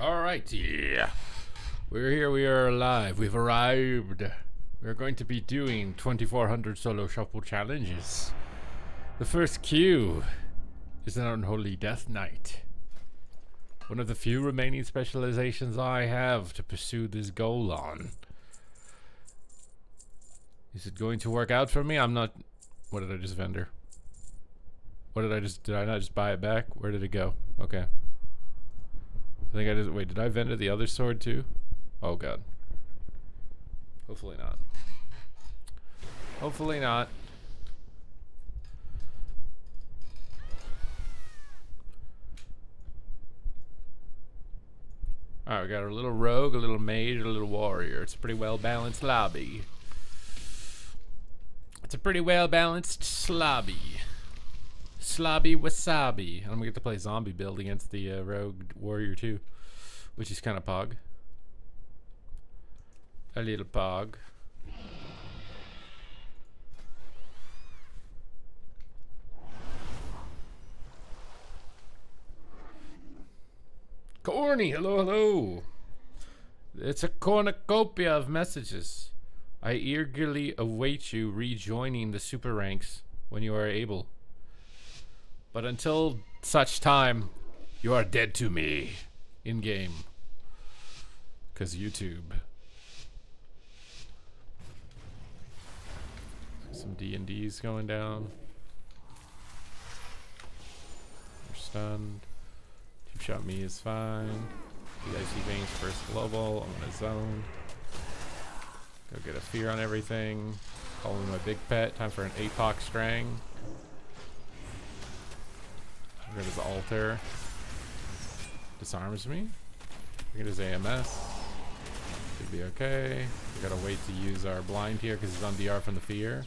Alright, yeah. We're here, we are alive, we've arrived. We're going to be doing 2400 solo shuffle challenges. The first queue is an Unholy Death Knight. One of the few remaining specializations I have to pursue this goal on. Is it going to work out for me? I'm not... What did I just vendor? What did I just... Did I not just buy it back? Where did it go? Okay. I think I just... Wait, did I vendor the other sword too? Oh god. Hopefully not. Hopefully not. Alright, we got a little rogue, a little mage, a little warrior. It's a pretty well balanced lobby. It's a pretty well balanced slobby. Slobby wasabi. I'm gonna get to play zombie build against the rogue warrior too, which is kind of pog. A little pog. Corny, hello, hello. It's a cornucopia of messages. I eagerly await you rejoining the super ranks when you are able. But until such time, you are dead to me in game. 'Cause YouTube. Some D&D's going down. We're stunned. Two-shot me is fine. The Icy Veins first global. I'm in a zone. Go get a fear on everything. Call in my big pet. Time for an APOC Strang. Get his altar. Disarms me. Get his AMS. Should be okay. We gotta wait to use our blind here because he's on DR from the fear.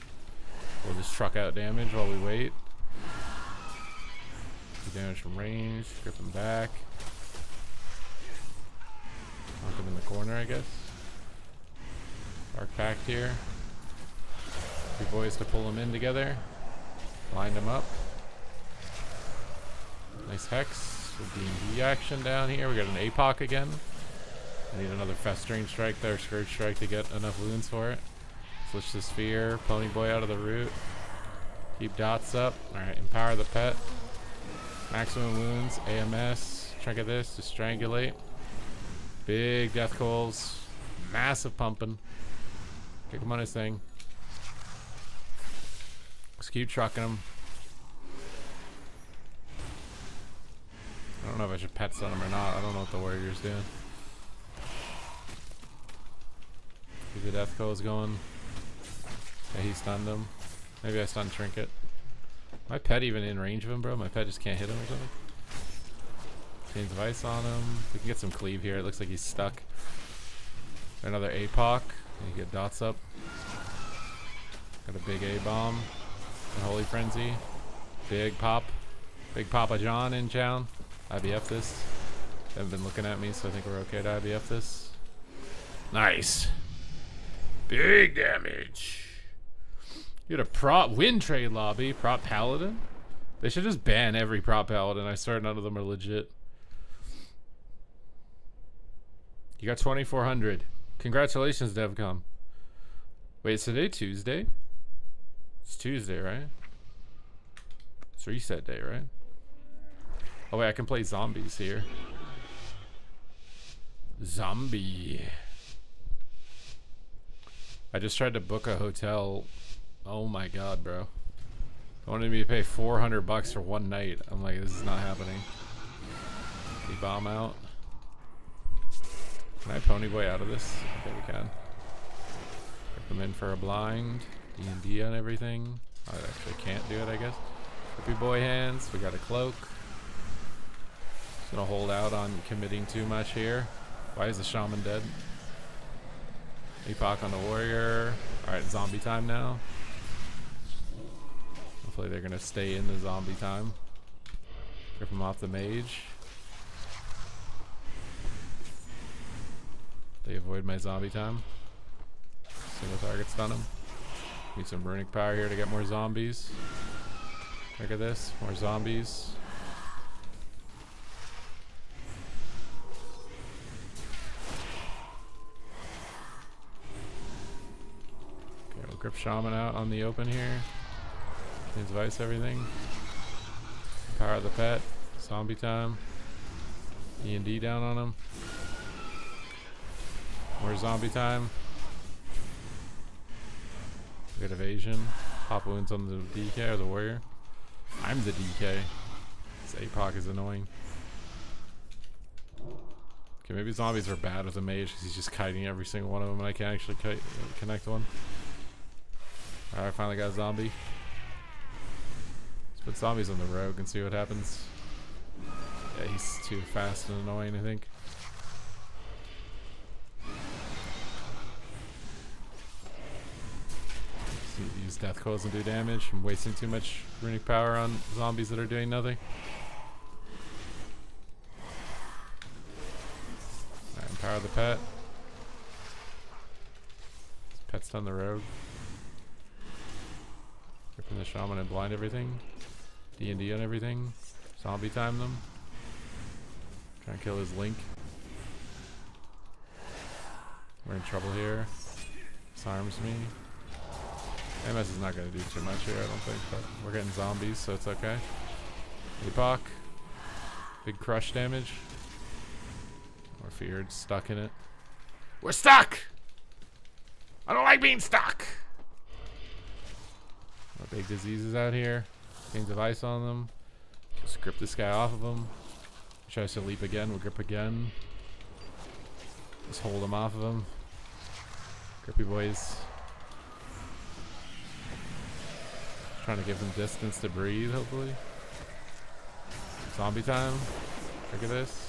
We'll just truck out damage while we wait. Do damage from range. Grip him back. Knock him in the corner, I guess. Dark Pact here. Two boys to pull him in together. Blind him up. Nice Hex with D&D action down here. We got an APOC again. I need another Festering Strike there, Scourge Strike to get enough wounds for it. Switch the Sphere, Pony Boy out of the root. Keep dots up. Alright, empower the pet. Maximum wounds, AMS. Trinket this to strangulate. Big death coals. Massive pumping. Kick him on his thing. Just keep trucking him. I don't know if I should pet stun him or not. I don't know what the warrior's doing. Keep the death coals going. Yeah, he stunned him. Maybe I stunned Trinket. My pet even in range of him, bro? My pet just can't hit him or something? Chains of Ice on him. We can get some cleave here. It looks like he's stuck. Another APOC. You get dots up. Got a big A-bomb. And Holy Frenzy. Big pop. Big Papa John in town. IBF this. They haven't been looking at me, so I think we're okay to IBF this. Nice. Big damage. You had a prop win trade lobby. Prop Paladin? They should just ban every prop Paladin. I swear none of them are legit. You got 2400. Congratulations, DevCom. Wait, is today Tuesday? It's Tuesday, right? It's reset day, right? Oh wait, I can play zombies here. Zombie. I just tried to book a hotel. Oh my god, bro. They wanted me to pay $400 for one night. I'm like, this is not happening. The bomb out. Can I Pony Boy out of this? Okay, we can. Put them in for a blind. D&D on everything. I actually can't do it, I guess. Hippie Boy hands. We got a cloak. Just gonna hold out on committing too much here. Why is the shaman dead? APOC on the warrior. Alright, zombie time now. Hopefully they're gonna stay in the zombie time. Rip him off the mage. They avoid my zombie time. Single target stun him. Need some runic power here to get more zombies. Look at this, more zombies. Grip Shaman out on the open here. His Vice everything. Power of the Pet. Zombie time. E&D down on him. More zombie time. Good evasion. Pop wounds on the DK or the warrior. I'm the DK. This APOC is annoying. Okay, maybe zombies are bad with a mage because he's just kiting every single one of them and I can't actually connect one. Alright, finally got a zombie. Let's put zombies on the rogue and see what happens. Yeah, he's too fast and annoying, I think. Use death coils and do damage. I'm wasting too much runic power on zombies that are doing nothing. Alright, empower the pet. Pet's done the rogue. Ripping the shaman and blind everything. D&D on everything. Zombie time them. Try and kill his link. We're in trouble here. Disarms me. MS is not going to do too much here, I don't think, but we're getting zombies, so it's okay. APOC. Big crush damage. We're feared, stuck in it. We're stuck! I don't like being stuck! Big diseases out here. Chains of ice on them. Just grip this guy off of him. Tries to leap again, we'll grip again. Just hold him off of him. Grippy boys. Trying to give them distance to breathe, hopefully. Zombie time. Look at this.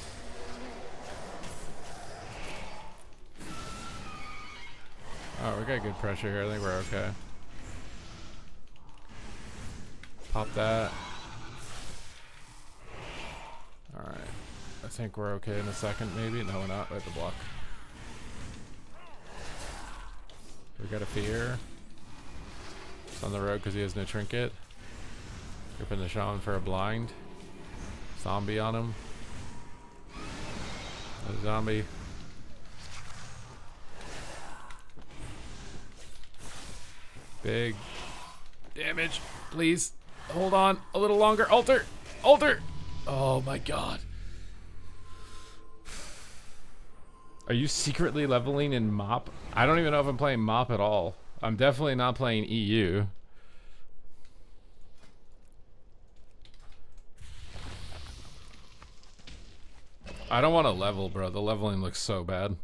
Oh, we got good pressure here. I think we're okay. Pop that. Alright. I think we're okay in a second, maybe. No, we're not. We have to block. We got a fear. On the road because he has no trinket. Gripping the shaman for a blind. Zombie on him. A zombie. Big damage. Please hold on a little longer. Alter. Alter. Oh my god. Are you secretly leveling in MOP? I don't even know if I'm playing MOP at all. I'm definitely not playing EU. I don't want to level, bro. The leveling looks so bad.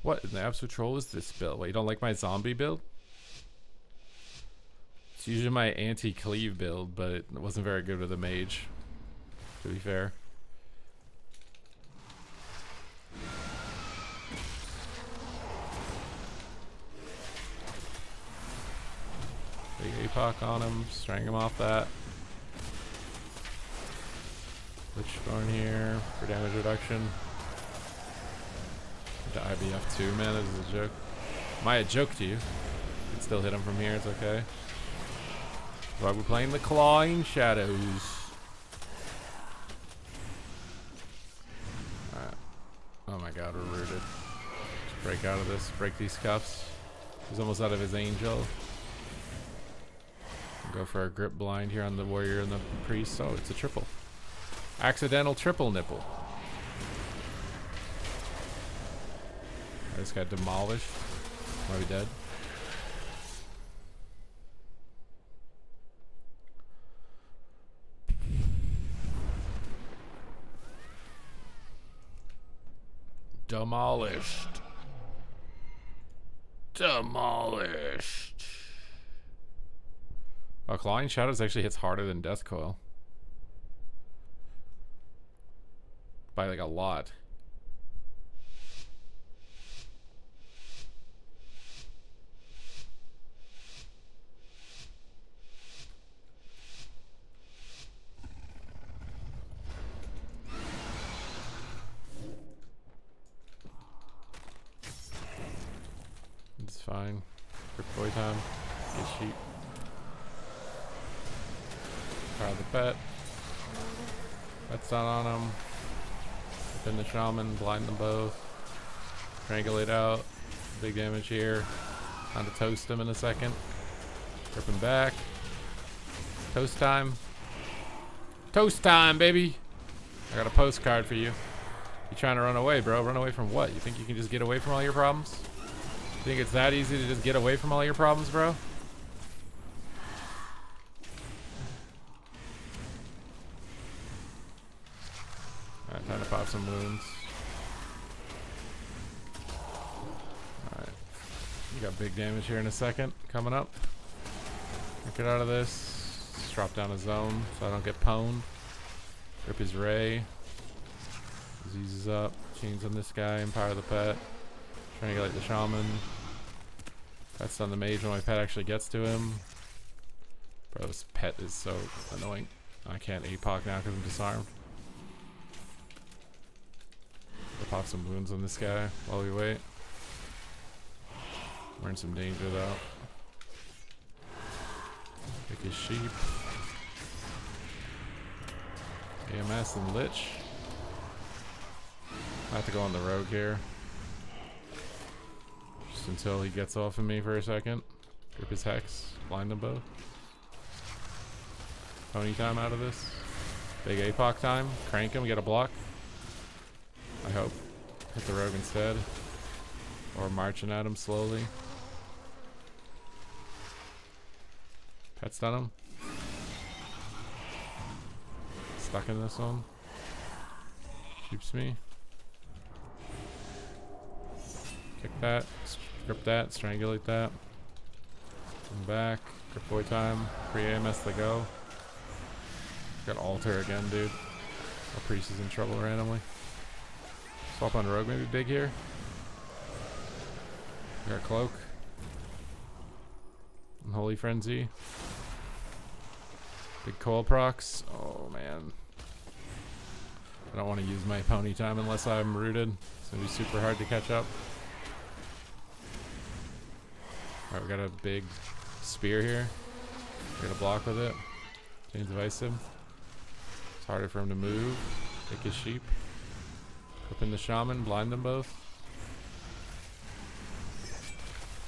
What in the absolute troll is this build? Wait, you don't like my zombie build? It's usually my anti-cleave build, but it wasn't very good with a mage, to be fair. Big APOC on him, strang him off that. Witchbone here for damage reduction. To IBF 2, man, this is a joke. Am I a joke to you? You can still hit him from here, it's okay. Why we're playing the Clawing Shadows. Alright. Oh my god, we're rooted. Just break out of this, break these cuffs. He's almost out of his angel. Go for a grip blind here on the warrior and the priest. Oh, it's a triple. Accidental triple nipple. I just got demolished. Are we dead? Demolished. Demolished. Oh, Clawing Shadows actually hits harder than Death Coil. By like a lot. It's fine. Quick boy time. Get sheep. Power the pet. Pet's not on him. Pin the shaman, blind them both. Triangulate out. Big damage here. Time to toast him in a second. Rip him back. Toast time. Toast time, baby. I got a postcard for you. You trying to run away, bro? Run away from what? You think you can just get away from all your problems? You think it's that easy to just get away from all your problems, bro? Alright, time to pop some wounds. Alright. You got big damage here in a second. Coming up. Get out of this. Just drop down a zone so I don't get pwned. Rip his ray. Diseases up. Chains on this guy. Empower the pet. Triangulate the shaman. That's on the mage when my pet actually gets to him. Bro, this pet is so annoying. I can't APOC now because I'm disarmed. We'll pop some wounds on this guy while we wait. We're in some danger though. Pick his sheep. AMS and Lich. I have to go on the rogue here. Just until he gets off of me for a second. Grip his hex. Blind them both. Pony time out of this. Big APOC time. Crank him. Get a block. I hope. Hit the rogue instead. Or marching at him slowly. Pet stun him. Stuck in this one. Keeps me. Kick that. Grip that. Strangulate that. Come back. Grip boy time. Pre-AMS to go. Got altar again, dude. Our priest is in trouble randomly. Swap on rogue maybe big here. We got cloak. Unholy frenzy. Big coil procs. Oh man. I don't want to use my pony time unless I'm rooted. It's gonna be super hard to catch up. Alright, we got a big spear here. We got a block with it. Chains of ice him. It's harder for him to move. Take his sheep. Whip in the shaman, blind them both.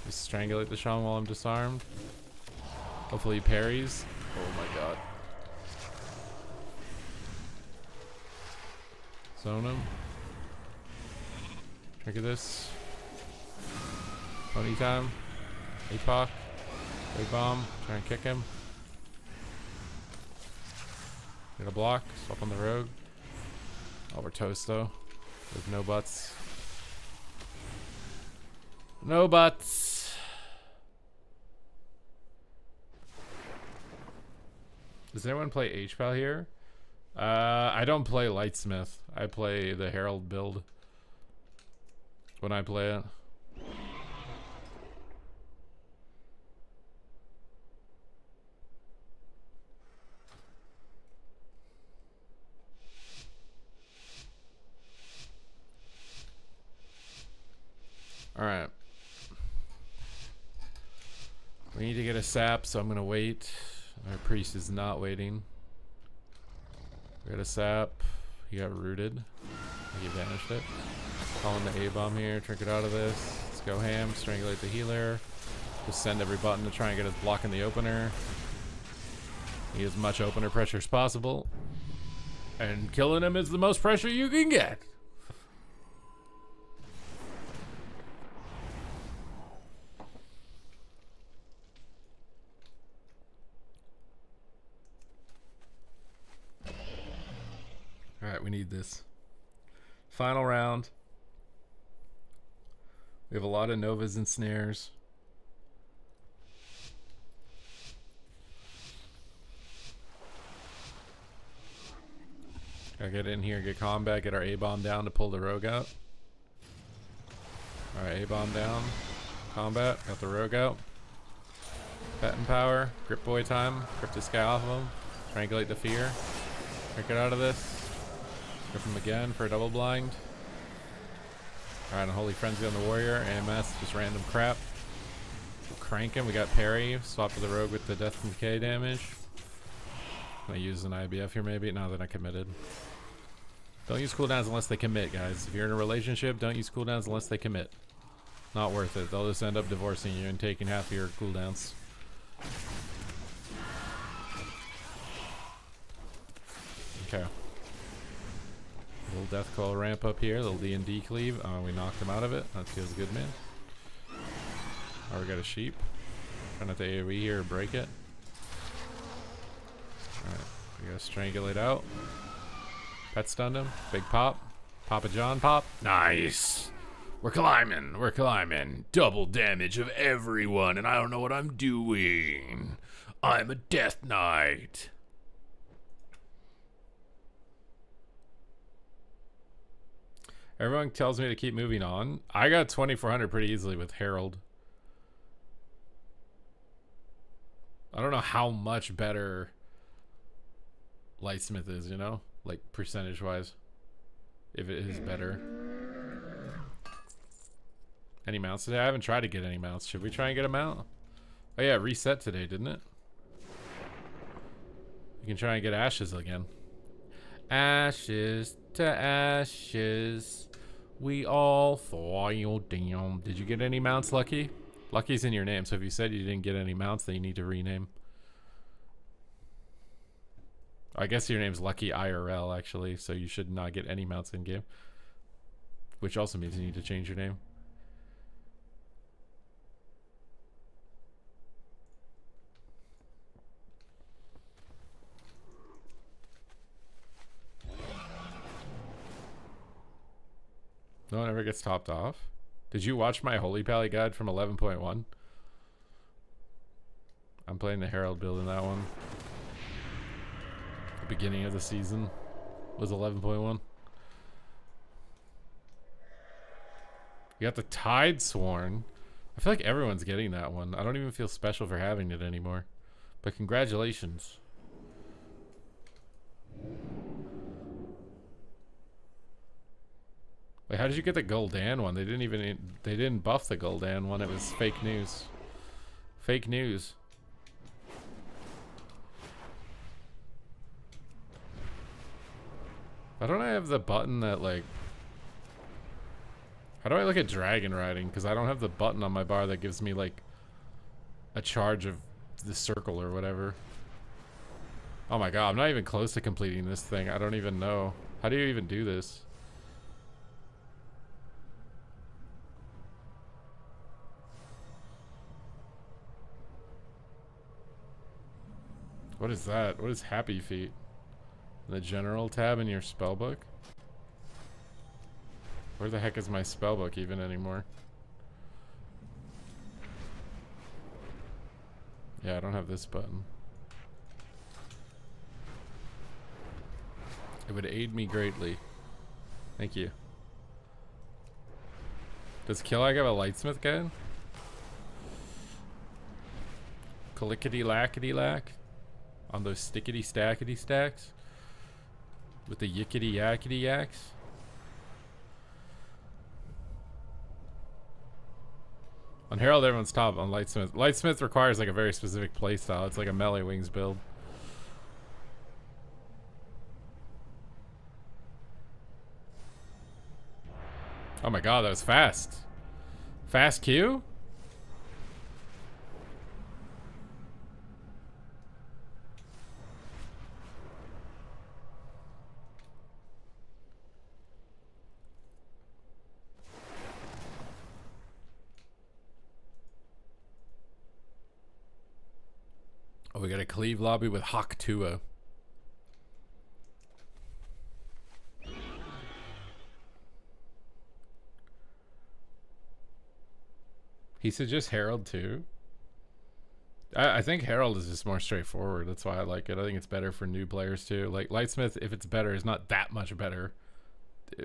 Just strangulate the shaman while I'm disarmed. Hopefully he parries. Oh my god. Zone him. Trigger this. Pony time. APOC. Big bomb. Try and kick him. Get a block. Swap on the rogue. Oh, we're toast though. With no butts. No butts. Does anyone play H-Pal here? I don't play Lightsmith. I play the Herald build when I play it. Alright. We need to get a sap, so I'm gonna wait. Our priest is not waiting. We got a sap. He got rooted. He vanished it. Calling the A-bomb here. Trinket out of this. Let's go ham. Strangulate the healer. Just send every button to try and get us block in the opener. Need as much opener pressure as possible. And killing him is the most pressure you can get. Alright, we need this. Final round. We have a lot of novas and snares. Gotta get in here, get combat, get our A-bomb down to pull the rogue out. Alright, A-bomb down. Combat, got the rogue out. Pet and power, grip boy time. Grip this guy off of him. Triangulate the fear. Get out of this. Grip him again for a double blind. Alright, Unholy Frenzy on the warrior. AMS, just random crap. We'll crank him. We got parry. Swap to the rogue with the death and decay damage. Can I use an IBF here maybe? No, they're not committed. Don't use cooldowns unless they commit, guys. If you're in a relationship, don't use cooldowns unless they commit. Not worth it. They'll just end up divorcing you and taking half of your cooldowns. Okay. Little death call ramp up here. Little D&D cleave. Oh, we knocked him out of it. That feels good, man. Oh, we got a sheep. Try not to AoE here or break it. Alright. We gotta strangulate out. Pet stunned him. Big pop. Papa John pop. Nice. We're climbing. We're climbing. Double damage of everyone, and I don't know what I'm doing. I'm a Death Knight. Everyone tells me to keep moving on. I got 2400 pretty easily with Herald. I don't know how much better Lightsmith is, you know? Like, percentage-wise. If it is better. Any mounts today? I haven't tried to get any mounts. Should we try and get a mount? Oh yeah, it reset today, didn't it? You can try and get ashes again. Ashes to ashes. We all fall down. Did you get any mounts, Lucky? Lucky's in your name, so if you said you didn't get any mounts, then you need to rename. I guess your name's Lucky IRL, actually, so you should not get any mounts in game. Which also means you need to change your name. No one ever gets topped off. Did you watch my Holy Pally guide from 11.1? I'm playing the Herald build in that one. The beginning of the season was 11.1. You got the Tide Sworn. I feel like everyone's getting that one. I don't even feel special for having it anymore. But congratulations. Wait, how did you get the Gul'dan one? They didn't buff the Gul'dan one. It was fake news. Fake news. Why don't I have the button that, like... How do I look at dragon riding? Because I don't have the button on my bar that gives me, like, a charge of the circle or whatever. Oh my god, I'm not even close to completing this thing. I don't even know. How do you even do this? What is that? What is Happy Feet? The general tab in your spellbook? Where the heck is my spellbook even anymore? Yeah, I don't have this button. It would aid me greatly. Thank you. Does Killag have a Lightsmith guide? Clickety lackety lack? On those stickety stackety stacks? With the yickety yakety yaks? On Herald, everyone's top. On Lightsmith. Lightsmith requires like a very specific playstyle. It's like a melee wings build. Oh my god, that was fast. Fast Q? Oh, we got a cleave lobby with Hawk Tua. He suggests Herald too. I think Herald is just more straightforward. That's why I like it. I think it's better for new players too. Like Lightsmith, if it's better, is not that much better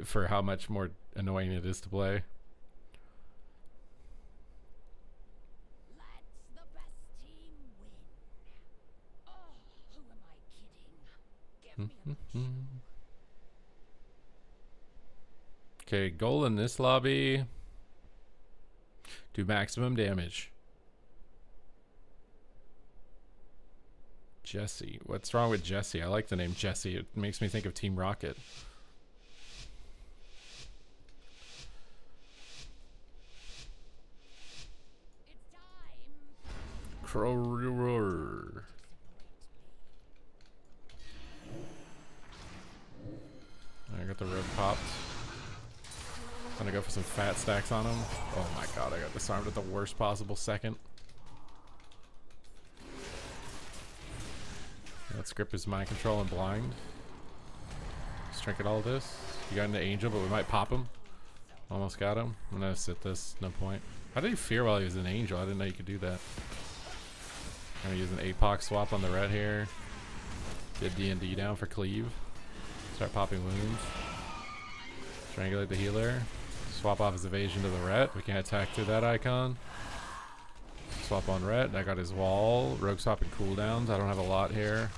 for how much more annoying it is to play. Okay, goal in this lobby. Do maximum damage. Jesse. What's wrong with Jesse? I like the name Jesse. It makes me think of Team Rocket. I got the rogue popped. Gonna go for some fat stacks on him. Oh my god, I got disarmed at the worst possible second. Let's grip his mind control and blind. Let's trinket all this. You got into angel, but we might pop him. Almost got him. I'm gonna sit this, no point. How did he fear while he was an angel? I didn't know you could do that. I'm gonna use an APOC swap on the red here. Get D&D down for cleave. Start popping wounds. Triangulate the healer. Swap off his evasion to the ret. We can attack through that icon. Swap on ret. I got his wall. Rogue swapping cooldowns. I don't have a lot here.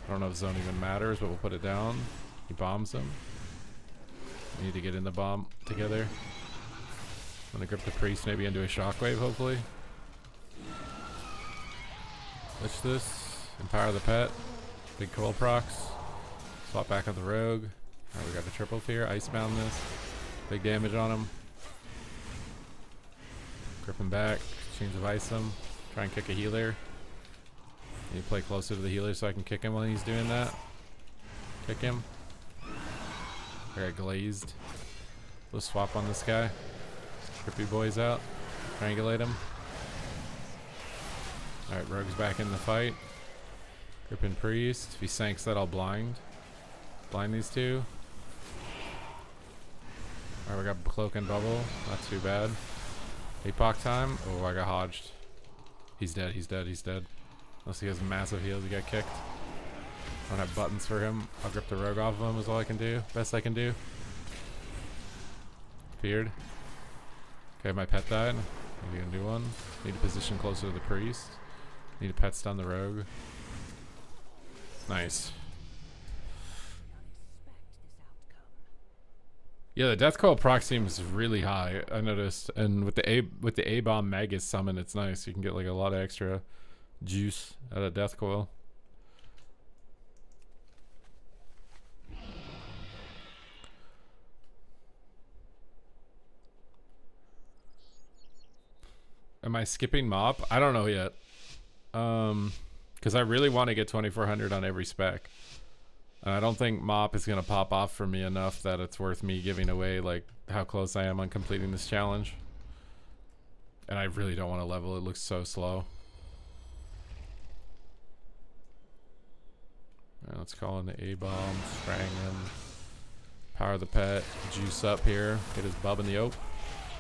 I don't know if zone even matters, but we'll put it down. He bombs him. We need to get in the bomb together. I'm gonna grip the priest maybe into a shockwave, hopefully. Glitch this. Empower the pet. Big coil procs. Swap back on the rogue. Alright, we got a triple fear. Icebound this. Big damage on him. Grip him back. Chains of ice him. Try and kick a healer. Need to play closer to the healer so I can kick him when he's doing that. Kick him. I got glazed. We'll swap on this guy. Grippy boys out. Triangulate him. Alright, rogue's back in the fight. Gripping priest. If he sanks that, I'll blind. Blind these two. Alright, we got cloak and bubble. Not too bad. APOC time. Oh, I got hodged. He's dead, he's dead, he's dead. Unless he has massive heals, he got kicked. I don't have buttons for him. I'll grip the rogue off of him is all I can do. Best I can do. Feared. Okay, my pet died. Maybe a new one. Need a position closer to the priest. Need a pet stun the rogue. Nice. Yeah, the death coil proc seems really high. I noticed, and with the A bomb Magus summon, it's nice. You can get like a lot of extra juice out of death coil. Am I skipping mop? I don't know yet. Because I really want to get 2400 on every spec. And I don't think mop is going to pop off for me enough that it's worth me giving away like how close I am on completing this challenge. And I really don't want to level. It looks so slow. Alright, let's call in the A-bomb. Sprang him. Power the pet. Juice up here. Get his bub in the oak.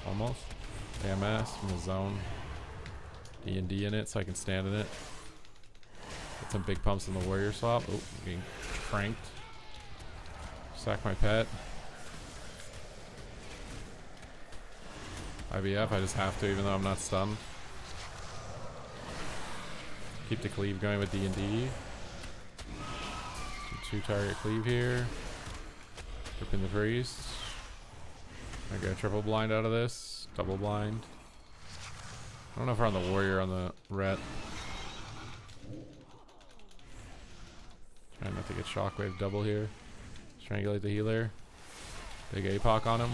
Almost. AMS from the zone. D&D in it so I can stand in it. Get some big pumps in the warrior swap. Oh, getting cranked. Sack my pet. IBF, I just have to even though I'm not stunned. Keep the cleave going with D&D. Two target cleave here. Gripping the priest. I get a triple blind out of this. Double blind. I don't know if we're on the warrior on the ret. Trying not to get shockwave double here. Strangulate the healer. Big APOC on him.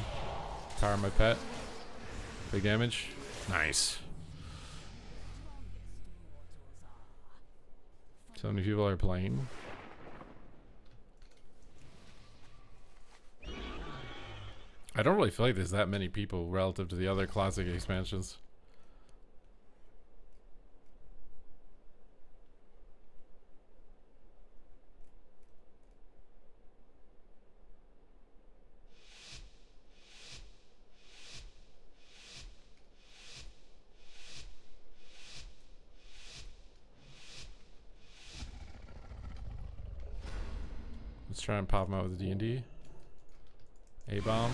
Power my pet. Big damage. Nice. So many people are playing. I don't really feel like there's that many people relative to the other classic expansions. Let's try and pop him out with the D&D. A-bomb.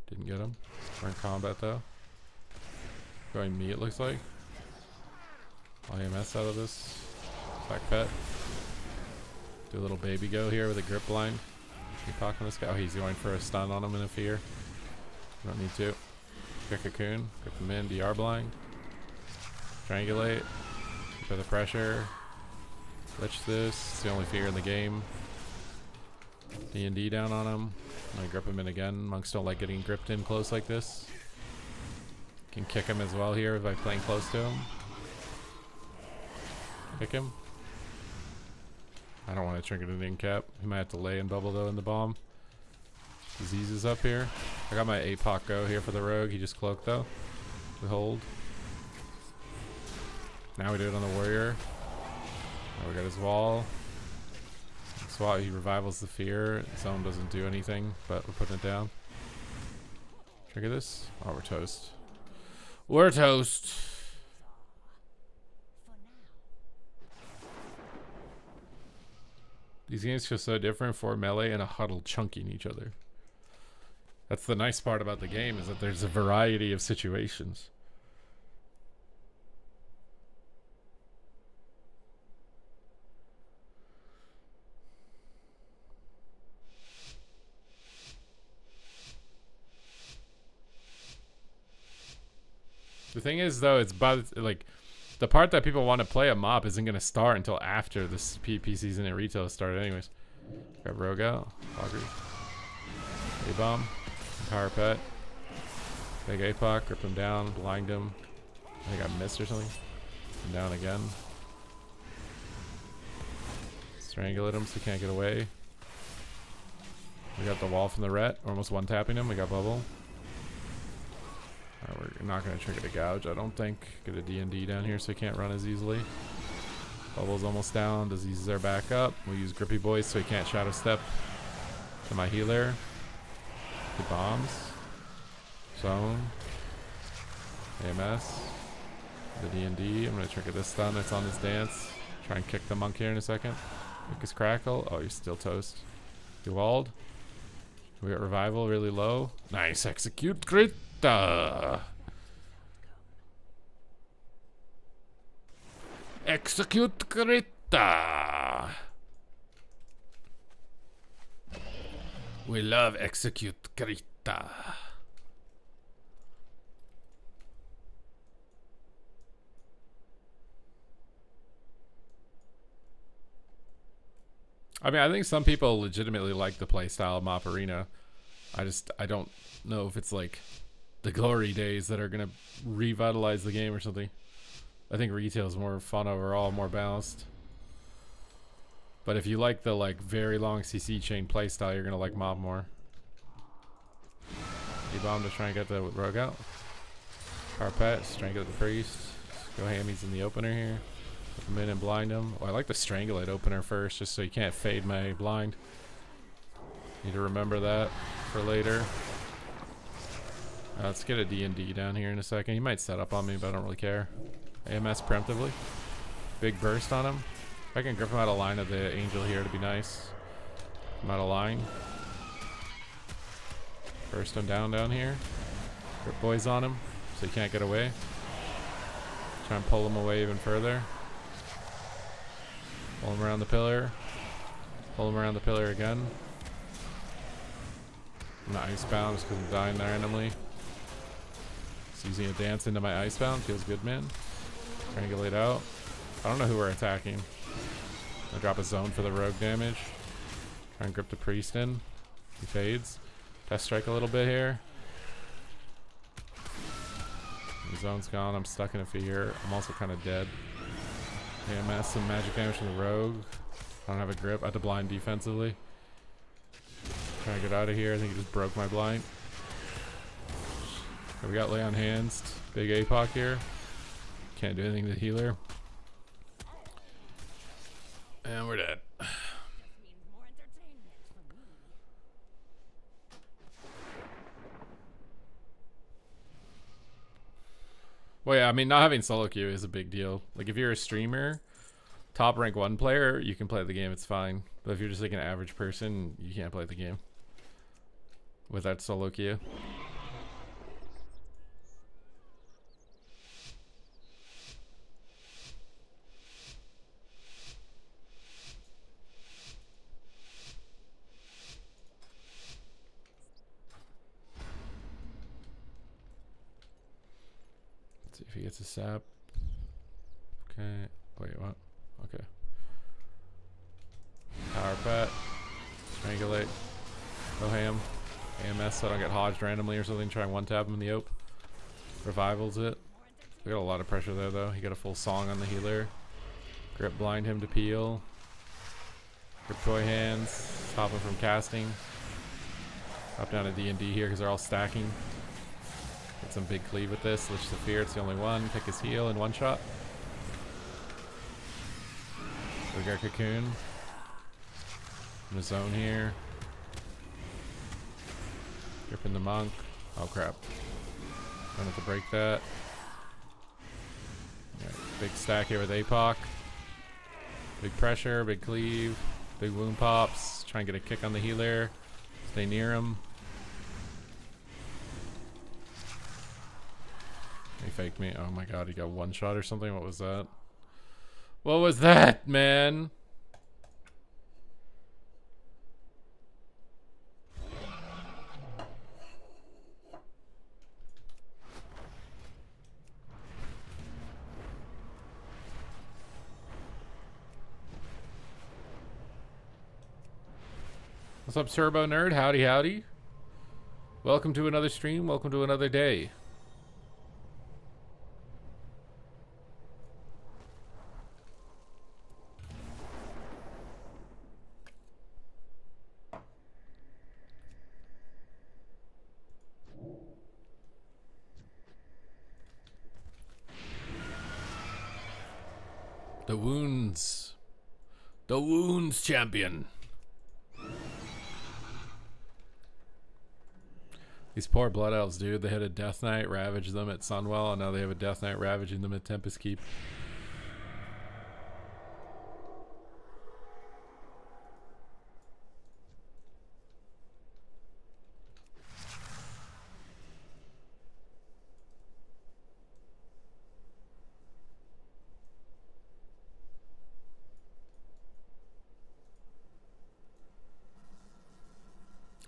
Didn't get him. We're in combat though. Going me it looks like. IMS out of this. Back pet. Do a little baby go here with a grip blind. Keep talking this guy. Oh, he's going for a stun on him in a fear. Don't need to. Pick a cocoon. Grip him in. DR blind. Triangulate. Keep the pressure. Glitch this. It's the only fear in the game. D&D down on him. I'm gonna grip him in again. Monks don't like getting gripped in close like this. Can kick him as well here by playing close to him. Kick him. I don't want to trinket an in cap. He might have to lay and bubble though in the bomb. Disease is up here. I got my APOC go here for the rogue. He just cloaked though. We hold. Now we do it on the warrior. Now we got his wall. Swat, he revivals the fear. Zone doesn't do anything, but we're putting it down. Trigger this. Oh, we're toast. We're toast. These games feel so different for melee and a huddle chunking each other. That's the nice part about the game, is that there's a variety of situations. The thing is, though, it's like the part that people want to play a mop isn't going to start until after this PP season in retail started anyways. Got Rogue out. Fogger. A-bomb. Power pet. Big APOC. Grip him down. Blind him. I think I missed or something. And down again. Strangle at him so he can't get away. We got the wall from the ret. Almost one-tapping him. We got bubble. We're not going to trigger the gouge, I don't think. Get a D&D down here so he can't run as easily. Bubble's almost down. Diseases are back up. We'll use Grippy Boys so he can't shadow step to my healer. The bombs. Zone. AMS. The D&D. I'm going to trigger this stun. It's on his dance. Try and kick the monk here in a second. Kick his crackle. Oh, he's still toast. He walled. We got revival really low. Nice. Execute crit. Execute Krita. We love execute Krita. I mean, I think some people legitimately like the playstyle of Mop Arena. I don't know if it's like the glory days that are gonna revitalize the game or something. I think retail is more fun overall, more balanced. But if you like the very long CC chain playstyle, you're gonna like Mob more. E-bomb to try and get the rogue out. Carpet, strangle the priest. Go hammies in the opener here. Put him in and blind him. Oh, I like the strangulate opener first, just so you can't fade my blind. Need to remember that for later. Let's get a D&D down here in a second. He might set up on me, but I don't really care. AMS preemptively. Big burst on him. If I can grip him out of line of the angel here, it'd be nice. I'm out of line. Burst him down here. Grip boys on him, so he can't get away. Try and pull him away even further. Pull him around the pillar. Pull him around the pillar again. I'm not icebound just because I'm dying there randomly. Using a dance into my icebound. Feels good, man. Triangulate out. I don't know who we're attacking. I'll drop a zone for the rogue damage. Try and grip the priest in. He fades. Test strike a little bit here. The zone's gone. I'm stuck in a fear. I'm also kind of dead. AMS, some magic damage from the rogue. I don't have a grip. I have to blind defensively. Trying to get out of here. I think he just broke my blind. We got lay on hands. Big APOC here. Can't do anything to the healer. And we're dead. Well, yeah, I mean, not having solo queue is a big deal. Like, if you're a streamer, top rank 1 player, you can play the game, it's fine. But if you're just like an average person, you can't play the game without solo queue. See if he gets a sap. Okay. Wait, what? Okay. Power pet. Strangulate. Go ham. AMS so I don't get hodged randomly or something. Try and one tap him in the ope. Revivals it. We got a lot of pressure there though. He got a full song on the healer. Grip blind him to peel. Grip toy hands. Stop him from casting. Up down to D&D here because they're all stacking. Get some big cleave with this. Lich the Fear, it's the only one. Pick his heal in one shot. We got Cocoon. In the zone here. Gripping the monk. Oh crap. Don't have to break that. Right, big stack here with APOC. Big pressure, big cleave, big wound pops. Try and get a kick on the healer. Stay near him. He faked me. Oh my god, he got one shot or something. What was that? What was that, man? What's up, Turbo Nerd? Howdy, howdy. Welcome to another stream. Welcome to another day. The wounds. The wounds champion. These poor blood elves, dude. They had a death knight ravage them at Sunwell, and now they have a death knight ravaging them at Tempest Keep.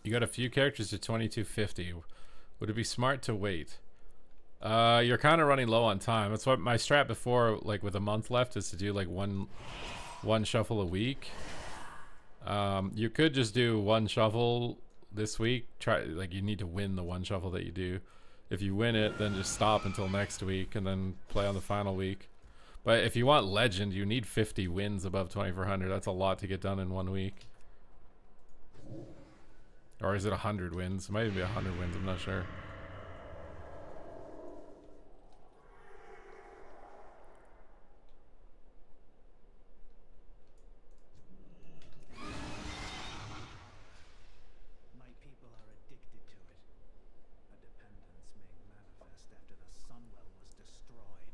You got a few characters to 2250. Would it be smart to wait? You're kind of running low on time. That's what my strat before, like with a month left, is to do like one shuffle a week. You could just do one shuffle this week. Try, like, you need to win the one shuffle that you do. If you win it, then just stop until next week and then play on the final week. But if you want legend, you need 50 wins above 2400. That's a lot to get done in 1 week. Or is it 100 wins? It might even be 100 wins, I'm not sure. My people are addicted to it. A dependence made manifest after the Sunwell was destroyed.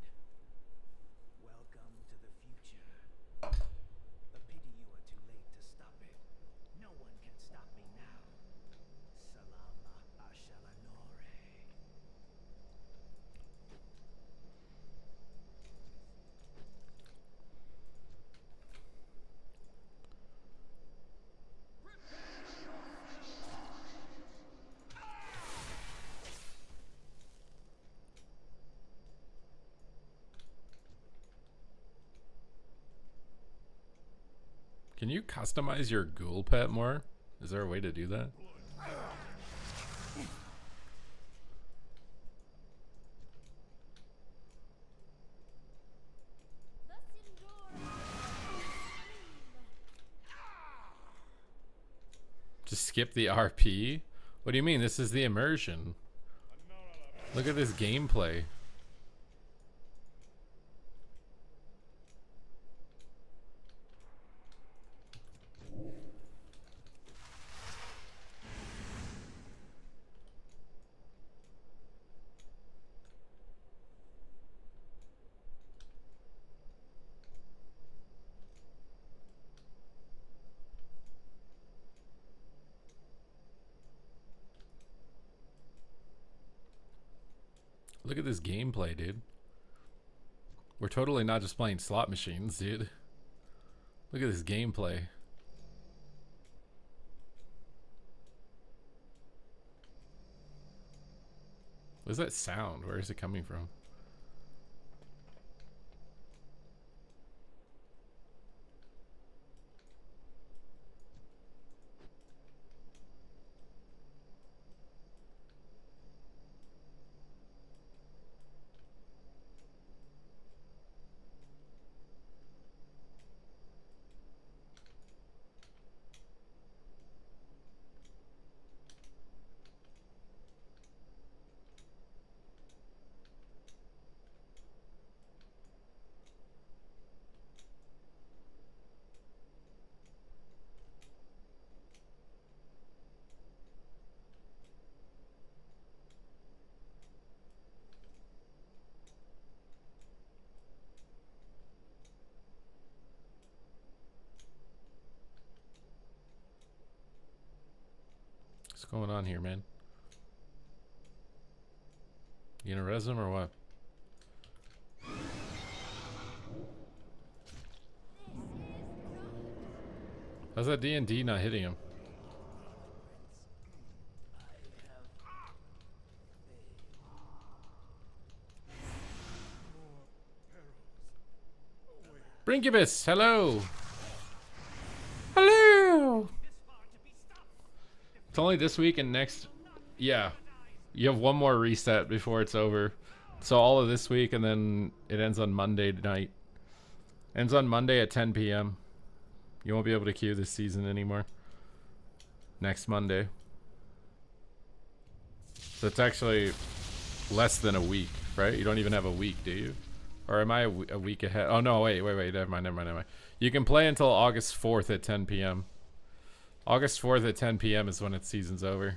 Welcome to the future. A pity you are too late to stop it. No one can stop me now. Salama Ashalanore. Can you customize your ghoul pet more? Is there a way to do that? Just skip the RP? What do you mean? This is the immersion. Look at this gameplay. Look at this gameplay, dude. We're totally not just playing slot machines, dude. Look at this gameplay. What's that sound? Where is it coming from? What's going on here, man? You gonna res him or what? How's that D&D not hitting him? Brinkibus, hello! Hello! It's only this week and next... Yeah. You have one more reset before it's over. So all of this week and then it ends on Monday night. Ends on Monday at 10 p.m. You won't be able to queue this season anymore. Next Monday. So it's actually less than a week, right? You don't even have a week, do you? Or am I a week ahead? Oh, no, wait. Never mind. You can play until August 4th at 10 p.m. August 4th at 10 p.m. is when its season's over.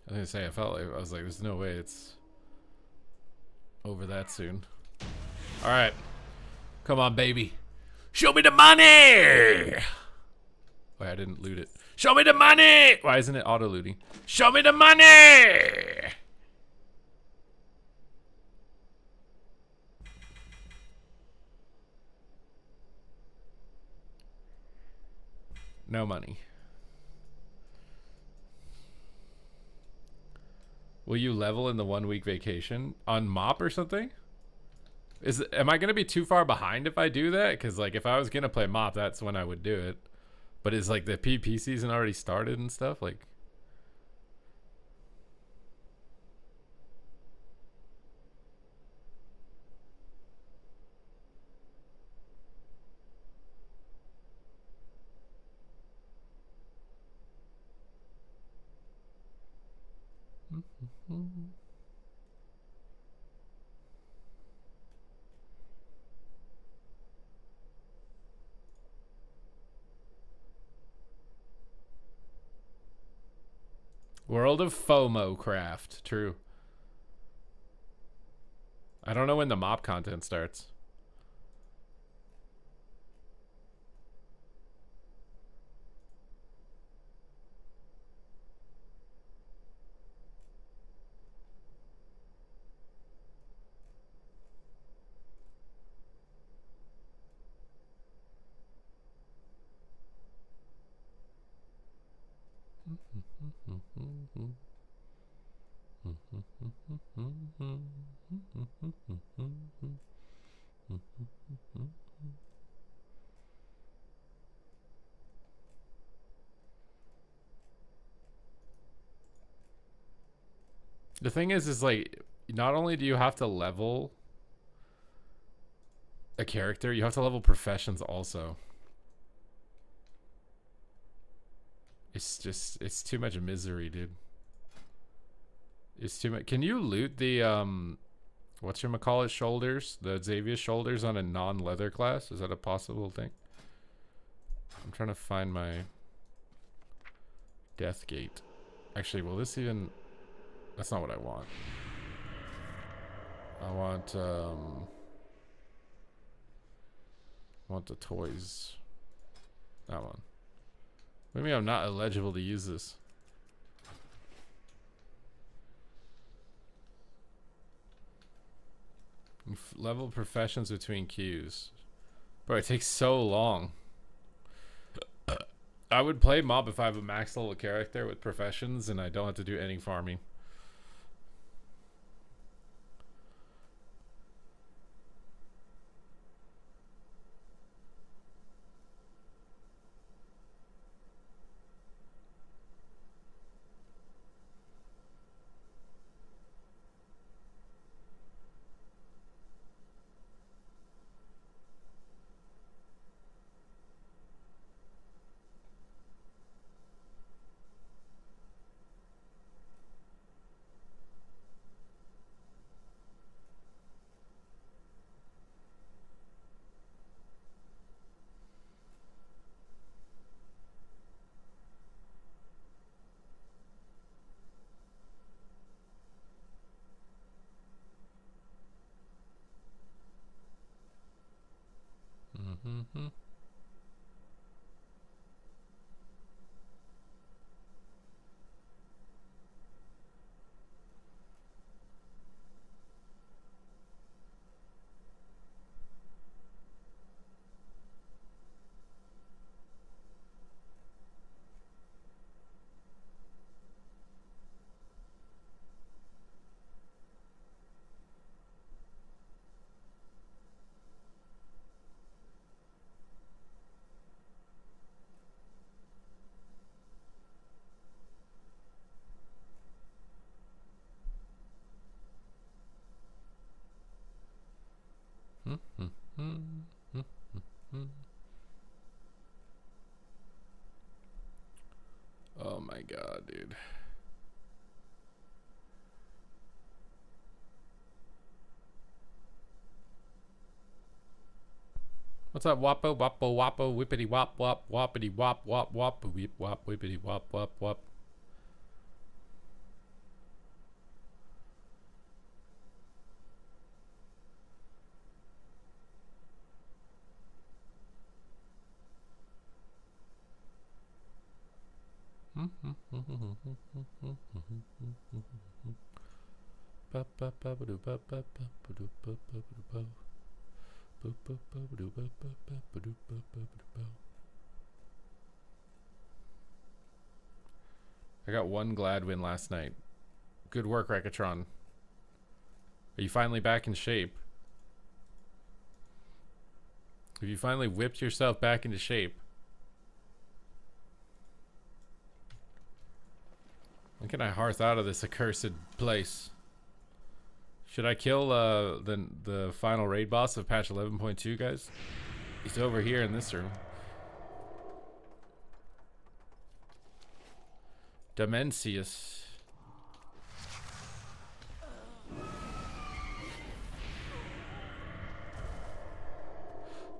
I was gonna say, I was like, there's no way it's over that soon. Alright. Come on, baby. Show me the money! Wait, I didn't loot it. Show me the money! Why isn't it auto-looting? Show me the money! No money. Will you level in the 1 week vacation on mop or something? Am I gonna be too far behind if I do that? Because like if I was gonna play mop, that's when I would do it. But is like the PP season already started and stuff? Like World of FOMO craft. True. I don't know when the mop content starts. The thing is like, not only do you have to level a character, you have to level professions also. It's too much misery, dude. It's too much. Can you loot the whatchamacallit shoulders, the Xavier shoulders on a non-leather class? Is that a possible thing? I'm trying to find my death gate. Actually, will this even... That's not what I want. I want the toys. That one. What do you mean I'm not eligible to use this? Level professions between queues. Bro, it takes so long. I would play mob if I have a max level character with professions and I don't have to do any farming. Oh my god, dude. What's up, Wapo, Wapo, Wapo, Whippity Wop, Wop, Whoppity Wop, Wop, Wop, Whip, Wop, Whippity Wop, Wop, Wop. I got one glad win last night. Good work, Rekatron. Are you finally back in shape? Have you finally whipped yourself back into shape? When can I hearth out of this accursed place? Should I kill the final raid boss of patch 11.2, guys? He's over here in this room. Dimensius.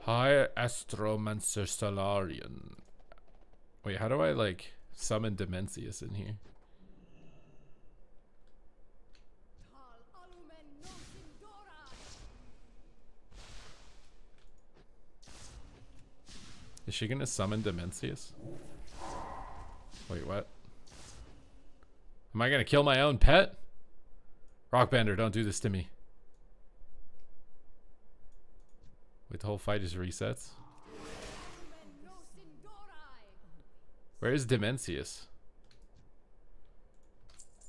Hi, Astromancer Solarian. Wait, how do I, like, summon Dimensius in here? Is she gonna summon Dimensius? Wait, what? Am I gonna kill my own pet? Rockbender, don't do this to me. Wait, the whole fight just resets? Where is Dimensius?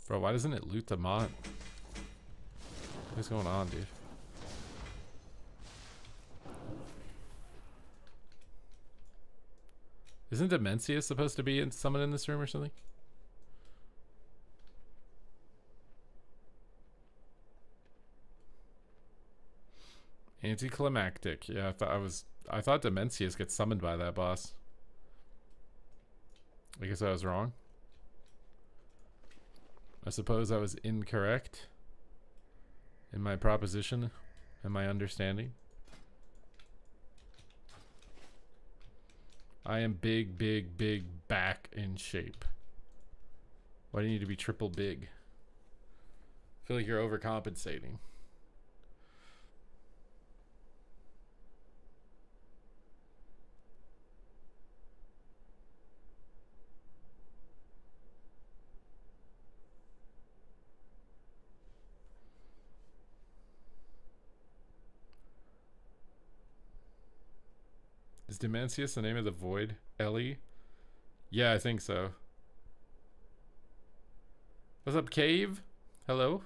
Bro, why doesn't it loot the mod? What's going on, dude? Isn't Dimensius supposed to be summoned in this room or something? Anticlimactic. Yeah, I thought Dimensius gets summoned by that boss. I guess I was wrong. I suppose I was incorrect in my proposition and my understanding. I am big, big, big back in shape. Why do you need to be triple big? I feel like you're overcompensating. Is Dimensius the name of the void? Ellie? Yeah, I think so. What's up, Cave? Hello?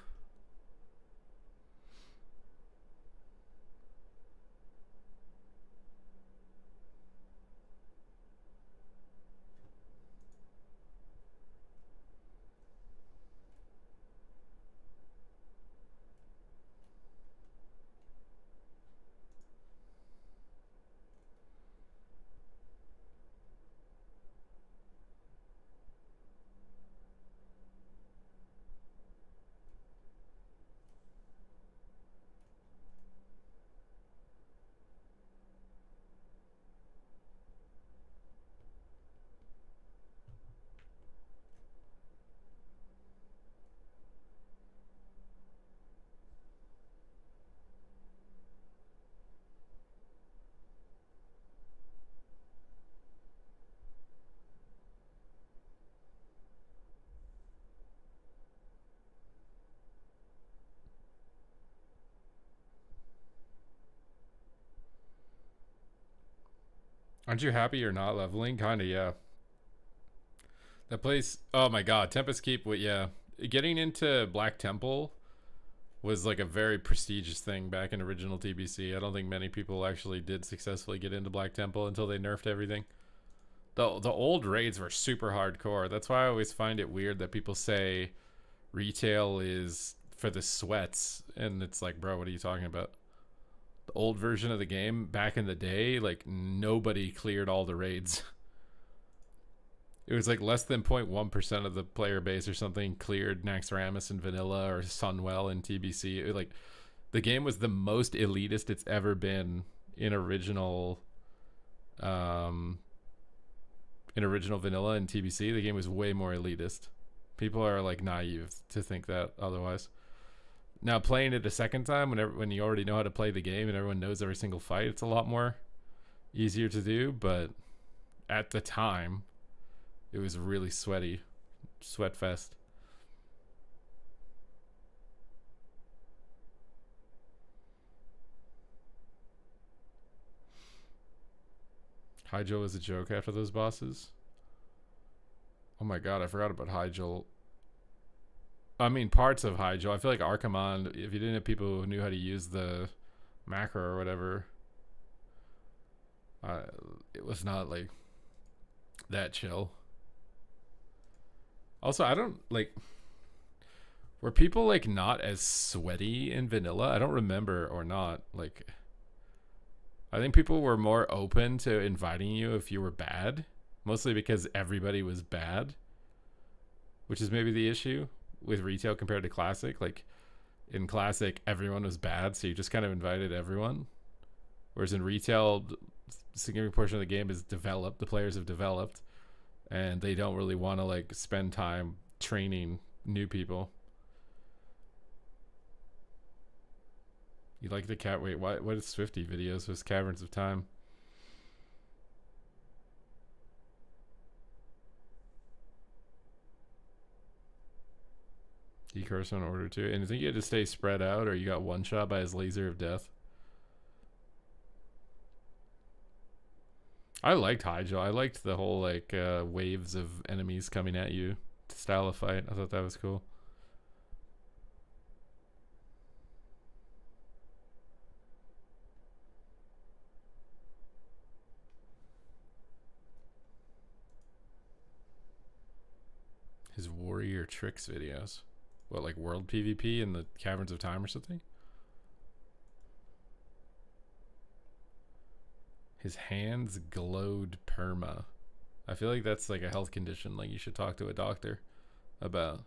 Aren't you happy you're not leveling? Kinda, yeah. That place, oh my god, Tempest Keep, yeah. Getting into Black Temple was like a very prestigious thing back in original TBC. I don't think many people actually did successfully get into Black Temple until they nerfed everything. The old raids were super hardcore. That's why I always find it weird that people say retail is for the sweats, and it's like, bro, what are you talking about? The old version of the game back in the day, like nobody cleared all the raids. It was like less than 0.1% of the player base or something cleared Naxxramas in vanilla or Sunwell in TBC. Like the game was the most elitist it's ever been in original vanilla and TBC. The game was way more elitist. People are like naive to think that otherwise. Now playing it a second time when you already know how to play the game and everyone knows every single fight, it's a lot more easier to do, but at the time it was really sweaty. Sweat fest. Hyjal was a joke after those bosses. Oh my god, I forgot about Hyjal. I mean, parts of Hyjal. I feel like Archimon, if you didn't have people who knew how to use the macro or whatever, it was not like that chill. Also, I don't like. Were people like not as sweaty in vanilla? I don't remember or not. Like, I think people were more open to inviting you if you were bad, mostly because everybody was bad, which is maybe the issue with retail compared to classic. Like in classic, everyone was bad, so you just kind of invited everyone. Whereas in retail, a significant portion of the game is developed. The players have developed, and they don't really want to like spend time training new people. You like the cat? Wait, what is Swifty videos? Was Caverns of Time? Decurse on order two. And I think you had to stay spread out, or you got one shot by his laser of death. I liked Hyjal. I liked the whole like waves of enemies coming at you style of fight. I thought that was cool. His warrior tricks videos. What, like world PvP in the Caverns of Time or something? His hands glowed perma. I feel like that's like a health condition. Like you should talk to a doctor about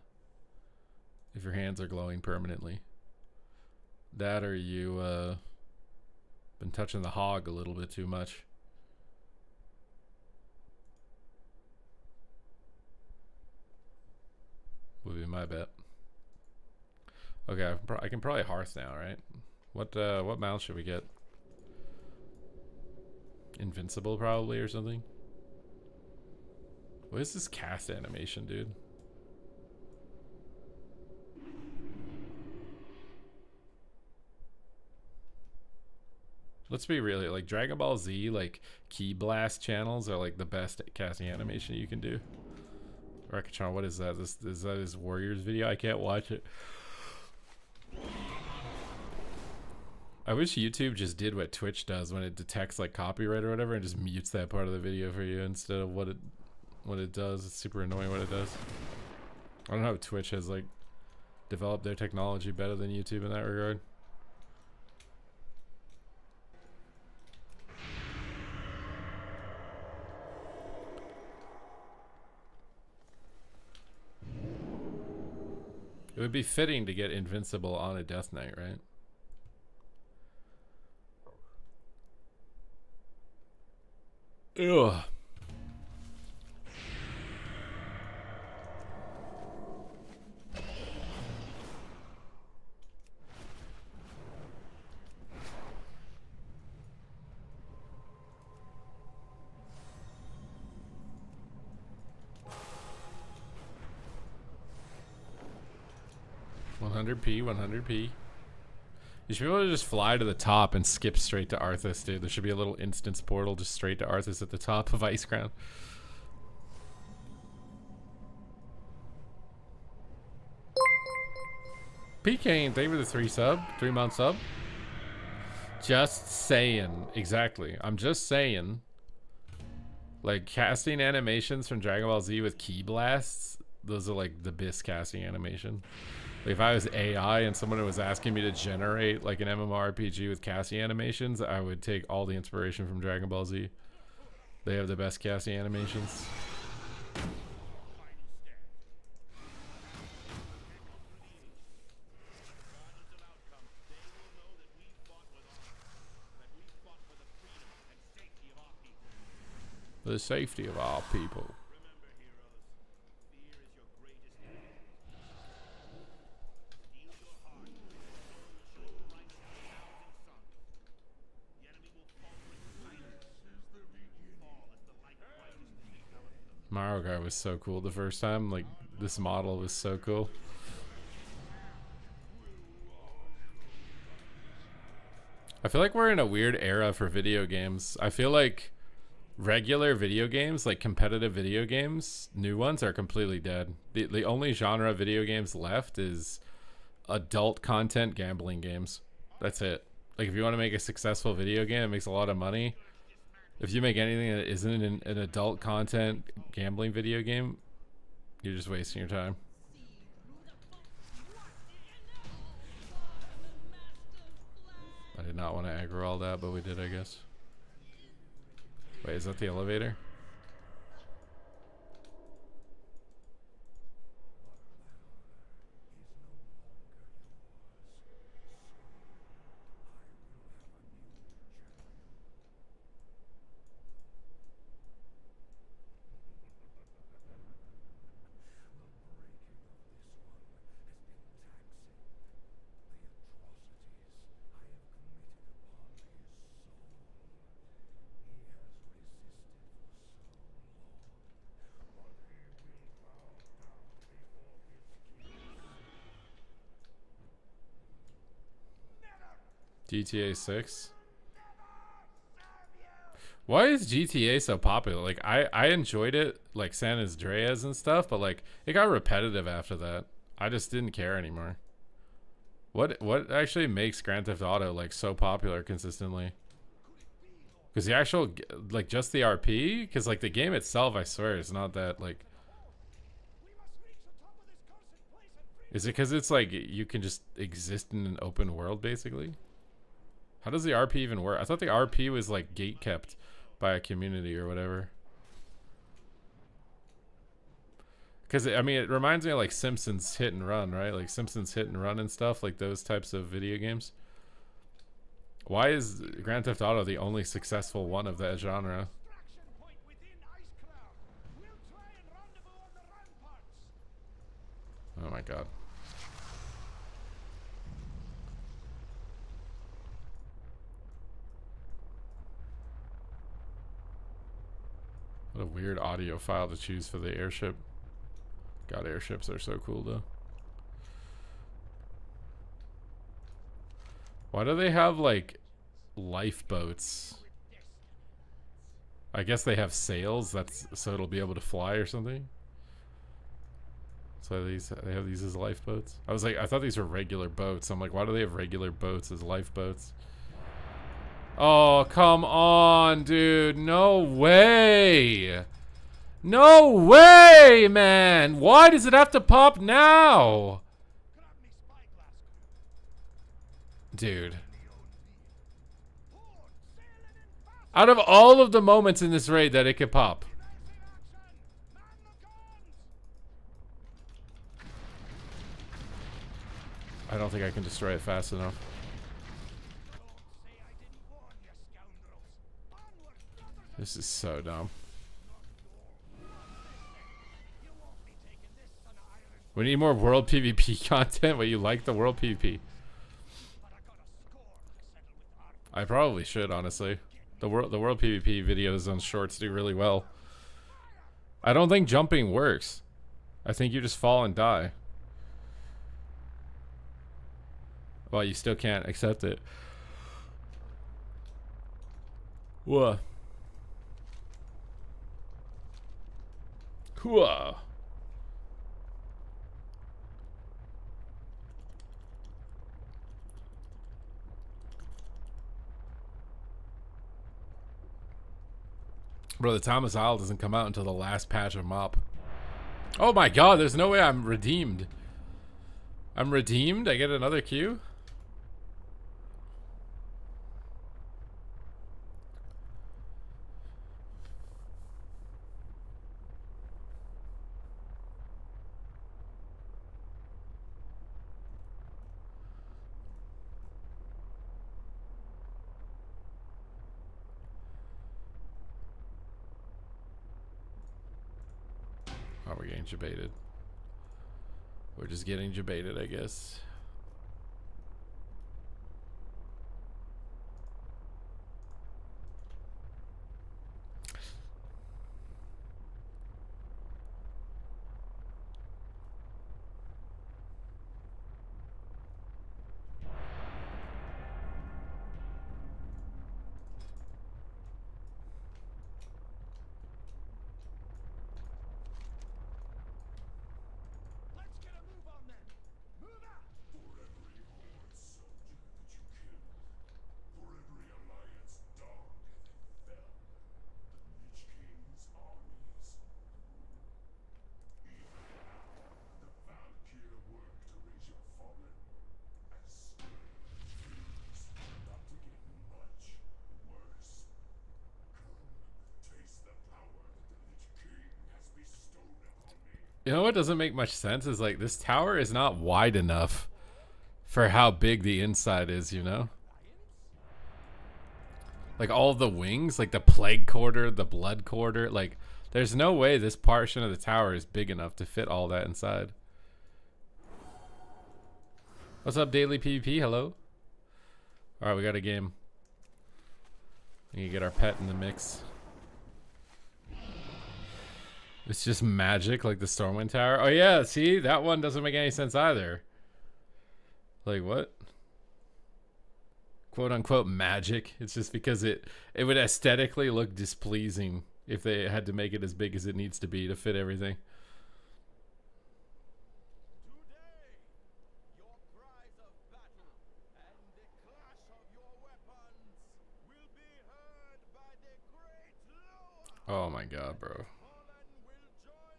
if your hands are glowing permanently. That or you been touching the hog a little bit too much. Would be my bet. Okay, I can probably hearth now, right? What mount should we get? Invincible probably or something. What is this cast animation, dude? Let's be real, like Dragon Ball Z, like key blast channels are like the best casting animation you can do. Rekachon, what is that? Is that his Warriors video? I can't watch it. I wish YouTube just did what Twitch does when it detects like copyright or whatever and just mutes that part of the video for you instead of what it does. It's super annoying what it does. I don't know if Twitch has like developed their technology better than YouTube in that regard. It would be fitting to get Invincible on a Death Knight, right? Ugh. $100p, 100p. You should be able to just fly to the top and skip straight to Arthas, dude. There should be a little instance portal just straight to Arthas at the top of Icecrown. PK, thank you for the 3-month sub. Just saying. Exactly. I'm just saying. Like, casting animations from Dragon Ball Z with key blasts, those are like the best casting animation. Like, if I was AI and someone was asking me to generate like an MMORPG with casting animations, I would take all the inspiration from Dragon Ball Z. They have the best casting animations. The safety of all people. Mario Kart was so cool the first time. Like, this model was so cool. I feel like we're in a weird era for video games. I feel like regular video games, like competitive video games, new ones are completely dead. The only genre of video games left is adult content gambling games. That's it. Like, if you want to make a successful video game, it makes a lot of money. If you make anything that isn't an adult content gambling video game, you're just wasting your time. I did not want to aggro all that, but we did, I guess. Wait, is that the elevator? GTA 6. Why is GTA so popular? Like, I enjoyed it, like San Andreas and stuff, but like it got repetitive after that. I just didn't care anymore. What actually makes Grand Theft Auto like so popular consistently? Because the actual, like, just the RP? Because like the game itself, I swear, is not that like. Is it because it's like you can just exist in an open world basically? How does the RP even work? I thought the RP was like gate kept by a community or whatever. Because I mean, it reminds me of like Simpsons Hit and Run, right? Like Simpsons Hit and Run and stuff, like those types of video games. Why is Grand Theft Auto the only successful one of that genre? Oh my god. What a weird audio file to choose for the airship. God, airships are so cool though. Why do they have like lifeboats? I guess they have sails. That's so it'll be able to fly or something. So they have these as lifeboats. I was like, I thought these were regular boats. I'm like, why do they have regular boats as lifeboats? Oh, come on, dude. No way. No way, man. Why does it have to pop now? Dude. Out of all of the moments in this raid that it could pop. I don't think I can destroy it fast enough. This is so dumb. We need more world PvP content. But you like the world PvP? I probably should, honestly. The world PvP videos on shorts do really well. I don't think jumping works. I think you just fall and die. Well, you still can't accept it. Whoa. Whoa. Bro, the Thomas Isle doesn't come out until the last patch of Mop. Oh my god, there's no way I'm redeemed. I'm redeemed? I get another queue? Oh, we're getting jebaited. We're just getting jebaited, I guess. Let's get a move on then. Move out. For every Horde soldier that you killed, for every Alliance dog that fell, the Lich King's armies grew. Even now, the Valkyr work to raise your fallen, as things about to get much worse. Come, taste the power that the Lich King has bestowed upon me. You know what doesn't make much sense is like this tower is not wide enough for how big the inside is, you know? Like all the wings, like the plague quarter, the blood quarter, like there's no way this portion of the tower is big enough to fit all that inside. What's up, Daily PvP? Hello. All right, we got a game. We need to get our pet in the mix. It's just magic, like the Stormwind Tower. Oh yeah, see? That one doesn't make any sense either. Like what? Quote unquote magic. It's just because it would aesthetically look displeasing if they had to make it as big as it needs to be to fit everything. Today, your cries of battle and the clash of your weapons will be heard by the great Loa. Oh my god, bro. Fallen will join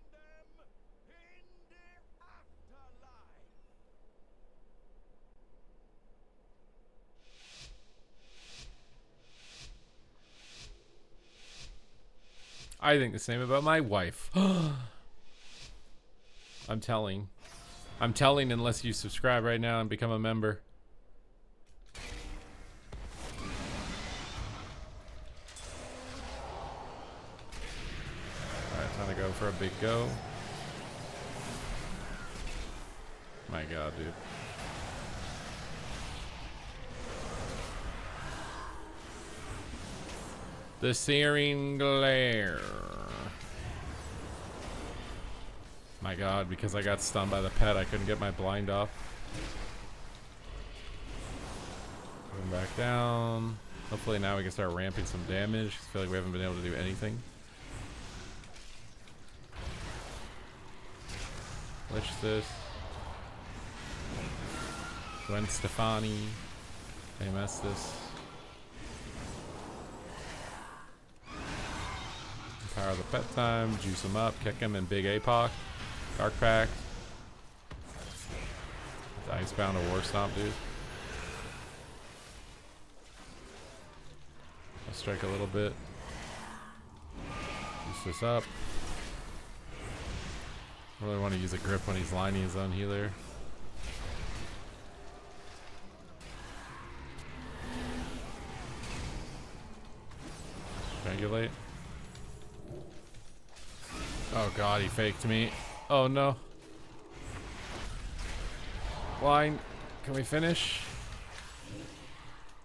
them in the afterlife. I think the same about my wife. I'm telling unless you subscribe right now and become a member. Alright, time to go for a big go. My god, dude. The searing glare. My god, because I got stunned by the pet, I couldn't get my blind off. Going back down. Hopefully now we can start ramping some damage. I feel like we haven't been able to do anything. Lich this. Gwen Stefani. AMS this. Power the pet time, juice him up, kick him in big APOC. Dark Pact. Icebound or War Stomp, dude. I'll strike a little bit. Juice this up. I really want to use a grip when he's lining his own healer. Strangulate. Oh god, he faked me. Oh no. Line. Can we finish?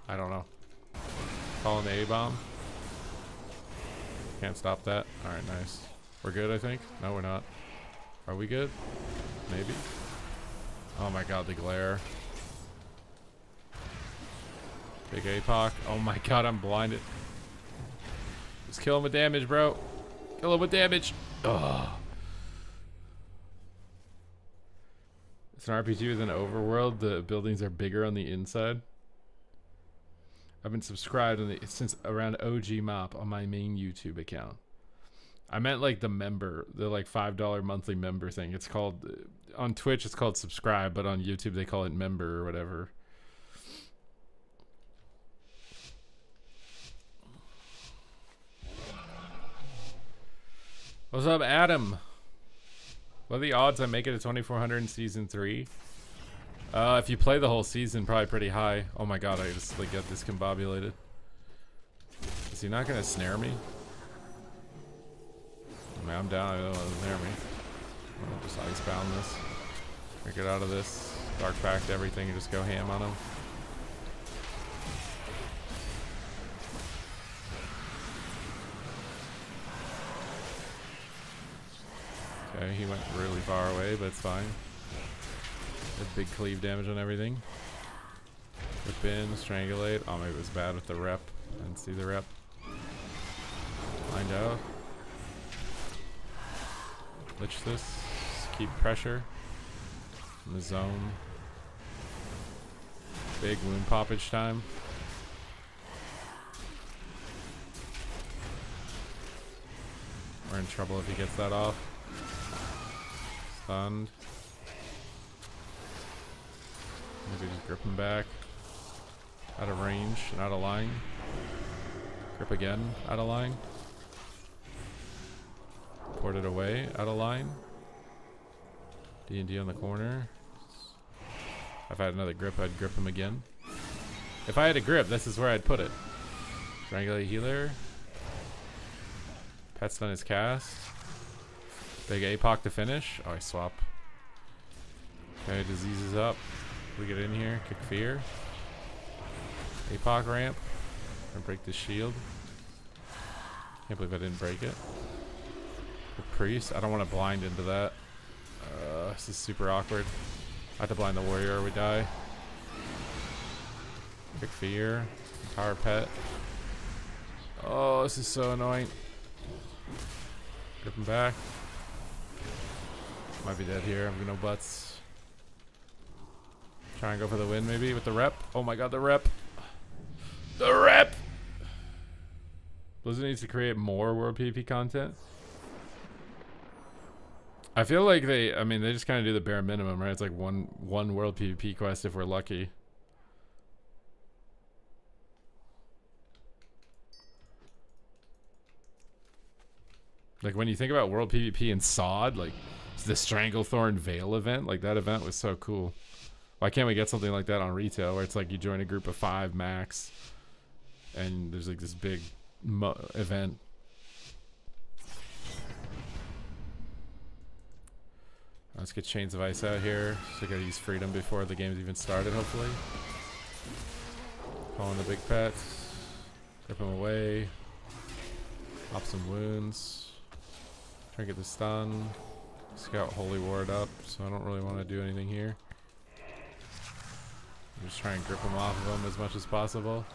I don't know. Calling the A-bomb. Can't stop that. Alright, nice. We're good, I think? No, we're not. Are we good? Maybe. Oh my god, the glare. Big APOC. Oh my god, I'm blinded. Just kill him with damage, bro. Kill him with damage. Ugh. It's an RPG with an overworld. The buildings are bigger on the inside. I've been subscribed since around OG Mop on my main YouTube account. I meant like the member, the like $5 monthly member thing. It's called, on Twitch it's called subscribe, but on YouTube they call it member or whatever. What's up, Adam? What are the odds I make it to 2400 in season 3? If you play the whole season, probably pretty high. Oh my god, I just like got discombobulated. Is he not gonna snare me? I mean, I'm down. I don't want to snare me. I'll just icebound this. Get out of this. Dark Pact everything and just go ham on him. Okay, he went really far away, but it's fine. Did big cleave damage on everything. Whip in, strangulate. Oh, maybe it was bad with the rep. I didn't see the rep. Find out. Lich this. Just keep pressure. In the zone. Big wound poppage time. We're in trouble if he gets that off. Stunned. Maybe just grip him back. Out of range and out of line. Grip again, out of line. Port it away, out of line. D&D on the corner. If I had another grip, I'd grip him again. If I had a grip, this is where I'd put it. Strangulate healer. Pet stun his cast. Big APOC to finish. Oh, I swap. Okay, disease is up. We get in here, kick fear. APOC ramp. And break the shield. Can't believe I didn't break it. The priest. I don't want to blind into that. This is super awkward. I have to blind the warrior or we die. Kick fear. Power pet. Oh, this is so annoying. Grip him back. Might be dead here. I've got no butts. Try and go for the win maybe with the rep. Oh my god, the rep. The rep! Blizzard needs to create more World PvP content. I feel like they just kind of do the bare minimum, right? It's like one World PvP quest if we're lucky. Like when you think about World PvP in SOD, like the Stranglethorn Veil event, like that event was so cool. Why can't we get something like that on retail where it's like you join a group of 5 max and there's like this big event. Let's get Chains of Ice out here. So I gotta use Freedom before the game's even started, hopefully. Calling the big pets. Grip him away. Pop some wounds. Try and get the stun. Scout Holy Ward up, so I don't really want to do anything here. Just try and grip him off of him as much as possible.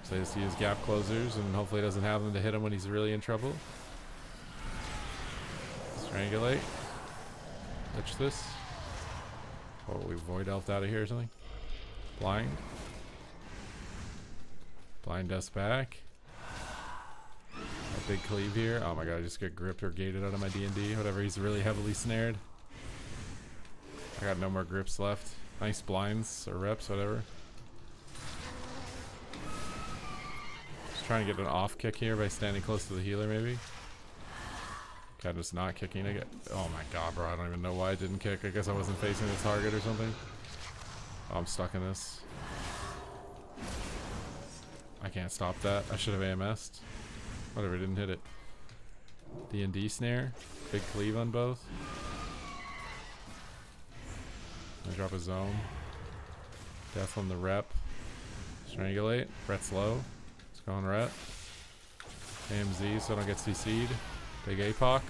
So I just use gap closers and hopefully doesn't have them to hit him when he's really in trouble. Strangulate. Lich this. Oh, we void elfed out of here or something. Blind. Blind us back. A big cleave here. Oh my god, I just got gripped or gated out of my D&D. Whatever, he's really heavily snared. I got no more grips left. Nice blinds or reps, whatever. Just trying to get an off kick here by standing close to the healer, maybe. Okay, I'm just not kicking. Oh my god, bro, I don't even know why I didn't kick. I guess I wasn't facing the target or something. Oh, I'm stuck in this. I can't stop that. I should have AMS'd. Whatever, didn't hit it. D&D snare. Big cleave on both. I drop a zone. Death on the rep. Strangulate. Ret's low. Let's go on Ret. AMZ so I don't get CC'd. Big APOC.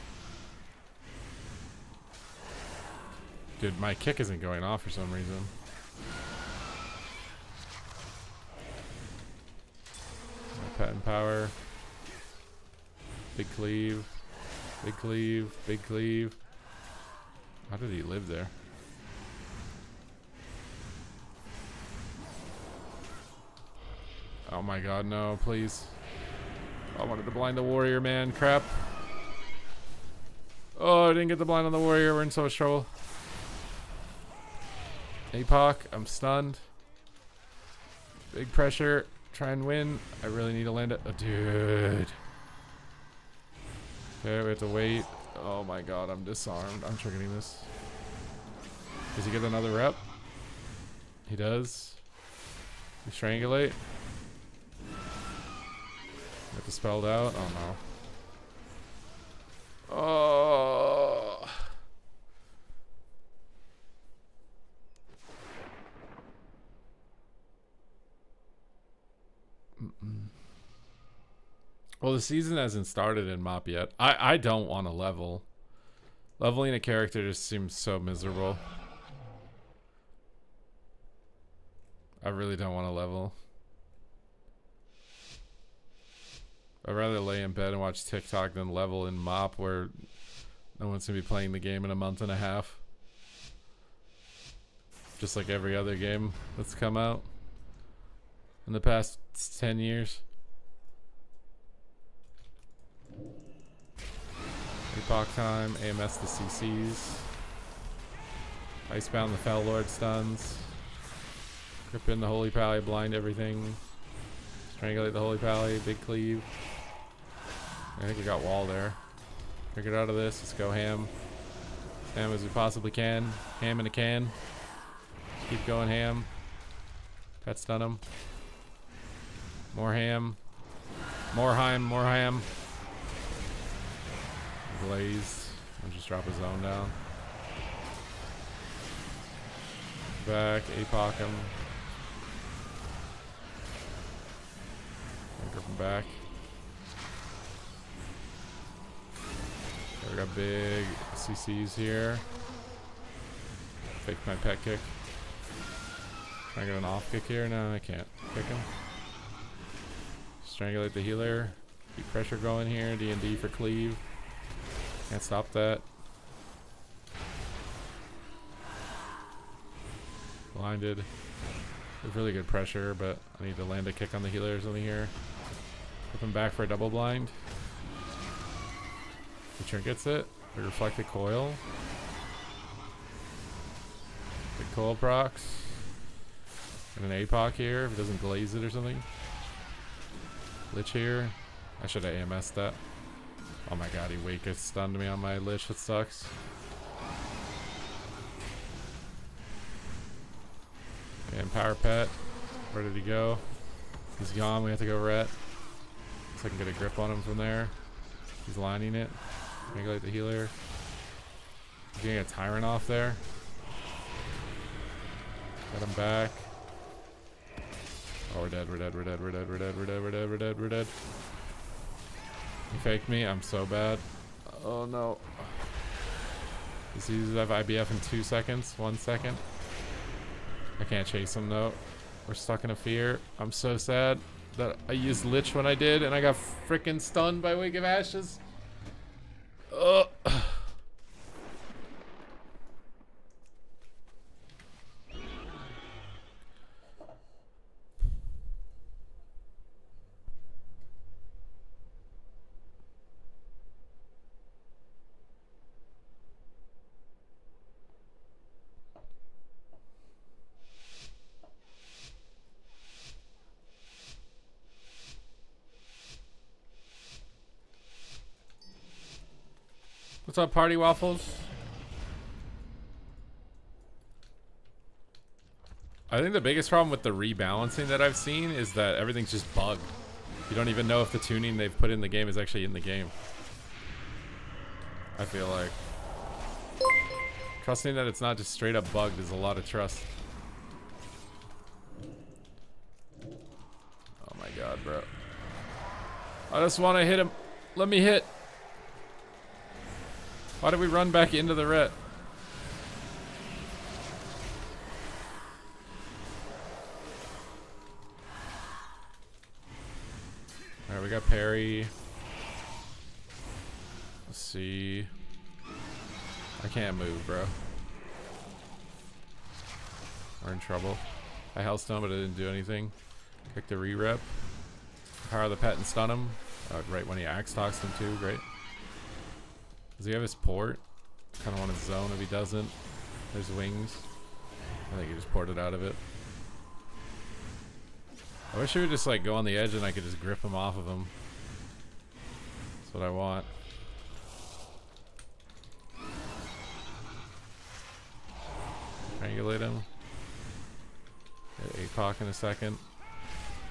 Dude, my kick isn't going off for some reason. Pet and power. Big cleave. Big cleave. Big cleave. How did he live there? Oh my god, no, please. I wanted to blind the warrior, man. Crap. Oh, I didn't get the blind on the warrior. We're in so much trouble. APOC, I'm stunned. Big pressure. Try and win. I really need to land it. Oh, dude. Okay, we have to wait. Oh my god, I'm disarmed. I'm triggering this. Does he get another rep? He does. We strangulate. Get the spelled out. Oh no. Oh. Well, the season hasn't started in MOP yet. I don't want to level. Leveling a character just seems so miserable. I really don't want to level. I'd rather lay in bed and watch TikTok than level in MOP where no one's going to be playing the game in a month and a half. Just like every other game that's come out in the past 10 years. Epoch time, AMS the CCs. Icebound the Fell Lord stuns. Grip in the Holy Pally, blind everything. Strangulate the Holy Pally, big cleave. I think we got wall there. Get out of this, let's go ham. Ham as we possibly can. Ham in a can. Keep going ham. Pet stun him. More ham. More ham, more ham. Glazed. I'll just drop a zone down. Back, APOC him. Grip him back. Okay, we got big CCs here. Fake my pet kick. Can I get an off kick here? No, I can't. Kick him. Strangulate the healer. Keep pressure going here. D&D for cleave. Can't stop that. Blinded. With really good pressure, but I need to land a kick on the healer or something here. Flip him back for a double blind. The trinkets it. The reflected coil. Big coil procs. And an APOC here if it doesn't glaze it or something. Lich here. I should have AMS'd that. Oh my god, he wake stunned me on my Lich. That sucks. Okay, Empower Pet. Where did he go? He's gone. We have to go ret. So I can get a grip on him from there. He's lining it. Regulate the healer. He's getting a Tyrant off there. Get him back. Oh, we're dead. We're dead. We're dead. We're dead. We're dead. We're dead. We're dead. We're dead. We're dead. He faked me. I'm so bad. Oh no. Does he have IBF in 2 seconds? 1 second? I can't chase him though. We're stuck in a fear. I'm so sad that I used Lich when I did and I got freaking stunned by Wake of Ashes. Ugh. What's up, Party Waffles? I think the biggest problem with the rebalancing that I've seen is that everything's just bugged. You don't even know if the tuning they've put in the game is actually in the game. I feel like. Trusting that it's not just straight up bugged is a lot of trust. Oh my god, bro. I just want to hit him. Let me hit. Why did we run back into the ret? Alright, we got parry. Let's see. I can't move, bro. We're in trouble. I Hellstone, but I didn't do anything. Kick the re-rep. Power the pet and stun him. Right when he axe talks him too, great. Does he have his port? Kind of want his zone if he doesn't. There's wings. I think he just ported out of it. I wish he would just like go on the edge and I could just grip him off of him. That's what I want. Triangulate him. Get APOC in a second.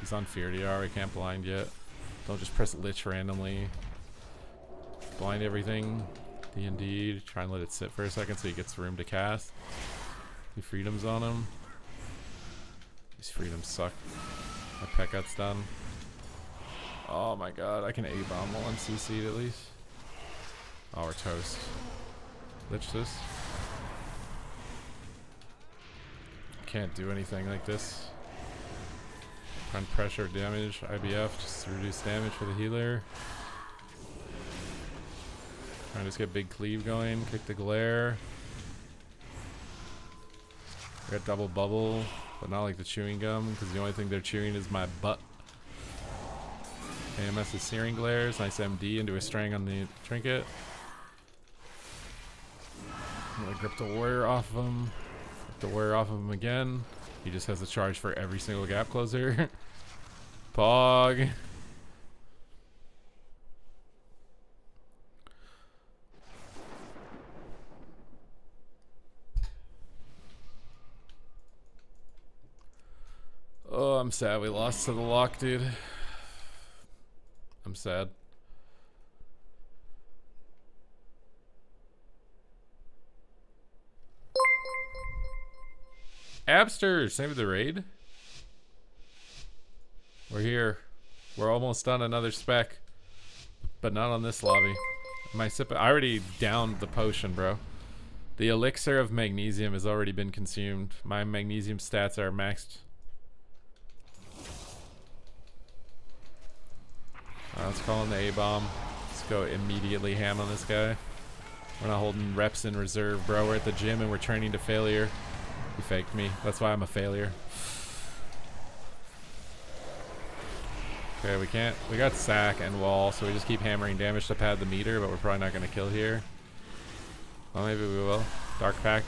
He's on Fear DR, we can't blind yet. Don't just press Lich randomly. Blind everything. D&D. Try and let it sit for a second so he gets room to cast. He freedoms on him. These freedoms suck. My pet got stunned. Oh my god, I can A-bomb while I'm CC'd at least. Oh, we're toast. Lich this. Can't do anything like this. Front pressure damage, IBF, just reduce damage for the healer. Trying to just get big cleave going, kick the glare. We got double bubble, but not like the chewing gum, because the only thing they're chewing is my butt. AMS is searing glares, nice MD into a strang on the trinket. I'm gonna grip the warrior off of him. Grip the warrior off of him again. He just has a charge for every single gap closer. Pog. Oh, I'm sad we lost to the lock, dude. I'm sad. Abster, save the raid. We're here. We're almost done another spec, but not on this lobby. My sip. I already downed the potion, bro. The elixir of magnesium has already been consumed. My magnesium stats are maxed. Let's call in the A-bomb. Let's go immediately ham on this guy. We're not holding reps in reserve, bro. We're at the gym and we're training to failure. He faked me. That's why I'm a failure. Okay, we can't. We got sack and wall, so we just keep hammering damage to pad the meter, but we're probably not going to kill here. Well, maybe we will. Dark Pact.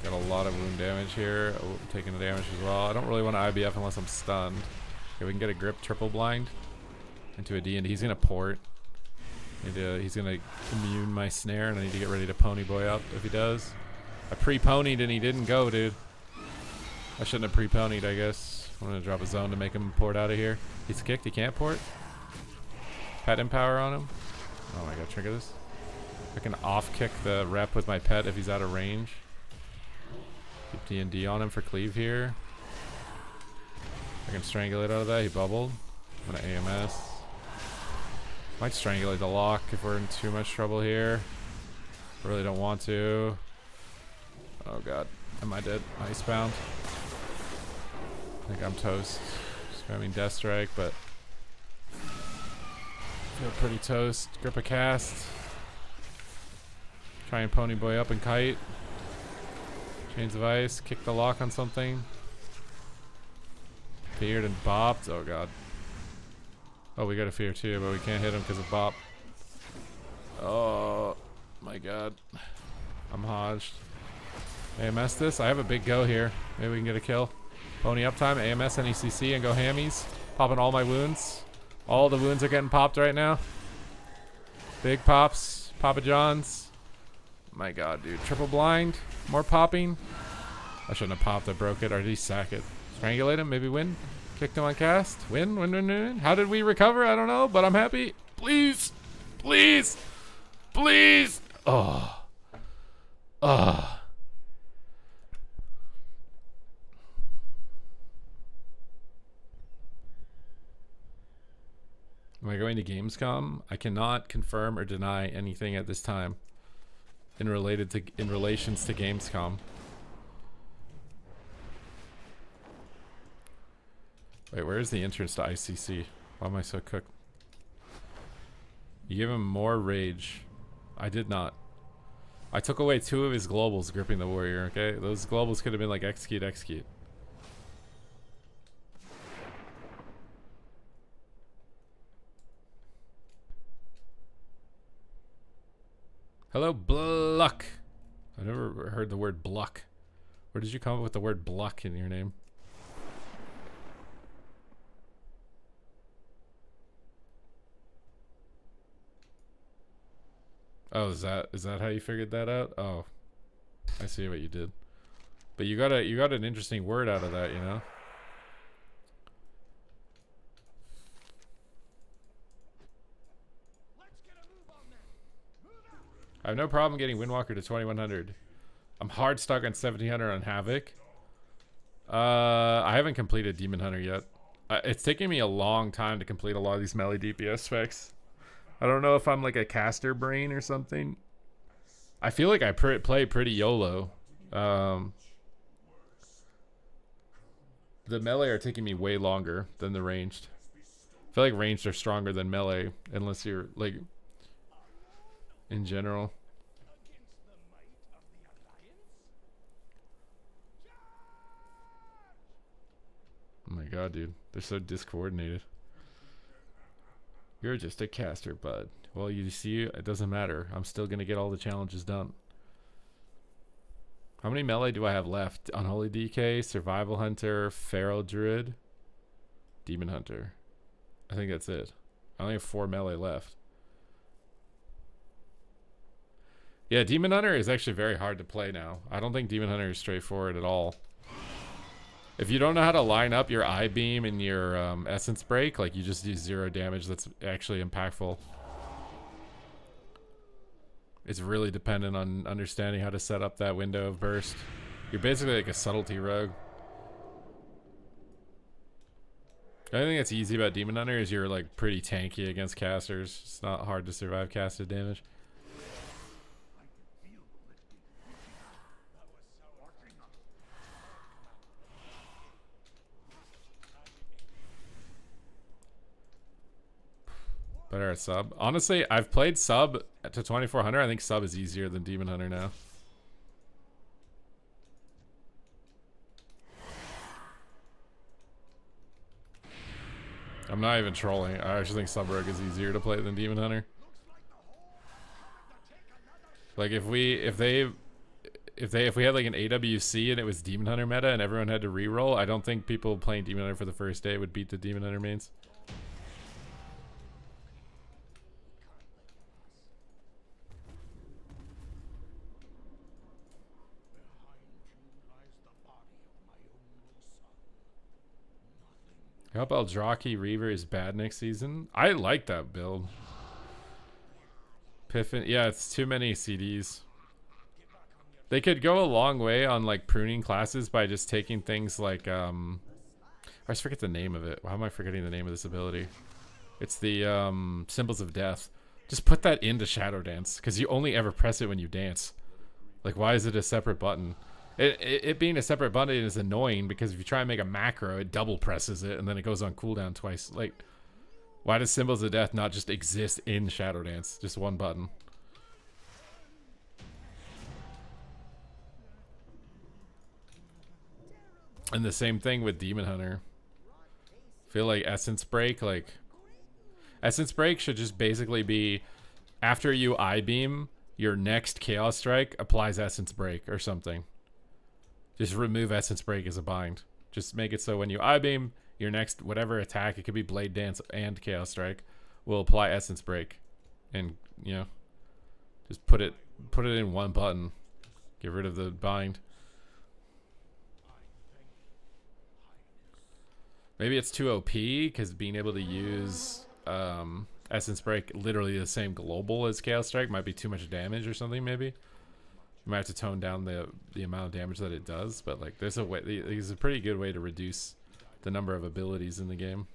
Got a lot of wound damage here. Oh, I'm taking the damage as well. I don't really want to IBF unless I'm stunned. Okay, we can get a grip triple blind into a D&D. He's going to port. He's going to immune my snare, and I need to get ready to pony boy up if he does. I pre-ponied and he didn't go, dude. I shouldn't have pre-ponied, I guess. I'm going to drop a zone to make him port out of here. He's kicked. He can't port. Pet empower on him. Oh my god, trigger this. I can off-kick the rep with my pet if he's out of range. Keep D&D on him for cleave here. I can strangulate out of that. He bubbled. I'm going to AMS. Might strangulate the lock if we're in too much trouble here. I really don't want to. Oh god. Am I dead? Icebound. I think I'm toast. Spamming Death Strike, but feel pretty toast. Grip a cast. Try and pony boy up and kite. Chains of Ice. Kick the lock on something. Feared and bopped. Oh god. Oh, we got a fear too, but we can't hit him because of bop. Oh my god. I'm hodged. AMS this. I have a big go here. Maybe we can get a kill. Pony uptime. AMS NECC and go hammies. Popping all my wounds. All the wounds are getting popped right now. Big pops. Papa John's. My god, dude. Triple blind. More popping. I shouldn't have popped. I broke it. Or did he sack it? Strangulate him. Maybe win. Kicked him on cast. Win, win, win, win. How did we recover? I don't know, but I'm happy. Please. Please. Please. Oh. Oh. Am I going to Gamescom? I cannot confirm or deny anything at this time in relations to Gamescom. Wait, where is the entrance to ICC? Why am I so cooked? You give him more rage. I did not. I took away 2 of his globals gripping the warrior, okay? Those globals could have been like execute, execute. Hello, Bluck. I've never heard the word Bluck. Where did you come up with the word Bluck in your name? Oh, is that how you figured that out? Oh, I see what you did. But you got an interesting word out of that, you know. I have no problem getting Windwalker to 2100. I'm hard stuck on 1700 on Havoc. I haven't completed Demon Hunter yet. It's taking me a long time to complete a lot of these melee DPS specs. I don't know if I'm like a caster brain or something. I feel like I play pretty YOLO. The melee are taking me way longer than the ranged. I feel like ranged are stronger than melee, unless you're like in general. Oh my god, dude. They're so discoordinated. You're just a caster, bud. Well, you see, it doesn't matter. I'm still gonna get all the challenges done. How many melee do I have left? Unholy DK, Survival Hunter, Feral Druid, Demon Hunter. I think that's it. I only have 4 melee left. Yeah, Demon Hunter is actually very hard to play now. I don't think Demon Hunter is straightforward at all. If you don't know how to line up your I-beam and your Essence Break, like you just do 0 damage, that's actually impactful. It's really dependent on understanding how to set up that window of burst. You're basically like a subtlety rogue. The only thing that's easy about Demon Hunter is you're like pretty tanky against casters. It's not hard to survive casted damage. Better at sub. Honestly, I've played sub to 2400. I think sub is easier than Demon Hunter now. I'm not even trolling. I actually think sub rogue is easier to play than Demon Hunter. Like if we had like an AWC and it was Demon Hunter meta and everyone had to reroll, I don't think people playing Demon Hunter for the first day would beat the Demon Hunter mains. I hope Eldraki Reaver is bad next season. I like that build. Piffin, yeah, it's too many CDs. They could go a long way on like pruning classes by just taking things like I just forget the name of it. Why am I forgetting the name of this ability? It's the Symbols of Death. Just put that into Shadow Dance, because you only ever press it when you dance. Like, why is it a separate button? It being a separate button is annoying, because if you try and make a macro, it double presses it and then it goes on cooldown twice. Like, why does Symbols of Death not just exist in Shadow Dance? Just one button. And the same thing with Demon Hunter. I feel like Essence Break should just basically be after you I-beam, your next Chaos Strike applies Essence Break or something. Just remove Essence Break as a bind. Just make it so when you I-beam, your next whatever attack, it could be Blade Dance and Chaos Strike, will apply Essence Break. And, you know, just put it in one button. Get rid of the bind. Maybe it's too OP, because being able to use Essence Break, literally the same global as Chaos Strike, might be too much damage or something, maybe. You might have to tone down the amount of damage that it does, but like there's a pretty good way to reduce the number of abilities in the game.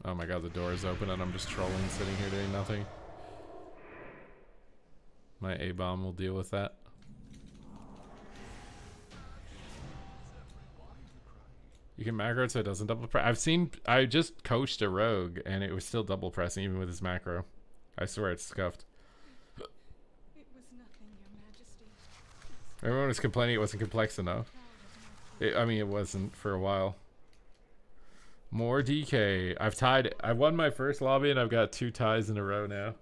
Oh my god, the door is open and I'm just trolling, sitting here doing nothing. My A-bomb will deal with that. You can macro it so it doesn't double press. I just coached a rogue and it was still double pressing even with his macro. I swear it's scuffed. It was nothing, Your Majesty. Everyone was complaining it wasn't complex enough. I mean, it wasn't for a while. More DK. I won my first lobby and I've got 2 ties in a row now.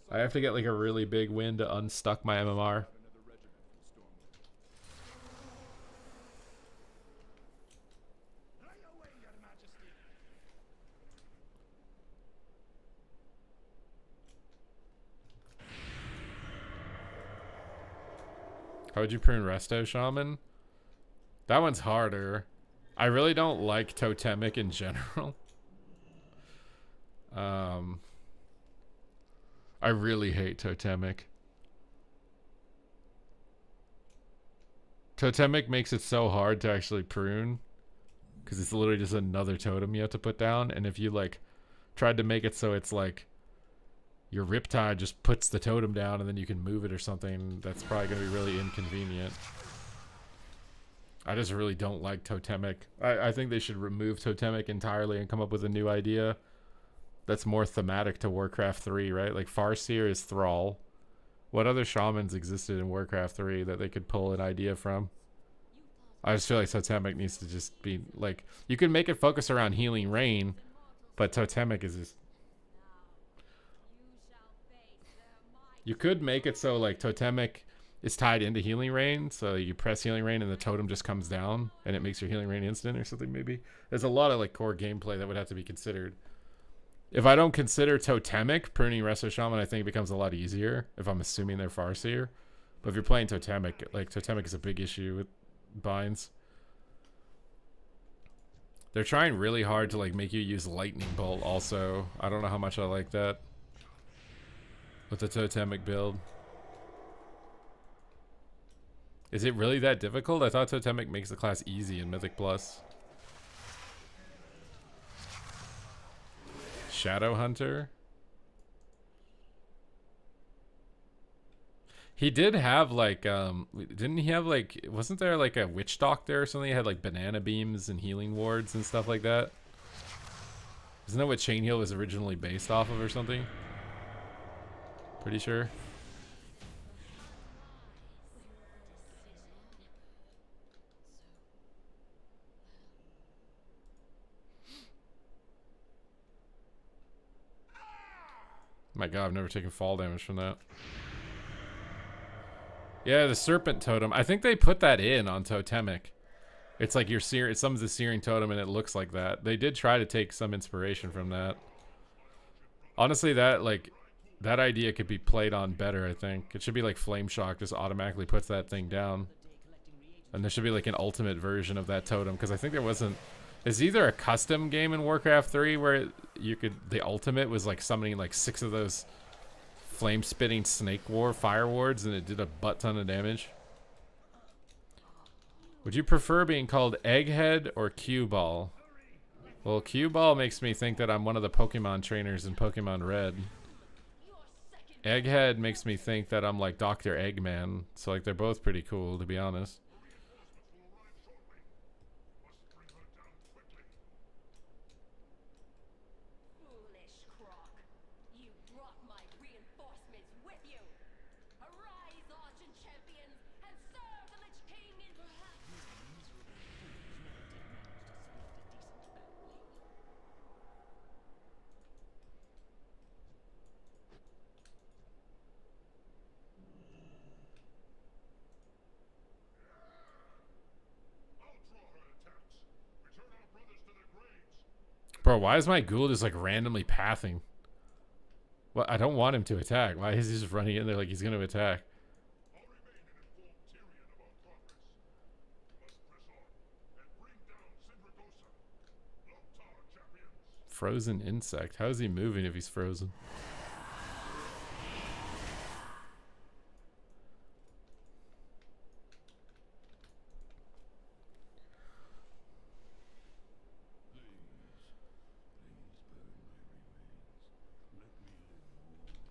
I have to get like a really big win to unstuck my MMR. How would you prune Resto Shaman? That one's harder. I really don't like Totemic in general. I really hate Totemic. Totemic makes it so hard to actually prune because it's literally just another totem you have to put down, and if you like tried to make it so it's like your Riptide just puts the totem down and then you can move it or something, that's probably going to be really inconvenient. I just really don't like Totemic. I think they should remove Totemic entirely and come up with a new idea that's more thematic to Warcraft 3, right? Like Farseer is Thrall. What other shamans existed in Warcraft 3 that they could pull an idea from? I just feel like Totemic needs to just be like, you can make it focus around Healing Rain, but Totemic is just, you could make it so like Totemic is tied into Healing Rain, so you press Healing Rain and the totem just comes down and it makes your Healing Rain instant or something maybe. There's a lot of like core gameplay that would have to be considered. If I don't consider Totemic, pruning Resto Shaman I think it becomes a lot easier if I'm assuming they're Farseer. But if you're playing Totemic, like Totemic is a big issue with binds. They're trying really hard to like make you use Lightning Bolt also. I don't know how much I like that with the Totemic build. Is it really that difficult? I thought Totemic makes the class easy in Mythic Plus. Shadow Hunter. He did have like didn't he have like, wasn't there like a witch doctor or something? He had like banana beams and healing wards and stuff like that. Isn't that what Chain Heal was originally based off of or something? Pretty sure. My god, I've never taken fall damage from that. Yeah, the Serpent Totem. I think they put that in on Totemic. It's like your it summons the Searing Totem and it looks like that. They did try to take some inspiration from that. Honestly, that idea could be played on better, I think. It should be like Flame Shock just automatically puts that thing down. And there should be like an ultimate version of that totem, because I think there wasn't... Is either a custom game in Warcraft 3 where you could... The ultimate was like summoning like 6 of those flame-spitting snake fire wards and it did a butt ton of damage. Would you prefer being called Egghead or Cue Ball? Well, Cue Ball makes me think that I'm one of the Pokemon trainers in Pokemon Red. Egghead makes me think that I'm like Dr. Eggman. So like they're both pretty cool, to be honest. Bro, why is my ghoul just like randomly pathing? Well, I don't want him to attack. Why is he just running in there like he's going to attack? Frozen insect. How is he moving if he's frozen?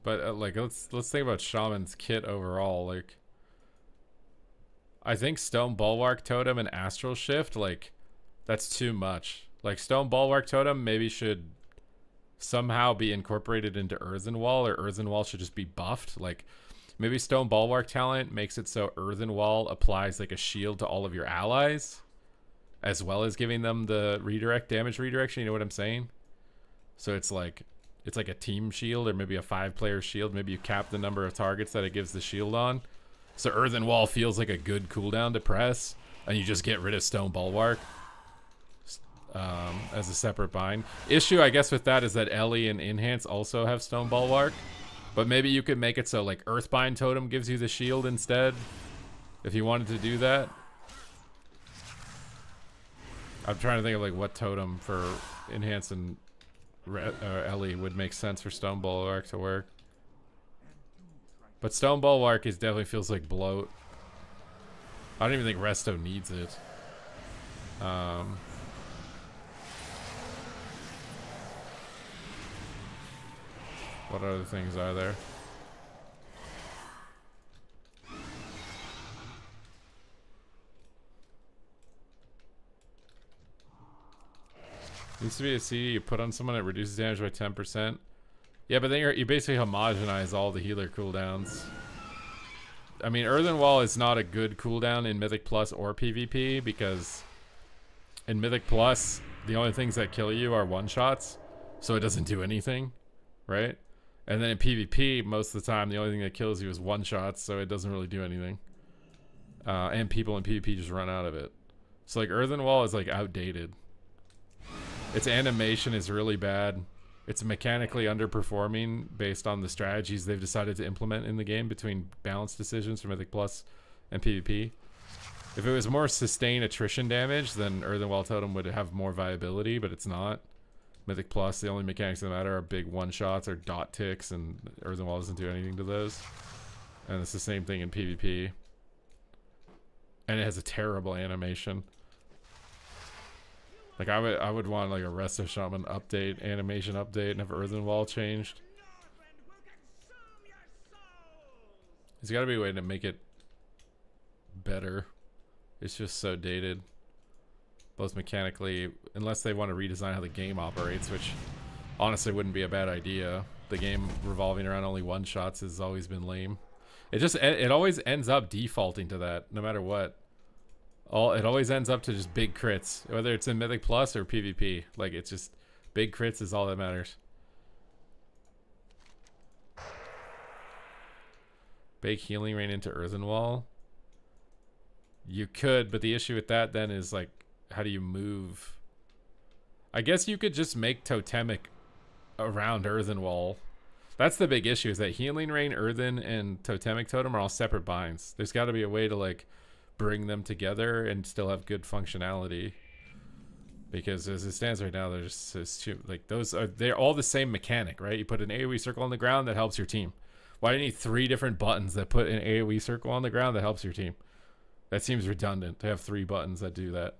But like, let's think about Shaman's kit overall. Like, I think Stone Bulwark Totem and Astral Shift, like, that's too much. Like, Stone Bulwark Totem maybe should somehow be incorporated into Earthen Wall, or Earthen Wall should just be buffed. Like, maybe Stone Bulwark talent makes it so Earthen Wall applies like a shield to all of your allies, as well as giving them the damage redirection. You know what I'm saying? So it's like a team shield, or maybe a 5-player shield. Maybe you cap the number of targets that it gives the shield on. So Earthen Wall feels like a good cooldown to press, and you just get rid of Stone Bulwark as a separate bind. Issue, I guess, with that is that Ellie and Enhance also have Stone Bulwark, but maybe you could make it so like Earthbind Totem gives you the shield instead, if you wanted to do that. I'm trying to think of like what totem for Enhance and Ellie would make sense for Stone Bulwark to work. But Stone Bulwark definitely feels like bloat. I don't even think Resto needs it. What other things are there? Used to be a CD you put on someone that reduces damage by 10%. Yeah, but then you basically homogenize all the healer cooldowns. I mean, Earthen Wall is not a good cooldown in Mythic Plus or PvP, because in Mythic Plus, the only things that kill you are one-shots, so it doesn't do anything, right? And then in PvP, most of the time, the only thing that kills you is one-shots, so it doesn't really do anything. And people in PvP just run out of it. So, like, Earthen Wall is, like, outdated. Its animation is really bad. It's mechanically underperforming based on the strategies they've decided to implement in the game between balance decisions for Mythic Plus and PvP. If it was more sustained attrition damage, then Earthen Wall Totem would have more viability, but it's not. Mythic Plus, the only mechanics that matter are big one-shots or dot ticks, and Earthen Wall doesn't do anything to those. And it's the same thing in PvP. And it has a terrible animation. Like, I would want like a Resto Shaman update, animation update, and have Earthen Wall changed. There's got to be a way to make it better. It's just so dated, both mechanically, unless they want to redesign how the game operates, which honestly wouldn't be a bad idea. The game revolving around only one-shots has always been lame. It always ends up defaulting to that, no matter what. It always ends up to just big crits, whether it's in Mythic Plus or PvP. Like, it's just big crits is all that matters. Bake Healing Rain into Earthen Wall. You could, but the issue with that then is, like, how do you move? I guess you could just make Totemic around Earthen Wall. That's the big issue, is that Healing Rain, Earthen, and Totemic Totem are all separate binds. There's got to be a way to, like, bring them together and still have good functionality, because as it stands right now, they're just like, they're all the same mechanic, right? You put an AoE circle on the ground that helps your team. Why do you need 3 different buttons that put an AoE circle on the ground that helps your team? That seems redundant to have 3 buttons that do that.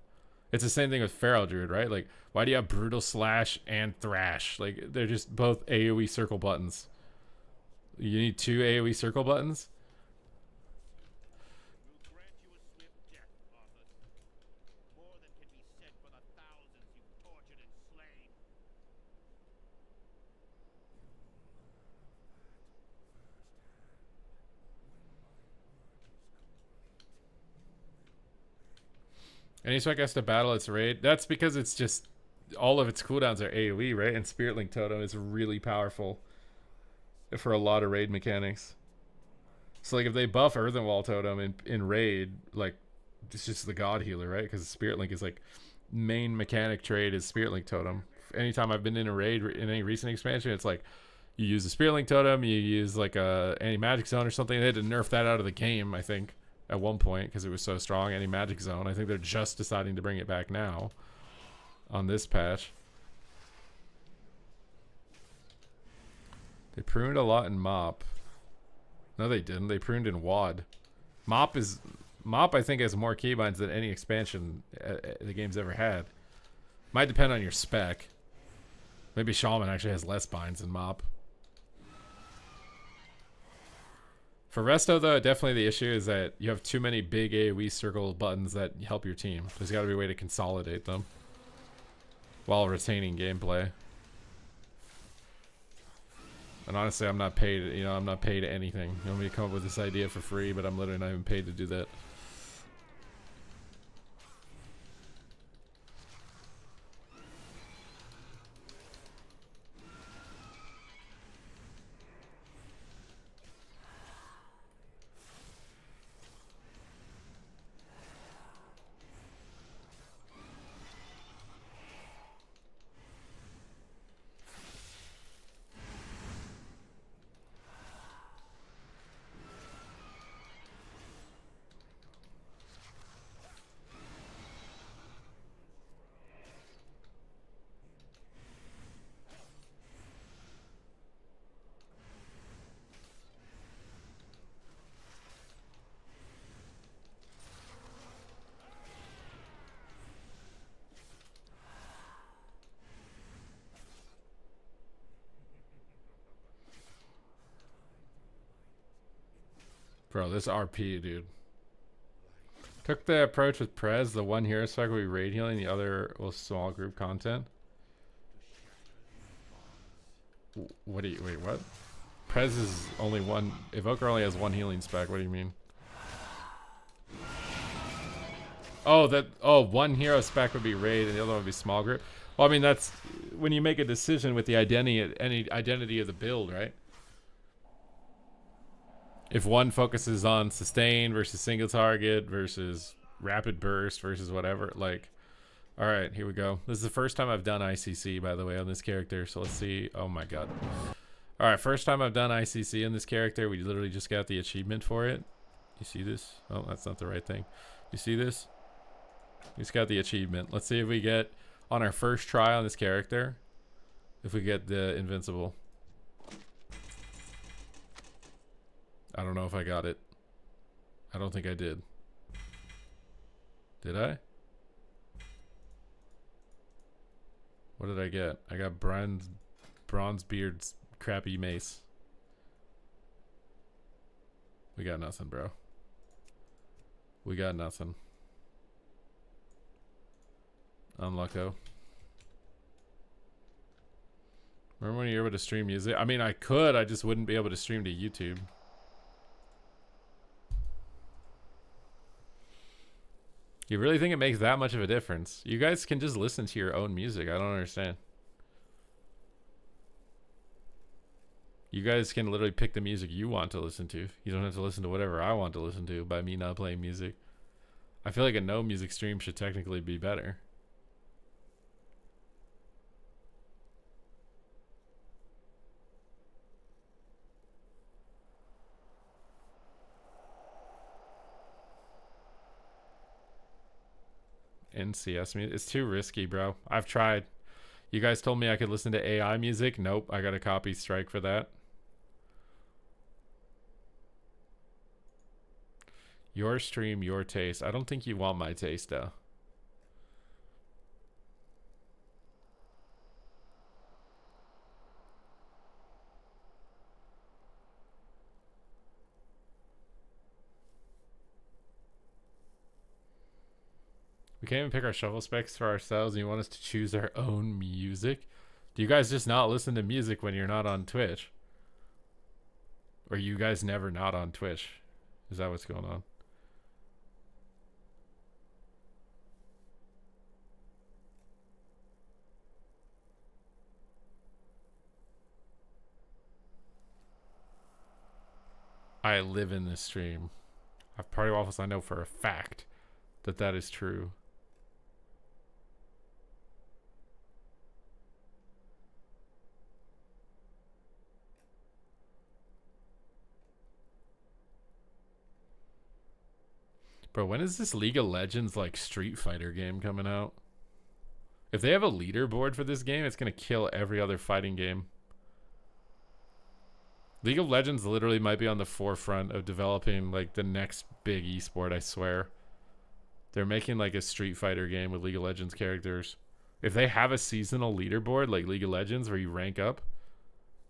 It's the same thing with Feral Druid, right? Like, why do you have Brutal Slash and Thrash? Like, they're just both AoE circle buttons. You need 2 AoE circle buttons? Any spec has to battle its raid. That's because it's just all of its cooldowns are AoE, right? And Spirit Link Totem is really powerful for a lot of raid mechanics. So like, if they buff Earthen Wall Totem in raid, like, it's just the God Healer, right? Because Spirit Link is like, main mechanic trade is Spirit Link Totem. Anytime I've been in a raid in any recent expansion, it's like, you use the Spirit Link Totem, you use like a anti-magic zone or something. They had to nerf that out of the game, I think, at one point, because it was so strong. Anti-magic zone. I think they're just deciding to bring it back now on this patch. They pruned a lot in Mop. No, they didn't. They pruned in WAD. Mop, I think, has more keybinds than any expansion the game's ever had. Might depend on your spec. Maybe Shaman actually has less binds than Mop. For Resto, though, definitely the issue is that you have too many big AoE circle buttons that help your team. There's got to be a way to consolidate them while retaining gameplay. And honestly, I'm not paid. You know, I'm not paid anything. You want me to come up with this idea for free, but I'm literally not even paid to do that. Bro, this RP, dude. Took the approach with Prez. The one hero spec will be raid healing, the other will small group content. What do you, wait, what? Prez is only one, Evoker only has one healing spec. What do you mean? Oh, one hero spec would be raid and the other one would be small group. Well, I mean, that's when you make a decision with the identity of the build, right? If one focuses on sustain versus single target versus rapid burst versus whatever, like, all right, here we go. This is the first time I've done ICC, by the way, on this character. So let's see. Oh my God. All right, first time I've done ICC on this character. We literally just got the achievement for it. You see this? Oh, that's not the right thing. You see this? We just got the achievement. Let's see if we get, on our first try on this character, if we get the invincible. I don't know if I got it. I don't think I did. Did I? What did I get? I got Bronzebeard's crappy mace. We got nothing, bro. We got nothing. Unlucko. Remember when you were able to stream music? I mean, I could. I just wouldn't be able to stream to YouTube. You really think it makes that much of a difference? You guys can just listen to your own music. I don't understand. You guys can literally pick the music you want to listen to. You don't have to listen to whatever I want to listen to by me not playing music. I feel like a no music stream should technically be better. NCS music. It's too risky, bro. I've tried. You guys told me I could listen to AI music. Nope. I got a copy strike for that. Your stream, your taste. I don't think you want my taste, though. We can't even pick our shuffle specs for ourselves, and you want us to choose our own music? Do you guys just not listen to music when you're not on Twitch? Or you guys never not on Twitch? Is that what's going on? I live in this stream. I've Party Waffles. I know for a fact that that is true. Bro, when is this League of Legends like Street Fighter game coming out? If they have a leaderboard for this game, it's gonna kill every other fighting game. League of Legends literally might be on the forefront of developing like the next big esport, I swear. They're making like a Street Fighter game with League of Legends characters. If they have a seasonal leaderboard like League of Legends where you rank up,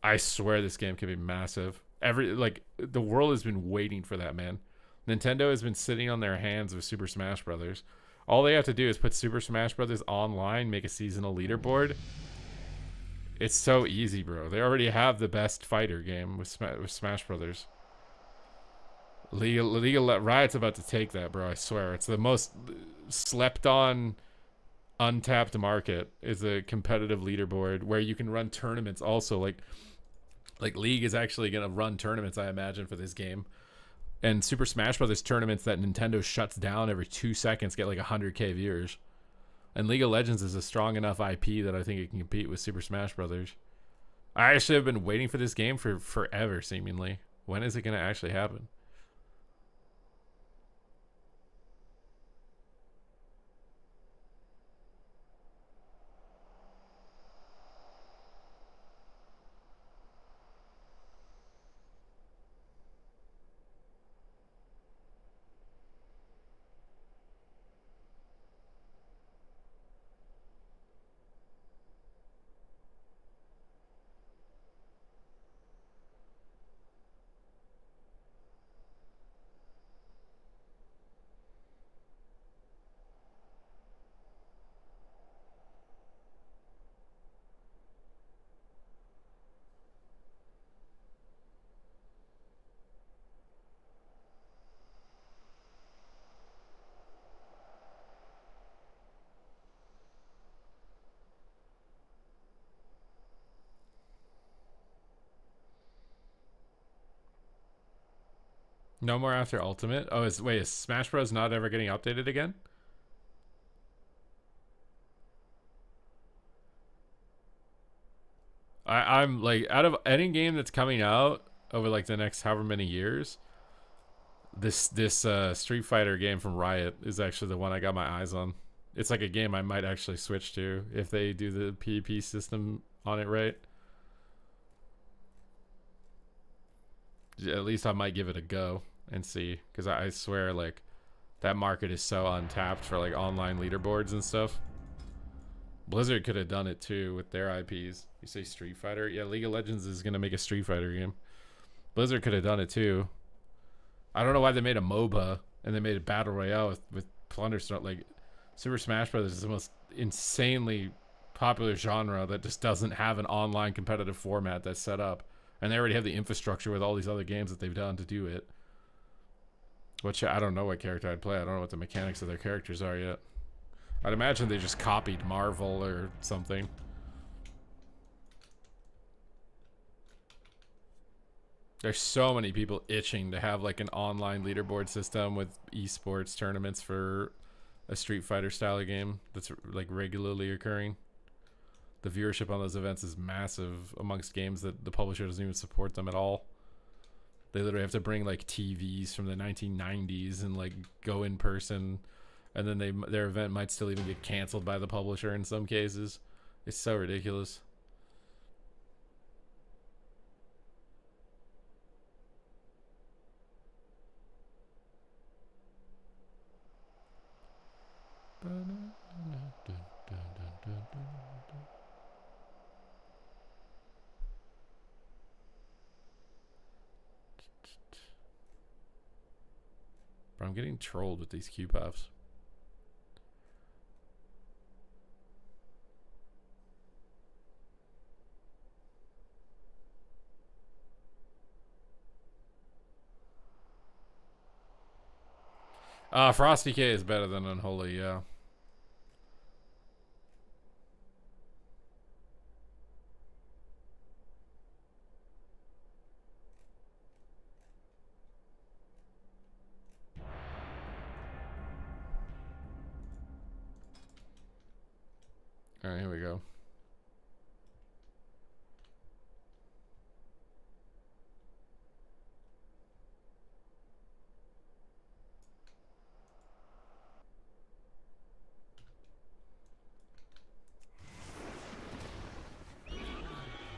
I swear this game could be massive. The world has been waiting for that, man. Nintendo has been sitting on their hands with Super Smash Brothers. All they have to do is put Super Smash Brothers online, make a seasonal leaderboard. It's so easy, bro. They already have the best fighter game with Smash Brothers. Riot's about to take that, bro. I swear. It's the most slept on, untapped market is a competitive leaderboard where you can run tournaments also. Like League is actually going to run tournaments, I imagine, for this game. And Super Smash Brothers tournaments that Nintendo shuts down every 2 seconds get like 100K viewers. And League of Legends is a strong enough IP that I think it can compete with Super Smash Brothers. I actually have been waiting for this game for forever, seemingly. When is it going to actually happen? No more after Ultimate? Oh, is Smash Bros. Not ever getting updated again? I'm like, out of any game that's coming out over like the next however many years, this Street Fighter game from Riot is actually the one I got my eyes on. It's like a game I might actually switch to if they do the PvP system on it right. At least I might give it a go and see, because I swear like that market is so untapped for like online leaderboards and stuff. Blizzard could have done it too with their IPs. You say Street Fighter? Yeah, League of Legends is gonna make a Street Fighter game. Blizzard could have done it too. I don't know why they made a MOBA and they made a battle royale with Plunderstone. Like, Super Smash Bros. Is the most insanely popular genre that just doesn't have an online competitive format that's set up. And they already have the infrastructure with all these other games that they've done to do it. Which, I don't know what character I'd play. I don't know what the mechanics of their characters are yet. I'd imagine they just copied Marvel or something. There's so many people itching to have like an online leaderboard system with esports tournaments for a Street Fighter style game that's like regularly occurring. The viewership on those events is massive amongst games that the publisher doesn't even support them at all. They literally have to bring like TVs from the 1990s and like go in person, and then their event might still even get canceled by the publisher in some cases. It's so ridiculous. Bro, I'm getting trolled with these Q puffs. Frosty K is better than Unholy, yeah. Alright, here we go.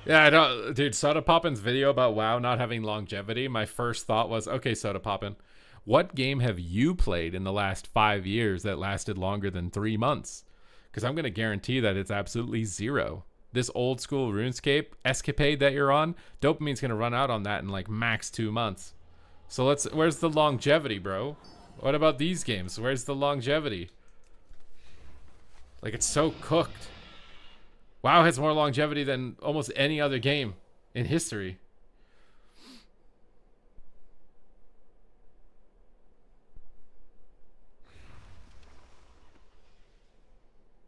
Yeah, I don't, dude. Soda Poppin's video about WoW not having longevity. My first thought was, okay, Soda Poppin, what game have you played in the last 5 years that lasted longer than 3 months? Because I'm gonna guarantee that it's absolutely zero. this old school RuneScape escapade that you're on, dopamine's gonna run out on that in like max 2 months. So where's the longevity, bro? What about these games? Where's the longevity? Like, it's so cooked. WoW has more longevity than almost any other game in history.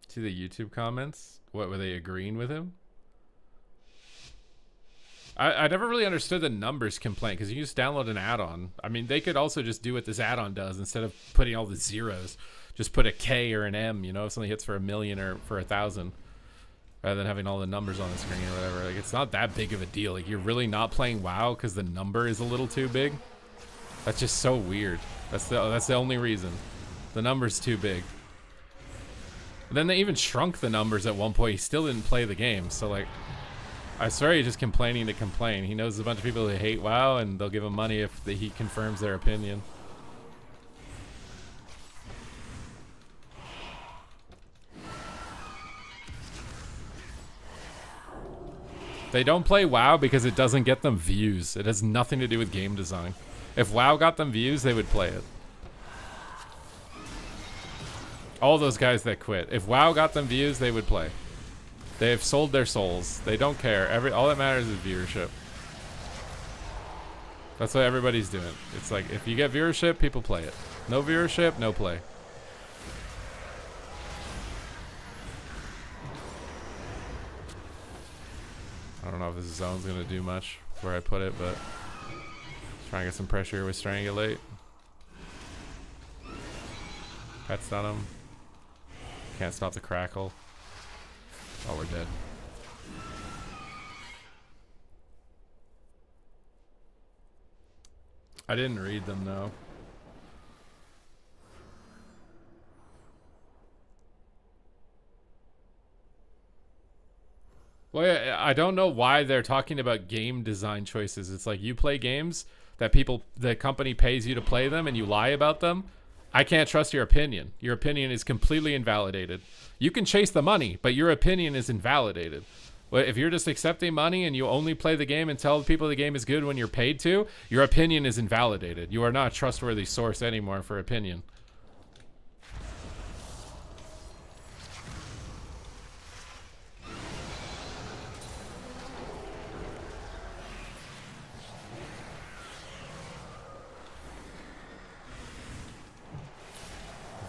See the YouTube comments? What, were they agreeing with him? I never really understood the numbers complaint, because you just download an add-on. I mean, they could also just do what this add-on does instead of putting all the zeros. Just put a K or an M, you know, if something hits for 1,000,000 or for 1,000, rather than having all the numbers on the screen or whatever. Like, it's not that big of a deal. Like, you're really not playing WoW because the number is a little too big. That's just so weird. That's the only reason. The number's too big. And then they even shrunk the numbers at one point. He still didn't play the game, so like, I swear he's just complaining to complain. He knows a bunch of people who hate WoW, and they'll give him money if he confirms their opinion. They don't play WoW because it doesn't get them views. It has nothing to do with game design. If WoW got them views, they would play it. All those guys that quit. If WoW got them views, they would play. They have sold their souls. They don't care. All that matters is viewership. That's what everybody's doing. It's like, if you get viewership, people play it. No viewership, no play. I don't know if this zone's gonna do much where I put it, but trying to get some pressure with Strangulate. Pets on him. Can't stop the crackle. Oh, we're dead. I didn't read them though. Well, yeah, I don't know why they're talking about game design choices. It's like, you play games that the company pays you to play them, and you lie about them. I can't trust your opinion. Your opinion is completely invalidated. You can chase the money, but your opinion is invalidated. But if you're just accepting money and you only play the game and tell people the game is good when you're paid to, your opinion is invalidated. You are not a trustworthy source anymore for opinion.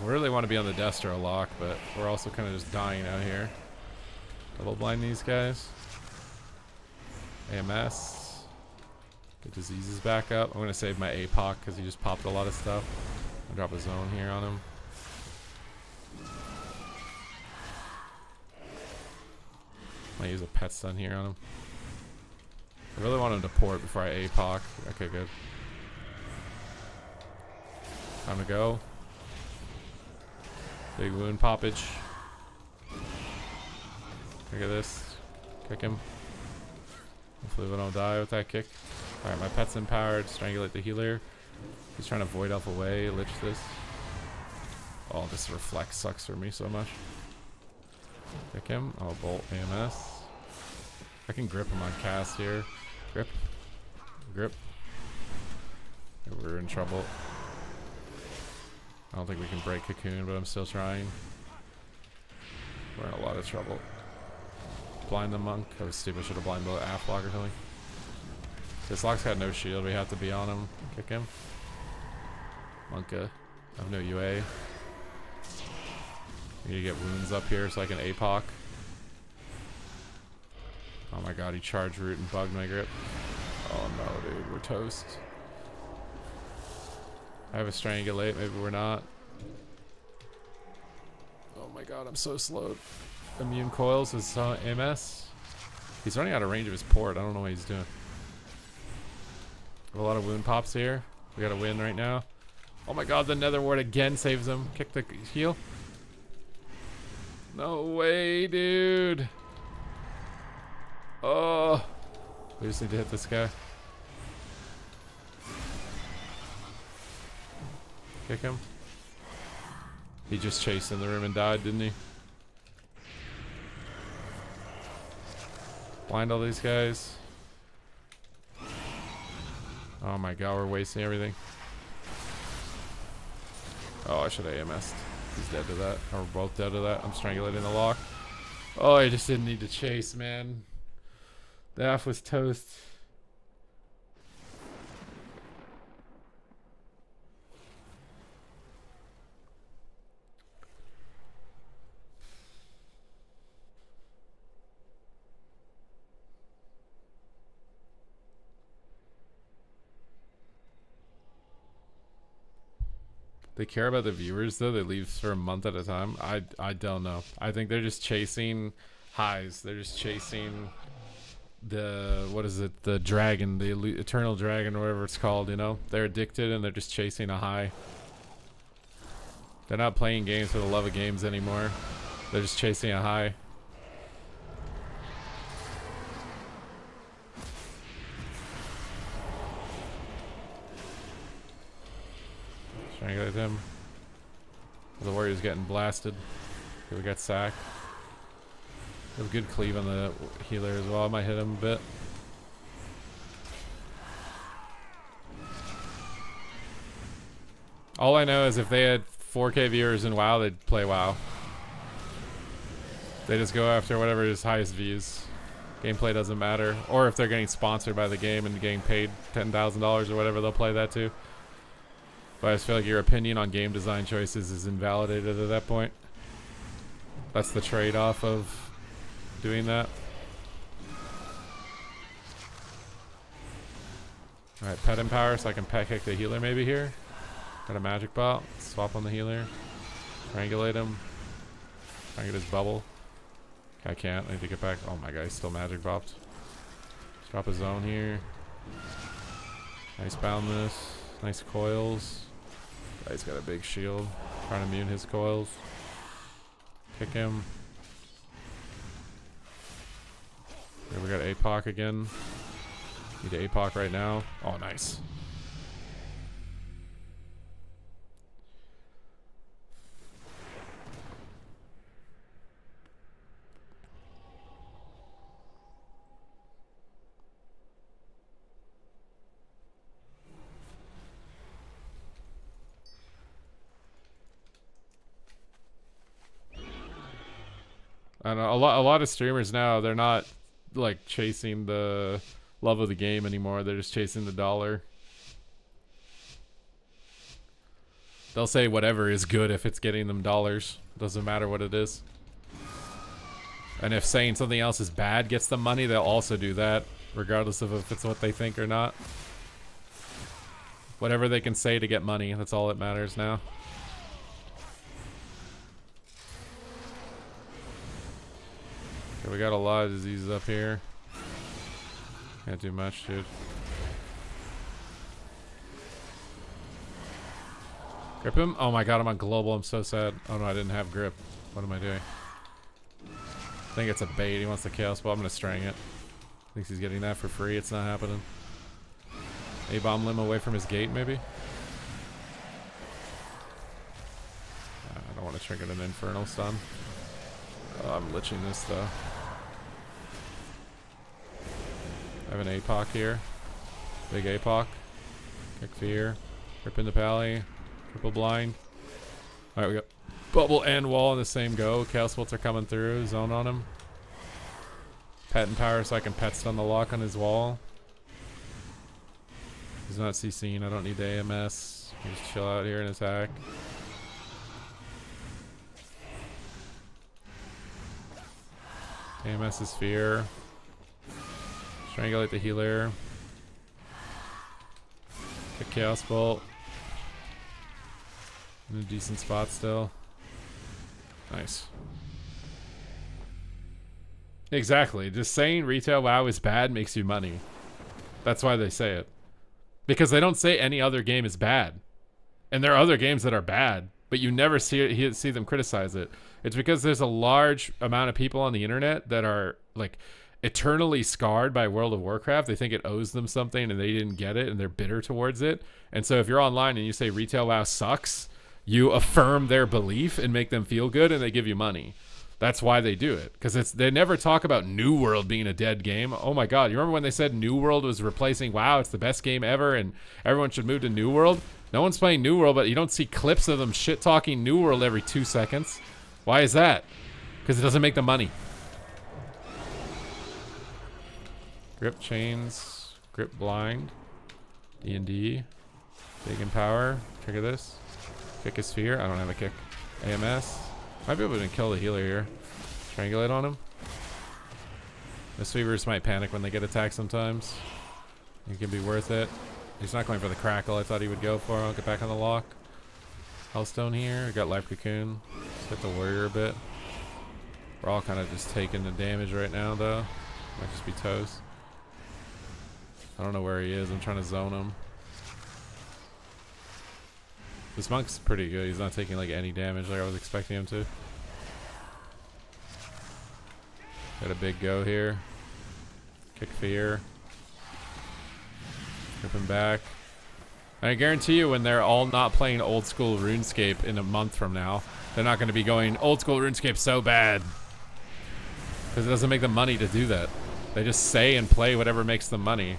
We really want to be on the Destro lock, but we're also kind of just dying out here. Double blind these guys. AMS. Get diseases back up. I'm going to save my APOC because he just popped a lot of stuff. I'll drop a zone here on him. Might use a pet stun here on him. I really want him to port before I APOC. Okay, good. Time to go. Big wound poppage. Look at this. Kick him. Hopefully we don't die with that kick. Alright, my pet's empowered. Strangulate the healer. He's trying to void elf away. Lich this. Oh, this reflect sucks for me so much. Kick him. Oh, bolt AMS. I can grip him on cast here. Grip. Grip. We're in trouble. I don't think we can break Cocoon, but I'm still trying. We're in a lot of trouble. Blind the monk. I was stupid. Should have blind the AF block or something. This lock's got no shield. We have to be on him. Kick him. Monka. I have no UA. I need to get wounds up here so I can APOC. Oh my god, he charged root and bugged my grip. Oh no, dude. We're toast. I have a Strangulate, maybe we're not. Oh my god, I'm so slowed. Immune coils is MS. He's running out of range of his port. I don't know what he's doing. A lot of wound pops here. We gotta win right now. Oh my god, the Nether Ward again saves him. Kick the heal. No way, dude. Oh. We just need to hit this guy. Kick him. He just chased in the room and died, didn't he? Blind all these guys. Oh my god, we're wasting everything. Oh, I should have AMS'd. He's dead to that. Or we're both dead to that. I'm strangulating the lock. Oh, I just didn't need to chase, man. The F was toast. They care about the viewers though. They leave for a month at a time. I don't know. I think they're just chasing highs. They're just chasing the, what is it? The dragon, the eternal dragon, or whatever it's called. You know, they're addicted and they're just chasing a high. They're not playing games for the love of games anymore. They're just chasing a high. Strangulate him. The warrior's getting blasted. Okay, we got sack. We have good cleave on the healer as well. I might hit him a bit. All I know is if they had 4K viewers in WoW, they'd play WoW. They just go after whatever is highest views. Gameplay doesn't matter. Or if they're getting sponsored by the game and getting paid $10,000 or whatever, they'll play that too. But I just feel like your opinion on game design choices is invalidated at that point. That's the trade-off of doing that. Alright, pet empower so I can pet kick the healer maybe here. Got a magic bot. Swap on the healer. Triangulate him. Try and get his bubble. Okay, I can't. I need to get back. Oh my god, he's still magic bopped. Let's drop a zone here. Nice boundness. Nice coils. Guy's got a big shield. Trying to immune his coils. Kick him. Here we got APOC again. Need APOC right now. Oh, nice. And a lot of streamers now, they're not like chasing the love of the game anymore. They're just chasing the dollar. They'll say whatever is good if it's getting them dollars. Doesn't matter what it is. And if saying something else is bad gets them money, they'll also do that, regardless of if it's what they think or not. Whatever they can say to get money, that's all that matters now. Okay, we got a lot of diseases up here. Can't do much, dude. Grip him? Oh my god, I'm on global. I'm so sad. Oh no, I didn't have grip. What am I doing? I think it's a bait. He wants the chaos ball. I'm gonna strang it. Thinks he's getting that for free. It's not happening. A-bomb limb away from his gate, maybe? I don't want to trigger an infernal stun. Oh, I'm liching this though. I have an APOC here. Big APOC. Kick fear. Rip into pally. Triple blind. Alright, we got bubble and wall in the same go. Chaos bolts are coming through. Zone on him. Pet and power so I can pet stun the lock on his wall. He's not CC'ing. I don't need the AMS. Just chill out here and attack. AMS is fear. Strangulate the healer. Kick chaos bolt. In a decent spot still. Nice. Exactly. Just saying retail WoW is bad makes you money. That's why they say it. Because they don't say any other game is bad. And there are other games that are bad, but you never see them criticize it. It's because there's a large amount of people on the internet that are like eternally scarred by World of Warcraft. They think it owes them something and they didn't get it and they're bitter towards it. And so if you're online and you say retail WoW sucks, you affirm their belief and make them feel good and they give you money. That's why they do it, because they never talk about New World being a dead game. Oh my god, you remember when they said New World was replacing WoW? It's the best game ever, and everyone should move to New World. No one's playing New World, but you don't see clips of them shit talking New World every 2 seconds. Why is that? Because it doesn't make the money. Grip chains, grip blind, D&D, big in power. Trigger this. Kick a sphere. I don't have a kick. AMS. Might be able to kill the healer here. Triangulate on him. The sweepers might panic when they get attacked sometimes. It can be worth it. He's not going for the crackle I thought he would go for. I'll get back on the lock. Hellstone here. Got life cocoon. Let's hit the warrior a bit. We're all kind of just taking the damage right now though. Might just be toast. I don't know where he is. I'm trying to zone him. This monk's pretty good. He's not taking like any damage like I was expecting him to. Got a big go here. Kick fear. Grip him back. And I guarantee you when they're all not playing old school RuneScape in a month from now, they're not going to be going, old school RuneScape so bad. Because it doesn't make them money to do that. They just say and play whatever makes them money.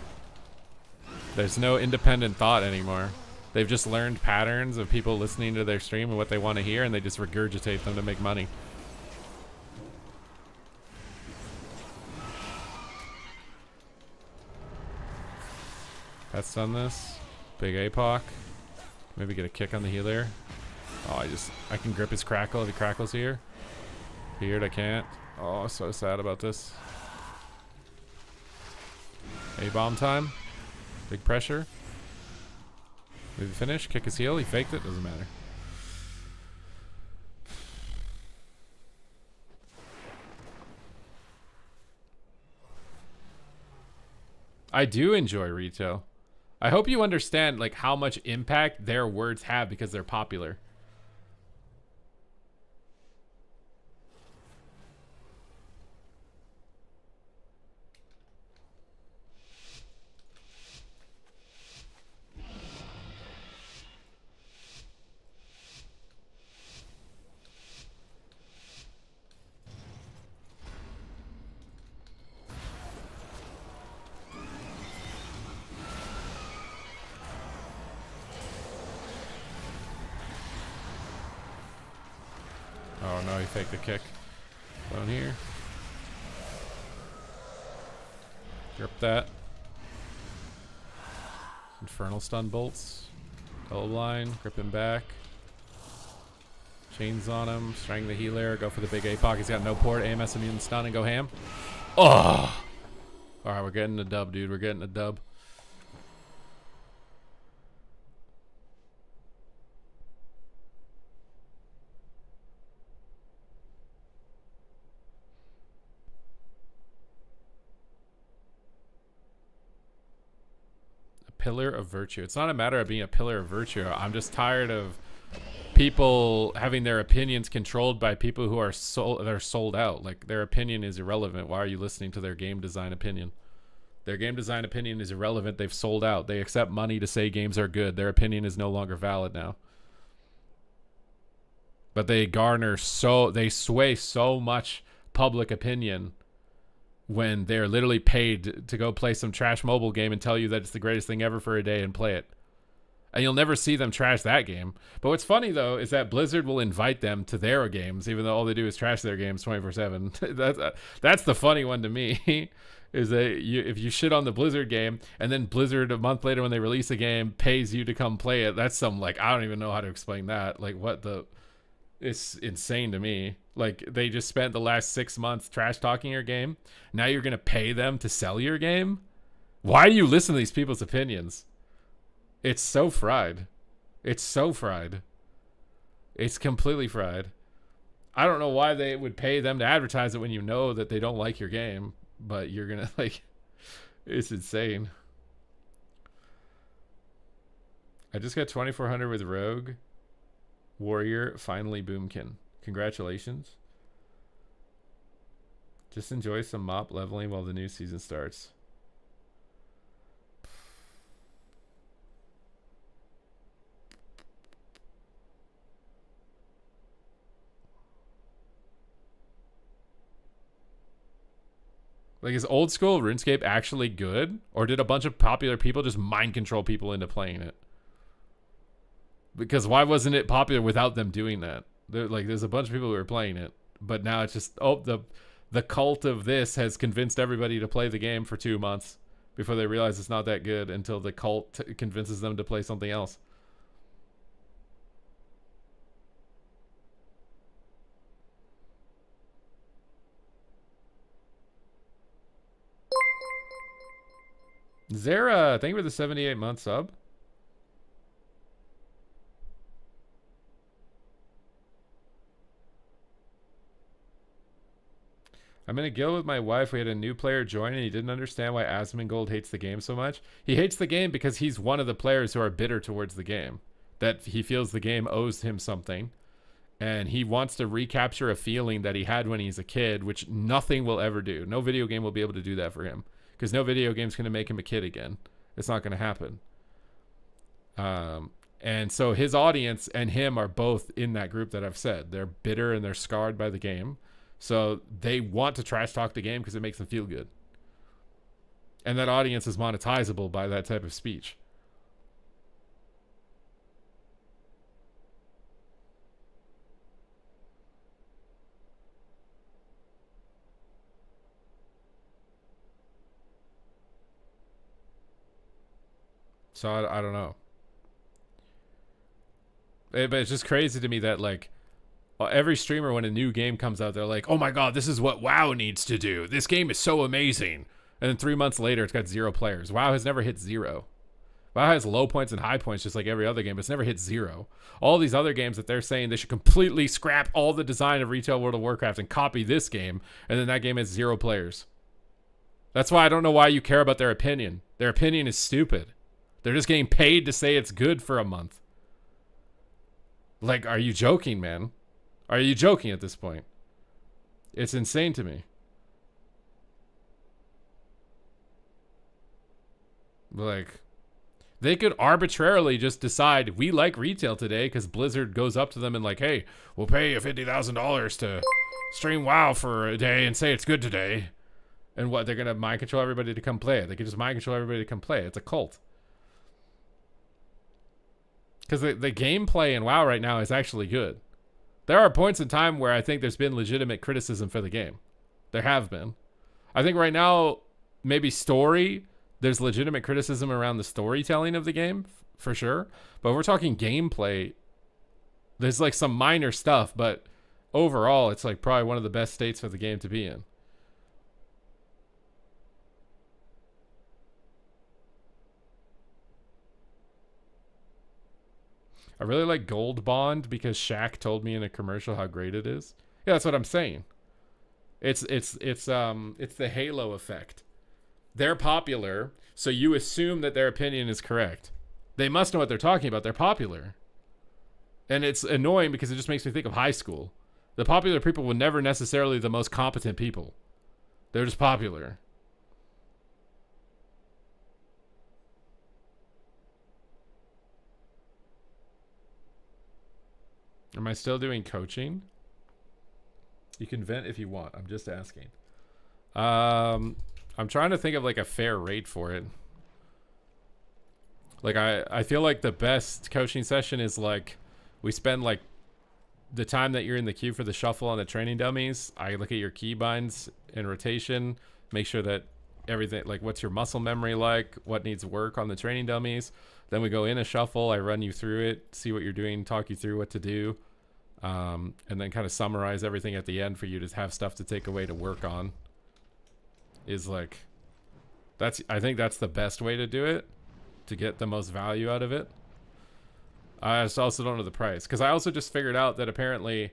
There's no independent thought anymore. They've just learned patterns of people listening to their stream and what they want to hear, and they just regurgitate them to make money. That's done this. Big APOC. Maybe get a kick on the healer. Oh, I can grip his crackle if he crackles here. Feared, I can't. Oh, I'm so sad about this. A-bomb time. Big pressure. Maybe finish. Kick his heel. He faked it. Doesn't matter. I do enjoy retail. I hope you understand like how much impact their words have because they're popular. Oh no, he faked the kick. Down here. Grip that. Infernal stun bolts. Double blind. Grip him back. Chains on him. Strang the healer. Go for the big APOC. He's got no port. AMS immune stun and go ham. Oh! Alright, we're getting a dub, dude. We're getting a dub. Pillar of virtue. It's not a matter of being a pillar of virtue. I'm just tired of people having their opinions controlled by people who are they're sold out. Like their opinion is irrelevant. Why are you listening to their game design opinion? Their game design opinion is irrelevant. They've sold out. They accept money to say games are good. Their opinion is no longer valid now. But they they sway so much public opinion when they're literally paid to go play some trash mobile game and tell you that it's the greatest thing ever for a day and play it. And you'll never see them trash that game. But what's funny, though, is that Blizzard will invite them to their games, even though all they do is trash their games 24/7. That's the funny one to me, is that if you shit on the Blizzard game, and then Blizzard a month later when they release a game pays you to come play it, that's some, like, I don't even know how to explain that. Like, what the... It's insane to me. Like, they just spent the last 6 months trash talking your game. Now you're going to pay them to sell your game? Why do you listen to these people's opinions? It's so fried. It's so fried. It's completely fried. I don't know why they would pay them to advertise it when you know that they don't like your game. But you're going to, like... It's insane. I just got 2400 with Rogue. Warrior, finally Boomkin. Congratulations. Just enjoy some mop leveling while the new season starts. Like, is old school RuneScape actually good? Or did a bunch of popular people just mind control people into playing it? Because why wasn't it popular without them doing that? There's a bunch of people who are playing it, but now it's just, oh, the cult of this has convinced everybody to play the game for 2 months before they realize it's not that good until the cult convinces them to play something else. Zara, thank you for the 78-month sub. I'm in a guild with my wife. We had a new player join and he didn't understand why Asmongold hates the game so much. He hates the game because he's one of the players who are bitter towards the game. That he feels the game owes him something. And he wants to recapture a feeling that he had when he's a kid, which nothing will ever do. No video game will be able to do that for him. Because no video game's going to make him a kid again. It's not going to happen. And so his audience and him are both in that group that I've said. They're bitter and they're scarred by the game. So they want to trash talk the game because it makes them feel good. And that audience is monetizable by that type of speech. So I don't know. But it's just crazy to me that, like, every streamer, when a new game comes out, they're like, oh my god, this is what WoW needs to do. This game is so amazing. And then 3 months later, it's got 0 players. WoW has never hit 0. WoW has low points and high points just like every other game. It's never hit 0. All these other games that they're saying they should completely scrap all the design of Retail World of Warcraft and copy this game, and then that game has 0 players. That's why I don't know why you care about their opinion. Their opinion is stupid. They're just getting paid to say it's good for a month. Like, are you joking, man? Are you joking at this point? It's insane to me. Like, they could arbitrarily just decide we like retail today because Blizzard goes up to them and like, hey, we'll pay you $50,000 to stream WoW for a day and say it's good today. And what, they're going to mind control everybody to come play it. They could just mind control everybody to come play it. It's a cult. Because the gameplay in WoW right now is actually good. There are points in time where I think there's been legitimate criticism for the game. There have been. I think right now, maybe story, there's legitimate criticism around the storytelling of the game, for sure. But we're talking gameplay, there's like some minor stuff, but overall, it's like probably one of the best states for the game to be in. I really like Gold Bond because Shaq told me in a commercial how great it is. Yeah, that's what I'm saying. It's the halo effect. They're popular, so you assume that their opinion is correct. They must know what they're talking about. They're popular. And it's annoying because it just makes me think of high school. The popular people were never necessarily the most competent people. They're just popular. Am I still doing coaching? You can vent if you want. I'm just asking. I'm trying to think of like a fair rate for it. Like I feel like the best coaching session is like we spend like the time that you're in the queue for the shuffle on the training dummies. I look at your keybinds and rotation, make sure that everything, like what's your muscle memory like, what needs work on the training dummies. Then we go in a shuffle. I run you through it, see what you're doing, talk you through what to do. And then kind of summarize everything at the end for you to have stuff to take away to work on. Is like, I think that's the best way to do it, to get the most value out of it. I also don't know the price, because I also just figured out that apparently,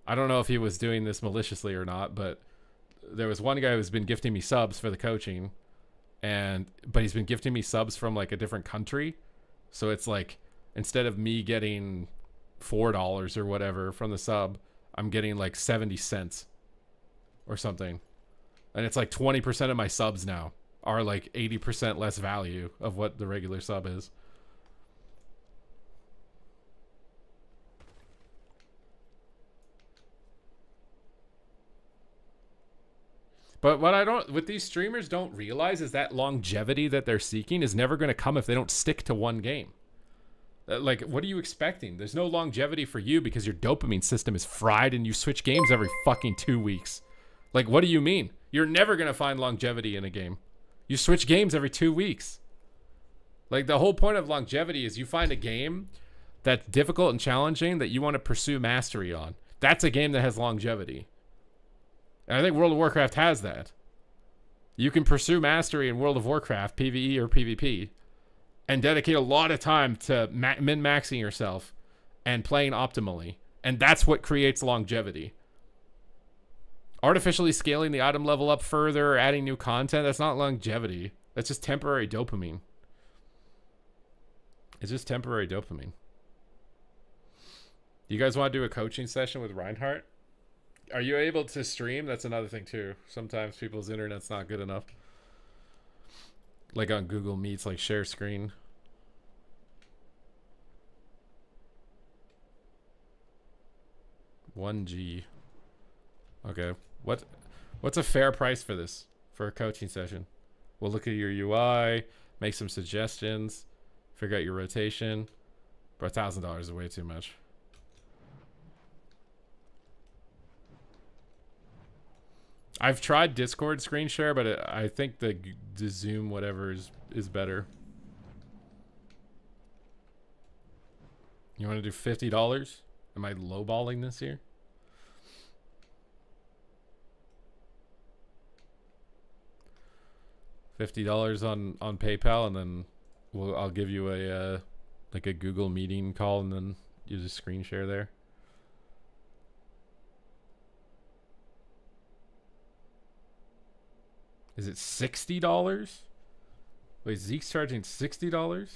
I don't know if he was doing this maliciously or not, but there was one guy who's been gifting me subs for the coaching, but he's been gifting me subs from like a different country. So it's like, instead of me getting $4 or whatever from the sub, I'm getting like 70 cents or something. And it's like 20% of my subs now are like 80% less value of what the regular sub is. But what I don't, what these streamers don't realize is that longevity that they're seeking is never going to come if they don't stick to one game. Like, what are you expecting? There's no longevity for you because your dopamine system is fried and you switch games every fucking 2 weeks. Like, what do you mean? You're never going to find longevity in a game. You switch games every 2 weeks. Like, the whole point of longevity is you find a game that's difficult and challenging that you want to pursue mastery on. That's a game that has longevity. And I think World of Warcraft has that. You can pursue mastery in World of Warcraft, PvE or PvP, and dedicate a lot of time to min-maxing yourself and playing optimally. And that's what creates longevity. Artificially scaling the item level up further or adding new content, that's not longevity. That's just temporary dopamine. It's just temporary dopamine. You guys want to do a coaching session with Reinhardt? Are you able to stream? That's another thing too. Sometimes people's internet's not good enough. Like on Google Meets, like share screen. $1G. Okay. What's a fair price for this? For a coaching session? We'll look at your UI, make some suggestions, figure out your rotation. But $1,000 is way too much. I've tried Discord screen share, but I think the Zoom whatever is better. You want to do $50? Am I lowballing this here? $50 on PayPal, and then I'll give you a like a Google meeting call, and then you just screen share there. Is it $60? Wait, Zeke's charging $60?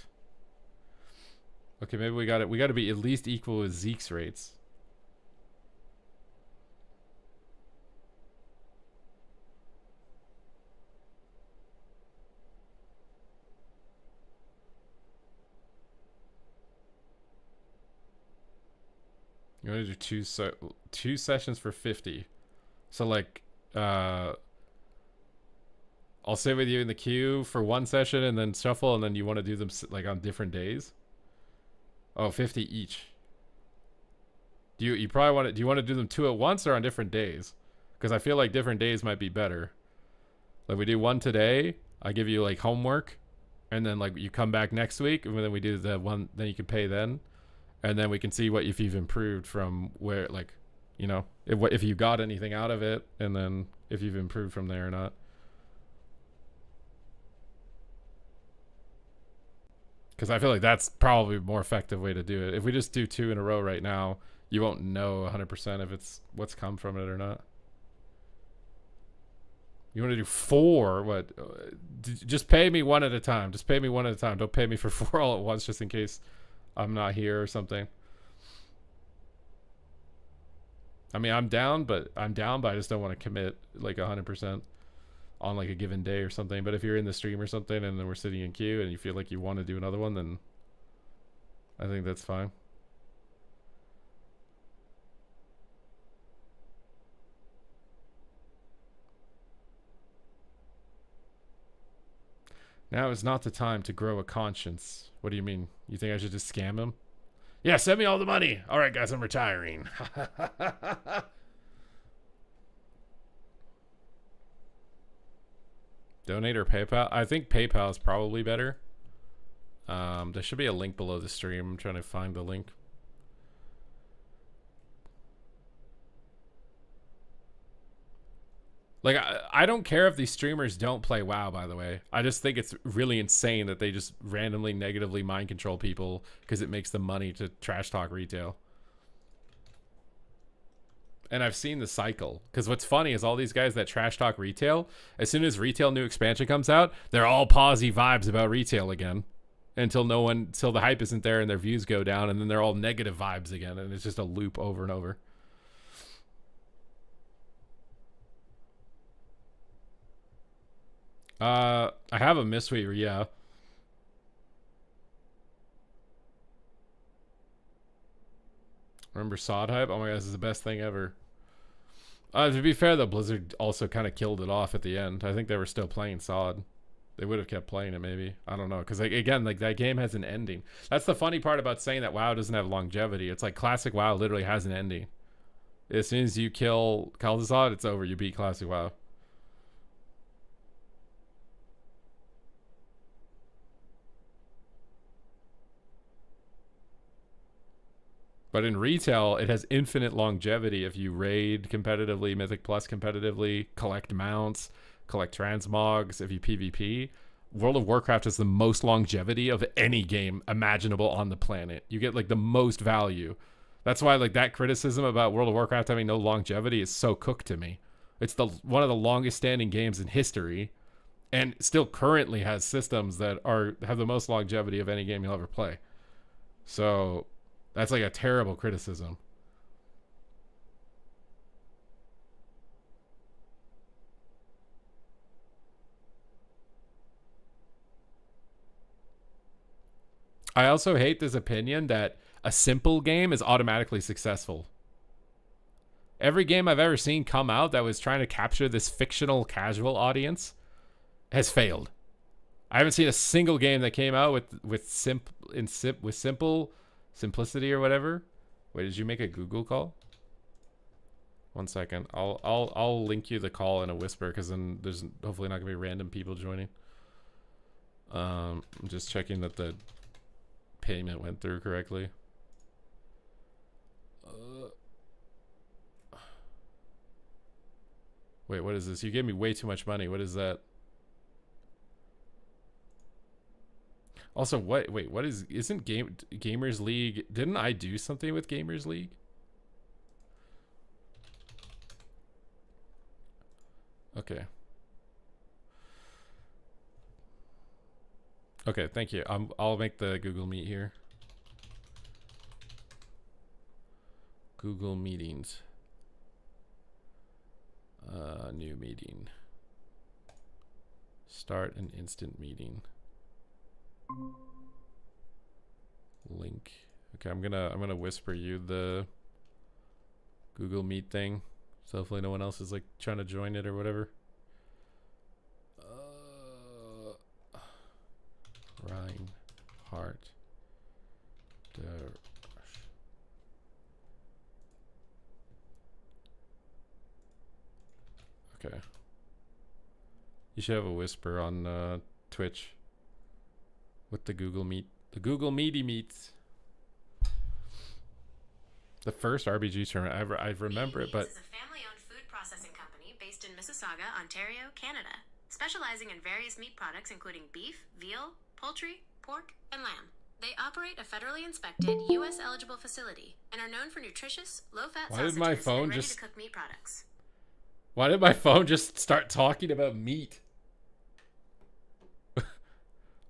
Okay, maybe we got to be at least equal with Zeke's rates. You want to do two sessions for 50. So like I'll sit with you in the queue for one session and then shuffle, and then you want to do them like on different days? Oh, 50 each. Do you probably want to, do you want to do them 2 at once or on different days? Because I feel like different days might be better. Like we do one today, I give you like homework, and then like you come back next week, and then we do the one, then you can pay then, and then we can see what if you've improved from where, like, you know, if you got anything out of it, and then if you've improved from there or not. Because I feel like that's probably a more effective way to do it. If we just do 2 in a row right now, you won't know 100% if it's what's come from it or not. You want to do 4? What? Just pay me one at a time. Just pay me one at a time. Don't pay me for 4 all at once, just in case I'm not here or something. I mean, I'm down, but I just don't want to commit like 100% on like a given day or something. But if you're in the stream or something and then we're sitting in queue and you feel like you want to do another one, then I think that's fine. Now is not the time to grow a conscience. What do you mean? You think I should just scam him? Yeah, send me all the money. All right, guys, I'm retiring. Donate or PayPal? I think PayPal is probably better. There should be a link below the stream. I'm trying to find the link. Like, I don't care if these streamers don't play WoW, by the way. I just think it's really insane that they just randomly negatively mind control people because it makes them money to trash talk retail. And I've seen the cycle. Because what's funny is all these guys that trash talk retail, as soon as retail new expansion comes out, they're all posy vibes about retail again. Until the hype isn't there and their views go down, and then they're all negative vibes again, and it's just a loop over and over. I have a Mistweaver, yeah. Remember Sod Hype? Oh my god, this is the best thing ever. To be fair though, Blizzard also kind of killed it off at the end. I think they were still playing solid. They would have kept playing it maybe. I don't know, because like, again, like that game has an ending. That's the funny part about saying that WoW doesn't have longevity. It's like classic WoW literally has an ending. As soon as you kill Kaldazad, it's over. You beat classic WoW. But in retail, it has infinite longevity if you raid competitively, Mythic Plus competitively, collect mounts, collect transmogs, if you PvP. World of Warcraft has the most longevity of any game imaginable on the planet. You get like the most value. That's why like that criticism about World of Warcraft having no longevity is so cooked to me. It's the one of the longest standing games in history and still currently has systems that have the most longevity of any game you'll ever play. So that's like a terrible criticism. I also hate this opinion that a simple game is automatically successful. Every game I've ever seen come out that was trying to capture this fictional casual audience has failed. I haven't seen a single game that came out with simple simplicity or whatever. Wait, did you make a Google call? 1 second. I'll link you the call in a whisper because then there's hopefully not gonna be random people joining. I'm just checking that the payment went through correctly. Wait, what is this? You gave me way too much money. What is that? Also, what? Wait, what is? Isn't Gamers League? Didn't I do something with Gamers League? Okay. Okay, thank you. I'll make the Google Meet here. Google Meetings. New meeting. Start an instant meeting. Link. Okay, I'm gonna whisper you the Google Meet thing, so hopefully no one else is like trying to join it or whatever. Reinhardt. Okay. You should have a whisper on Twitch with the Google Meet. The Google Meaty Meets. The first RPG tournament ever. I remember it, but is a family-owned food processing company based in Mississauga, Ontario, Canada, specializing in various meat products including beef, veal, poultry, pork, and lamb. They operate a federally inspected, U.S. eligible facility and are known for nutritious, low-fat sausages and ready-to-cook meat products. Why did my phone just start talking about meat?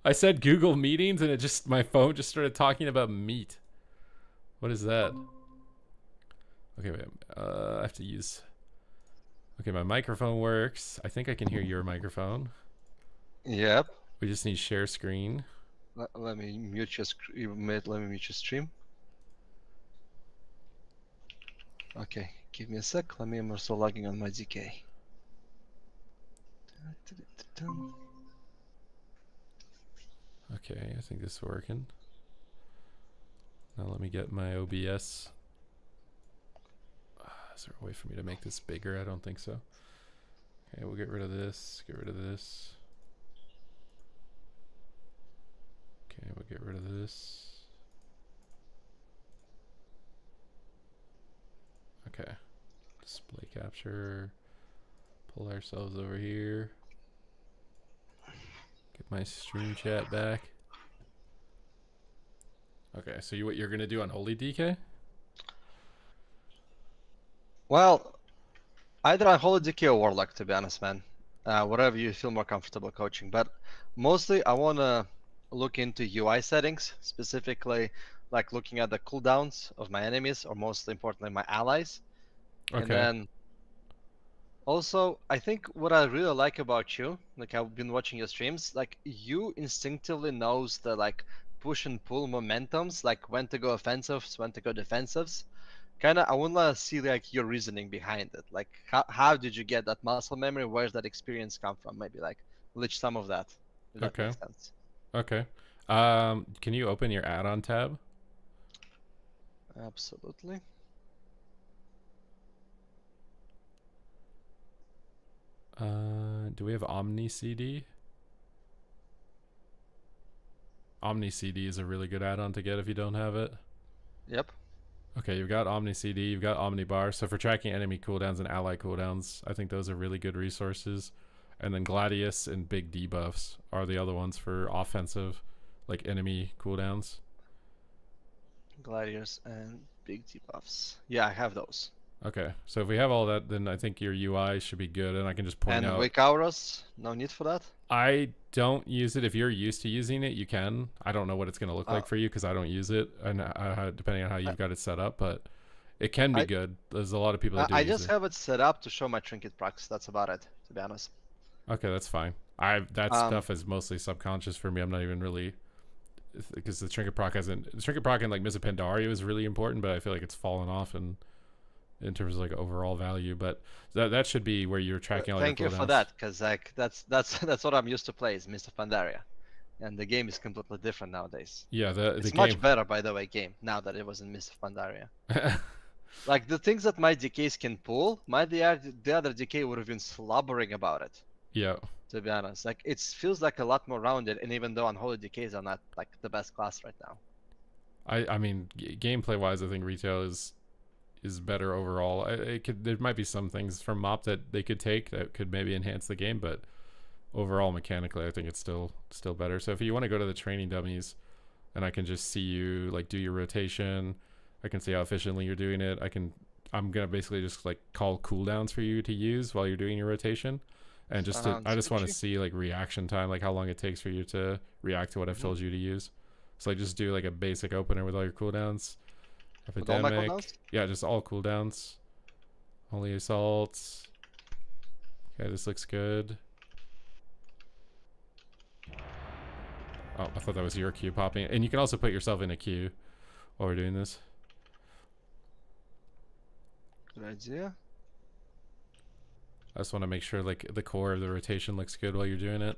I said Google Meetings and my phone just started talking about meat. What is that? Okay, wait. I have to use... Okay, my microphone works. I think I can hear your microphone. Yep. We just need share screen. Let me mute your let me mute your stream. Okay, give me a sec. Let me. I'm also logging on my DK. Okay, I think this is working. Now let me get my OBS. Is there a way for me to make this bigger? I don't think so. Okay, we'll get rid of this. Get rid of this. Okay, we'll get rid of this. Okay. Display capture. Pull ourselves over here. Get my stream chat back. Okay, so what you're gonna do on Holy DK? Well, either on Holy DK or Warlock, to be honest, man. Whatever you feel more comfortable coaching. But mostly, I wanna look into UI settings, specifically like looking at the cooldowns of my enemies, or most importantly, my allies. Okay. And then also, I think what I really like about you, like I've been watching your streams, like you instinctively knows the like push and pull momentums, like when to go offensives, when to go defensives. Kind of, I wanna see like your reasoning behind it. Like, how did you get that muscle memory? Where's that experience come from? Maybe like leech some of that, if that Okay. makes sense. Okay. Can you open your add-on tab? Absolutely. Do we have Omni CD? Omni CD is a really good add-on to get if you don't have it. Yep. Okay, you've got Omni CD, you've got Omni Bar. So for tracking enemy cooldowns and ally cooldowns, I think those are really good resources. And then Gladius and Big Debuffs are the other ones for offensive, like enemy cooldowns. Gladiators and big debuffs. Yeah, I have those. Okay, so if we have all that, then I think your UI should be good, and I can just point And out. wake auras, no need for that. I don't use it. If you're used to using it, you can. I don't know what it's going to look like Uh, for you because I don't use it, and depending on how you've got it set up, but it can be I- good. There's a lot of people that do I use just it. have it set up to show my trinket procs. That's about it, to be honest. Okay, that's fine. That Um, stuff is mostly subconscious for me. I'm not even really because the trinket proc in like Miss Pandaria is really important, but I feel like it's fallen off in terms of like overall value. But that should be where you're tracking all Thank your you cooldowns. for that, because like that's that's what I'm used to play is Mr. Pandaria, and the game is completely different nowadays. Yeah, the It's game. much better, by the way, game now that it was in Mr. Pandaria. Like the things that my DKs can pull, the other DK would have been slobbering about it. Yeah. To be honest, like it feels like a lot more rounded, and even though Unholy DKs are not like the best class right now. I mean, gameplay wise, I think retail is better overall. There might be some things from MOP that they could take that could maybe enhance the game, but overall mechanically, I think it's still better. So if you want to go to the training dummies, and I can just see you like do your rotation, I can see how efficiently you're doing it. I'm gonna basically just like call cooldowns for you to use while you're doing your rotation, and I just want to see like reaction time, like how long it takes for you to react to what I've told you to use. So like just do like a basic opener with all your cooldowns. With all my Epidemic. cooldowns? Yeah, just all cooldowns. Only assaults. Okay, this looks good. Oh, I thought that was your queue popping. And you can also put yourself in a queue while we're doing this. Good idea. I just want to make sure like the core of the rotation looks good while you're doing it.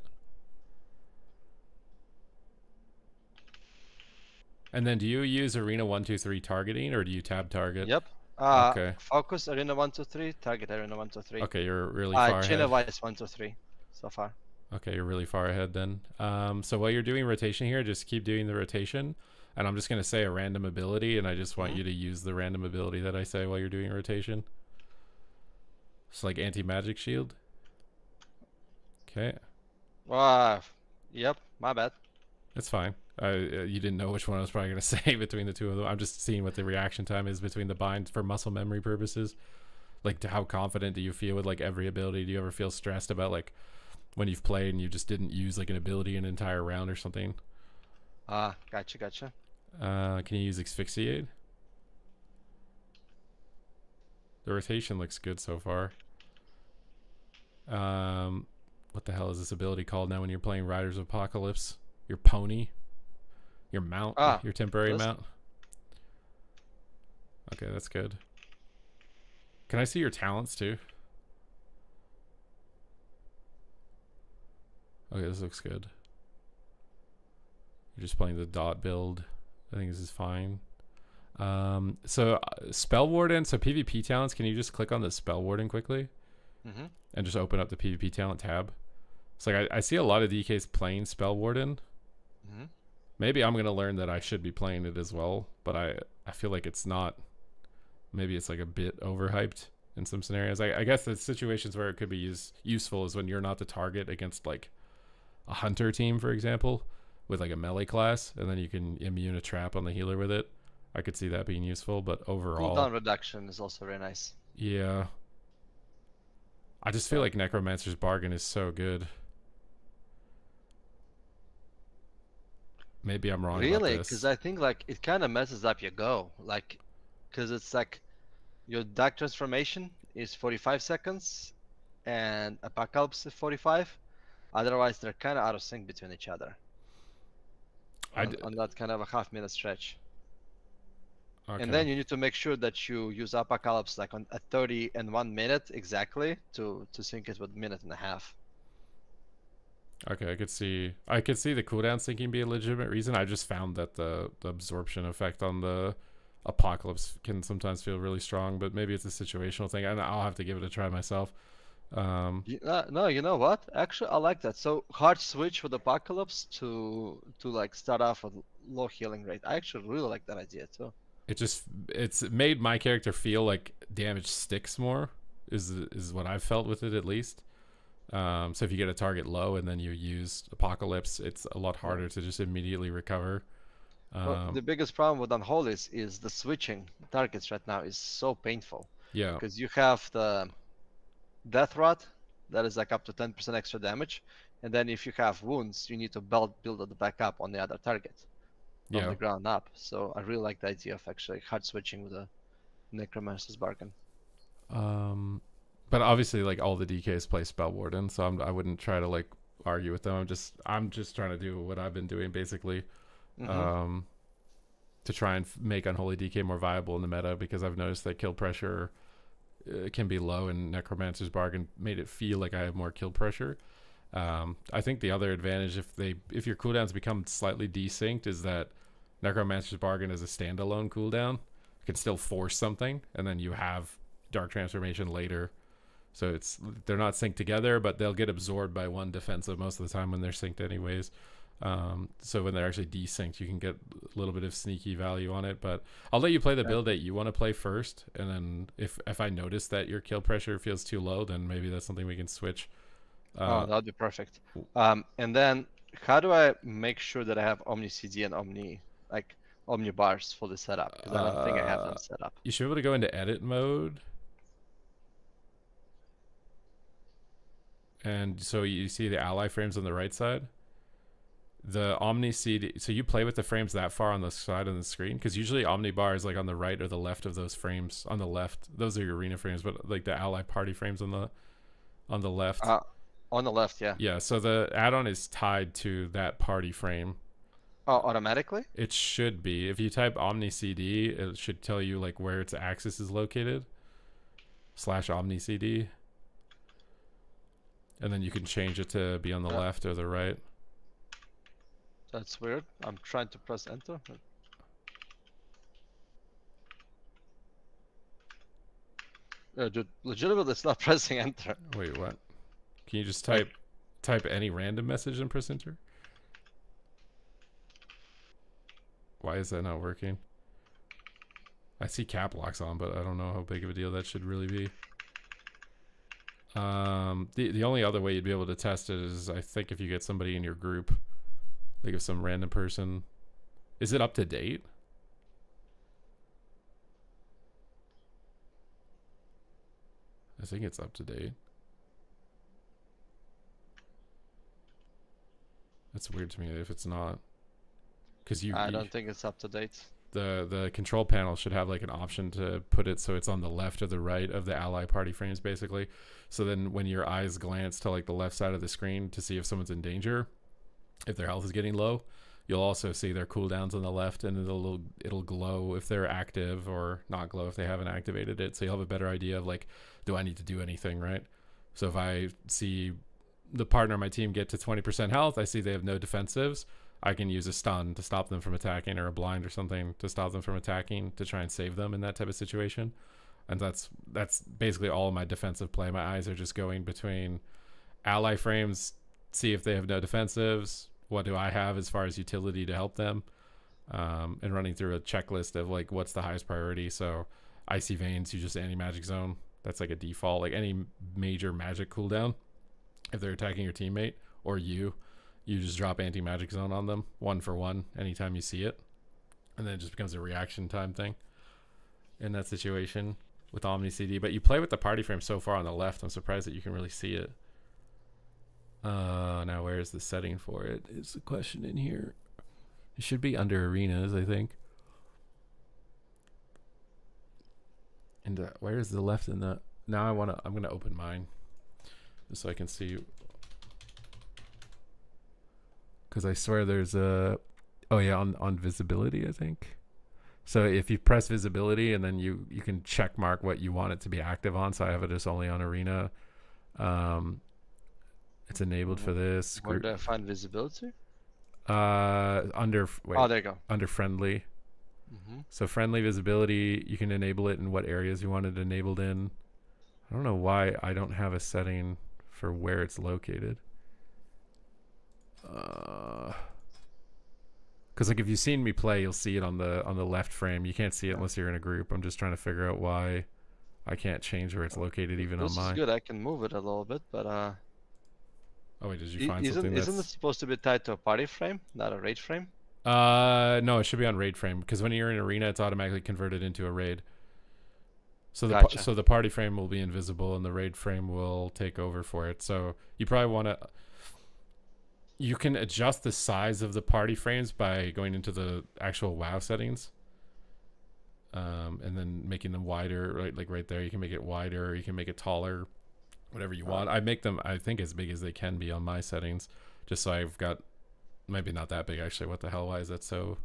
And then do you use Arena 1, 2, 3 targeting or do you tab target? Yep. Okay. Focus Arena 1, 2, 3. Target Arena 1, 2, 3. Okay, you're really far ahead. Geneva 1, 2, 3 so far. Okay, you're really far ahead then. So while you're doing rotation here, just keep doing the rotation. And I'm just going to say a random ability, and I just want you to use the random ability that I say while you're doing rotation. It's like anti-magic shield. Okay. Yep, my bad. It's fine. You didn't know which one I was probably going to say between the two of them. I'm just seeing what the reaction time is between the binds for muscle memory purposes. Like, how confident do you feel with like every ability? Do you ever feel stressed about like when you've played and you just didn't use like an ability an entire round or something? Gotcha. Can you use asphyxiate? The rotation looks good so far. What the hell is this ability called now when you're playing Riders of Apocalypse? Your pony? Your mount? Your temporary mount? Okay, that's good. Can I see your talents too? Okay, this looks good. You're just playing the dot build. I think this is fine. So Spell Warden, so PvP talents, can you just click on the Spell Warden quickly? And just open up the PvP talent tab. It's like I see a lot of DKs playing Spell Warden. Maybe I'm gonna learn that I should be playing it as well, but I feel like it's not. Maybe it's like a bit overhyped in some scenarios. I guess the situations where it could be useful is when you're not the target against like a hunter team, for example, with like a melee class, and then you can immune a trap on the healer with it. I could see that being useful, but overall, cooldown reduction is also very nice. Yeah. I just feel like Necromancer's Bargain is so good. Maybe I'm wrong about Really? this. Because I think like it kind of messes up your go. Like, because it's like your Dark Transformation is 45 seconds and Apocalypse is 45. Otherwise, they're kind of out of sync between each other. On that kind of a half-minute stretch. Okay. And then you need to make sure that you use Apocalypse like on at 30 and 1 minute exactly to sync it with minute and a half. Okay, I could see the cooldown syncing be a legitimate reason. I just found that the absorption effect on the apocalypse can sometimes feel really strong, but maybe it's a situational thing. And I'll have to give it a try myself. No, you know what? Actually, I like that. So hard switch with Apocalypse to like start off with low healing rate. I actually really like that idea too. It's made my character feel like damage sticks more is what I've felt with it at least. So if you get a target low and then you use Apocalypse, it's a lot harder to just immediately recover. Well, the biggest problem with Unholies is the switching targets right now is so painful. Yeah, Because you have the Death Rot that is like up to 10% extra damage, and then if you have wounds, you need to build it back up on the other target from yeah. the ground up. So I really like the idea of actually hard switching with a Necromancer's Bargain. But obviously, like all the DKs play Spell Warden, so I wouldn't try to like argue with them. I'm just trying to do what I've been doing basically, to try and make Unholy DK more viable in the meta because I've noticed that kill pressure can be low, and Necromancer's Bargain made it feel like I have more kill pressure. I think the other advantage if your cooldowns become slightly desynced is that Necromancer's Bargain is a standalone cooldown. You can still force something, and then you have Dark Transformation later. So they're not synced together, but they'll get absorbed by one defensive most of the time when they're synced anyways. So when they're actually desynced, you can get a little bit of sneaky value on it. But I'll let you play the build that you want to play first, and then if I notice that your kill pressure feels too low, then maybe that's something we can switch. Oh, that would be perfect. And then how do I make sure that I have Omni CD and Omni bars fully set up? Because I don't think I have them set up. You should be able to go into edit mode. And so you see the ally frames on the right side. The Omni CD. So you play with the frames that far on the side of the screen, because usually Omni bar is like on the right or the left of those frames. On the left, those are your arena frames, but like the ally party frames on the left. On the left, yeah. Yeah. So the add-on is tied to that party frame. Oh, automatically? It should be. If you type Omni CD, it should tell you like where its axis is located. /Omni CD. And then you can change it to be on the left or the right. That's weird. I'm trying to press enter. Dude, legitimately it's not pressing enter. Wait, what? Can you just type any random message and press enter? Why is that not working? I see cap locks on, but I don't know how big of a deal that should really be. The only other way you'd be able to test it is, I think, if you get somebody in your group, like if some random person. Is it up to date? I think it's up to date. That's weird to me if it's not, because I don't think it's up to date. The control panel should have like an option to put it so it's on the left or the right of the ally party frames, basically. So then when your eyes glance to like the left side of the screen to see if someone's in danger, if their health is getting low, you'll also see their cooldowns on the left, and it'll glow if they're active, or not glow if they haven't activated it. So you'll have a better idea of like, do I need to do anything, right? So if I see the partner on my team get to 20% health, I see they have no defensives, I can use a stun to stop them from attacking, or a blind or something to stop them from attacking, to try and save them in that type of situation. And that's basically all of my defensive play. My eyes are just going between ally frames, see if they have no defensives, what do I have as far as utility to help them, and running through a checklist of like what's the highest priority. So Icy Veins, you just anti-magic zone. That's like a default. Like any major magic cooldown, if they're attacking your teammate or you just drop anti-magic zone on them 1-for-1 anytime you see it, and then it just becomes a reaction time thing in that situation with Omni CD. But you play with the party frame so far on the left, I'm surprised that you can really see it. Now where's the setting for it is the question in here. It should be under arenas, I think. And where's the left in the... Now I'm gonna open mine just so I can see, because I swear there's a... Oh yeah, on visibility, I think. So if you press visibility and then you can check mark what you want it to be active on. So I have it just only on arena. It's enabled for this. Where do I find visibility? Under Oh, there you go. under friendly. Mm-hmm. So friendly visibility, you can enable it in what areas you want it enabled in. I don't know why I don't have a setting for where it's located. Because like if you've seen me play, you'll see it on the left frame. You can't see it unless you're in a group. I'm just trying to figure out why I can't change where it's located even on This is mine. good. I can move it a little bit, but Oh wait, did you find something isn't it that's... supposed to be tied to a party frame, not a raid frame? No, it should be on raid frame because when you're in arena, it's automatically converted into a raid. So Gotcha. so the party frame will be invisible and the raid frame will take over for it. So you probably want to... You can adjust the size of the party frames by going into the actual WoW settings. And then making them wider, right? Like right there, you can make it wider, you can make it taller, whatever you want. I make them, I think, as big as they can be on my settings, just so I've got, maybe not that big actually. What the hell? Why is that so?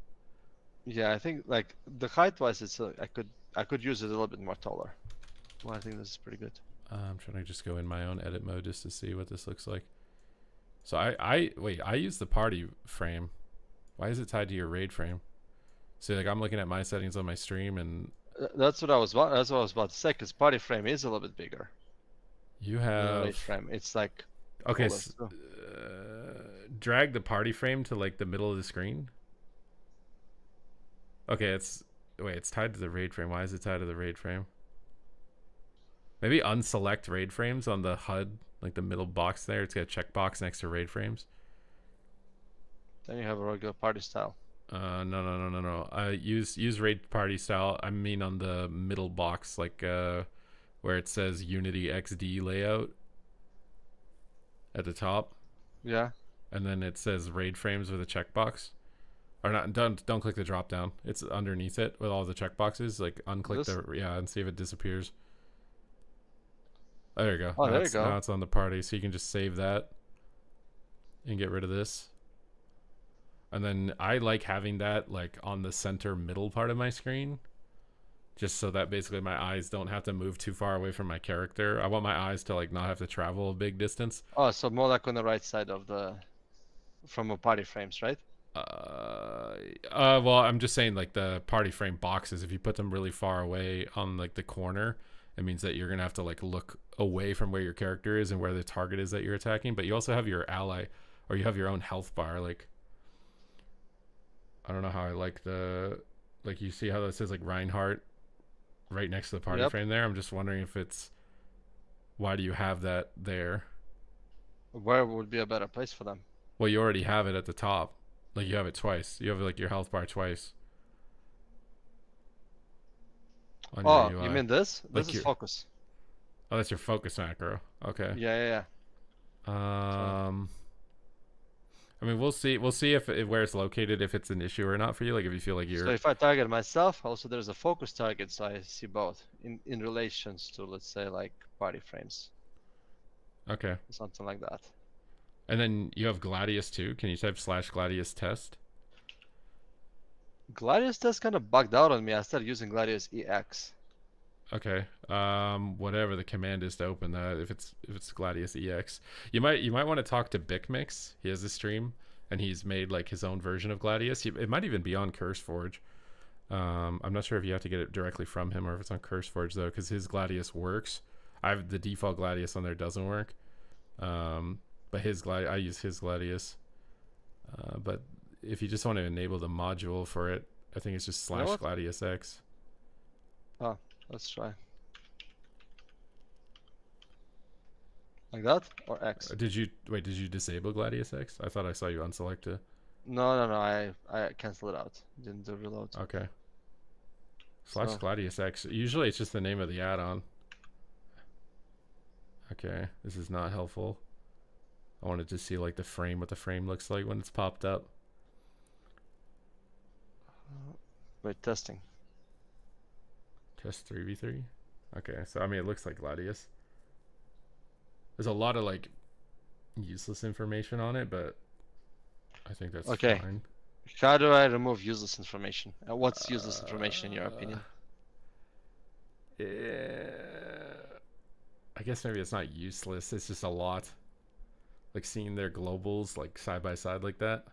Yeah, I think like the height wise, it's I could use it a little bit more taller. Well, I think this is pretty good. I'm trying to just go in my own edit mode just to see what this looks like. So I use the party frame. Why is it tied to your raid frame? See, like I'm looking at my settings on my stream and That's what I was about to say. Because party frame is a little bit bigger you than the have... raid frame. It's like Okay, taller, too. drag the party frame to like the middle of the screen. Okay, it's tied to the raid frame. Why is it tied to the raid frame? Maybe unselect raid frames on the HUD, like the middle box there. It's got a checkbox next to raid frames. Then you have a regular party style. No. Use raid party style. I mean on the middle box, like where it says Unity XD layout at the top. Yeah. And then it says raid frames with a checkbox. Or not, don't click the drop down. It's underneath it with all the checkboxes. Like unclick and see if it disappears. Oh, there you go. Oh, there you go. Now it's on the party, so you can just save that and get rid of this. And then I like having that like on the center middle part of my screen, just so that basically my eyes don't have to move too far away from my character. I want my eyes to like not have to travel a big distance. Oh, so more like on the right side of from a party frames, right? Well, I'm just saying like the party frame boxes, if you put them really far away on like the corner, it means that you're gonna have to like look away from where your character is and where the target is that you're attacking. But you also have your ally, or you have your own health bar. Like, I don't know how I like like you see how that says like Reinhardt right next to the party frame there. I'm just wondering if it's, why do you have that there? Where would be a better place for them? Well, you already have it at the top. Like you have it twice. You have like your health bar twice. Oh, you mean this? This Like is focus. Oh, that's your focus macro. Okay. Yeah. I mean, we'll see. We'll see if where it's located, if it's an issue or not for you. Like if you feel like you're... So if I target myself, also there's a focus target, so I see both in relations to, let's say, like party frames. Okay. Something like that. And then you have Gladius too. Can you type /Gladius test? Gladius test kind of bugged out on me. I started using Gladius EX. Okay. Whatever the command is to open that, if it's Gladius EX, you might want to talk to Bicmix. He has a stream and he's made like his own version of Gladius. It might even be on CurseForge. I'm not sure if you have to get it directly from him or if it's on CurseForge though, because his Gladius works. I have the default Gladius on there, doesn't work. But I use his Gladius. But if you just want to enable the module for it, I think it's just /Gladius X. Oh, let's try. Like that or X? Did you disable Gladius X? I thought I saw you unselect it. No. I canceled it out. Didn't do reload. Okay. /Gladius X. Usually it's just the name of the add-on. Okay, this is not helpful. I wanted to see like what the frame looks like when it's popped up. Wait, testing. Test 3v3. Okay, so I mean it looks like Gladius. There's a lot of like useless information on it, but I think that's fine. How do I remove useless information? What's useless information in your opinion? Yeah, I guess maybe it's not useless. It's just a lot. Like seeing their globals like side by side like that.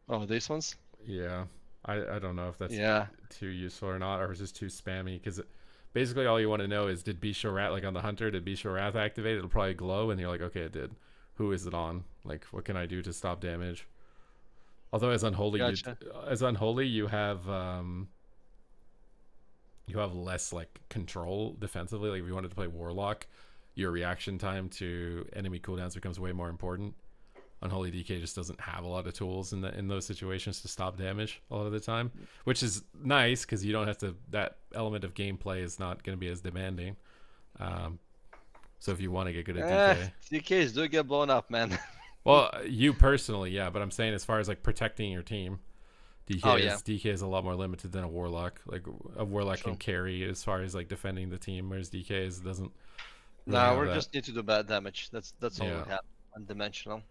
Oh, these ones? Yeah, I don't know if that's Yeah. too useful or not, or is just too spammy. Because basically all you want to know is did Bestial Wrath, like on the Hunter, did Bestial Wrath activate? It'll probably glow, and you're like, okay, it did. Who is it on? Like, what can I do to stop damage? Although as Unholy, Gotcha. you have less like control defensively. Like if you wanted to play Warlock, your reaction time to enemy cooldowns becomes way more important. Unholy DK just doesn't have a lot of tools in those situations to stop damage a lot of the time, which is nice because you don't have to. That element of gameplay is not going to be as demanding. So if you want to get good at DK, DKs do get blown up, man. well, you personally, yeah, but I'm saying as far as like protecting your team, DK is a lot more limited than a Warlock. Like a Warlock True. can carry as far as like defending the team, whereas DK doesn't. Really No, have we that. just need to do bad damage. That's all Yeah. we have. One-dimensional.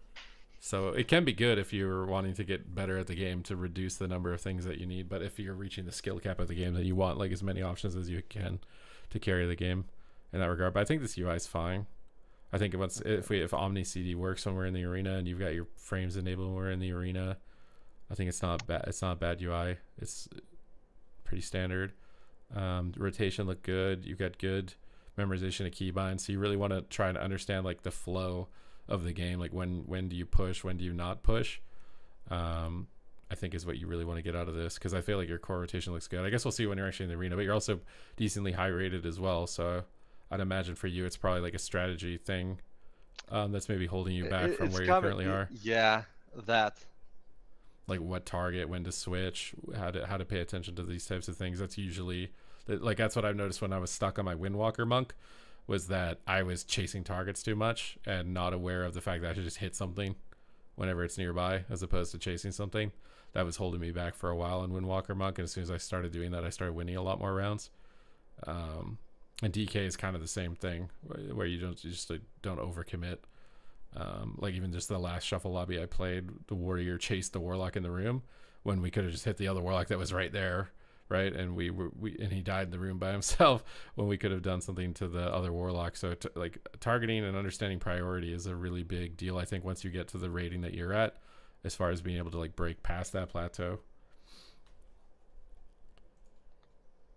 So it can be good if you're wanting to get better at the game to reduce the number of things that you need. But if you're reaching the skill cap of the game, then you want like as many options as you can to carry the game in that regard. But I think this UI is fine. I think if Omni CD works when we're in the arena and you've got your frames enabled when we're in the arena, I think it's not bad. It's not bad UI. It's pretty standard. Rotation looked good. You've got good memorization of keybinds. So you really want to try and understand like the flow of the game, like when do you push, when do you not push. I think is what you really want to get out of this, because I feel like your core rotation looks good. I guess we'll see when you're actually in the arena, but you're also decently high rated as well, so I'd imagine for you it's probably like a strategy thing that's maybe holding you back from where you currently are. Yeah, that. Like what target, when to switch, how to pay attention to these types of things. That's usually like that's what I've noticed when I was stuck on my Windwalker monk, was that I was chasing targets too much and not aware of the fact that I should just hit something whenever it's nearby as opposed to chasing something. That was holding me back for a while in Windwalker monk, and as soon as I started doing that, I started winning a lot more rounds. And DK is kind of the same thing, where you don't overcommit. Like even just the last shuffle lobby I played, the warrior chased the warlock in the room when we could have just hit the other warlock that was right there, right? And and he died in the room by himself when we could have done something to the other warlock. So like targeting and understanding priority is a really big deal, I think, once you get to the rating that you're at, as far as being able to like break past that plateau.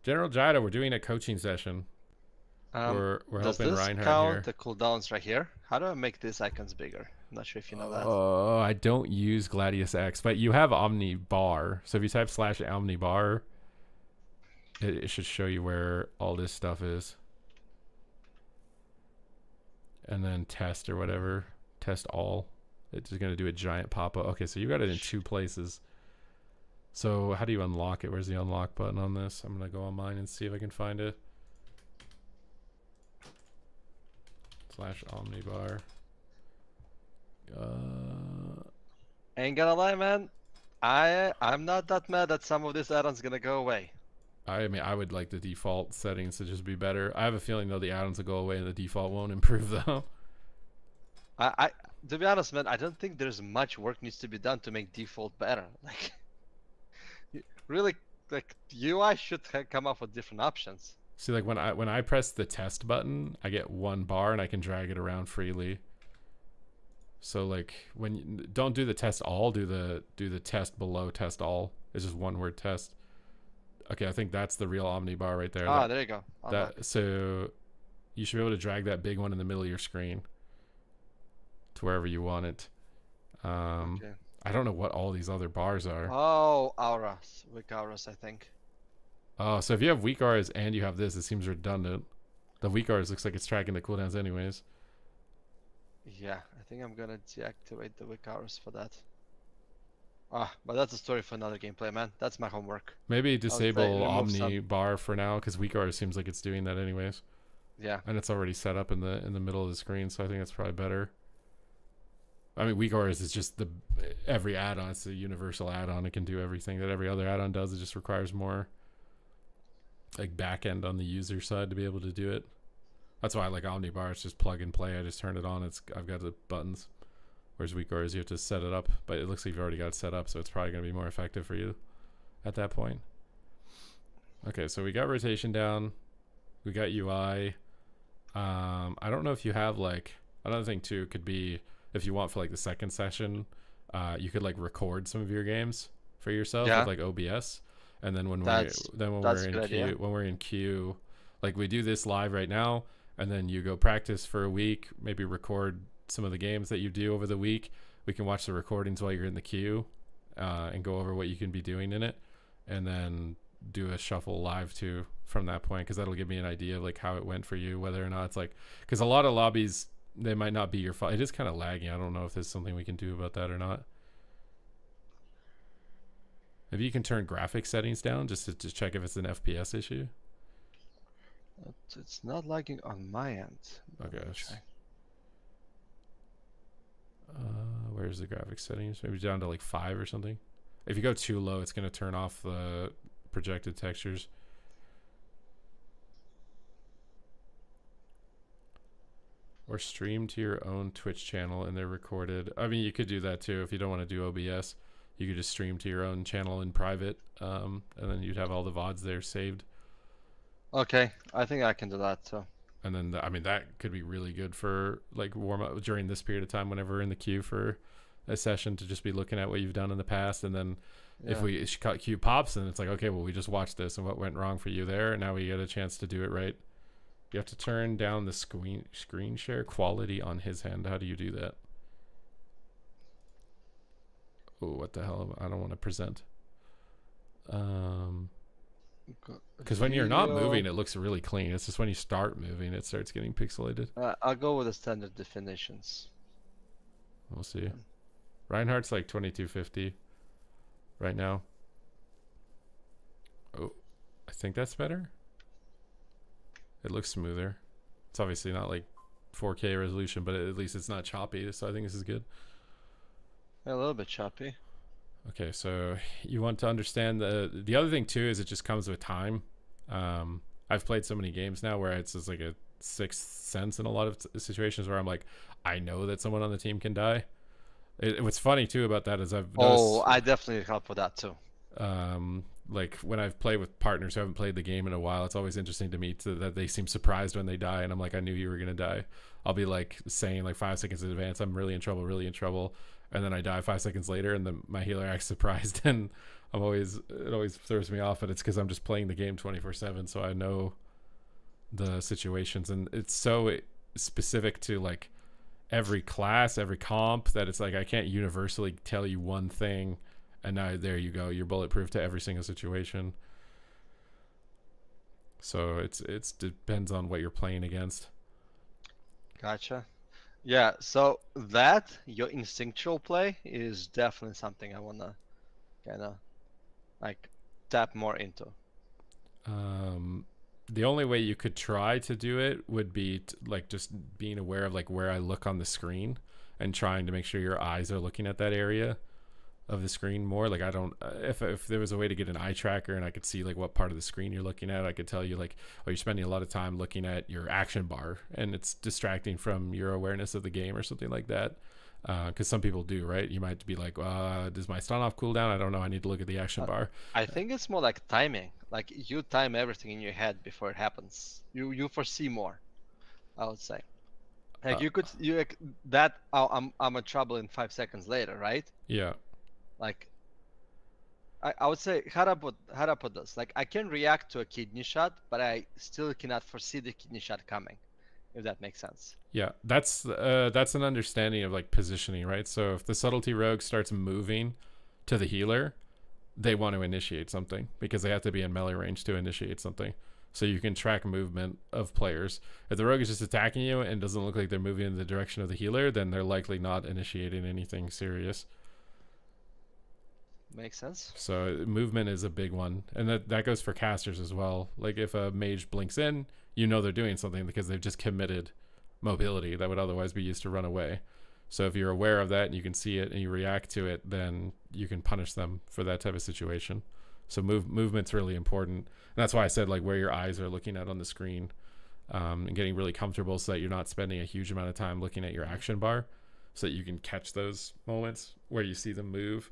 General Jida, we're doing a coaching session. We're does helping this Reinhardt count here. the cooldowns right here? How do I make these icons bigger? I'm not sure if you know that. Oh, I don't use Gladius X, but you have Omni Bar. So if you type / Omni Bar, it should show you where all this stuff is. And then test or whatever. Test all. It's just going to do a giant pop-up. Okay, so you got it in 2 places. So how do you unlock it? Where's the unlock button on this? I'm going to go on mine and see if I can find it. / Omnibar. Ain't gonna lie, man. I'm not that mad that some of this add-ons gonna go away. I mean, I would like the default settings to just be better. I have a feeling though the add-ons will go away and the default won't improve though. I to be honest, man, I don't think there's much work needs to be done to make default better. Like, really, like UI should come up with different options. See, like when I press the test button, I get 1 bar and I can drag it around freely. So like when you, don't do the test all, do the test below test all. It's just 1 word test. Okay, I think that's the real Omni bar right there. Ah, there you go. So you should be able to drag that big one in the middle of your screen to wherever you want it. Okay. I don't know what all these other bars are. Oh, auras, weak auras, I think. Oh, so if you have weak auras and you have this, it seems redundant. The weak auras looks like it's tracking the cooldowns anyways. Yeah, I think I'm gonna deactivate the weak auras for that. Ah, but that's a story for another gameplay, man. That's my homework. Maybe disable remove Omni bar for now, because weak auras seems like it's doing that anyways. Yeah. And it's already set up in the middle of the screen, so I think that's probably better. I mean, weak auras is just every add-on. It's a universal add-on. It can do everything that every other add-on does. It just requires more like back end on the user side to be able to do it. That's why I like Omnibar. It's just plug and play. I just turn it on. I've got the buttons whereas weak orders you have to set it up, but it looks like you've already got it set up, so it's probably going to be more effective for you at that point. Okay, so we got rotation down, we got UI. I don't know if you have like, another thing too could be if you want for like the second session, you could like record some of your games for yourself with like OBS, and then when we're in queue, like we do this live right now, and then you go practice for a week, maybe record some of the games that you do over the week. We can watch the recordings while you're in the queue, and go over what you can be doing in it, and then do a shuffle live too from that point, because that'll give me an idea of like how it went for you, whether or not it's like, because a lot of lobbies, they might not be your fault. It is kind of lagging. I don't know if there's something we can do about that or not. Maybe you can turn graphic settings down just to check if it's an FPS issue. It's not lagging on my end. Okay. Where's the graphic settings? Maybe down to like 5 or something. If you go too low, it's going to turn off the projected textures. Or stream to your own Twitch channel and they're recorded. I mean, you could do that too if you don't want to do OBS. You could just stream to your own channel in private, and then you'd have all the VODs there saved. Okay, I think I can do that too. And then, I mean, that could be really good for like warm up during this period of time whenever we're in the queue for a session, to just be looking at what you've done in the past. And then if queue pops, and it's like, okay, well, we just watched this and what went wrong for you there, and now we get a chance to do it right. You have to turn down the screen share quality on his hand. How do you do that? Oh, what the hell? I don't want to present. Because when you're not moving, it looks really clean. It's just when you start moving, it starts getting pixelated. I'll go with the standard definitions. We'll see. Reinhardt's like 2250 right now. Oh, I think that's better. It looks smoother. It's obviously not like 4K resolution, but at least it's not choppy, so I think this is good. A little bit choppy. Okay, so you want to understand the other thing too is it just comes with time. I've played so many games now where it's just like a sixth sense in a lot of situations where I'm like, I know that someone on the team can die. What's funny too about that is I've noticed, I definitely help with that too. Like when I've played with partners who haven't played the game in a while, it's always interesting to me that they seem surprised when they die, and I'm like, I knew you were gonna die. I'll be like saying like 5 seconds in advance, I'm really in trouble, and then I die 5 seconds later, and then my healer acts surprised, and it always throws me off, and it's because I'm just playing the game 24/7, so I know the situations, and it's so specific to like every class, every comp, that it's like I can't universally tell you one thing and now there you go, you're bulletproof to every single situation. So it's depends on what you're playing against. Gotcha. Yeah, so that your instinctual play is definitely something I wanna kind of like tap more into. The only way you could try to do it would be like just being aware of like where I look on the screen and trying to make sure your eyes are looking at that area of the screen more. Like I don't, if there was a way to get an eye tracker and I could see like what part of the screen you're looking at, I could tell you like, oh, you're spending a lot of time looking at your action bar and it's distracting from your awareness of the game or something like that. Because some people do, right? You might be like, does my stun off cooldown? I don't know. I need to look at the action bar. I think it's more like timing. Like you time everything in your head before it happens. You foresee more, I would say. Like I'm in trouble in 5 seconds later, right? Yeah. Like I would say how to put this. Like I can react to a kidney shot, but I still cannot foresee the kidney shot coming. If that makes sense. Yeah, that's an understanding of like positioning, right? So if the subtlety rogue starts moving to the healer, they want to initiate something because they have to be in melee range to initiate something. So you can track movement of players. If the rogue is just attacking you and doesn't look like they're moving in the direction of the healer, then they're likely not initiating anything serious. Makes sense. So movement is a big one, and that goes for casters as well. Like if a mage blinks in, you know they're doing something because they've just committed mobility that would otherwise be used to run away. So if you're aware of that and you can see it and you react to it, then you can punish them for that type of situation. So movement's really important, and that's why I said like where your eyes are looking at on the screen, and getting really comfortable so that you're not spending a huge amount of time looking at your action bar. so that you can catch those moments where you see them move,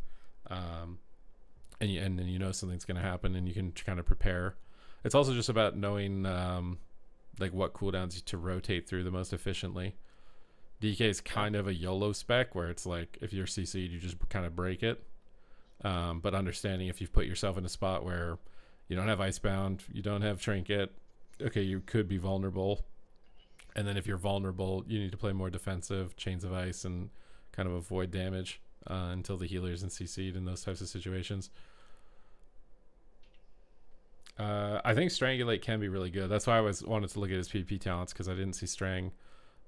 and then you know something's going to happen, and you can kind of prepare. It's also just about knowing like what cooldowns to rotate through the most efficiently. DK is kind of a YOLO spec where it's like if you're CC'd, you just kind of break it. But understanding if you've put yourself in a spot where you don't have Icebound, you don't have Trinket, okay, you could be vulnerable. And then if you're vulnerable, you need to play more defensive, Chains of Ice, and kind of avoid damage until the healer's in CC'd in those types of situations. I think Strangulate can be really good. That's why I wanted to look at his PvP talents, because I didn't see Strang,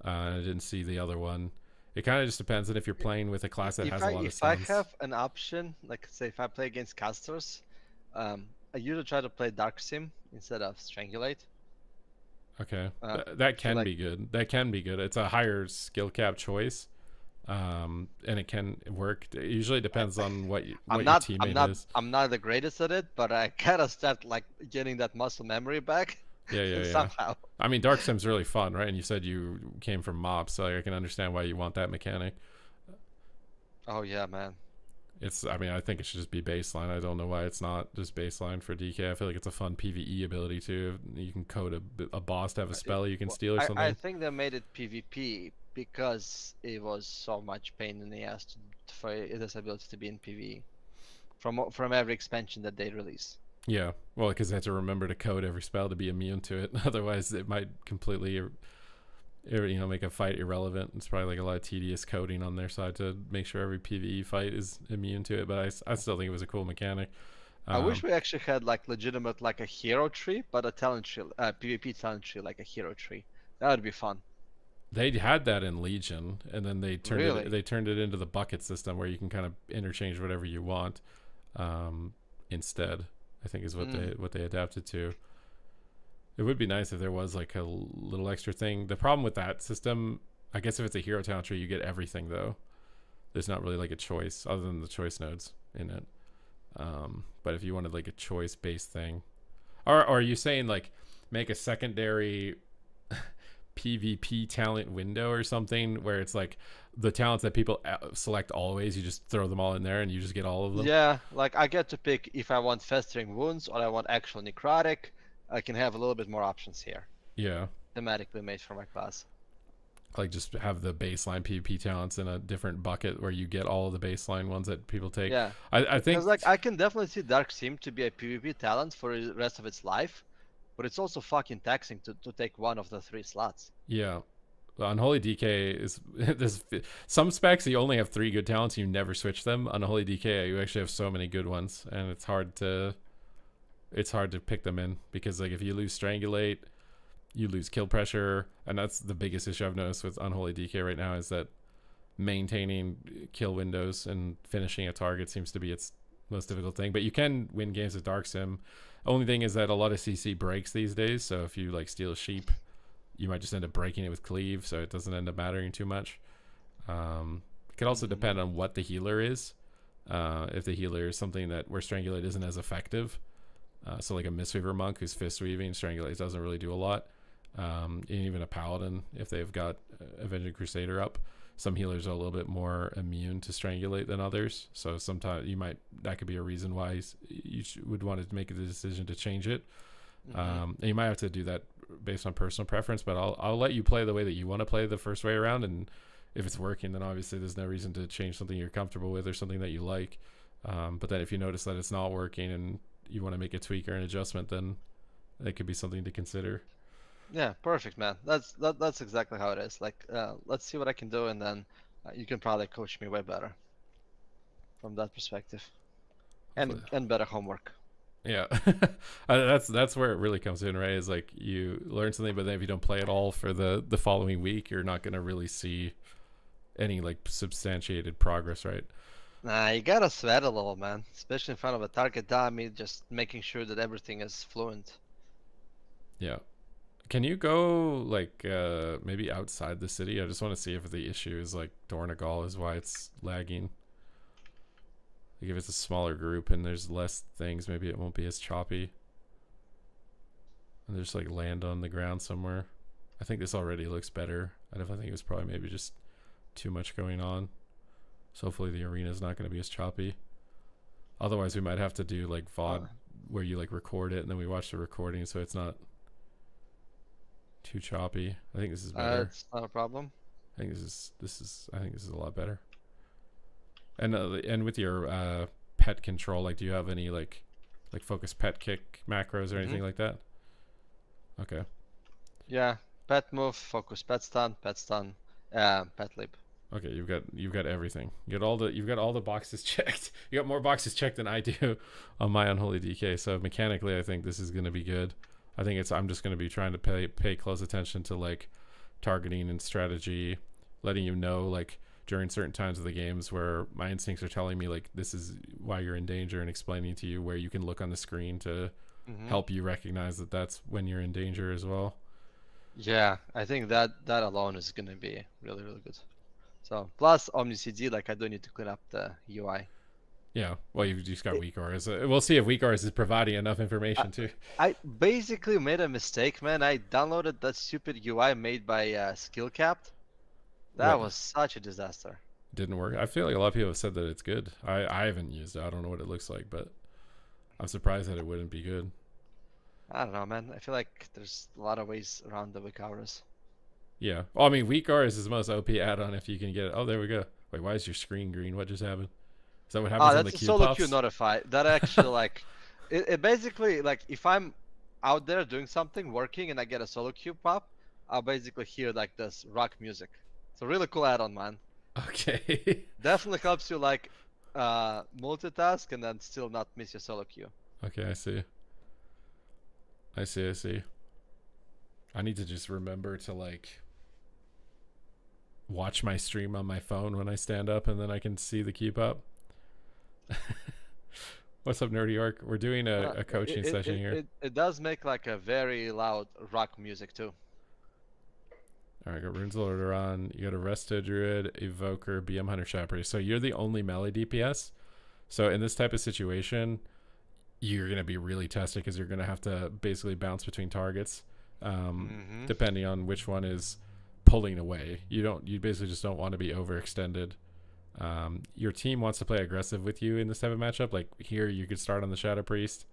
and I didn't see the other one. It kind of just depends on if you're playing with a class that has a lot of stuns. If I have an option, like say if I play against casters, I usually try to play Dark Sim instead of Strangulate. Okay, that can be good. That can be good. It's a higher skill cap choice, and it can work. It usually depends on what your teammate is. I'm not the greatest at it, but I gotta start like getting that muscle memory back. Yeah. Somehow. I mean, Dark Sim's really fun, right? And you said you came from mobs, so I can understand why you want that mechanic. Oh yeah, man. I mean, I think it should just be baseline. I don't know why it's not just baseline for DK. I feel like it's a fun PvE ability too. You can code a boss to have a spell you can steal or something. I think they made it PvP because it was so much pain in the ass for this ability to be in PvE from every expansion that they release. Yeah, well, because they have to remember to code every spell to be immune to it. Otherwise, it might completely, make a fight irrelevant. It's probably like a lot of tedious coding on their side to make sure every PvE fight is immune to it. But I still think it was a cool mechanic. I wish we actually had like legitimate like a hero tree, but a talent tree, PvP talent tree, like a hero tree. That would be fun. They had that in Legion, and then they turned Really? they turned it into the bucket system where you can kind of interchange whatever you want instead. I think is what they adapted to. It would be nice if there was like a little extra thing. The problem with that system, I guess if it's a hero talent tree, you get everything though. There's not really like a choice other than the choice nodes in it. But if you wanted like a choice based thing, or are you saying like make a secondary PvP talent window or something where it's like the talents that people select always, you just throw them all in there and you just get all of them? Yeah, like I get to pick if I want festering wounds or I want actual necrotic. I can have a little bit more options here. Yeah, Thematically made for my class. like just have the baseline PvP talents in a different bucket where you get all of the baseline ones that people take. Yeah, I think because like I can definitely see Dark Sim to be a PvP talent for the rest of its life, but it's also fucking taxing to take one of the 3 slots. Yeah. Unholy DK is there's some specs you only have 3 good talents, you never switch them. Unholy DK you actually have so many good ones, and it's hard to pick them in because like if you lose Strangulate, you lose kill pressure, and that's the biggest issue I've noticed with Unholy DK right now is that maintaining kill windows and finishing a target seems to be its most difficult thing. But you can win games with Dark Sim. Only thing is that a lot of CC breaks these days, so if you like steal a sheep, you might just end up breaking it with cleave, so it doesn't end up mattering too much. It could also depend on what the healer is. If the healer is something that where Strangulate isn't as effective, so like a Mistweaver monk who's fist weaving, Strangulate doesn't really do a lot. And even a paladin, if they've got Avenging Crusader up, some healers are a little bit more immune to Strangulate than others. So sometimes that could be a reason why you would want to make the decision to change it. And you might have to do that based on personal preference, but I'll let you play the way that you want to play the first way around, and if it's working, then obviously there's no reason to change something you're comfortable with or something that you like. But then if you notice that it's not working and you want to make a tweak or an adjustment, then it could be something to consider. Yeah, perfect, man. That's exactly how it is. Like, let's see what I can do, and then you can probably coach me way better from that perspective, and better homework. Yeah, that's where it really comes in, right? Is like you learn something, but then if you don't play at all for the following week, you're not gonna really see any like substantiated progress, right? Nah, you gotta sweat a little, man, especially in front of a target dummy, just making sure that everything is fluent. Yeah. Can you go like maybe outside the city? I just want to see if the issue is like Dornegal is why it's lagging. Like if it's a smaller group and there's less things, maybe it won't be as choppy. And there's like land on the ground somewhere. I think this already looks better. I definitely think it was probably maybe just too much going on. So hopefully the arena is not going to be as choppy. Otherwise, we might have to do like VOD where you like record it and then we watch the recording so it's not too choppy. I think this is better. It's not a problem. I think this is I think this is a lot better. And with your pet control, like do you have any like focus pet kick macros or anything like that? Okay. Yeah, pet move, focus, pet stun, pet leap. Okay, you've got everything. You've got all the boxes checked. You got more boxes checked than I do on my Unholy DK. So mechanically, I think this is going to be good. I think I'm just going to be trying to pay close attention to like targeting and strategy, letting you know like during certain times of the games where my instincts are telling me like this is why you're in danger, and explaining to you where you can look on the screen to help you recognize that that's when you're in danger as well. Yeah, I think that alone is gonna be really good. So plus Omni CD, like I don't need to clean up the UI. Yeah, well, you've just got weak auras. We'll see if weak auras is providing enough information too. I basically made a mistake, man. I downloaded that stupid UI made by Skill Capped. That was such a disaster. Didn't work. I feel like a lot of people have said that it's good. I haven't used it. I don't know what it looks like, but I'm surprised that it wouldn't be good. I don't know, man. I feel like there's a lot of ways around the weak auras. Yeah. Well, I mean, weak auras is the most OP add-on if you can get it. Oh, there we go. Wait, why is your screen green? What just happened? Is that what happens on the That's a queue solo pops? queue notify. That actually like, it basically like if I'm out there doing something, working, and I get a solo queue pop, I'll basically hear like this rock music. It's a really cool add-on, man. Okay. Definitely helps you like multitask and then still not miss your solo queue. Okay, I see. I need to just remember to like watch my stream on my phone when I stand up, and then I can see the keep up. What's up, Nerdy Orc? We're doing a coaching session here. It does make like a very loud rock music too. All right, got Runes Lorder on. You got a Resto Druid, Evoker, BM Hunter Shepherd. So you're the only melee DPS. So in this type of situation, you're going to be really tested because you're going to have to basically bounce between targets, depending on which one is pulling away. You basically just don't want to be overextended. Your team wants to play aggressive with you in this type of matchup. Like here, you could start on the Shadow Priest,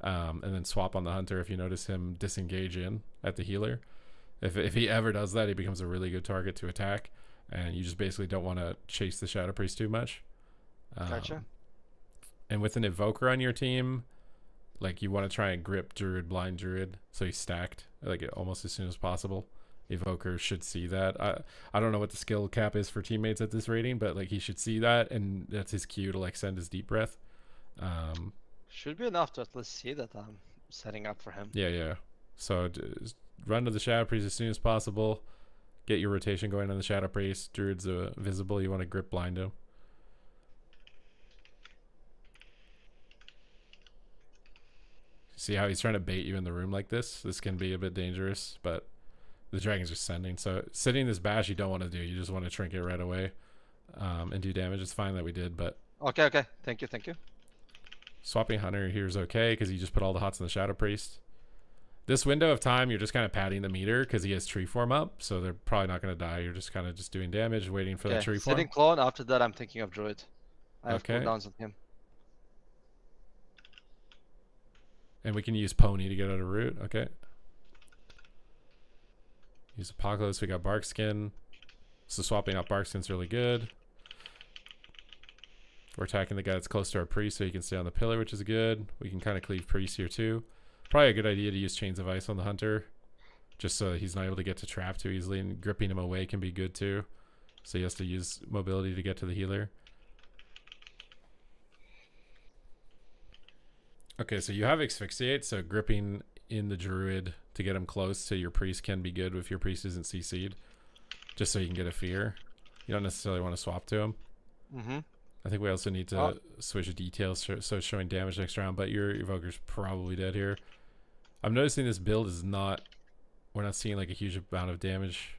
and then swap on the Hunter if you notice him disengage in at the healer. If he ever does that, he becomes a really good target to attack, and you just basically don't want to chase the Shadow Priest too much. Gotcha. And with an Evoker on your team, like you want to try and grip Druid, blind Druid, so he's stacked like almost as soon as possible. Evoker should see that. I don't know what the skill cap is for teammates at this rating, but like he should see that, and that's his cue to like send his deep breath. Should be enough to at least see that I'm setting up for him. Yeah. So just run to the Shadow Priest as soon as possible. Get your rotation going on the Shadow Priest. Druid's visible. You want to grip blind him. See how he's trying to bait you in the room like this? This can be a bit dangerous, but the dragon's just sending. So sitting this bash you don't want to do. You just want to trinket right away and do damage. It's fine that we did, but... Okay. Thank you. Swapping Hunter here is okay because you just put all the hots in the Shadow Priest. This window of time, you're just kind of padding the meter because he has tree form up, so they're probably not going to die. You're just kind of just doing damage, waiting for the tree form. Sitting clone, after that I'm thinking of Druid. I have cooldowns on him. And we can use Pony to get out of root. Okay. Use Apocalypse. We got Barkskin. So swapping out Barkskin's really good. We're attacking the guy that's close to our priest so he can stay on the pillar, which is good. We can kind of cleave priest here too. Probably a good idea to use Chains of Ice on the Hunter, just so he's not able to get to trap too easily, and gripping him away can be good too. So he has to use mobility to get to the healer. Okay, so you have Asphyxiate, so gripping in the Druid to get him close to your priest can be good if your priest isn't CC'd, just so you can get a fear. You don't necessarily want to swap to him. I think we also need to switch details so it's showing damage next round, but your Evoker's probably dead here. I'm noticing this build is not... We're not seeing like a huge amount of damage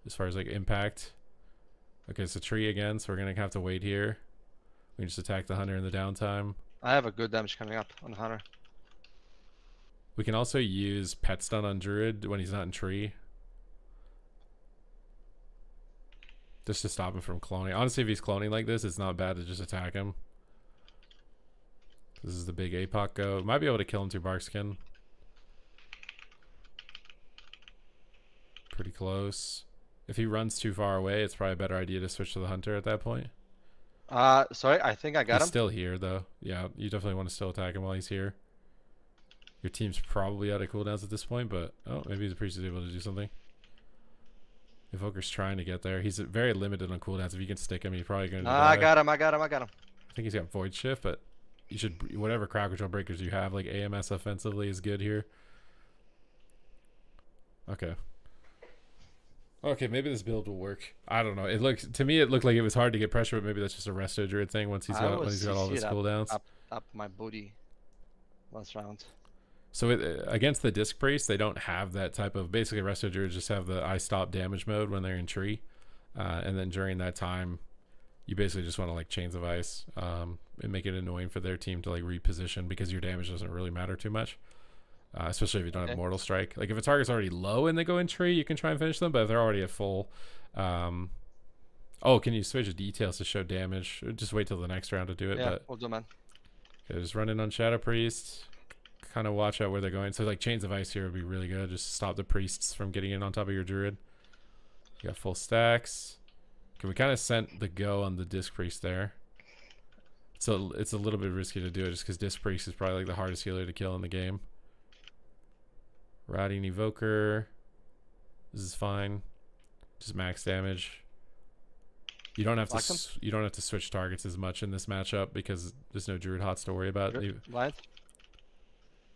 as far as like impact. Okay, it's a tree again, so we're going to have to wait here. We can just attack the Hunter in the downtime. I have a good damage coming up on Hunter. We can also use Pet Stun on Druid when he's not in tree. Just to stop him from cloning. Honestly, if he's cloning like this, it's not bad to just attack him. This is the big APOC go. Might be able to kill him through Barkskin. Pretty close. If he runs too far away, it's probably a better idea to switch to the Hunter at that point. Sorry, I think I got He's him. still here, though. Yeah, you definitely want to still attack him while he's here. Your team's probably out of cooldowns at this point, but... Oh, maybe the priest is able to do something. Evoker's trying to get there. He's very limited on cooldowns. If you can stick him, he's probably going to die. I got him. I think he's got Void Shift, but you should... Whatever crowd control breakers you have, like AMS offensively is good here. Okay. Okay, maybe this build will work. I don't know. It looked to me, it looked like it was hard to get pressure, but maybe that's just a resto druid thing. Once he's got all his cooldowns. Up my booty. Last round. So against the disc priest, they don't have that type of basically resto druids just have the I stop damage mode when they're in tree, and then during that time, you basically just want to like chains of ice and make it annoying for their team to like reposition because your damage doesn't really matter too much. Especially if you don't have Mortal Strike. Like if a target's already low and they go in tree, you can try and finish them. But if they're already at full, oh, can you switch the details to show damage? Just wait till the next round to do it. Yeah, but we'll do, man. Okay, just run in on Shadow Priest. Kind of watch out where they're going. So like Chains of Ice here would be really good. Just stop the priests from getting in on top of your druid. You got full stacks. Okay, we kind of sent the go on the disc priest there. So it's a little bit risky to do it just because disc priest is probably like the hardest healer to kill in the game. Routing Evoker. This is fine. Just max damage. You don't have to switch targets as much in this matchup because there's no druid hots to worry about. What?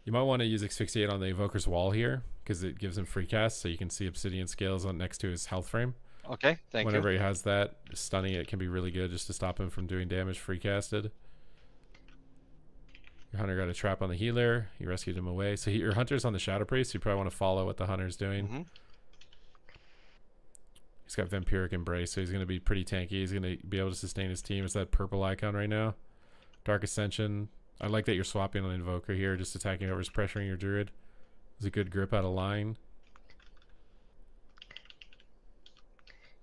You might want to use Asphyxiate on the Evoker's wall here because it gives him free cast, so you can see Obsidian Scales on next to his health frame. Okay, thank you. Whenever he has that, stunning it can be really good just to stop him from doing damage free casted. Your Hunter got a trap on the healer. You rescued him away. So your Hunter's on the Shadow Priest. You probably want to follow what the Hunter's doing. He's got Vampiric Embrace, so he's going to be pretty tanky. He's going to be able to sustain his team. It's that purple icon right now. Dark Ascension. I like that you're swapping on Invoker here, just attacking whoever's pressuring your Druid. It's a good grip out of line.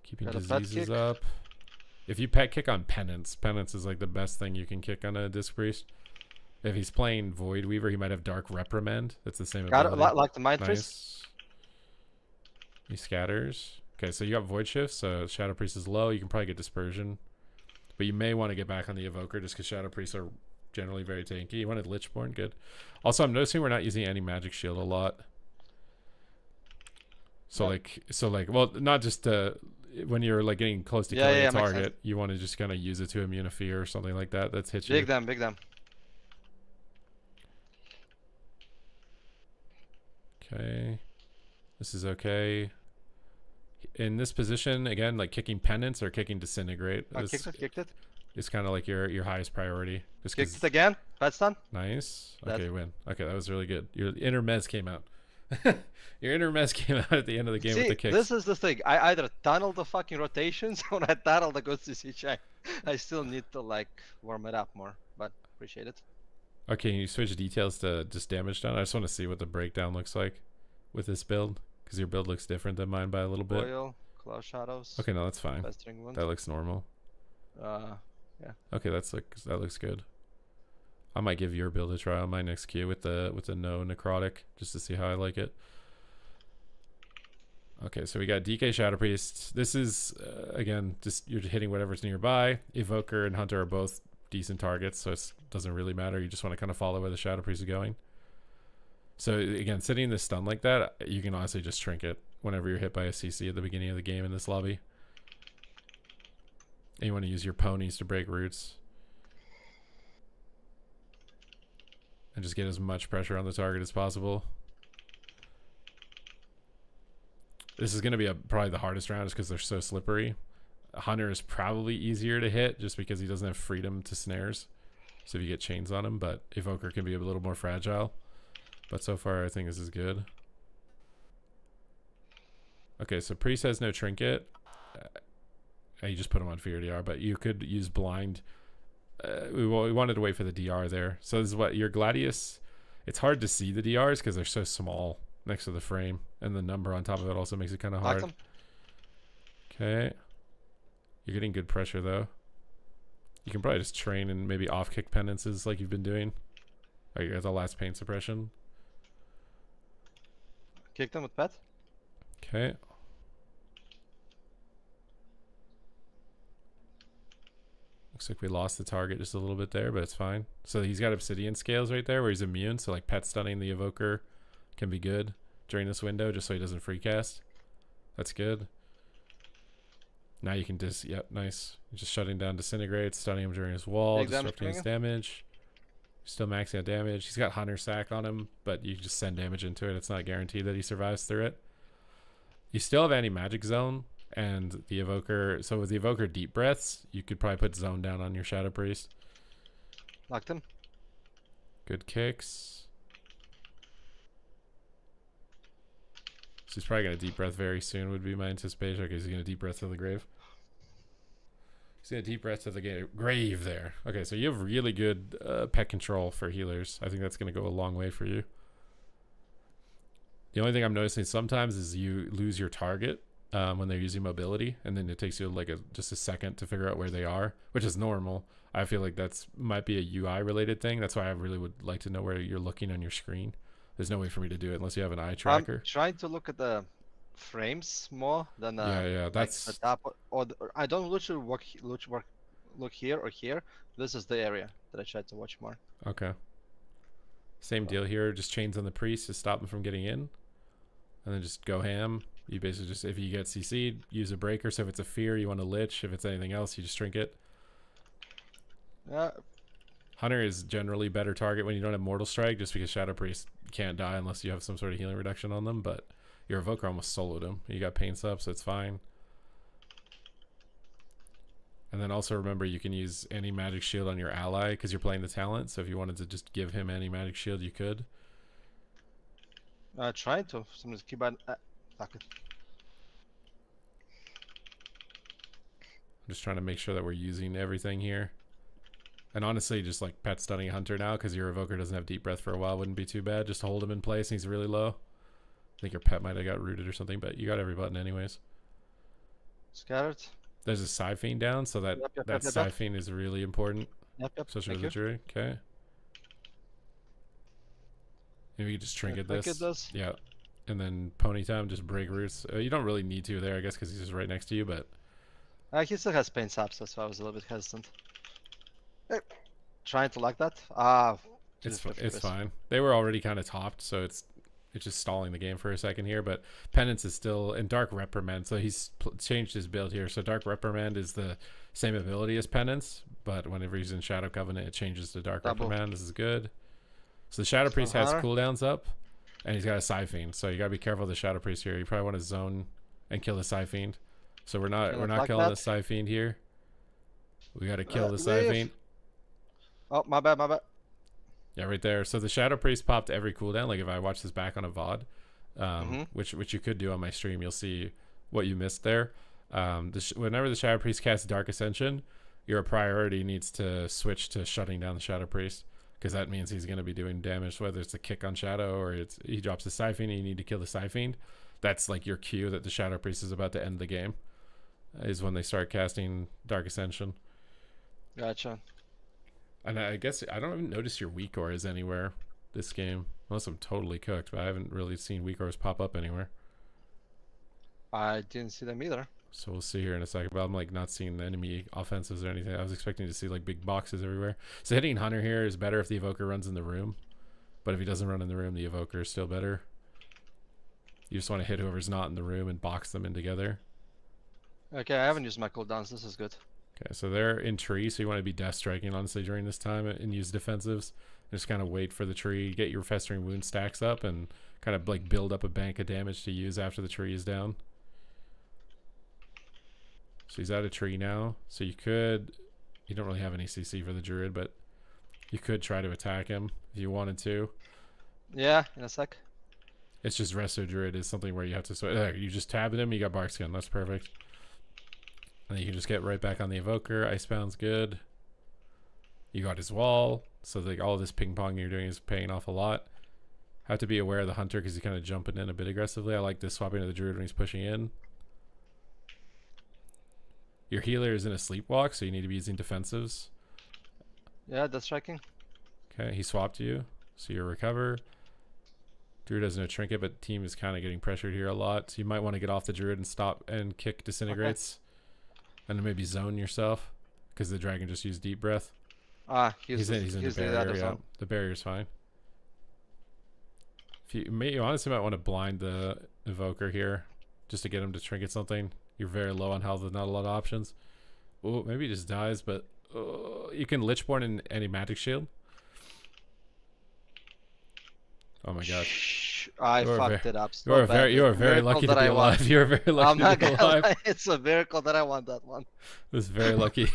Keeping diseases up. If you pet kick on Penance, Penance is like the best thing you can kick on a Disc Priest. If he's playing Void Weaver, he might have Dark Reprimand. That's the same ability. Got it, like the Mind Priest. He scatters. Okay, so you got Void Shift, so Shadow Priest is low. You can probably get Dispersion. But you may want to get back on the Evoker just because Shadow Priests are generally very tanky. You wanted Lichborn, good. Also, I'm noticing we're not using any Magic Shield a lot. So like, well, not just when you're like getting close to killing a target, you want to just kind of use it to immune a fear or something like that. That's hit you. Big them. Okay, this is okay. In this position, again, like kicking Penance or kicking Disintegrate. Kicked it. It's kind of like your highest priority. Just kicked it again. That's done. Nice. Okay, win. Okay, that was really good. Your inner mez came out. Your inner mez came out at the end of the game with the kicks. This is the thing. I either tunnel the fucking rotations or I tunnel the good CC check. I still need to like warm it up more, but appreciate it. Okay, can you switch details to just damage down? I just want to see what the breakdown looks like with this build, because your build looks different than mine by a little bit. Oil, Claw Shadows. Okay, no, that's fine. That looks normal. Yeah. Okay, that looks good. I might give your build a try on my next queue with the no necrotic just to see how I like it. Okay, so we got DK Shadow Priest. This is again just you're hitting whatever's nearby. Evoker and Hunter are both decent targets, so it doesn't really matter. You just want to kind of follow where the Shadow Priest is going. So again, sitting in this stun like that, you can honestly just trinket whenever you're hit by a CC at the beginning of the game in this lobby. And you want to use your ponies to break roots. And just get as much pressure on the target as possible. This is going to be probably the hardest round just because they're so slippery. Hunter is probably easier to hit just because he doesn't have freedom to snares. So if you get chains on him, but Evoker can be a little more fragile. But so far, I think this is good. Okay, so Priest has no trinket. You just put him on Fear DR, but you could use Blind. We wanted to wait for the DR there. So this is what your Gladius. It's hard to see the DRs because they're so small next to the frame, and the number on top of it also makes it kind of hard. Okay. You're getting good pressure though. You can probably just train and maybe off kick penances like you've been doing. Like as a last pain suppression. Kick them with pet. Okay. Looks like we lost the target just a little bit there, but it's fine. So he's got obsidian scales right there where he's immune. So like pet stunning the evoker can be good during this window just so he doesn't free cast. That's good. Now you can just, yep, nice. You're just shutting down disintegrate, stunning him during his wall, Big damage disrupting his coming damage. Still maxing out damage. He's got Hunter Sack on him, but you just send damage into it. It's not guaranteed that he survives through it. You still have anti-magic zone and the evoker. So with the evoker deep breaths, you could probably put zone down on your Shadow Priest. Knocked him. Good kicks. So he's probably going to deep breath very soon would be my anticipation. Okay, he's going to deep breath to the grave. He's going to deep breath to the grave there. Okay, so you have really good pet control for healers. I think that's going to go a long way for you. The only thing I'm noticing sometimes is you lose your target when they're using mobility, and then it takes you like just a second to figure out where they are, which is normal. I feel like that's might be a UI related thing. That's why I really would like to know where you're looking on your screen. There's no way for me to do it unless you have an eye tracker. I'm trying to look at the frames more than Yeah, like that's the top or I don't literally look here or here. This is the area that I tried to watch more. okay. Same deal here. Just chains on the priest to stop them from getting in, and then just go ham. You basically just, if you get CC'd, use a breaker. So if it's a fear, you want to lich. If it's anything else, you just shrink it. Yeah. Hunter is generally better target when you don't have Mortal Strike, just because Shadow Priest can't die unless you have some sort of healing reduction on them. But your Evoker almost soloed him. You got Pain Sup, so it's fine. And then also remember, you can use any magic shield on your ally because you're playing the talent. So if you wanted to just give him any magic shield, you could. Trying to. Somebody's keep on. Fuck it. I'm just trying to make sure that we're using everything here. And honestly, just like pet stunning Hunter now because your Evoker doesn't have deep breath for a while wouldn't be too bad. Just to hold him in place and he's really low. I think your pet might have got rooted or something, but you got every button anyways. Scattered. There's a Psi Fiend down, so that Psi Fiend is really important. Yep. Especially Thank with the Druid. Okay. Maybe you just trinket this. This. Yeah. And then pony time, just break roots. You don't really need to there, I guess, because he's just right next to you, but He still has pain saps, that's why I was a little bit hesitant. Trying to like that. it's fine. They were already kind of topped, so it's just stalling the game for a second here. But Penance is still in Dark Reprimand, so he's changed his build here. So Dark Reprimand is the same ability as Penance, but whenever he's in Shadow Covenant, it changes to Dark Reprimand. This is good. So the Shadow Priest has cooldowns up, and he's got a Psi Fiend, so you gotta be careful of the Shadow Priest here. You probably want to zone and kill the Psi Fiend. So we're not killing the Psi Fiend here. We gotta kill the Psi Fiend. Oh, my bad. Yeah, right there. So the Shadow Priest popped every cooldown. Like if I watch this back on a VOD, which you could do on my stream, you'll see what you missed there. Whenever the Shadow Priest casts Dark Ascension, your priority needs to switch to shutting down the Shadow Priest, because that means he's going to be doing damage, whether it's a kick on Shadow or he drops the Psi Fiend and you need to kill the Psi Fiend. That's like your cue that the Shadow Priest is about to end the game, is when they start casting Dark Ascension. Gotcha. And I guess I don't even notice your weak auras anywhere this game, unless I'm totally cooked, but I haven't really seen weak auras pop up anywhere. I didn't see them either. So we'll see here in a second, but I'm like not seeing enemy offensives or anything. I was expecting to see like big boxes everywhere. So hitting Hunter here is better if the Evoker runs in the room, but if he doesn't run in the room, the Evoker is still better. You just want to hit whoever's not in the room and box them in together. Okay, I haven't used my cooldowns. This is good. Okay, so they're in tree, so you want to be death striking honestly during this time and use defensives. Just kind of wait for the tree, get your festering wound stacks up, and kind of like build up a bank of damage to use after the tree is down. So he's out of tree now, so you don't really have any CC for the Druid, but you could try to attack him if you wanted to. Yeah, in a sec. It's just Resto Druid is something where you have to you just tab him, you got Bark Skin, that's perfect. And you can just get right back on the Evoker. Icebound's good. You got his wall, so like all this ping pong you're doing is paying off a lot. Have to be aware of the Hunter because he's kind of jumping in a bit aggressively. I like this swapping to the Druid when he's pushing in. Your healer is in a sleepwalk, so you need to be using defensives. Yeah, that's tracking. Okay, he swapped you, so you recover. Druid has no trinket, but team is kind of getting pressured here a lot. So you might want to get off the Druid and stop and kick disintegrates. And then maybe zone yourself, because the dragon just used deep breath. He's in the barrier, yeah. The barrier's fine. If you honestly might want to blind the evoker here, just to get him to trinket something. You're very low on health with not a lot of options. Oh, maybe he just dies, but you can Lichborn in any magic shield. Oh my god. I fucked it up. You are very lucky to be alive. You are very lucky to be alive. Lie. It's a miracle that I won that one. It was very lucky.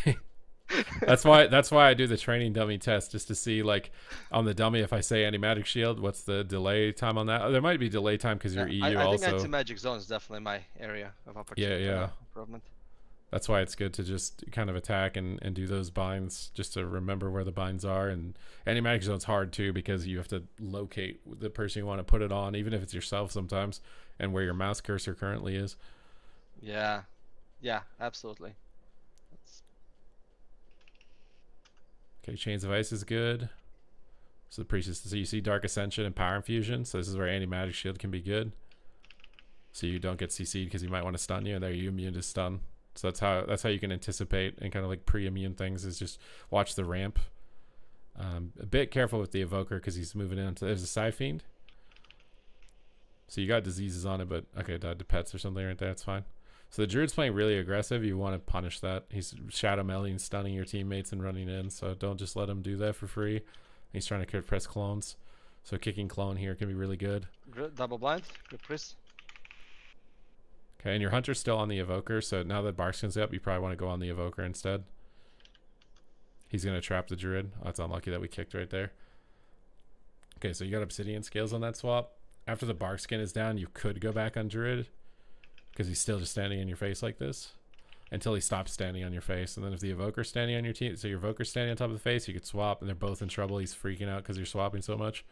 That's why I do the training dummy test, just to see, like, on the dummy, if I say anti-magic shield, what's the delay time on that? There might be delay time because you're EU I also. think anti-magic zone is definitely my area of opportunity. Yeah. Improvement. That's why it's good to just kind of attack and do those binds, just to remember where the binds are. And anti-magic zone's hard too, because you have to locate the person you want to put it on, even if it's yourself sometimes, and where your mouse cursor currently is. Yeah, absolutely. Okay, Chains of Ice is good. So the priest, so you see Dark Ascension and Power Infusion. So this is where anti-magic shield can be good. So you don't get CC'd because he might want to stun you, and there you immune to stun. So that's how you can anticipate and kind of like pre-immune things, is just watch the ramp. A bit careful with the evoker because he's moving into. There's a Psy Fiend. So you got diseases on it, but okay, died to pets or something right there. That's fine. So the Druid's playing really aggressive. You want to punish that. He's shadow melee and stunning your teammates and running in. So don't just let him do that for free. He's trying to press clones. So kicking clone here can be really good. Double blind. Good priest. Okay, and your hunter's still on the evoker. So now that Barkskin's up, you probably want to go on the evoker instead. He's going to trap the Druid. Oh, it's unlucky that we kicked right there. Okay, so you got Obsidian Scales on that swap. After the Barkskin is down, you could go back on Druid, because he's still just standing in your face like this until he stops standing on your face. And then if the evoker's standing on your team, so your evoker's standing on top of the face, you could swap, and they're both in trouble. He's freaking out because you're swapping so much,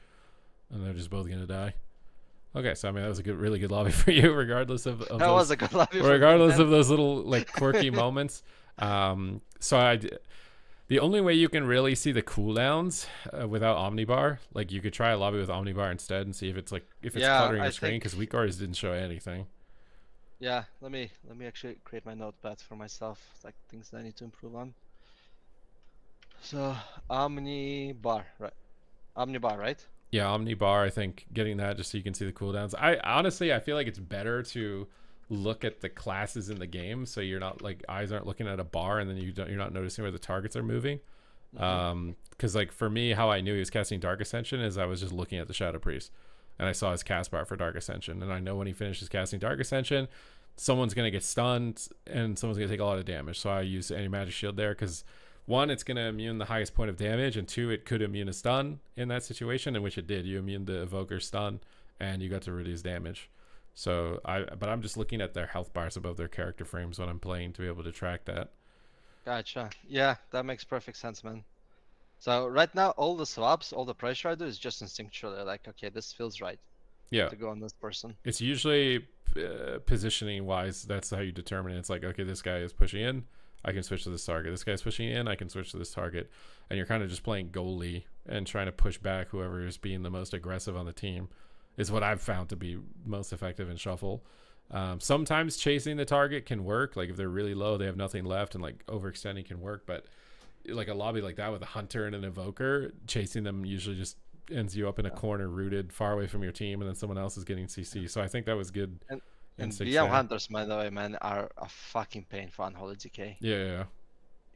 and they're just both gonna die. Okay, so I mean, that was a really good lobby for you, regardless of that those, was a good lobby. Regardless of those little like quirky moments. The only way you can really see the cooldowns without Omnibar, like you could try a lobby with Omnibar instead and see if it's cluttering your screen, because weak orders didn't show anything. Yeah, let me actually create my notepad for myself, like things that I need to improve on. So Omnibar, right? Omnibar, right? Yeah, Omnibar. I think getting that just so you can see the cooldowns. I feel like it's better to look at the classes in the game, so you're not like eyes aren't looking at a bar and then you're not noticing where the targets are moving. Because like for me, how I knew he was casting Dark Ascension is I was just looking at the Shadow Priest. And I saw his cast bar for Dark Ascension. And I know when he finishes casting Dark Ascension, someone's going to get stunned and someone's going to take a lot of damage. So I use anti-magic shield there because, one, it's going to immune the highest point of damage. And two, it could immune a stun in that situation, in which it did. You immune the evoker stun and you got to reduce damage. So but I'm just looking at their health bars above their character frames when I'm playing to be able to track that. Gotcha. Yeah, that makes perfect sense, man. So right now, all the swaps, all the pressure I do is just instinctually like, okay, this feels right. Yeah. To go on this person. It's usually positioning wise. That's how you determine it. It's like, okay, this guy is pushing in, I can switch to this target. This guy's pushing in, I can switch to this target. And you're kind of just playing goalie and trying to push back whoever is being the most aggressive on the team is what I've found to be most effective in Shuffle. Sometimes chasing the target can work. Like if they're really low, they have nothing left, and like overextending can work. But like a lobby like that with a hunter and an evoker, chasing them usually just ends you up in a corner rooted far away from your team, and then someone else is getting CC. So I think that was good. And BM hunters, by the way, man, are a fucking pain for unholy decay. Yeah.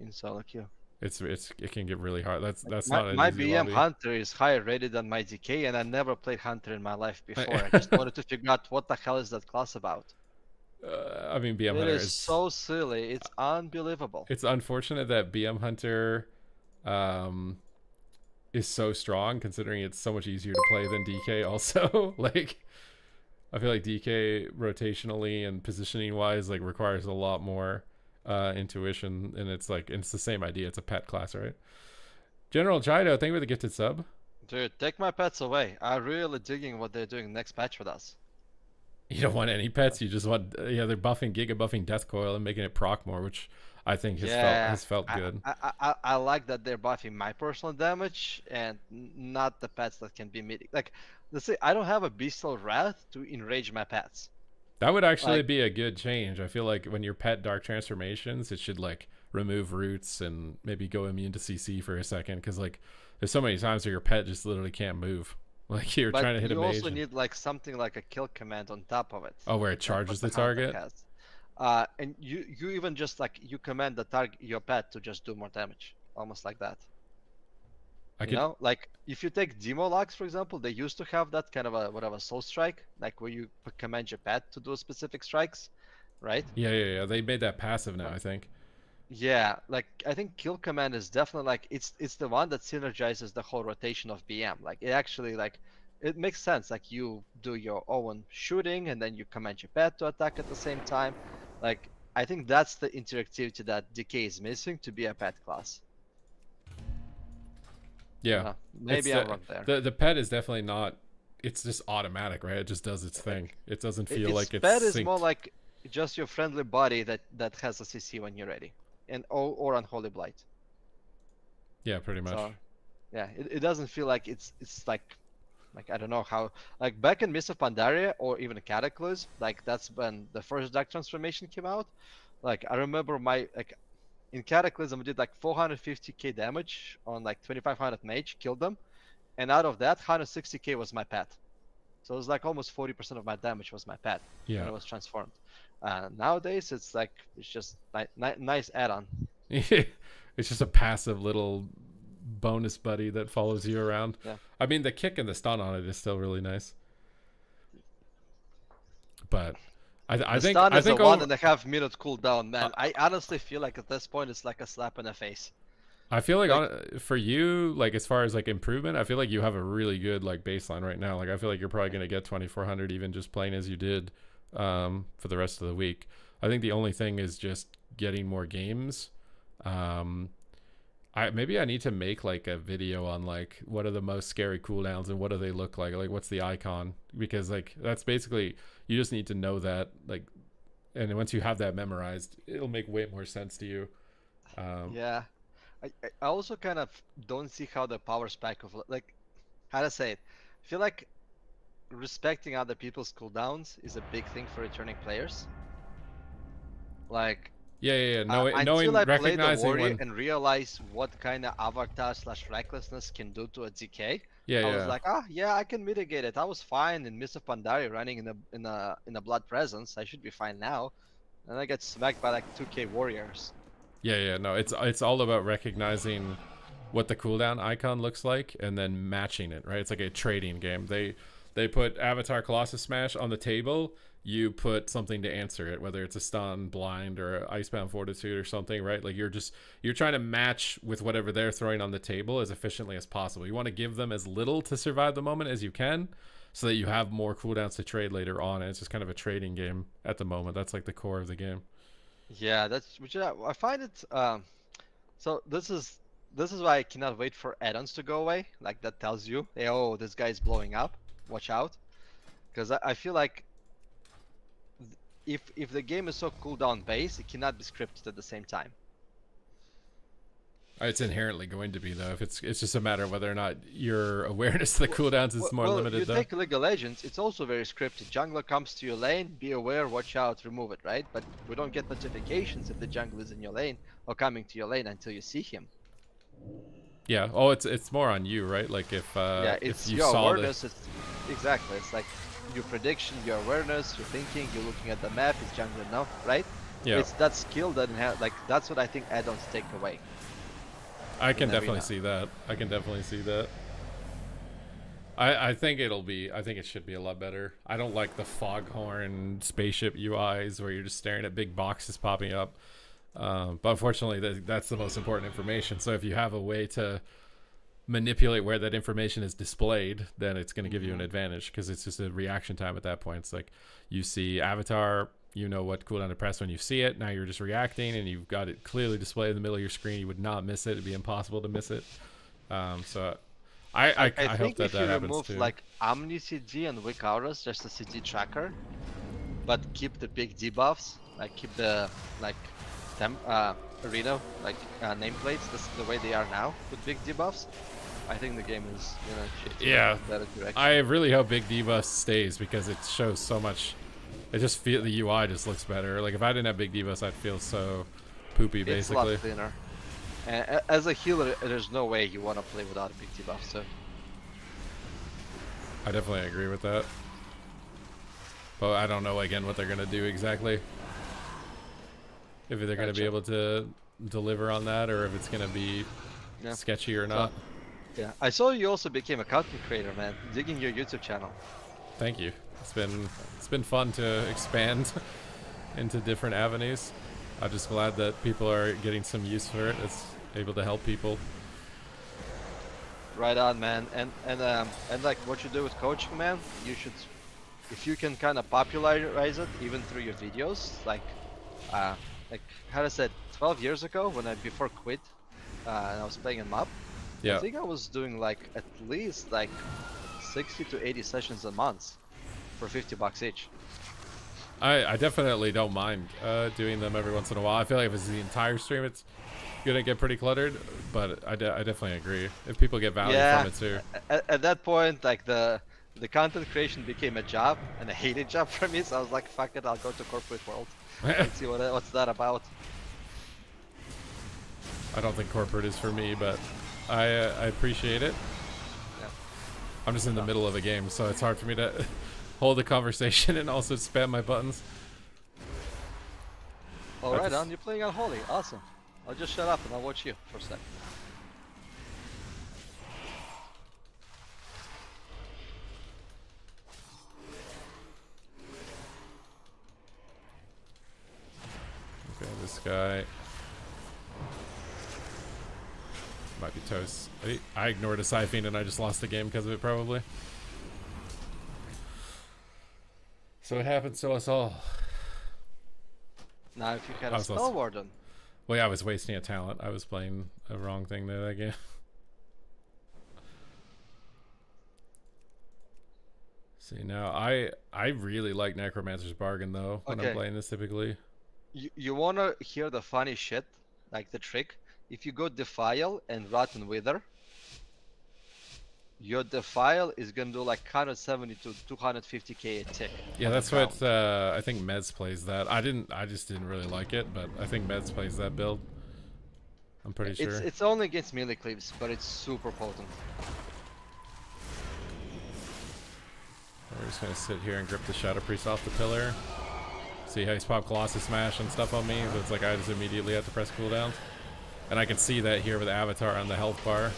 In solo queue. It can get really hard. That's my, not an my easy BM lobby. hunter is higher rated than my DK, and I never played hunter in my life before. I just wanted to figure out what the hell is that class about. I mean, BM Hunter is so silly. It's unbelievable. It's unfortunate that BM Hunter is so strong, considering it's so much easier to play than DK also. Like, I feel like DK rotationally and positioning wise like requires a lot more intuition, and it's the same idea. It's a pet class, right? General Jaido, thank you for the gifted sub. Dude, take my pets away. I'm really digging what they're doing next patch with us. You don't want any pets. You just want they're buffing Giga buffing Death Coil and making it proc more, which I think Yeah, has felt good. I like that they're buffing my personal damage and not the pets that can be meeting. Like, let's say I don't have a Bestial Wrath to enrage my pets. That would actually Like, be a good change. I feel like when your pet dark transformations, it should like remove roots and maybe go immune to CC for a second, because like there's so many times where your pet just literally can't move. Like you're but trying to hit a you mage. also need like something like a kill command on top of it. Oh, where it Like charges what the the Hunter target. has. And you even just like you command the target your pet to just do more damage, almost like that. I You could. know, like if you take Demolox for example, they used to have that kind of a whatever soul strike, like where you command your pet to do specific strikes, right? Yeah. They made that passive now, I think. Yeah, like I think kill command is definitely like it's the one that synergizes the whole rotation of BM. Like it actually like it makes sense. Like you do your own shooting and then you command your pet to attack at the same time. Like I think that's the interactivity that DK is missing to be a pet class. Yeah. It's Maybe I'm wrong there. the pet is definitely not. It's just automatic, right? It just does its thing. It doesn't feel Its like it's pet is synced. more like just your friendly body that has a CC when you're ready, and or Unholy Blight. Yeah, pretty much. So, yeah, it doesn't feel like it's like I don't know how, like back in Mists of Pandaria or even Cataclysm, like that's when the first Dark Transformation came out. Like I remember my like in Cataclysm I did like 450k damage on like 2500 mage, killed them, and out of that 160k was my pet. So it was like almost 40% of my damage was my pet when Yeah. it was transformed. Nowadays it's like it's just nice add-on. It's just a passive little bonus buddy that follows you around. Yeah. I mean, the kick and the stun on it is still really nice. But I The think stun I is think a 1.5 minute cooldown, man. I honestly feel like at this point it's like a slap in the face. I feel like, Like- for you, like as far as like improvement, I feel like you have a really good like baseline right now. Like I feel like you're probably gonna get 2400 even just playing as you did for the rest of the week. I think the only thing is just getting more games. Maybe I need to make like a video on like what are the most scary cooldowns and what do they look like what's the icon, because like that's basically you just need to know that, like, and once you have that memorized it'll make way more sense to you. Yeah. I also kind of don't see how the power spike of like how to say it. I feel like respecting other people's cooldowns is a big thing for returning players. Like Knowing until I played the recognizing warrior when and realized what kind of avatar slash recklessness can do to a DK, yeah I was like, yeah, I can mitigate it. I was fine in Mist of Pandaria running in a blood presence. I should be fine now. And I get smacked by like 2k warriors. no, it's all about recognizing what the cooldown icon looks like and then matching it, right? It's like a trading game. They put Avatar Colossus Smash on the table, you put something to answer it, whether it's a stun, blind, or Icebound Fortitude or something, right? Like you're trying to match with whatever they're throwing on the table as efficiently as possible. You want to give them as little to survive the moment as you can so that you have more cooldowns to trade later on, and it's just kind of a trading game at the moment. That's like the core of the game. Yeah, that's which I find it. So this is why I cannot wait for add-ons to go away. Like that tells you, hey, oh, this guy is blowing up. Watch out, because I feel like if the game is so cooldown based, it cannot be scripted at the same time. It's inherently going to be, though. If it's just a matter of whether or not your awareness of the cooldowns is more limited. You though. take League of Legends, it's also very scripted. Jungler comes to your lane, be aware, watch out, remove it, right? But we don't get notifications if the jungler is in your lane or coming to your lane until you see him. Yeah. Oh, it's more on you, right? Like if Yeah, if it's you your saw awareness. Exactly. It's like your prediction, your awareness, your thinking. You're looking at the map. Is jungler enough, right? Yeah. It's that skill that like that's what I think add-ons take away. I can Never definitely know. see that. I can definitely see that. I think I think it should be a lot better. I don't like the foghorn spaceship UIs where you're just staring at big boxes popping up. But unfortunately, that's the most important information. So if you have a way to manipulate where that information is displayed, then it's going to give you an advantage, because it's just a reaction time at that point. It's like you see Avatar, you know what cooldown to press when you see it. Now you're just reacting, and you've got it clearly displayed in the middle of your screen. You would not miss it. It'd be impossible to miss it. So I hope think that if you happens remove too. like Omni CD and Weak Auras, just a CD tracker, but keep the big debuffs, like keep the like arena like nameplates the way they are now with big debuffs, I think the game is shifting Yeah, in a better direction. I really hope Big Diva stays because it shows so much. It just feel the UI just looks better. Like if I didn't have Big Divas, I'd feel so poopy It's a lot basically. cleaner. And as a healer, there's no way you want to play without a big debuff. So I definitely agree with that. But I don't know again what they're gonna do exactly. If they're gonna be able to deliver on that, or if it's gonna be sketchy or not. Yeah, I saw you also became a content creator, man. Digging your YouTube channel. Thank you. It's been fun to expand into different avenues. I'm just glad that people are getting some use for it. It's able to help people. Right on, man. And like what you do with coaching, man, you should, if you can kind of popularize it even through your videos, like how I said 12 years ago when I before quit, and I was playing in MAP. Yeah. I think I was doing like at least like 60 to 80 sessions a month for $50 each. I definitely don't mind doing them every once in a while. I feel like if it's the entire stream, it's gonna get pretty cluttered. But I definitely agree. If people get value from it too. At that point, like the content creation became a job and a hated job for me. So I was like, fuck it, I'll go to corporate world and see what's that about. I don't think corporate is for me, but I appreciate it. Yeah. I'm just in the middle of a game, so it's hard for me to hold a conversation and also spam my buttons. All right, on. You're playing Unholy. Awesome. I'll just shut up and I'll watch you for a sec. Okay, this guy might be toast. I ignored a Siphene and I just lost the game because of it, probably. So it happens to us all. Now, if you had a Spell Warden. Well, yeah, I was wasting a talent. I was playing a wrong thing there that game. See, now I really like Necromancer's Bargain though when I'm playing this typically. You wanna hear the funny shit, like the trick? If you go Defile and Rotten Wither, your Defile is gonna do like 170 to 250k a tick. Yeah, that's what I think Mez plays that. I just didn't really like it, but I think Mez plays that build. I'm pretty sure. It's only against melee cleaves, but it's super potent. We're just gonna sit here and grip the Shadow Priest off the pillar. See how he's popped Colossus Smash and stuff on me, so it's like I just immediately have to press cooldowns. And I can see that here with Avatar on the health bar.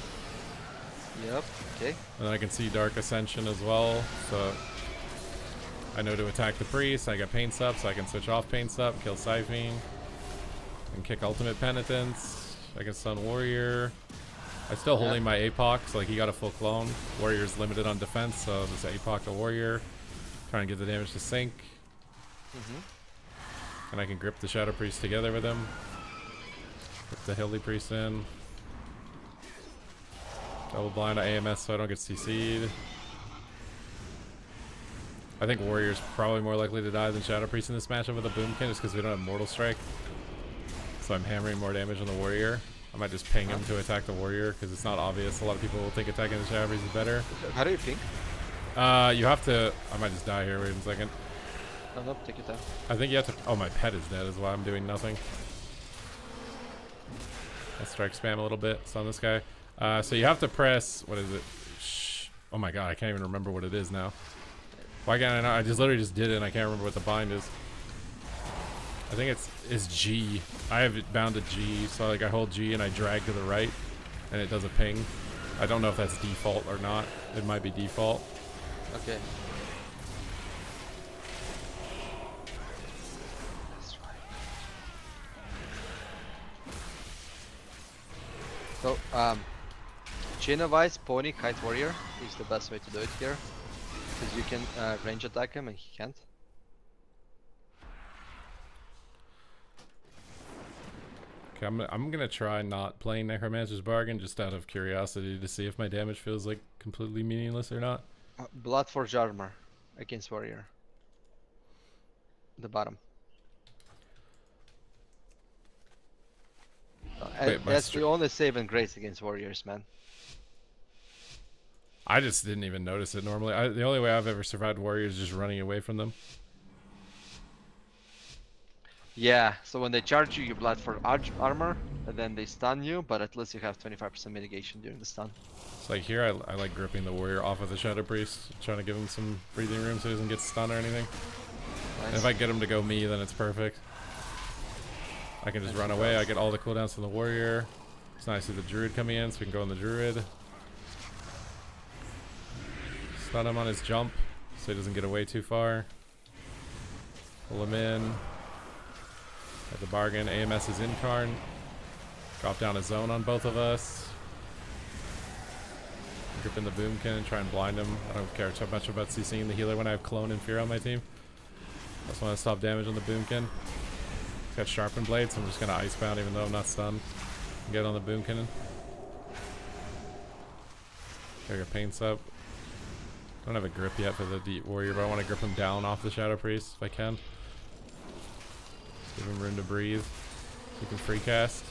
Yep, okay. And I can see Dark Ascension as well, so I know to attack the Priest. I got Pain Sup, so I can switch off Pain Sup, kill Siphene, and kick Ultimate Penitence. I can stun Warrior. I'm still holding my APOC, so like he got a full clone. Warrior's limited on defense, so just APOC to Warrior. Trying to get the damage to sink. And I can grip the Shadow Priest together with him. Grip the Hilly Priest in. Double blind to AMS so I don't get CC'd. I think Warrior's probably more likely to die than Shadow Priest in this matchup with a Boomkin just because we don't have Mortal Strike. So I'm hammering more damage on the Warrior. I might just ping him to attack the Warrior because it's not obvious. A lot of people will think attacking the Shadow Priest is better. How do you ping? You have to... I might just die here. Wait a second. No, nope, take it down. I think you have to... Oh, my pet is dead is why I'm doing nothing. Let's strike spam a little bit. So on this guy. So you have to press... What is it? Shh. Oh my god, I can't even remember what it is now. Why can't I not? I just literally just did it and I can't remember what the bind is. I think it's G. I have it bound to G, so like I hold G and I drag to the right and it does a ping. I don't know if that's default or not. It might be default. Okay. So, Chain of Ice, Pony, Kite Warrior is the best way to do it here. Because you can range attack him and he can't. Okay, I'm gonna try not playing Necromancer's Bargain just out of curiosity to see if my damage feels like completely meaningless or not. Bloodforge Armor against Warrior. The bottom. Wait, my That's the str- only saving grace against warriors, man. I just didn't even notice it normally. The only way I've ever survived warriors is just running away from them. Yeah, so when they charge you, you blast for armor, and then they stun you, but at least you have 25% mitigation during the stun. It's like here, I like gripping the warrior off of the Shadow Priest, trying to give him some breathing room so he doesn't get stunned or anything. Nice. And if I get him to go me, then it's perfect. I can just run away. I get all the cooldowns from the warrior. It's nice to see the druid coming in, so we can go on the druid. Stun him on his jump, so he doesn't get away too far. Pull him in. At the bargain, AMS is incarn. Drop down a zone on both of us. Grip in the boomkin and try and blind him. I don't care too much about CCing the healer when I have clone and fear on my team. I just want to stop damage on the boomkin. He's got sharpened blades, so I'm just gonna icebound even though I'm not stunned. Get on the boomkin. There your paints up. Don't have a grip yet for the deep warrior, but I want to grip him down off the Shadow Priest if I can. Give him room to breathe. He can free cast.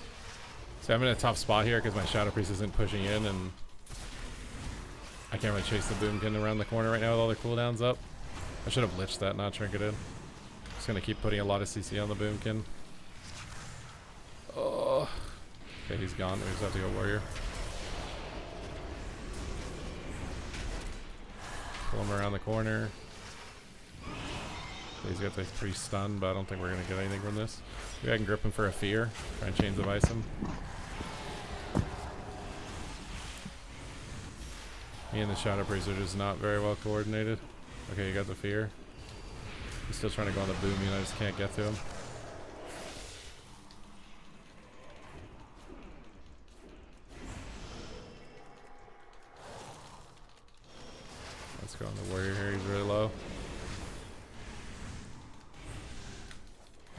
So I'm in a tough spot here because my Shadow Priest isn't pushing in, and I can't really chase the boomkin around the corner right now with all the cooldowns up. I should have liched that, not trinketed. Just gonna keep putting a lot of CC on the boomkin. Oh. Okay, he's gone. We just have to go warrior. Pull him around the corner. He's got the 3 stun, but I don't think we're gonna get anything from this. Maybe I can grip him for a fear. Try and chains of ice him. Me and the Shadow Priest are just not very well coordinated. Okay, you got the fear. He's still trying to go on the boom, and I just can't get to him. Let's go on the warrior here. He's really low.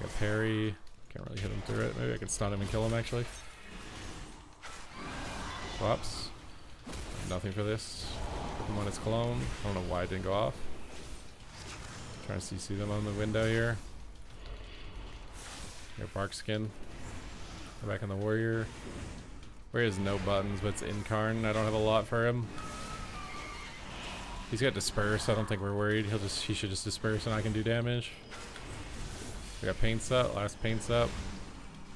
Got parry. Can't really hit him through it. Maybe I can stun him and kill him actually. Swaps. Nothing for this. Put him on his clone. I don't know why it didn't go off. Trying to CC them on the window here. Got bark skin. Go back on the warrior. Warrior has no buttons, but it's incarn. I don't have a lot for him. He's got disperse. I don't think we're worried. He should just disperse and I can do damage. We got paints up. Last paints up.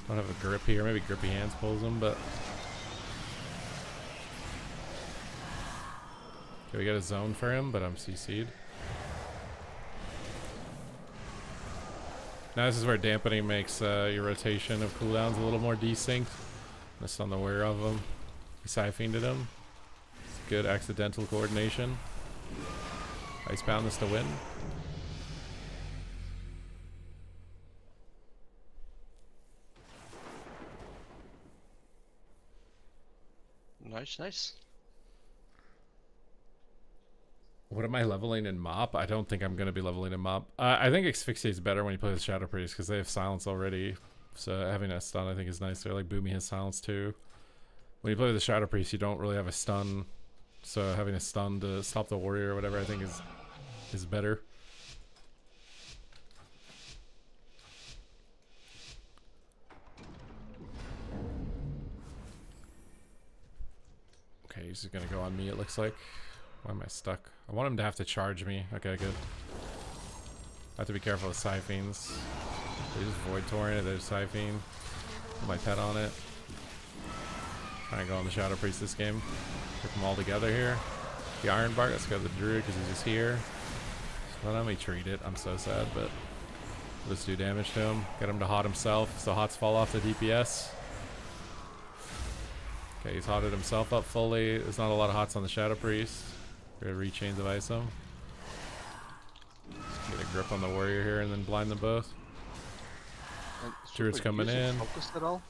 Don't have a grip here. Maybe grippy hands pulls him, but okay, we got a zone for him, but I'm CC'd. Now this is where dampening makes your rotation of cooldowns a little more desynced. Just on the wear of him. We Sci-Fiended him. It's good accidental coordination. Icebound this to win. Nice, nice. What am I leveling in Mop? I don't think I'm going to be leveling in Mop. I think Asphyxia is better when you play with Shadow Priest because they have silence already. So having a stun I think is nicer. Like Boomy has silence too. When you play with the Shadow Priest you don't really have a stun. So having a stun to stop the warrior or whatever I think is better. Okay, he's just going to go on me it looks like. Why am I stuck? I want him to have to charge me. Okay, good. I have to be careful with Siphones. They just Void Torrent it, there's Siphene. Put my pet on it. Trying to go on the Shadow Priest this game. Put them all together here. The Iron Bark, let's go to the Druid because he's just here. So let me treat it. I'm so sad, but let's do damage to him. Get him to hot himself so hots fall off the DPS. Okay, he's hotted himself up fully. There's not a lot of hots on the Shadow Priest. We're gonna re-chains of ice him. Get a grip on the warrior here and then blind them both. Druid's coming in. Focus at all?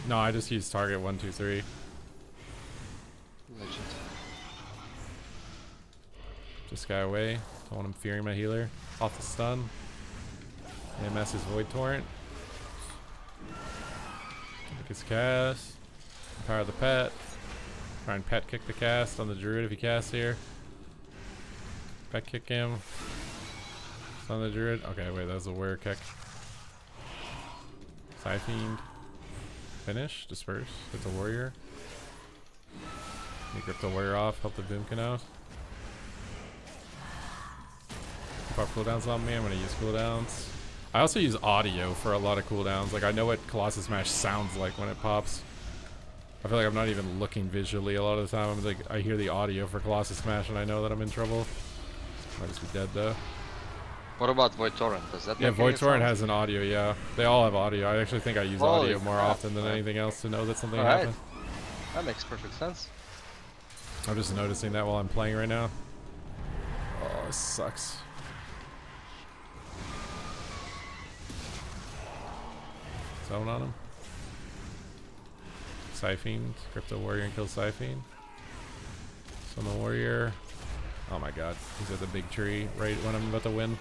No, I just use target 1, 2, 3. Legend. This guy away. Don't want him fearing my healer. Off the stun. AMS is Void Torrent. Kick his cast. Power the pet. Try and pet kick the cast on the druid if he casts here. Pet kick him. Stun the druid. Okay, wait, that was a warrior kick. Fiend. Finish. Disperse. Hit the warrior. You grip the warrior off. Help the boomkin out. Pop cooldowns on me. I'm gonna use cooldowns. I also use audio for a lot of cooldowns. Like I know what Colossus Smash sounds like when it pops. I feel like I'm not even looking visually a lot of the time. I'm like, I hear the audio for Colossus Smash and I know that I'm in trouble. Might just be dead though. What about Void Torrent? Does that Yeah, make Void any Torrent sound? has an audio, yeah. They all have audio. I actually think I use Holy audio more crap, often than man. anything else to know that something Alright. happened. That makes perfect sense. I'm just noticing that while I'm playing right now. Oh, this sucks. Zone on him. Siphene, Crypto Warrior and kill Siphene. Summon the Warrior. Oh my god, he's at the big tree right when I'm about to win.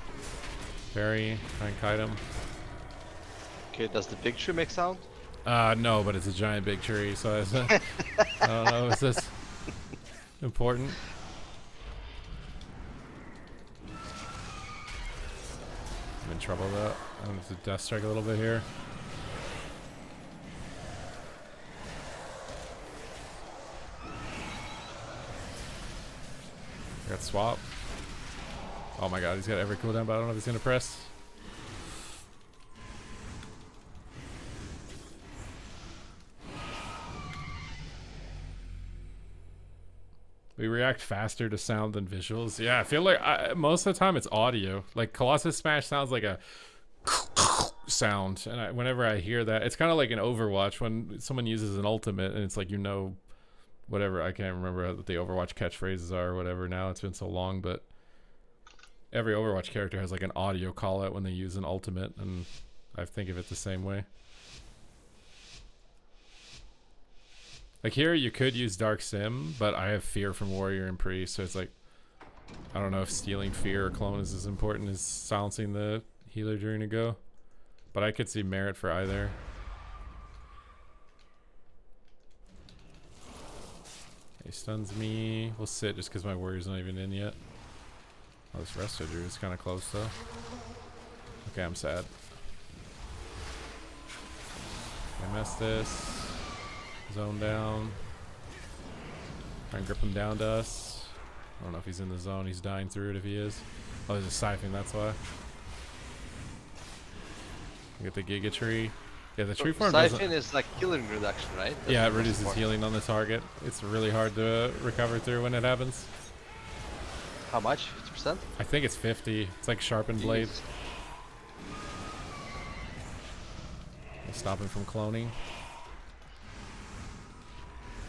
Parry, try and kite him. Okay, does the big tree make sound? No, but it's a giant big tree, so it's I don't know, is this important? I'm in trouble though. I'm going to death strike a little bit here. Got swap. Oh my god, he's got every cooldown, but I don't know if he's gonna press. We react faster to sound than visuals. Yeah, I feel like most of the time it's audio. Like Colossus Smash sounds like a sound, and whenever I hear that, it's kind of like an Overwatch when someone uses an ultimate, and it's like, you know, whatever, I can't remember what the Overwatch catchphrases are or whatever now, it's been so long, but every Overwatch character has like an audio call out when they use an ultimate, and I think of it the same way. Like here you could use Dark Sim, but I have Fear from Warrior and Priest, so it's like, I don't know if stealing Fear or Clone is as important as silencing the healer during a go, but I could see merit for either. He stuns me. We'll sit just because my warrior's not even in yet. Oh, this Resto Druid is kind of close though. Okay, I'm sad. I messed this. Zone down. Try and grip him down to us. I don't know if he's in the zone. He's dying through it if he is. Oh, there's a Siphon, that's why. Get the Giga Tree. Yeah, the tree form doesn't... Siphon is like healing reduction, right? That's Yeah, it the most reduces important. healing on the target. It's really hard to recover through when it happens. How much? 50%? I think it's 50. It's like sharpened blade. Jeez. Stop him from cloning.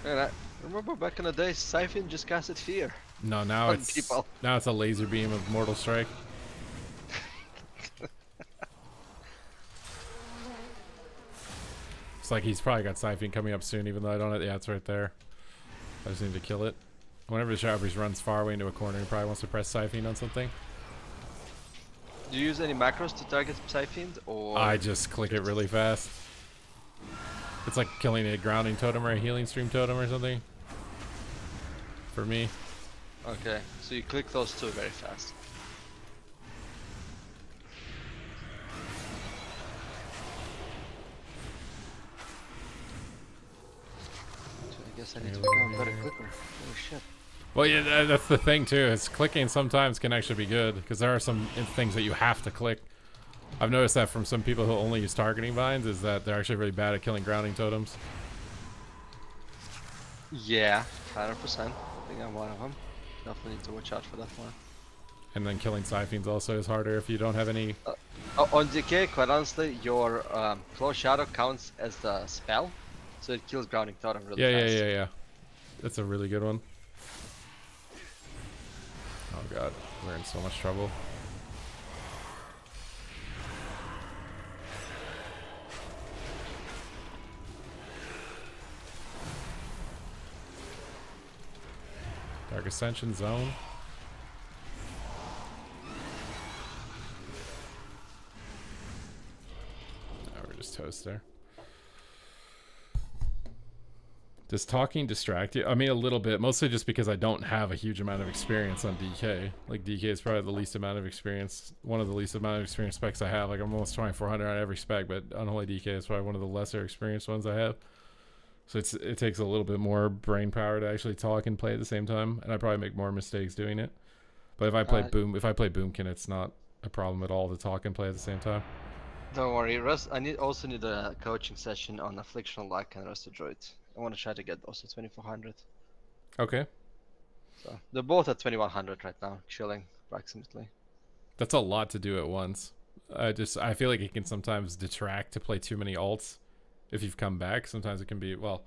Man, I remember back in the day, Siphon just casted Fear. No, now On it's people. now it's a laser beam of Mortal Strike. It's like he's probably got Siphon coming up soon, even though I don't. Yeah, it's right there. I just need to kill it. Whenever the Shadow Breeze runs far away into a corner, he probably wants to press Siphon on something. Do you use any macros to target Siphon, or? I just click it really fast. It's like killing a grounding totem or a healing stream totem or something. For me. Okay, so you click those two very fast. So I guess I need to become a better clicker. Holy shit. Well, yeah, that's the thing too. Is clicking sometimes can actually be good because there are some things that you have to click. I've noticed that from some people who only use targeting vines is that they're actually really bad at killing grounding totems. Yeah, 100%. I think I'm one of them. Definitely need to watch out for that one. And then killing Siphons also is harder if you don't have any... On DK, quite honestly, your Close Shadow counts as the spell, so it kills grounding totem really fast. Yeah. That's a really good one. Oh god, we're in so much trouble. Dark Ascension zone. No, we're just toast there. Does talking distract you? I mean, a little bit, mostly just because I don't have a huge amount of experience on DK. Like, DK is probably the least amount of experience, one of the least amount of experience specs I have. Like, I'm almost 2400 on every spec, but Unholy DK is probably one of the lesser experienced ones I have. So it takes a little bit more brain power to actually talk and play at the same time, and I probably make more mistakes doing it. But if I play Boomkin, it's not a problem at all to talk and play at the same time. Don't worry, I also need a coaching session on Afflictional Luck and Rusted Droid. I want to try to get those to 2400. Okay. So they're both at 2100 right now, chilling approximately. That's a lot to do at once. I feel like it can sometimes detract to play too many alts. If you've come back, sometimes it can be, well,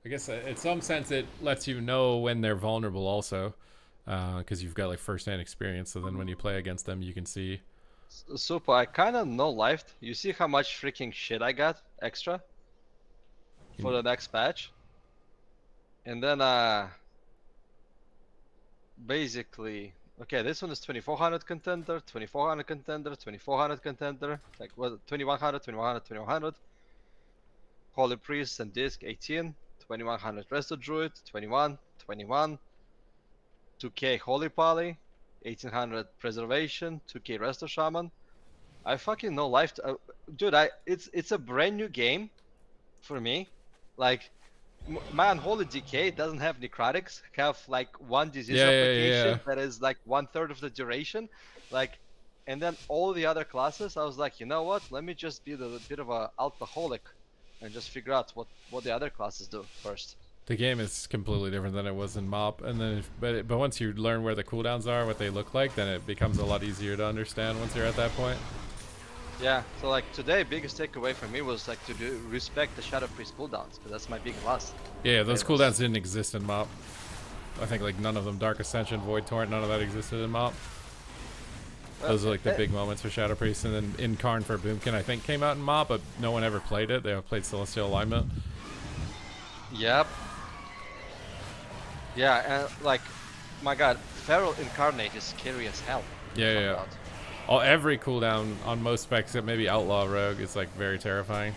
I guess in some sense it lets you know when they're vulnerable also, because you've got like first-hand experience. So then when you play against them, you can see. Super, I kind of no lifed. You see how much freaking shit I got extra for the next patch? And then basically, okay, this one is 2400 contender, 2400 contender, 2400 contender, like what, 2100, 2100, 2100. Holy Priest and Disc 18, 2100 Resto Druid, 21, 21, 2k Holy Poly, 1800 Preservation, 2k Resto Shaman. I fucking no life, dude. It's a brand new game for me. Like, my Unholy DK doesn't have necrotics, have like one disease application that is like 1/3 of the duration, like, and then all the other classes, I was like, you know what? Let me just be a bit of a alcoholic, and just figure out what the other classes do first. The game is completely different than it was in MoP, and then but once you learn where the cooldowns are, what they look like, then it becomes a lot easier to understand once you're at that point. Yeah, so like today, biggest takeaway for me was like to respect the Shadow Priest cooldowns, because that's my big loss. Yeah, those cooldowns didn't exist in MoP. I think like none of them, Dark Ascension, Void Torrent, none of that existed in MoP. Those are like the big moments for Shadow Priest, and then Incarn for Boomkin I think came out in MoP, but no one ever played it. They all played Celestial Alignment. Yep. Yeah, and like, my god, Feral Incarnate is scary as hell. Yeah. Every cooldown on most specs, except maybe Outlaw Rogue, is like very terrifying.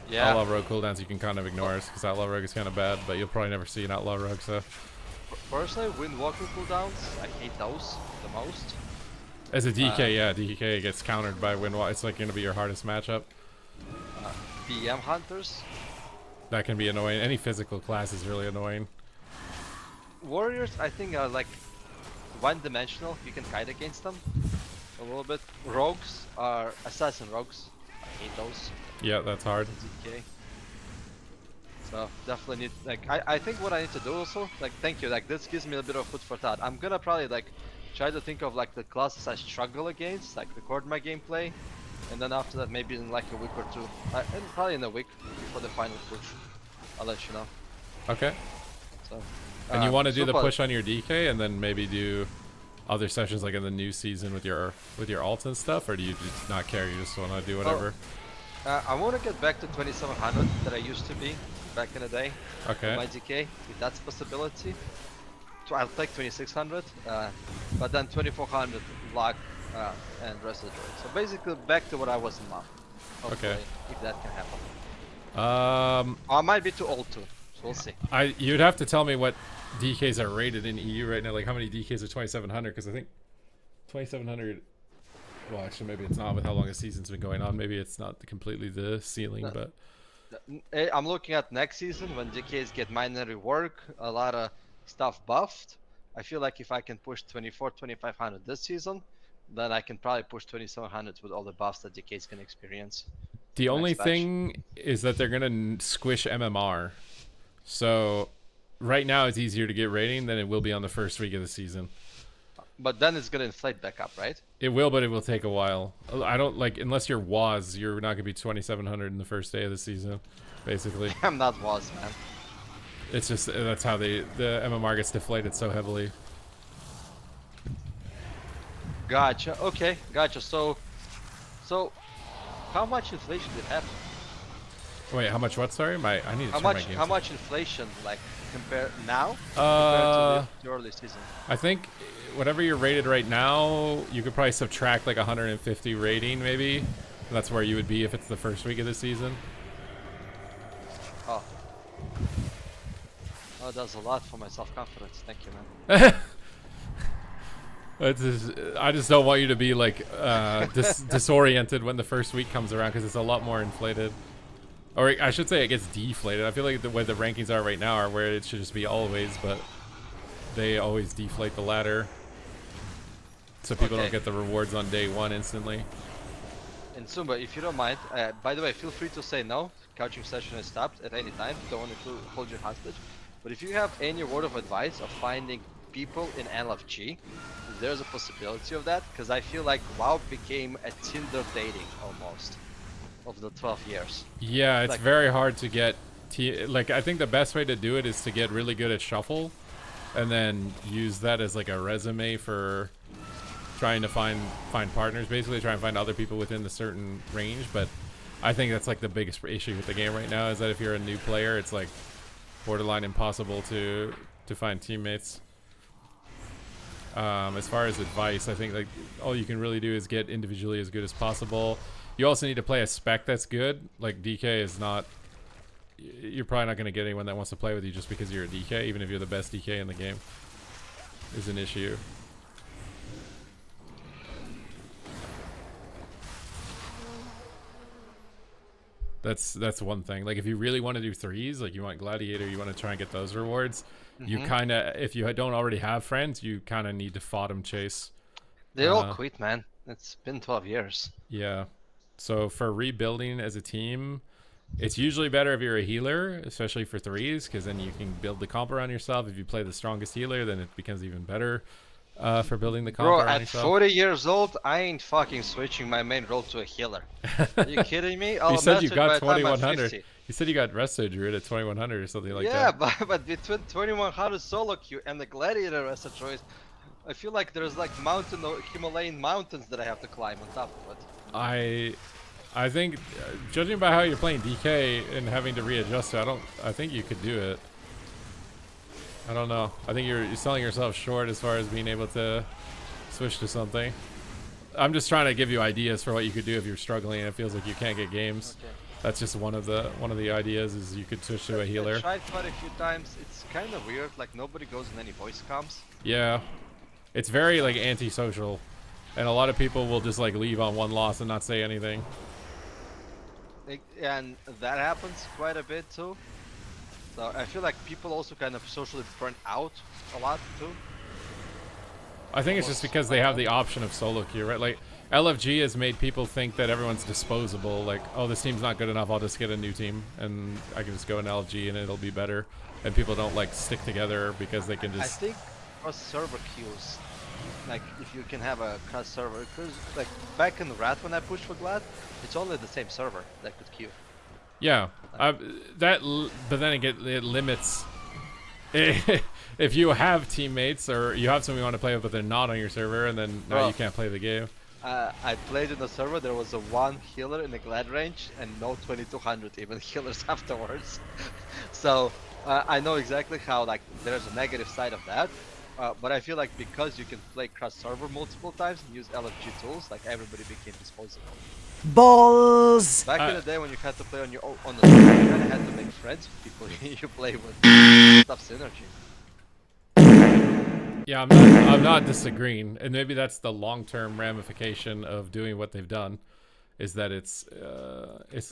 Yeah. Outlaw Rogue cooldowns you can kind of ignore, because Outlaw Rogue is kind of bad, but you'll probably never see an Outlaw Rogue, so. Personally, Windwalker cooldowns, I hate those the most. As a DK, yeah, DK gets countered by Windwalker. It's like going to be your hardest matchup. BM Hunters. That can be annoying. Any physical class is really annoying. Warriors, I think, are like one-dimensional. You can kite against them a little bit. Rogues are assassin rogues. I hate those. Yeah, that's hard. DK. So definitely need, like, I think what I need to do also, like, thank you, like, this gives me a bit of food for thought. I'm gonna probably like try to think of like the classes I struggle against, like record my gameplay, and then after that maybe in like a week or two, and probably in a week before the final push, I'll let you know. Okay. So. And you want to do the push on your DK and then maybe do other sessions like in the new season with your alts and stuff, or do you just not care? You just want to do whatever? I want to get back to 2700 that I used to be back in the day. Okay. My DK, if that's a possibility. So I'll take 2600, but then 2400 lock and rest of the droid. So basically back to what I was in MoP. Hopefully, Okay. if that can happen. I I might be too old too, so we'll see. You'd have to tell me what DKs are rated in EU right now. Like how many DKs are 2700? Because I think 2700. Well, actually, maybe it's not with how long the season's been going on. Maybe it's not completely the ceiling, but I'm looking at next season when DKs get minor rework, a lot of stuff buffed. I feel like if I can push 2500 this season, then I can probably push 2700 with all the buffs that DKs can experience. the only thing is that they're gonna squish MMR. So right now it's easier to get rating than it will be on the first week of the season. But then it's gonna inflate back up, right? It will, but it will take a while. I don't like, unless you're Waz, you're not gonna be 2700 in the first day of the season, basically. I'm not was, man. It's just that's how the MMR gets deflated so heavily. Gotcha. Okay, gotcha. So how much inflation did happen? Wait, how much? What? Sorry, I need to turn my game. How much inflation, like, compare now Uh, compared to the early season? I think whatever you're rated right now, you could probably subtract like 150 rating, maybe. And that's where you would be if it's the first week of the season. Oh. Oh, that's a lot for my self-confidence. Thank you, man. I just don't want you to be like disoriented when the first week comes around because it's a lot more inflated. Or I should say it gets deflated. I feel like the way the rankings are right now are where it should just be always, but they always deflate the ladder. So people don't get the rewards on day one instantly. And Sumba, if you don't mind, by the way, feel free to say no. Couching session is stopped at any time. Don't want to hold you hostage. But if you have any word of advice of finding people in LFG, there's a possibility of that, because I feel like WoW became a Tinder dating almost of the 12 years. Yeah, it's like, very hard to get. Like, I think the best way to do it is to get really good at shuffle, and then use that as like a resume for trying to find partners. Basically, try and find other people within the certain range. But I think that's like the biggest issue with the game right now is that if you're a new player, it's like borderline impossible to find teammates. As far as advice, I think like all you can really do is get individually as good as possible. You also need to play a spec that's good. Like DK is not. You're probably not going to get anyone that wants to play with you just because you're a DK, even if you're the best DK in the game. Is an issue. That's one thing. Like if you really want to do threes, like you want Gladiator, you want to try and get those rewards. You kind of, if you don't already have friends, you kind of need to fodem chase. They all quit, man. It's been 12 years. Yeah. So for rebuilding as a team, it's usually better if you're a healer, especially for threes, because then you can build the comp around yourself. If you play the strongest healer, then it becomes even better for building the comp Bro, around at yourself. 40 years old, I ain't fucking switching my main role to a healer. Are you kidding me? You said you got by the time I'm 2100. 50. You said you got rested druid at 2100 or something like Yeah, that. but between 2100 solo queue and the Gladiator as a choice, I feel like there's like Himalayan mountains that I have to climb on top of it. I think, judging by how you're playing DK and having to readjust it, I think you could do it. I don't know. I think you're selling yourself short as far as being able to switch to something. I'm just trying to give you ideas for what you could do if you're struggling and it feels like you can't get games. Okay. That's just one of the ideas is you could switch to a healer. I tried quite a few times. It's kind of weird. Like nobody goes in any voice comms. Yeah, it's very like antisocial, and a lot of people will just like leave on one loss and not say anything. And that happens quite a bit too. So I feel like people also kind of socially burn out a lot too. I think it's just because they have the option of solo queue, right? Like LFG has made people think that everyone's disposable. Like, oh, this team's not good enough. I'll just get a new team and I can just go in LFG and it'll be better. And people don't like stick together because they can just. I think cross server queues, like if you can have a cross server, because like back in Rat when I pushed for Glad, it's only the same server that could queue. Yeah, but then it limits. If you have teammates or you have someone you want to play with, but they're not on your server, and then now you can't play the game. I played in the server. There was a one healer in the Glad range, and no 2200 even healers afterwards. So I know exactly how like there's a negative side of that. But I feel like because you can play cross server multiple times and use LFG tools, like everybody became disposable. Balls! Back in the day when you had to play on your own, on the server, you kind of had to make friends with people you play with. Stuff synergy. Yeah, I'm not disagreeing, and maybe that's the long-term ramification of doing what they've done, is that it's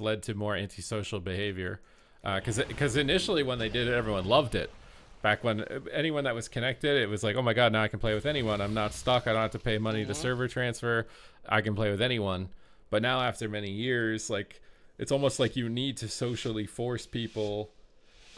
led to more antisocial behavior. Because initially when they did it, everyone loved it. Back when anyone that was connected, it was like, oh my god, now I can play with anyone. I'm not stuck. I don't have to pay money to server transfer. I can play with anyone. But now after many years, like it's almost like you need to socially force people.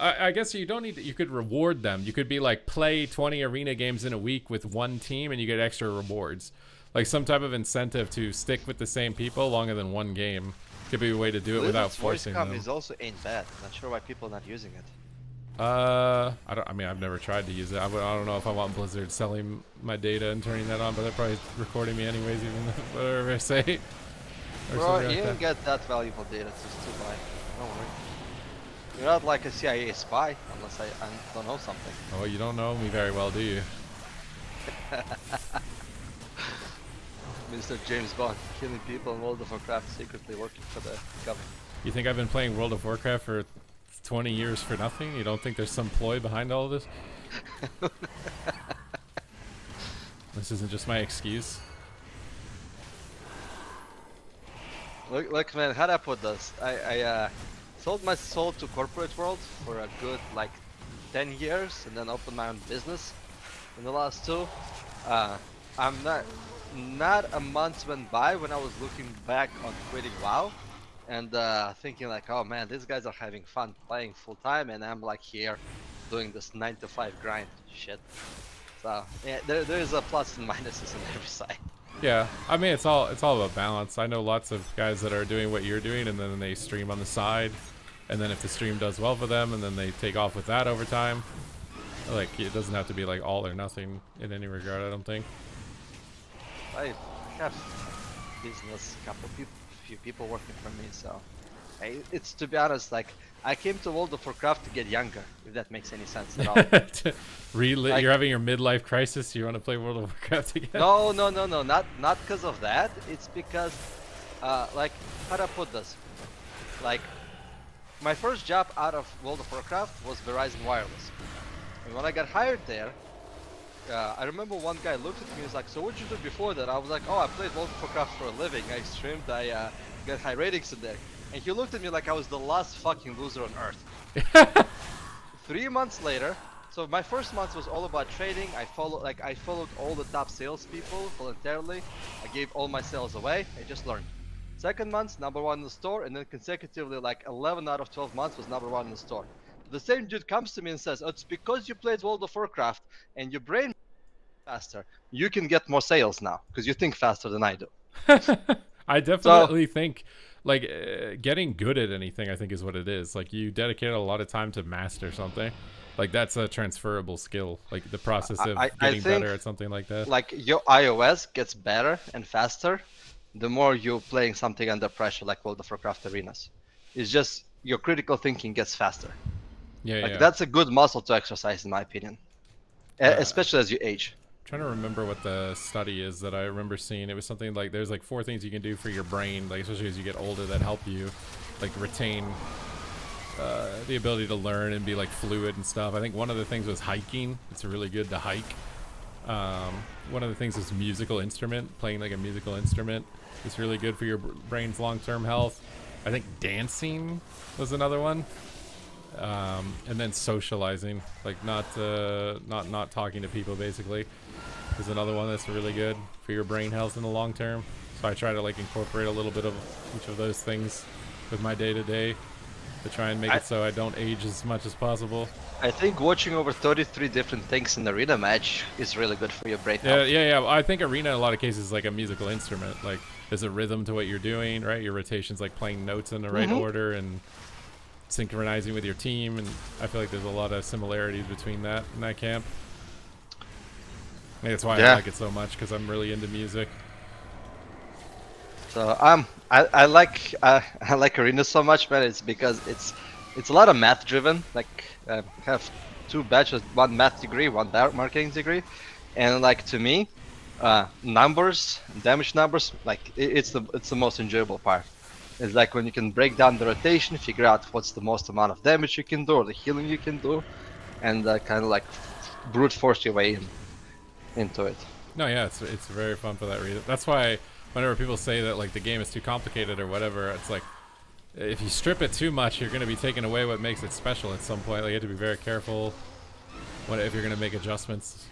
I guess you don't need to, you could reward them. You could be like play 20 arena games in a week with one team and you get extra rewards. Like some type of incentive to stick with the same people longer than one game. Could be a way to do it without forcing them. Voice also ain't bad. Not sure why people are not using it. I mean, I've never tried to use it. I don't know if I want Blizzard selling my data and turning that on, but they're probably recording me anyways, even whatever I say. Bro, you didn't get that valuable data to buy. Don't worry. You're not like a CIA spy, unless I don't know something. Oh, you don't know me very well, do you? Mr. James Bond, killing people in World of Warcraft, secretly working for the government. You think I've been playing World of Warcraft for 20 years for nothing? You don't think there's some ploy behind all of this? This isn't just my excuse. Look, man, how'd I put this? I sold my soul to corporate world for a good like 10 years, and then opened my own business in the last 2. I'm not a month went by when I was looking back on quitting WoW, and thinking like, oh man, these guys are having fun playing full time, and I'm like here doing this 9 to 5 grind shit. So yeah, there is a plus and minuses on every side. Yeah, I mean it's all about balance. I know lots of guys that are doing what you're doing, and then they stream on the side, and then if the stream does well for them, and then they take off with that over time. Like it doesn't have to be like all or nothing in any regard. I don't think. I have business, few people working for me, so it's, to be honest, like I came to World of Warcraft to get younger, if that makes any sense at all. Like, you're having your midlife crisis. You want to play World of Warcraft again? No, not because of that. It's because, like, how do I put this? Like, my first job out of World of Warcraft was Verizon Wireless, and when I got hired there, I remember one guy looked at me and was like, so what'd you do before that? I was like, oh, I played World of Warcraft for a living. I streamed, I got high ratings in there. And he looked at me like I was the last fucking loser on earth. 3 months later, so my first month was all about trading. I followed all the top salespeople voluntarily. I gave all my sales away. I just learned. Second month, #1 in the store, and then consecutively, like 11 out of 12 months was #1 in the store. The same dude comes to me and says, oh, it's because you played World of Warcraft and your brain faster. You can get more sales now because you think faster than I do. I definitely think like getting good at anything, I think, is what it is. Like you dedicate a lot of time to master something. Like that's a transferable skill. Like the process of getting better at something like that. Like your iOS gets better and faster the more you're playing something under pressure, like World of Warcraft arenas. It's just your critical thinking gets faster. Yeah, like yeah. That's a good muscle to exercise, in my opinion, especially as you age. Trying to remember what the study is that I remember seeing. It was something like there's like 4 things you can do for your brain, like especially as you get older, that help you like retain the ability to learn and be like fluid and stuff. I think one of the things was hiking. It's really good to hike. One of the things is musical instrument. Playing like a musical instrument is really good for your brain's long-term health. I think dancing was another one. And then socializing, like not talking to people, basically, is another one that's really good for your brain health in the long term. So I try to like incorporate a little bit of each of those things with my day-to-day to try and make it so I don't age as much as possible. I think watching over 33 different things in the arena match is really good for your brain health. Yeah. I think arena in a lot of cases is like a musical instrument. Like there's a rhythm to what you're doing, right? Your rotation's like playing notes in the right order and synchronizing with your team, and I feel like there's a lot of similarities between that and that camp. I think that's why I like it so much, because I'm really into music. So I like arena so much, man. It's because it's a lot of math driven. Like I have 2 bachelors, 1 math degree, 1 marketing degree, and like to me, numbers, damage numbers, like it's the most enjoyable part. It's like when you can break down the rotation, figure out what's the most amount of damage you can do or the healing you can do, and kind of like brute force your way into it. No, yeah, it's very fun for that reason. That's why whenever people say that like the game is too complicated or whatever, it's like if you strip it too much, you're going to be taking away what makes it special at some point. Like you have to be very careful if you're going to make adjustments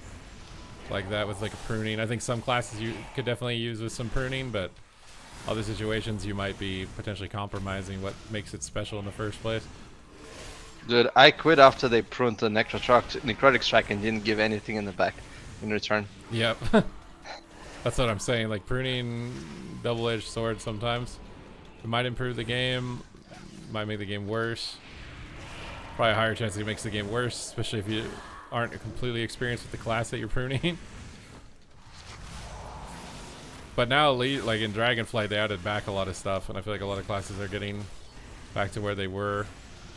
like that with like a pruning. I think some classes you could definitely use with some pruning, but other situations you might be potentially compromising what makes it special in the first place. Dude, I quit after they pruned the necrotic strike and didn't give anything in the back in return. Yep. That's what I'm saying. Like pruning, double-edged sword sometimes. It might improve the game, might make the game worse. Probably a higher chance it makes the game worse, especially if you aren't completely experienced with the class that you're pruning. But now, like in Dragonflight, they added back a lot of stuff, and I feel like a lot of classes are getting back to where they were.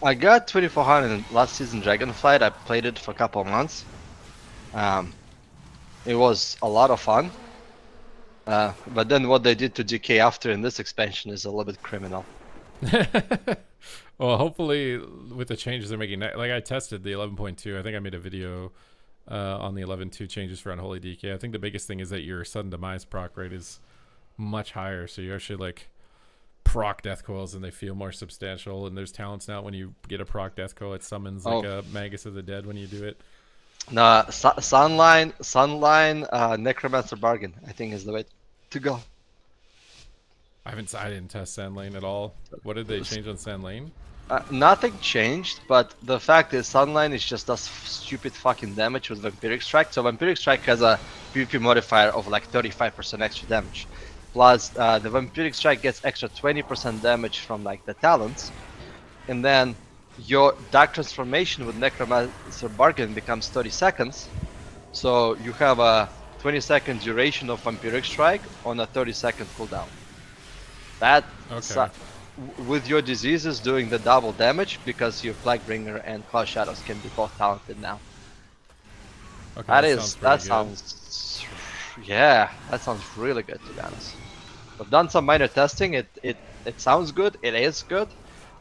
I got 2400 in last season Dragonflight. I played it for a couple of months. It was a lot of fun. But then what they did to DK after in this expansion is a little bit criminal. Well, hopefully with the changes they're making, like I tested the 11.2. I think I made a video on the 11.2 changes for Unholy DK. I think the biggest thing is that your sudden demise proc rate is much higher, so you actually like proc death coils and they feel more substantial. And there's talents now when you get a proc death coil, it summons like a Magus of the Dead when you do it. No, Sunline, Necromancer Bargain, I think is the way to go. I didn't test Sand Lane at all. What did they change on Sand Lane? Nothing changed, but the fact is Sunline is just does stupid fucking damage with Vampiric Strike. So Vampiric Strike has a PvP modifier of like 35% extra damage. Plus the Vampiric Strike gets extra 20% damage from like the talents. And then your Dark Transformation with Necromancer Bargain becomes 30 seconds. So you have a 20-second duration of Vampiric Strike on a 30-second cooldown. That with your diseases doing the double damage because your Plaguebringer and Cloud Shadows can be both talented now. Okay, that sounds yeah, that sounds really good to be honest. I've done some minor testing. It sounds good. It is good.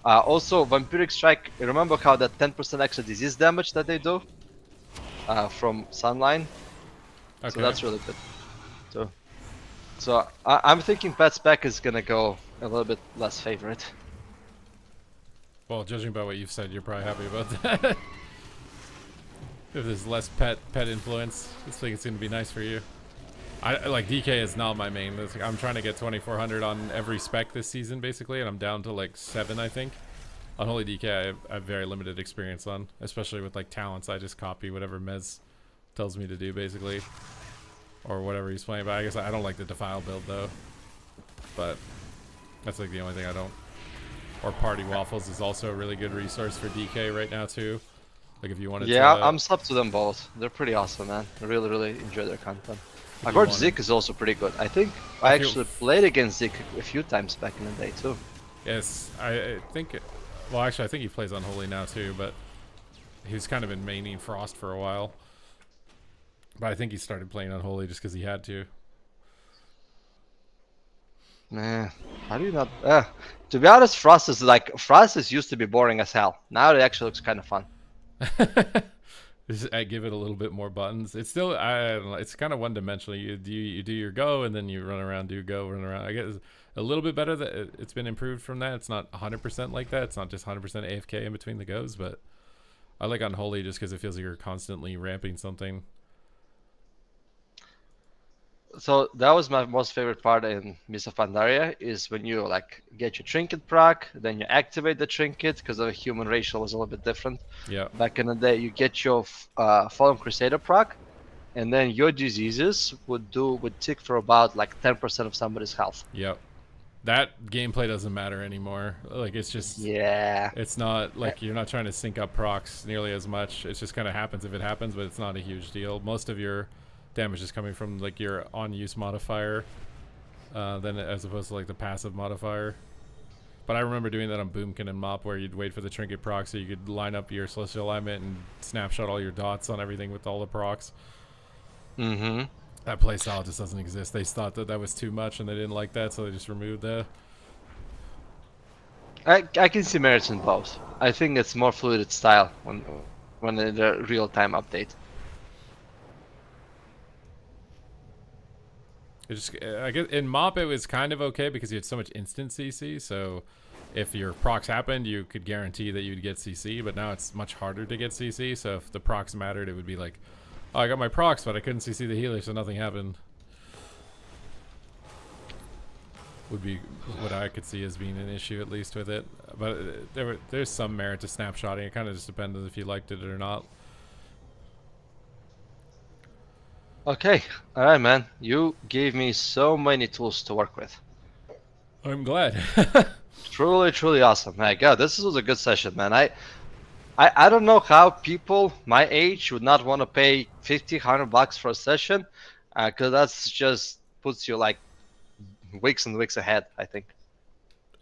Also, Vampiric Strike. Remember how that 10% extra disease damage that they do from Sunline? Okay. So that's really good. So I'm thinking Pet Spec is gonna go a little bit less favorite. Well, judging by what you've said, you're probably happy about that. If there's less pet influence, I think it's gonna be nice for you. I like DK is not my main. Like, I'm trying to get 2400 on every spec this season basically, and I'm down to like 7 I think. On Holy DK I have very limited experience on, especially with like talents. I just copy whatever Mez tells me to do basically, or whatever he's playing. But I guess I don't like the Defile build though. But that's like the only thing I don't. Or Party Waffles is also a really good resource for DK right now too. Like if you wanted to. Yeah, I'm sub to them both. They're pretty awesome, man. I really enjoy their content. I've heard Zik is also pretty good. I think I actually played against Zik a few times back in the day too. Yes, I think. Well, actually, I think he plays Unholy now too, but he's kind of been maining Frost for a while. But I think he started playing Unholy just because he had to. Nah, how do you not? To be honest, Frost is used to be boring as hell. Now it actually looks kind of fun. I give it a little bit more buttons. It's still, I don't know, it's kind of one-dimensional. You do your go, and then you run around, run around. I guess a little bit better that it's been improved from that. It's not 100% like that. It's not just 100% AFK in between the goes, but I like Unholy just because it feels like you're constantly ramping something. So that was my most favorite part in Mists of Pandaria is when you like get your trinket proc, then you activate the trinket because the human racial was a little bit different. Yeah. Back in the day, you get your Fallen Crusader proc, and then your diseases would tick for about like 10% of somebody's health. Yep. That gameplay doesn't matter anymore. Like it's just it's not like you're not trying to sync up procs nearly as much. It just kind of happens if it happens, but it's not a huge deal. Most of your damage is coming from like your on use modifier then as opposed to like the passive modifier. But I remember doing that on Boomkin and Mop where you'd wait for the trinket proc so you could line up your celestial alignment and snapshot all your dots on everything with all the procs. That playstyle just doesn't exist. They thought that was too much and they didn't like that, so they just removed that. I can see merits in both. I think it's more fluid style when in the real-time update. It just, I guess in Mop it was kind of okay because you had so much instant CC, so if your procs happened you could guarantee that you'd get CC, but now it's much harder to get CC, so if the procs mattered it would be like, oh, I got my procs but I couldn't CC the healer so nothing happened. Would be what I could see as being an issue at least with it, but there's some merit to snapshotting. It kind of just depends if you liked it or not. Okay, alright man, you gave me so many tools to work with. I'm glad. Truly awesome. My god, this was a good session, man. I don't know how people my age would not want to pay $50-100 for a session, because that's just puts you like weeks and weeks ahead, I think.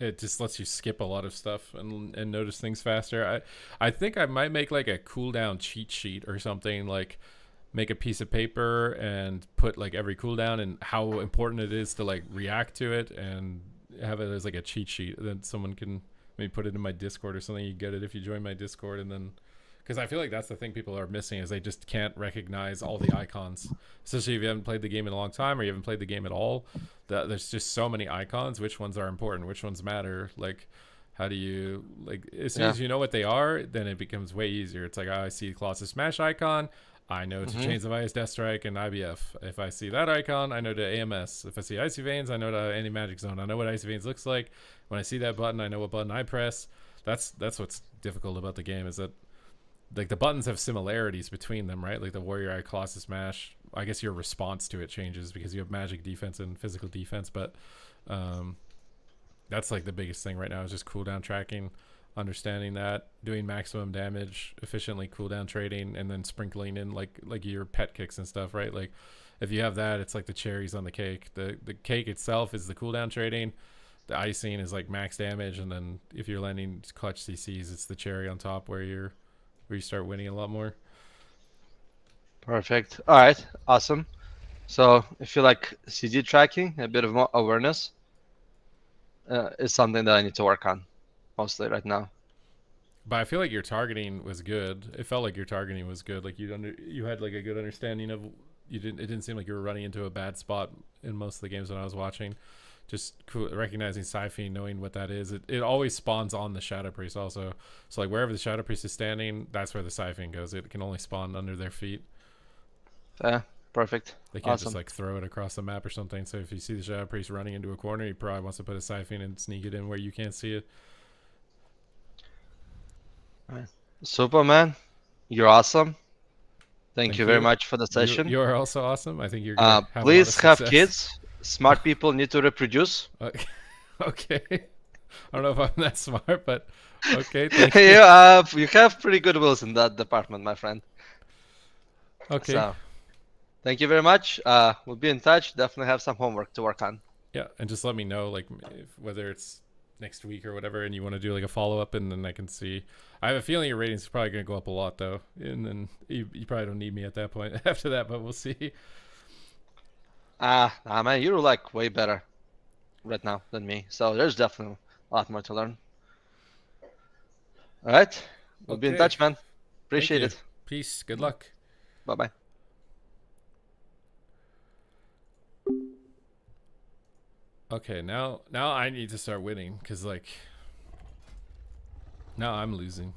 It just lets you skip a lot of stuff and notice things faster. I think I might make like a cooldown cheat sheet or something, like make a piece of paper and put like every cooldown and how important it is to like react to it and have it as like a cheat sheet that someone can maybe put it in my Discord or something. You get it if you join my Discord, and then because I feel like that's the thing people are missing is they just can't recognize all the icons, especially if you haven't played the game in a long time or you haven't played the game at all. There's just so many icons. Which ones are important? Which ones matter? Like, how do you like? As soon as you know what they are, then it becomes way easier. It's like, oh, I see Colossus Smash icon. I know to Chains of Ice, Death Strike, and IBF. If I see that icon, I know to AMS. If I see Icy Veins, I know to Anti-Magic Zone. I know what Icy Veins looks like. When I see that button, I know what button I press. That's what's difficult about the game is that like the buttons have similarities between them, right? Like the Warrior Eye, Colossus Smash. I guess your response to it changes because you have magic defense and physical defense, but that's like the biggest thing right now is just cooldown tracking, understanding that, doing maximum damage efficiently, cooldown trading, and then sprinkling in like your pet kicks and stuff, right? Like if you have that, it's like the cherries on the cake. The cake itself is the cooldown trading. The icing is like max damage, and then if you're landing clutch CCs, it's the cherry on top where you start winning a lot more. Perfect. All right. Awesome. So if you like CD tracking, a bit of more awareness is something that I need to work on mostly right now. But I feel like your targeting was good. It felt like your targeting was good. Like you had like a good understanding of it didn't seem like you were running into a bad spot in most of the games that I was watching. Just recognizing Siphene, knowing what that is. It always spawns on the Shadow Priest also. So like wherever the Shadow Priest is standing, that's where the Siphene goes. It can only spawn under their feet. Yeah, perfect. They can't Awesome. just like throw it across the map or something. So if you see the Shadow Priest running into a corner, he probably wants to put a Siphene and sneak it in where you can't see it. All right. Superman, you're awesome. Thank you very much for the session. You're also awesome. I think you're gonna have a lot of Please have success. kids. Smart people need to reproduce. Okay. I don't know if I'm that smart, but okay. Thank you. You have pretty good wills in that department, my friend. Okay. So, thank you very much. We'll be in touch. Definitely have some homework to work on. Yeah, and just let me know, like, whether it's next week or whatever, and you want to do like a follow up, and then I can see. I have a feeling your ratings are probably going to go up a lot, though, and then you probably don't need me at that point after that, but we'll see. Nah, man, you're like way better right now than me. So there's definitely a lot more to learn. All right, we'll be in touch, man. Appreciate it. Peace. Good luck. Bye bye. Okay, now I need to start winning because like now I'm losing.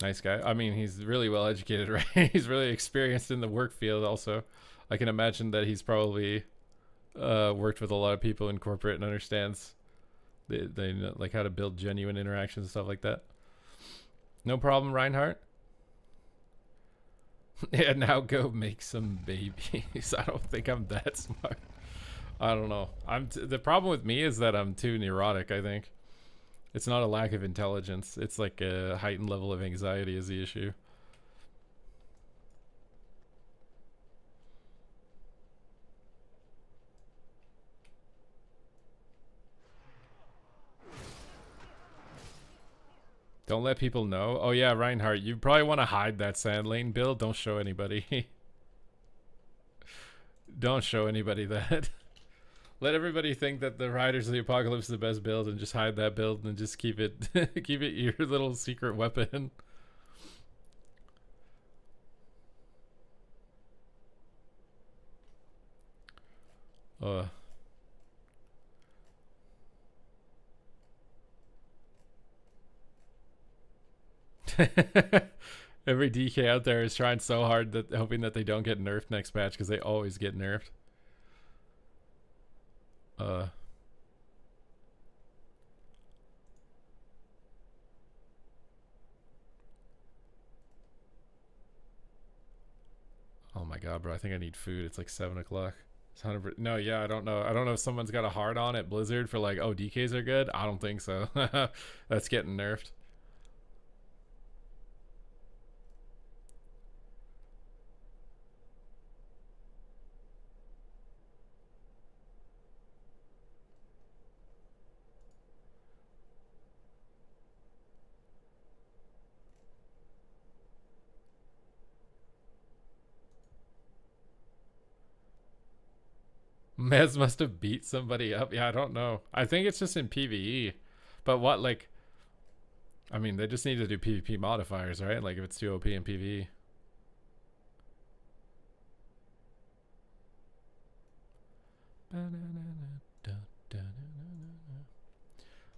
Nice guy. I mean, he's really well educated, right? He's really experienced in the work field also. I can imagine that he's probably worked with a lot of people in corporate and understands they know, like how to build genuine interactions and stuff like that. No problem, Reinhardt. Yeah, now go make some babies. I don't think I'm that smart. I don't know. The problem with me is that I'm too neurotic, I think. It's not a lack of intelligence. It's like a heightened level of anxiety is the issue. Don't let people know. Oh yeah, Reinhardt, you probably want to hide that sand lane build. Don't show anybody. Don't show anybody that. Let everybody think that the Riders of the Apocalypse is the best build and just hide that build and just keep it keep it your little secret weapon. Every DK out there is trying so hard that hoping that they don't get nerfed next patch because they always get nerfed. Oh my god, bro! I think I need food. It's like 7 o'clock. It's 100%. No, yeah, I don't know. I don't know if someone's got a hard on at Blizzard for like, oh, DKs are good. I don't think so. That's getting nerfed. Mez must have beat somebody up. Yeah, I don't know. I think it's just in PvE. But what, like... I mean, they just need to do PvP modifiers, right? Like, if it's too OP in PvE.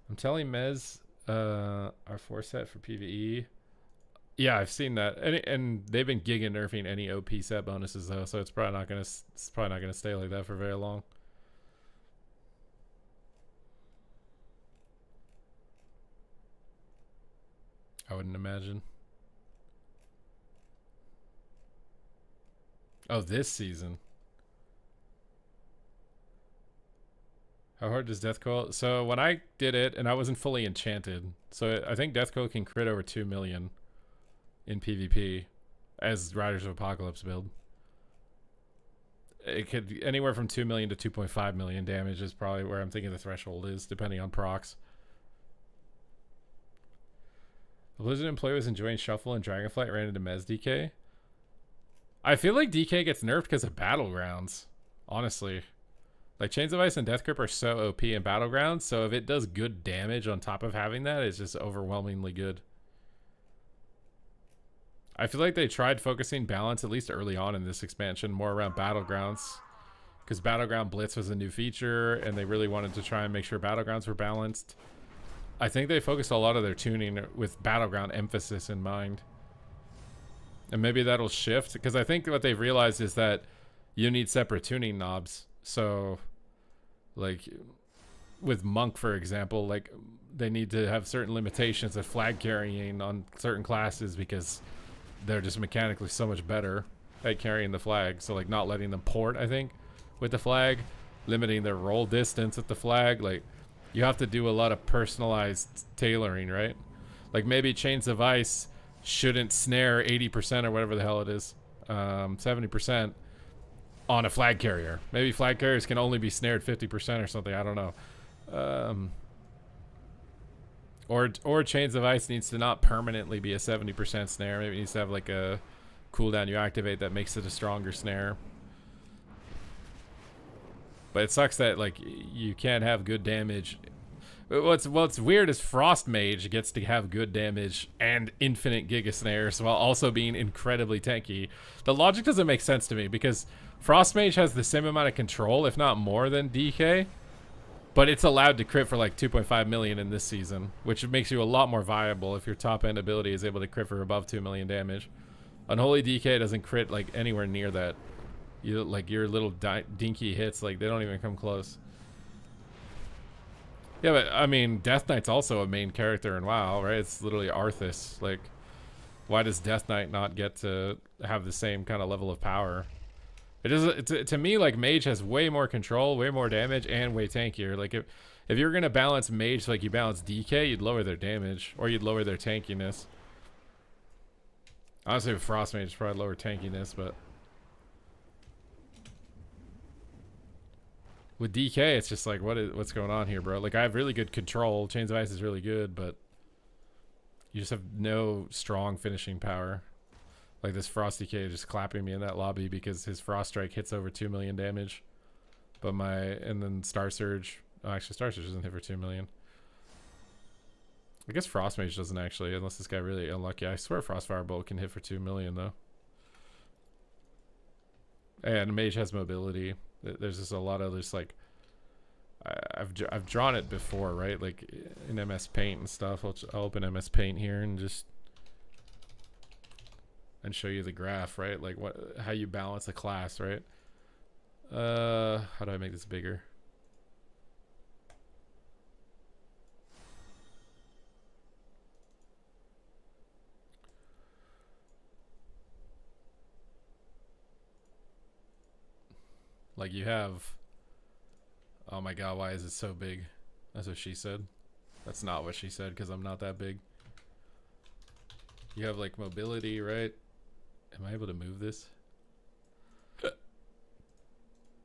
I'm telling Mez, our 4 set for PvE. Yeah, I've seen that, and they've been giga nerfing any OP set bonuses though, so it's probably not gonna stay like that for very long. I wouldn't imagine. Oh, this season. How hard does Death Coil? So when I did it, and I wasn't fully enchanted, so I think Death Coil can crit over 2 million in PvP as Riders of Apocalypse build. It could anywhere from 2 million to 2.5 million damage is probably where I'm thinking the threshold is, depending on procs. The Blizzard employee was enjoying Shuffle and Dragonflight, ran into Mez DK. I feel like DK gets nerfed because of Battlegrounds, honestly. Like, Chains of Ice and Death Grip are so OP in Battlegrounds, so if it does good damage on top of having that, it's just overwhelmingly good. I feel like they tried focusing balance, at least early on in this expansion, more around Battlegrounds. Because Battleground Blitz was a new feature, and they really wanted to try and make sure Battlegrounds were balanced. I think they focused a lot of their tuning with Battleground emphasis in mind. And maybe that'll shift, because I think what they've realized is that you need separate tuning knobs. So, like, with Monk, for example, like, they need to have certain limitations of flag carrying on certain classes because they're just mechanically so much better at carrying the flag. So, like, not letting them port, I think, with the flag, limiting their roll distance with the flag. Like, you have to do a lot of personalized tailoring, right? Like, maybe Chains of Ice shouldn't snare 80% or whatever the hell it is, 70% on a flag carrier. Maybe flag carriers can only be snared 50% or something. I don't know. Or Chains of Ice needs to not permanently be a 70% snare. Maybe it needs to have like a cooldown you activate that makes it a stronger snare. But it sucks that like you can't have good damage. What's weird is Frost Mage gets to have good damage and infinite Giga Snares while also being incredibly tanky. The logic doesn't make sense to me because Frost Mage has the same amount of control, if not more, than DK. But it's allowed to crit for like 2.5 million in this season, which makes you a lot more viable if your top end ability is able to crit for above 2 million damage. Unholy DK doesn't crit like anywhere near that. You like your little dinky hits, like they don't even come close. Yeah, but I mean, Death Knight's also a main character in WoW, right? It's literally Arthas. Like, why does Death Knight not get to have the same kind of level of power? It is to me like Mage has way more control, way more damage, and way tankier. Like if you're gonna balance Mage like you balance DK, you'd lower their damage or you'd lower their tankiness. Honestly, with Frost Mage, probably lower tankiness, but with DK, it's just like what's going on here, bro? Like I have really good control. Chains of Ice is really good, but you just have no strong finishing power. Like this Frost DK just clapping me in that lobby because his Frost Strike hits over 2 million damage. But and then Star Surge, oh, actually Star Surge doesn't hit for 2 million. I guess Frost Mage doesn't actually, unless this guy really unlucky. I swear Frostfire Bolt can hit for 2 million though. And Mage has mobility. There's just a lot of this like, I've drawn it before, right? Like in MS Paint and stuff. I'll open MS Paint here and just show you the graph, right? Like how you balance a class, right? How do I make this bigger? Like you have, oh my god, why is it so big? That's what she said. That's not what she said because I'm not that big. You have like mobility, right? Am I able to move this?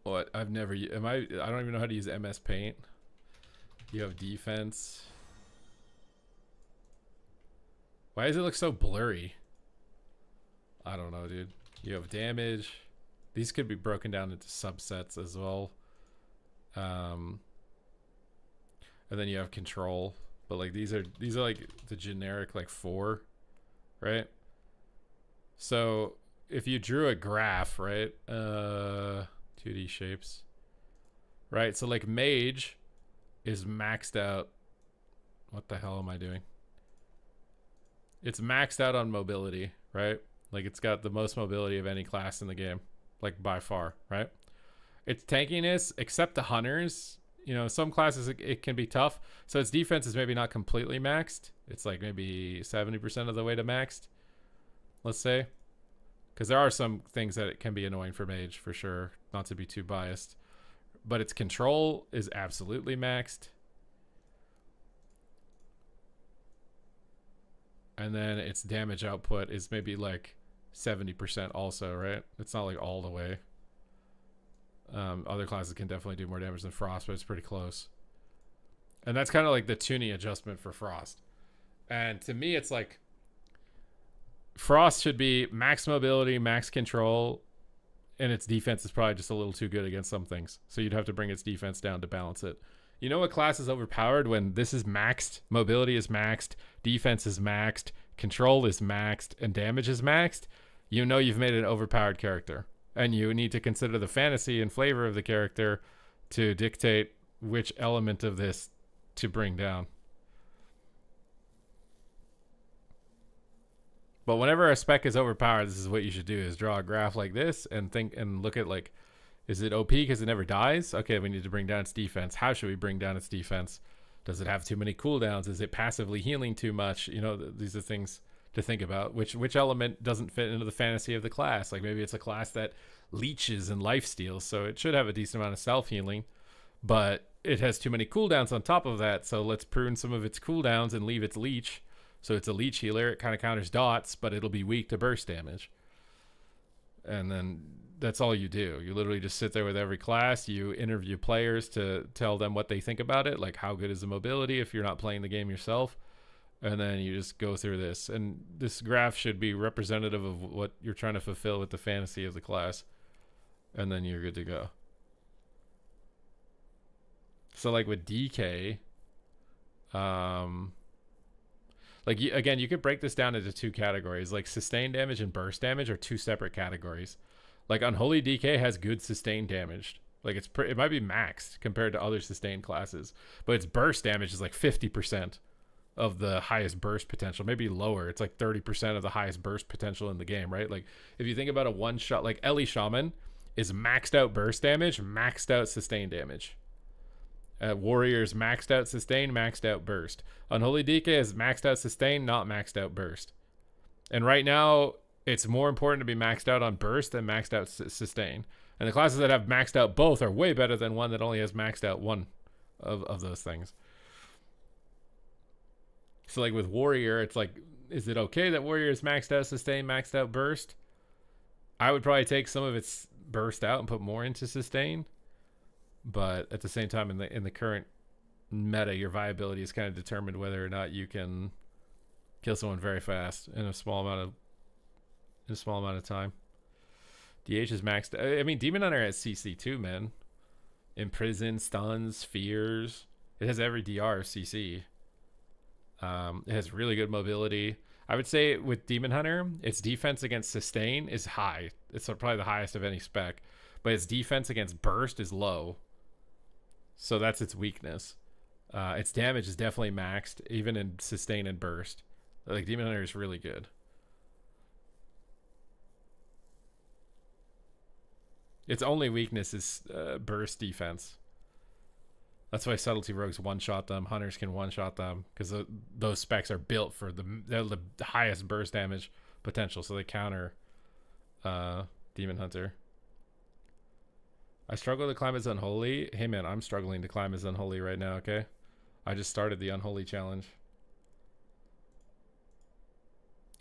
What? I've never. I don't even know how to use MS Paint. You have defense. Why does it look so blurry? I don't know, dude. You have damage. These could be broken down into subsets as well. Um, and then you have control. But like these are like the generic like 4, right? So if you drew a graph, right? 2D shapes. Right? So like mage is maxed out. What the hell am I doing? It's maxed out on mobility, right? Like it's got the most mobility of any class in the game, like by far, right? Its tankiness, except the hunters, you know, some classes it can be tough. So its defense is maybe not completely maxed. It's like maybe 70% of the way to maxed, let's say. Because there are some things that it can be annoying for mage, for sure, not to be too biased. But its control is absolutely maxed. And then its damage output is maybe like 70% also, right? It's not like all the way. Other classes can definitely do more damage than Frost, but it's pretty close. And that's kind of like the tuning adjustment for Frost. And to me, it's like Frost should be max mobility, max control, and its defense is probably just a little too good against some things. So you'd have to bring its defense down to balance it. You know what class is overpowered when this is maxed, mobility is maxed, defense is maxed, control is maxed, and damage is maxed? You know you've made an overpowered character. And you need to consider the fantasy and flavor of the character to dictate which element of this to bring down. But whenever a spec is overpowered, this is what you should do: is draw a graph like this and think and look at like, is it OP because it never dies? Okay, we need to bring down its defense. How should we bring down its defense? Does it have too many cooldowns? Is it passively healing too much? You know, these are things to think about. Which element doesn't fit into the fantasy of the class? Like maybe it's a class that leeches and life steals, so it should have a decent amount of self-healing, but it has too many cooldowns on top of that, so let's prune some of its cooldowns and leave its leech. So it's a leech healer. It kind of counters dots, but it'll be weak to burst damage. And then that's all you do. You literally just sit there with every class. You interview players to tell them what they think about it, like how good is the mobility if you're not playing the game yourself. And then you just go through this. And this graph should be representative of what you're trying to fulfill with the fantasy of the class. And then you're good to go. So like with DK, like again, you could break this down into 2 categories. Like sustained damage and burst damage are 2 separate categories. Like Unholy DK has good sustained damage. Like it might be maxed compared to other sustained classes, but its burst damage is like 50% of the highest burst potential, maybe lower. It's like 30% of the highest burst potential in the game, right? Like if you think about a one shot, like Ellie Shaman is maxed out burst damage, maxed out sustained damage. Warriors maxed out sustain, maxed out burst. Unholy DK is maxed out sustain, not maxed out burst. And right now, it's more important to be maxed out on burst than maxed out sustain. And the classes that have maxed out both are way better than one that only has maxed out one of those things. So like with Warrior, it's like, is it okay that Warrior is maxed out sustain, maxed out burst? I would probably take some of its burst out and put more into sustain. But at the same time, in the current meta, your viability is kind of determined whether or not you can kill someone very fast in a small amount of time. DH is maxed. I mean, Demon Hunter has CC too, man. Imprison, stuns, fears. It has every DR CC. It has really good mobility. I would say with Demon Hunter, its defense against sustain is high. It's probably the highest of any spec, but its defense against burst is low. So that's its weakness. Its damage is definitely maxed, even in sustain and burst. Like Demon Hunter is really good. Its only weakness is burst defense. That's why Subtlety Rogues one-shot them. Hunters can one-shot them because those specs are built for the highest burst damage potential, so they counter Demon Hunter. I struggle to climb as Unholy. Hey man, I'm struggling to climb as Unholy right now, okay? I just started the Unholy challenge.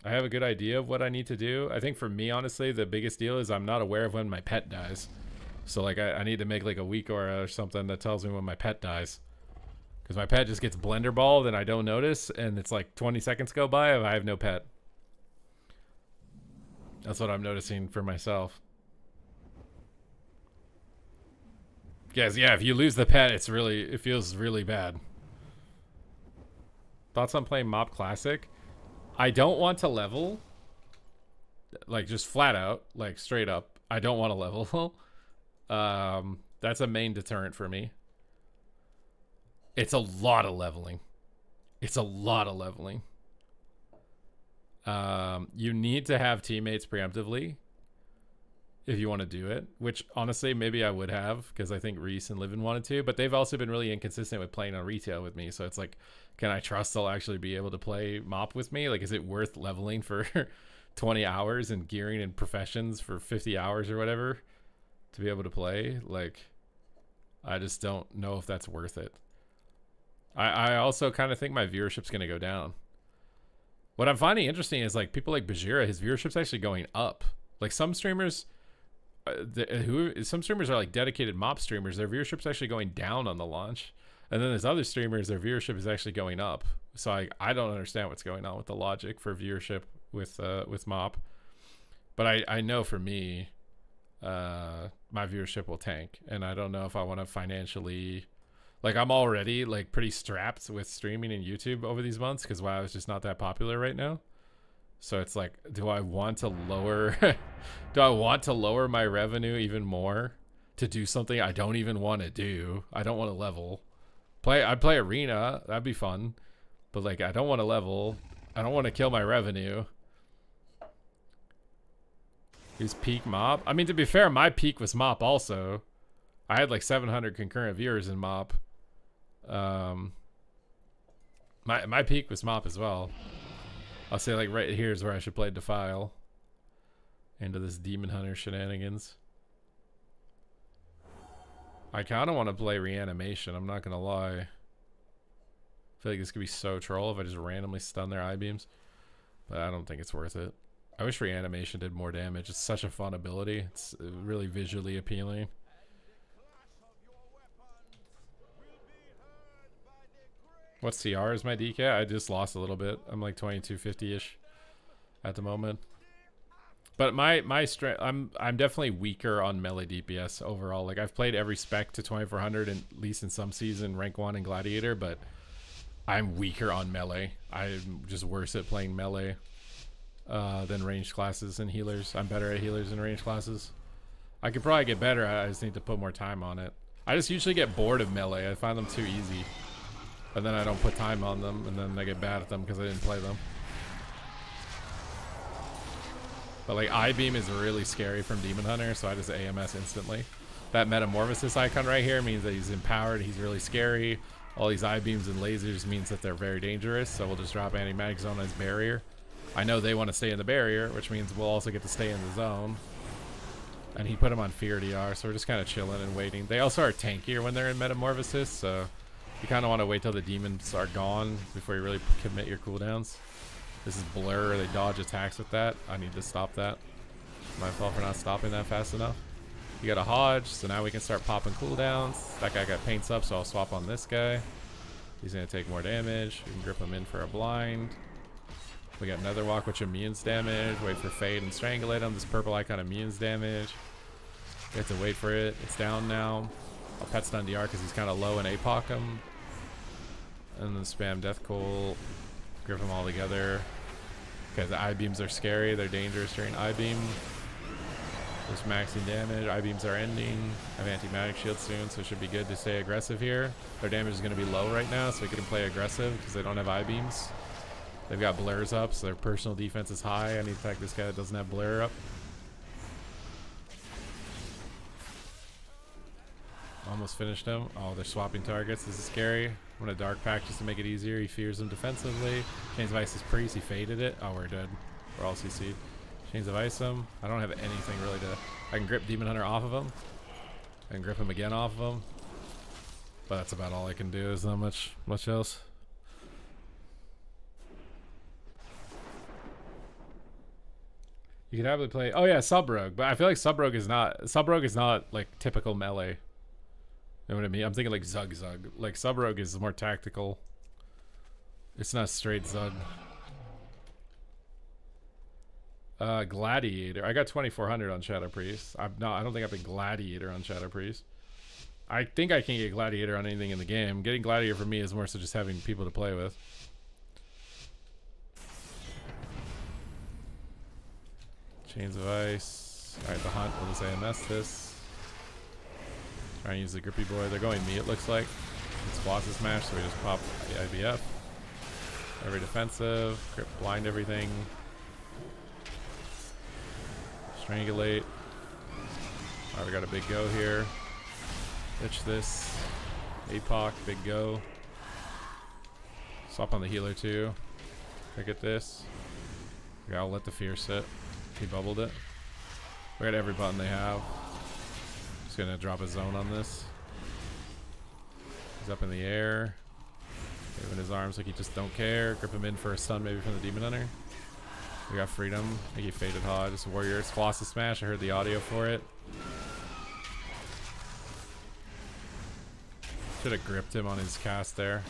I have a good idea of what I need to do. I think for me, honestly, the biggest deal is I'm not aware of when my pet dies. So like I need to make like a week or something that tells me when my pet dies. Because my pet just gets blender balled and I don't notice, and it's like 20 seconds go by and I have no pet. That's what I'm noticing for myself. Guys, yeah, if you lose the pet, it feels really bad. Thoughts on playing Mop Classic? I don't want to level. Like, just flat out, like, straight up. I don't want to level. That's a main deterrent for me. It's a lot of leveling. It's a lot of leveling. You need to have teammates preemptively if you want to do it, which honestly maybe I would have, because I think Reese and Livin wanted to, but they've also been really inconsistent with playing on retail with me. So it's like, can I trust they'll actually be able to play Mop with me? Like, is it worth leveling for 20 hours and gearing and professions for 50 hours or whatever to be able to play? Like, I just don't know if that's worth it. I also kind of think my viewership's going to go down. What I'm finding interesting is, like, people like Bajira, his viewership's actually going up. Like, some streamers some streamers are like dedicated Mop streamers, their viewership's actually going down on the launch, and then there's other streamers, their viewership is actually going up. So I don't understand what's going on with the logic for viewership with Mop, but I know for me, my viewership will tank, and I don't know if I want to financially, like, I'm already like pretty strapped with streaming and YouTube over these months because WoW is just not that popular right now. So it's like, do I want to lower do I want to lower my revenue even more to do something I don't even want to do? I don't want to level. I'd play arena, that'd be fun. But like, I don't want to level. I don't want to kill my revenue. Who's peak Mop? I mean, to be fair, my peak was Mop also. I had like 700 concurrent viewers in Mop. My peak was Mop as well. I'll say, like, right here is where I should play Defile into this Demon Hunter shenanigans. I kind of want to play Reanimation, I'm not gonna lie. I feel like this could be so troll if I just randomly stun their I-beams, but I don't think it's worth it. I wish Reanimation did more damage. It's such a fun ability. It's really visually appealing. What CR is my DK? I just lost a little bit. I'm like 2250-ish at the moment. But my strength, I'm definitely weaker on melee DPS overall. Like, I've played every spec to 2400, at least in some season, rank 1 and Gladiator, but I'm weaker on melee. I'm just worse at playing melee than ranged classes and healers. I'm better at healers and ranged classes. I could probably get better. I just need to put more time on it. I just usually get bored of melee. I find them too easy. And then I don't put time on them, and then I get bad at them because I didn't play them. But like, I-beam is really scary from Demon Hunter, so I just AMS instantly. That Metamorphosis icon right here means that he's empowered, he's really scary. All these I-beams and lasers means that they're very dangerous, so we'll just drop Anti-Magic Zone as barrier. I know they want to stay in the barrier, which means we'll also get to stay in the zone. And he put him on Fear DR, so we're just kind of chilling and waiting. They also are tankier when they're in Metamorphosis, so you kind of want to wait till the demons are gone before you really commit your cooldowns. This is Blur. They dodge attacks with that. I need to stop that. My fault for not stopping that fast enough. You got a Hodge, so now we can start popping cooldowns. That guy got paints up, so I'll swap on this guy. He's going to take more damage. We can grip him in for a blind. We got another walk, which immunes damage. Wait for Fade and Strangulate him. This purple icon immunes damage. We have to wait for it. It's down now. I'll pet stun DR because he's kind of low and APOC him. And then spam Death Coal. Grip them all together. Okay, the I-beams are scary. They're dangerous during I-beam. Just maxing damage. I-beams are ending. I have anti-magic shield soon, so it should be good to stay aggressive here. Their damage is going to be low right now, so we can play aggressive because they don't have I-beams. They've got blurs up, so their personal defense is high. I need to attack this guy that doesn't have blur up. Almost finished him. Oh, they're swapping targets. This is scary. I'm going to Dark Pack just to make it easier. He fears them defensively. Chains of Ice is Priest. He faded it. Oh, we're dead. We're all CC'd. Chains of Ice him. I don't have anything really to... I can grip Demon Hunter off of him. I can grip him again off of him. But that's about all I can do. There's not much else. You could happily play... Oh yeah, Sub Rogue. But I feel like Sub Rogue is not like typical melee. You know what I mean? I'm thinking like Zug. Like Sub Rogue is more tactical. It's not straight Zug. Gladiator. I got 2400 on Shadow Priest. I don't think I've been Gladiator on Shadow Priest. I think I can get Gladiator on anything in the game. Getting Gladiator for me is more so just having people to play with. Chains of Ice. Alright, the Hunt. We'll just AMS this. Try and use the Grippy Boy. They're going me, it looks like. It's Floss's smash, so we just pop the IBF. Every defensive. Grip blind everything. Strangulate. Alright, we got a big go here. Ditch this. APOC, big go. Swap on the healer too. Look at this. Yeah, I'll let the fear sit. He bubbled it. We got every button they have. Just gonna drop a zone on this. He's up in the air. Moving his arms like he just don't care. Grip him in for a stun maybe from the Demon Hunter. We got freedom. I think he faded hard. Just Warriors. Floss the smash. I heard the audio for it. Should have gripped him on his cast there.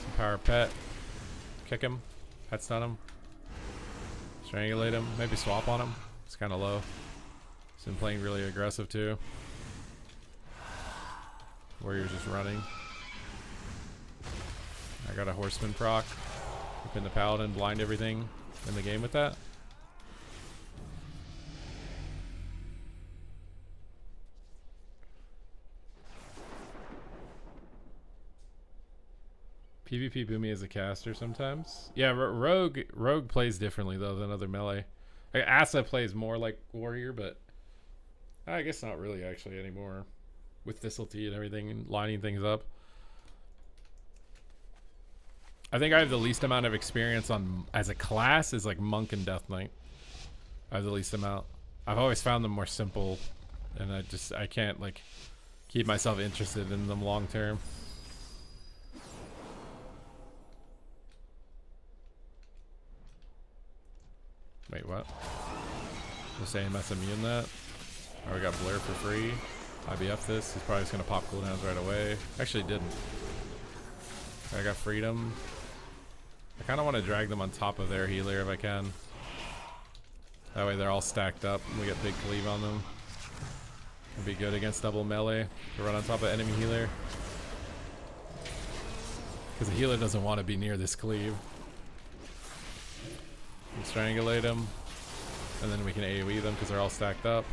Some power pet. Kick him. Pet stun him. Strangulate him. Maybe swap on him. It's kind of low. He's been playing really aggressive too. Warrior's just running. I got a Horseman proc. Pin the Paladin, blind everything in the game with that. PvP Boomy as a caster sometimes. Yeah, Rogue plays differently though than other melee. Like, Asa plays more like Warrior, but I guess not really actually anymore. With Thistletea and everything and lining things up. I think I have the least amount of experience on as a class is like Monk and Death Knight. I have the least amount. I've always found them more simple, and I can't like keep myself interested in them long term. Wait, what? Just AMS immune that. Oh, we got Blur for free. IBF this. He's probably just gonna pop cooldowns right away. Actually didn't. I got freedom. I kind of want to drag them on top of their healer if I can. That way they're all stacked up and we get big cleave on them. It'd be good against double melee to run on top of enemy healer. Because the healer doesn't want to be near this cleave. And strangulate them. And then we can AoE them because they're all stacked up.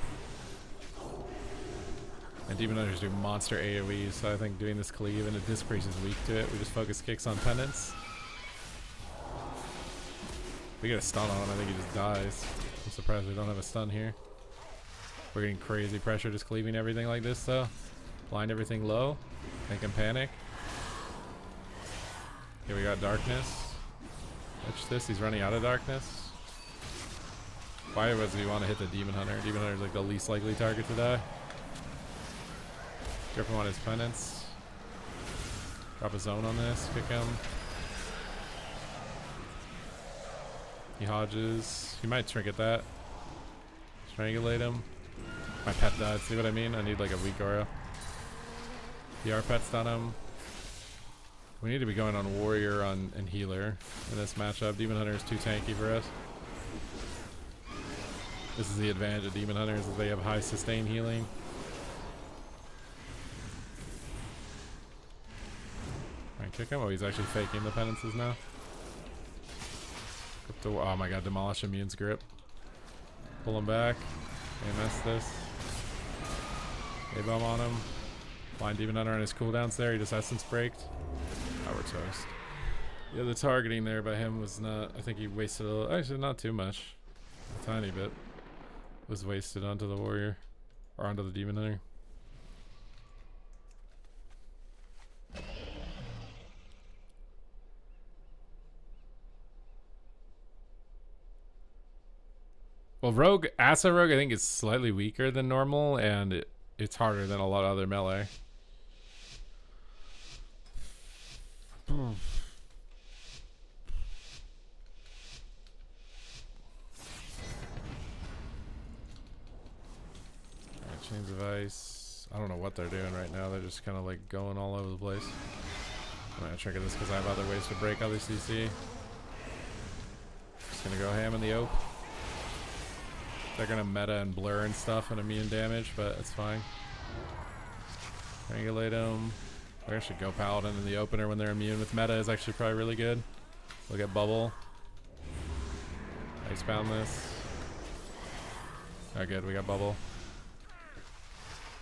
And Demon Hunters do monster AoEs, so I think doing this cleave and a Disc Priest is weak to it. We just focus kicks on penance. We get a stun on him, I think he just dies. I'm surprised we don't have a stun here. We're getting crazy pressure just cleaving everything like this though. Blind everything low. Make him panic. Okay, we got darkness. Watch this, he's running out of darkness. Why does he want to hit the Demon Hunter? Demon Hunter's like the least likely target to die. Grip him on his penance. Drop a zone on this. Kick him. He hodges. He might trinket that. Strangulate him. My pet died. See what I mean? I need like a weak aura. PR pet's on him. We need to be going on Warrior and Healer in this matchup. Demon Hunter is too tanky for us. This is the advantage of Demon Hunters, is they have high sustain healing. Kick him? Oh, he's actually faking the penances now. Oh my god, demolish immune's grip. Pull him back. AMS this. A-bomb on him. Blind Demon Hunter on his cooldowns there. He just essence braked. Oh, we're toast. Yeah, the targeting there by him was not... I think he wasted a little... Actually, not too much. A tiny bit. Was wasted onto the Warrior. Or onto the Demon Hunter. Well, Rogue, Asa Rogue, I think is slightly weaker than normal, and it's harder than a lot of other melee. Alright, Chains of Ice. I don't know what they're doing right now. They're just kind of like going all over the place. I'm gonna trigger this because I have other ways to break other CC. Just gonna go ham in the ope. they're gonna meta and blur and stuff and immune damage, but it's fine. Triangulate them. I should go Paladin in the opener when they're immune with meta is actually probably really good. Look at bubble. Icebound this. Alright, good. We got bubble.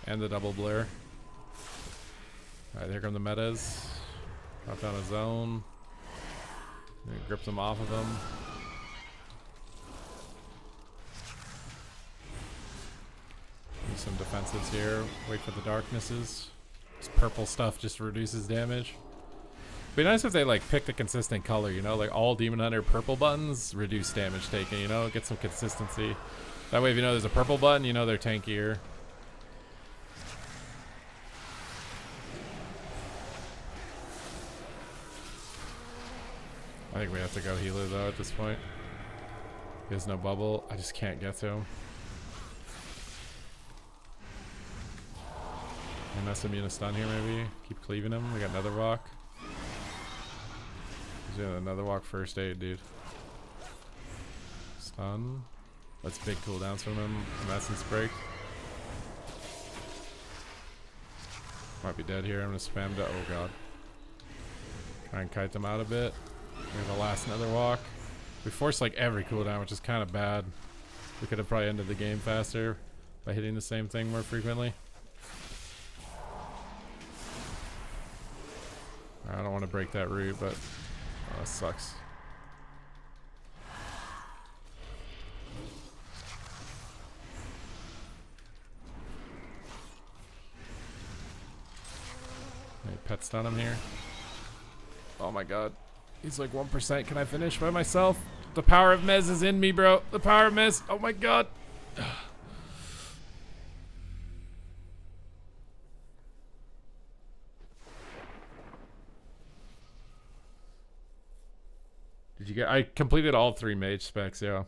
And the double blur. Alright, here come the metas. Drop down a zone. Grip them off of them. Use some defensives here. Wait for the darknesses. This purple stuff just reduces damage. Be nice if they like picked a consistent color, you know, like all Demon Hunter purple buttons reduce damage taken, you know, get some consistency. That way if you know there's a purple button, you know they're tankier. I think we have to go healer though at this point. He has no bubble. I just can't get to him. MS immune a stun here maybe. Keep cleaving him. We got another walk. He's doing another walk first aid, dude. Stun. That's big cooldowns from him. Essence break. Might be dead here. I'm gonna spam to. Oh god. Try and kite them out a bit. Here's the last another walk. We forced like every cooldown, which is kind of bad. We could have probably ended the game faster by hitting the same thing more frequently. I don't want to break that root, but that sucks. Any pet stun him here. Oh my god. He's like 1%. Can I finish by myself? The power of Mez is in me, bro. The power of Mez. Oh my god. Did you get? I completed all 3 mage specs, yeah.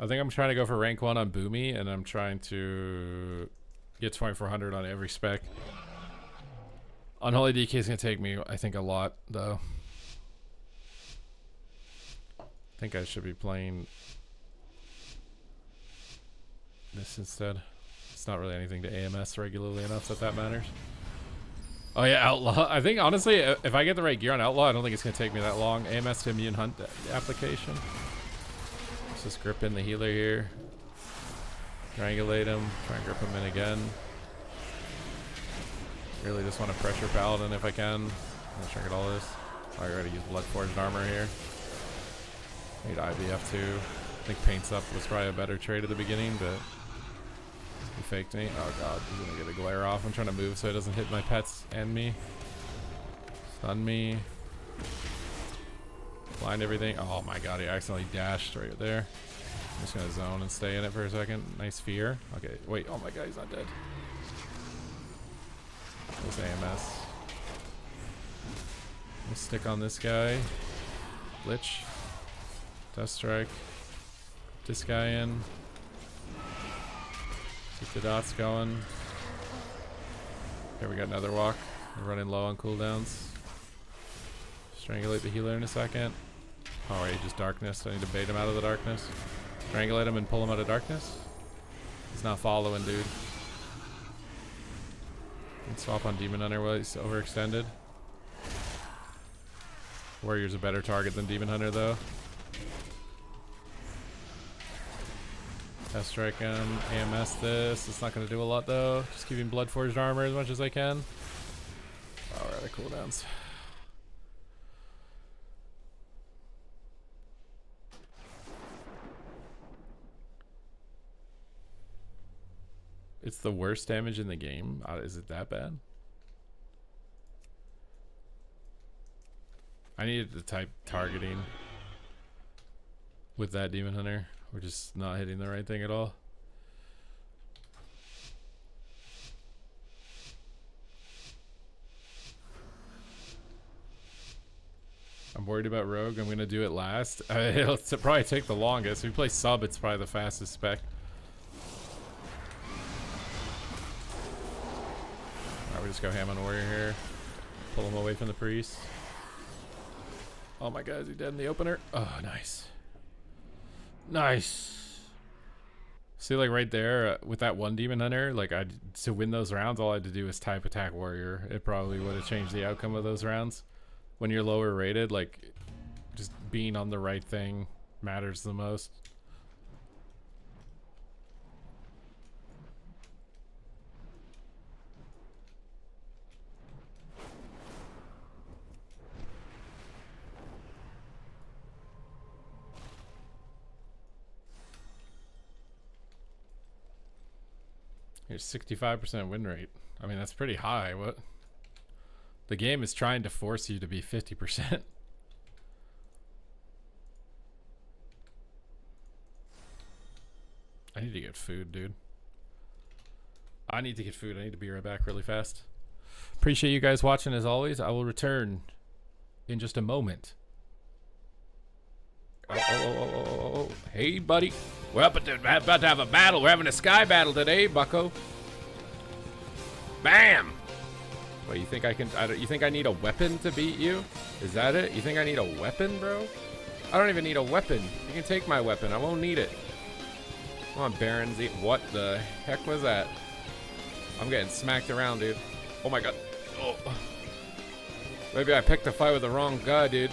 I think I'm trying to go for rank 1 on Boomy, and I'm trying to get 2400 on every spec. Unholy DK is going to take me, I think, a lot, though. I think I should be playing this instead. It's not really anything to AMS regularly enough that matters. Oh yeah, Outlaw. I think, honestly, if I get the right gear on Outlaw, I don't think it's going to take me that long. AMS to immune hunt application. Let's just grip in the healer here. Triangulate him. Try and grip him in again. Really just want to pressure Paladin if I can. I'm gonna trinket all this. I gotta use Blood Forged armor here. Need IBF too. I think Paints Up was probably a better trade at the beginning, but he faked me. Oh god, he's gonna get a glare off. I'm trying to move so it doesn't hit my pets and me. Stun me. Blind everything. Oh my god, he accidentally dashed right there. I'm just gonna zone and stay in it for a second. Nice fear. Okay, wait. Oh my god, he's not dead. This AMS. We'll stick on this guy. Lich. Death Strike. This guy in. Keep the dots going. Here we got another walk. We're running low on cooldowns. Strangulate the healer in a second. Oh, wait, just darkness. I need to bait him out of the darkness. Strangulate him and pull him out of darkness. He's not following, dude. Swap on Demon Hunter while he's overextended. Warrior's a better target than Demon Hunter, though. Test strike him. AMS this. It's not going to do a lot, though. Just keeping Blood Forged armor as much as I can. Oh, we're out of cooldowns. It's the worst damage in the game. Is it that bad? I needed to type targeting with that Demon Hunter. We're just not hitting the right thing at all. I'm worried about Rogue. I'm going to do it last. It'll probably take the longest. If we play sub, it's probably the fastest spec. We just go ham on Warrior here. Pull him away from the priest. Oh my god, is he dead in the opener? Oh, nice. Nice. See, like right there with that one demon hunter, like to win those rounds, all I had to do was type attack warrior. It probably would have changed the outcome of those rounds. When you're lower rated, like just being on the right thing matters the most. Here's 65% win rate. I mean, that's pretty high. What? The game is trying to force you to be 50%. I need to get food, dude. I need to get food. I need to be right back really fast. Appreciate you guys watching as always. I will return in just a moment. Oh. Hey, buddy. We're about to have a battle. We're having a sky battle today, bucko. Bam! What, you think I can... you think I need a weapon to beat you? Is that it? You think I need a weapon, bro? I don't even need a weapon. You can take my weapon. I won't need it. Come on, Barons. What the heck was that? I'm getting smacked around, dude. Oh, my God. Oh. Maybe I picked a fight with the wrong guy, dude.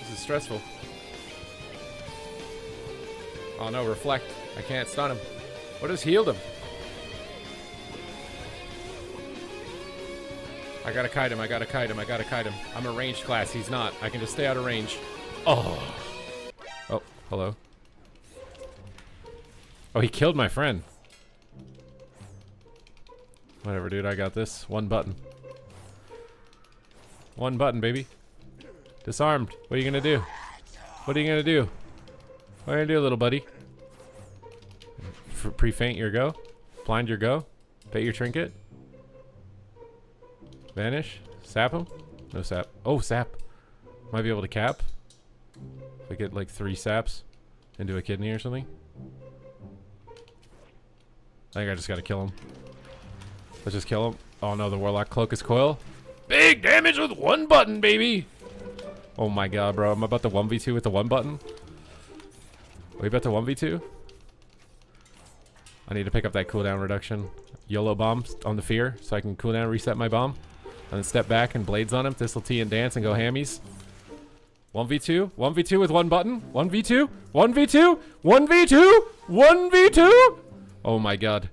This is stressful. Oh no, reflect. I can't stun him. What has healed him? I gotta kite him, I gotta kite him, I gotta kite him. I'm a ranged class, he's not. I can just stay out of range. Oh. Oh, hello. Oh, he killed my friend. Whatever, dude, I got this. One button. One button, baby. Disarmed. What are you gonna do? What are you gonna do? What are you gonna do, little buddy? Pre-faint your go? Blind your go? Bait your trinket? Vanish? Sap him? No sap. Oh, sap. Might be able to cap. If I get like 3 saps into a kidney or something. I think I just gotta kill him. Let's just kill him. Oh no, the Warlock Cloak is coil. Big damage with 1 button, baby! Oh my god, bro. I'm about to 1v2 with the 1 button. Are we about to 1v2? I need to pick up that cooldown reduction. YOLO bomb on the fear so I can cooldown reset my bomb. And then step back and blades on him. Thistle T and dance and go hammies. 1v2? 1v2 with 1 button? 1v2? 1v2? 1v2? 1v2? Oh my god.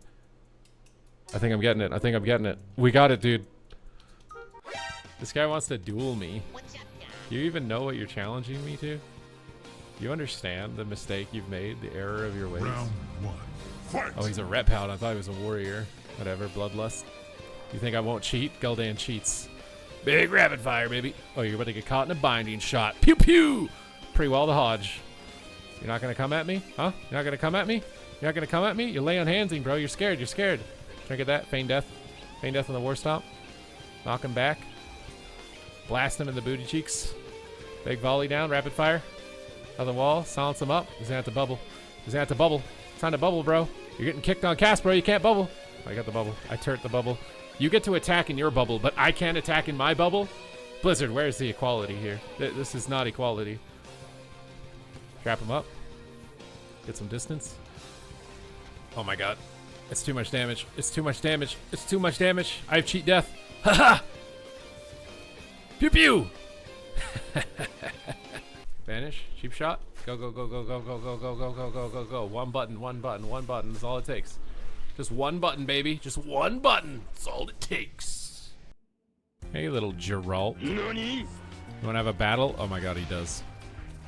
I think I'm getting it. I think I'm getting it. We got it, dude. This guy wants to duel me. Do you even know what you're challenging me to? Do you understand the mistake you've made? The error of your ways? Round 1. Fight! Oh, he's a rep hound. I thought he was a warrior. Whatever, bloodlust. You think I won't cheat? Gul'dan cheats. Big rapid fire, baby. Oh, you're about to get caught in a binding shot. Pew pew! Pretty well the Hodge. You're not gonna come at me? Huh? You're not gonna come at me? You're not gonna come at me? You lay on handsing, bro. You're scared. You're scared. Try to get that. Feign death. Feign death on the war stomp. Knock him back. Blast him in the booty cheeks. Big volley down. Rapid fire. On the wall. Silence him up. He's gonna have to bubble. He's gonna have to bubble. It's time to bubble, bro. You're getting kicked on cast, bro. You can't bubble. I got the bubble. I turret the bubble. You get to attack in your bubble, but I can't attack in my bubble? Blizzard, where's the equality here? This is not equality. Trap him up. Get some distance. Oh my god. It's too much damage. It's too much damage. It's too much damage. I have cheat death. Haha! Pew pew! Vanish. Cheap shot. Go, go, go, go, go, go, go, go, go, go, go, go, go. One button, one button, one button. That's all it takes. Just one button, baby. Just one button. That's all it takes. Hey, little Geralt. You want to have a battle? Oh my god, he does.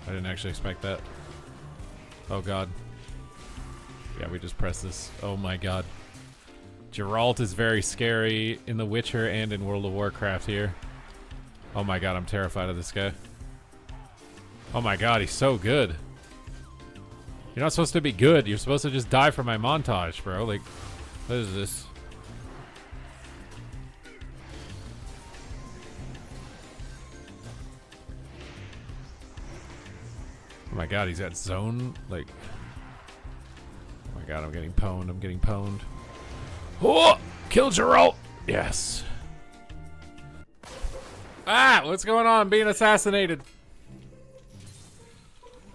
I didn't actually expect that. Oh god. Yeah, we just press this. Oh my god. Geralt is very scary in The Witcher and in World of Warcraft here. Oh my god, I'm terrified of this guy. Oh my god, he's so good. You're not supposed to be good. You're supposed to just die for my montage, bro. Like, what is this? Oh my god, he's got zone, like... Oh my god, I'm getting pwned. I'm getting pwned. Oh! Kill Geralt! Yes. Ah! What's going on? I'm being assassinated.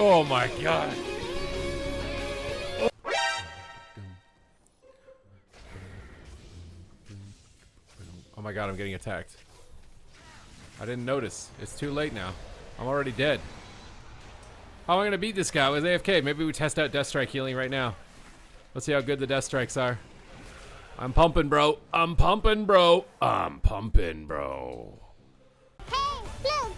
Oh my god. Oh my god, I'm getting attacked. I didn't notice. It's too late now. I'm already dead. How am I gonna beat this guy with AFK? Maybe we test out Death Strike healing right now. Let's see how good the Death Strikes are. I'm pumping, bro. I'm pumping, bro. I'm pumping, bro. Hey, look!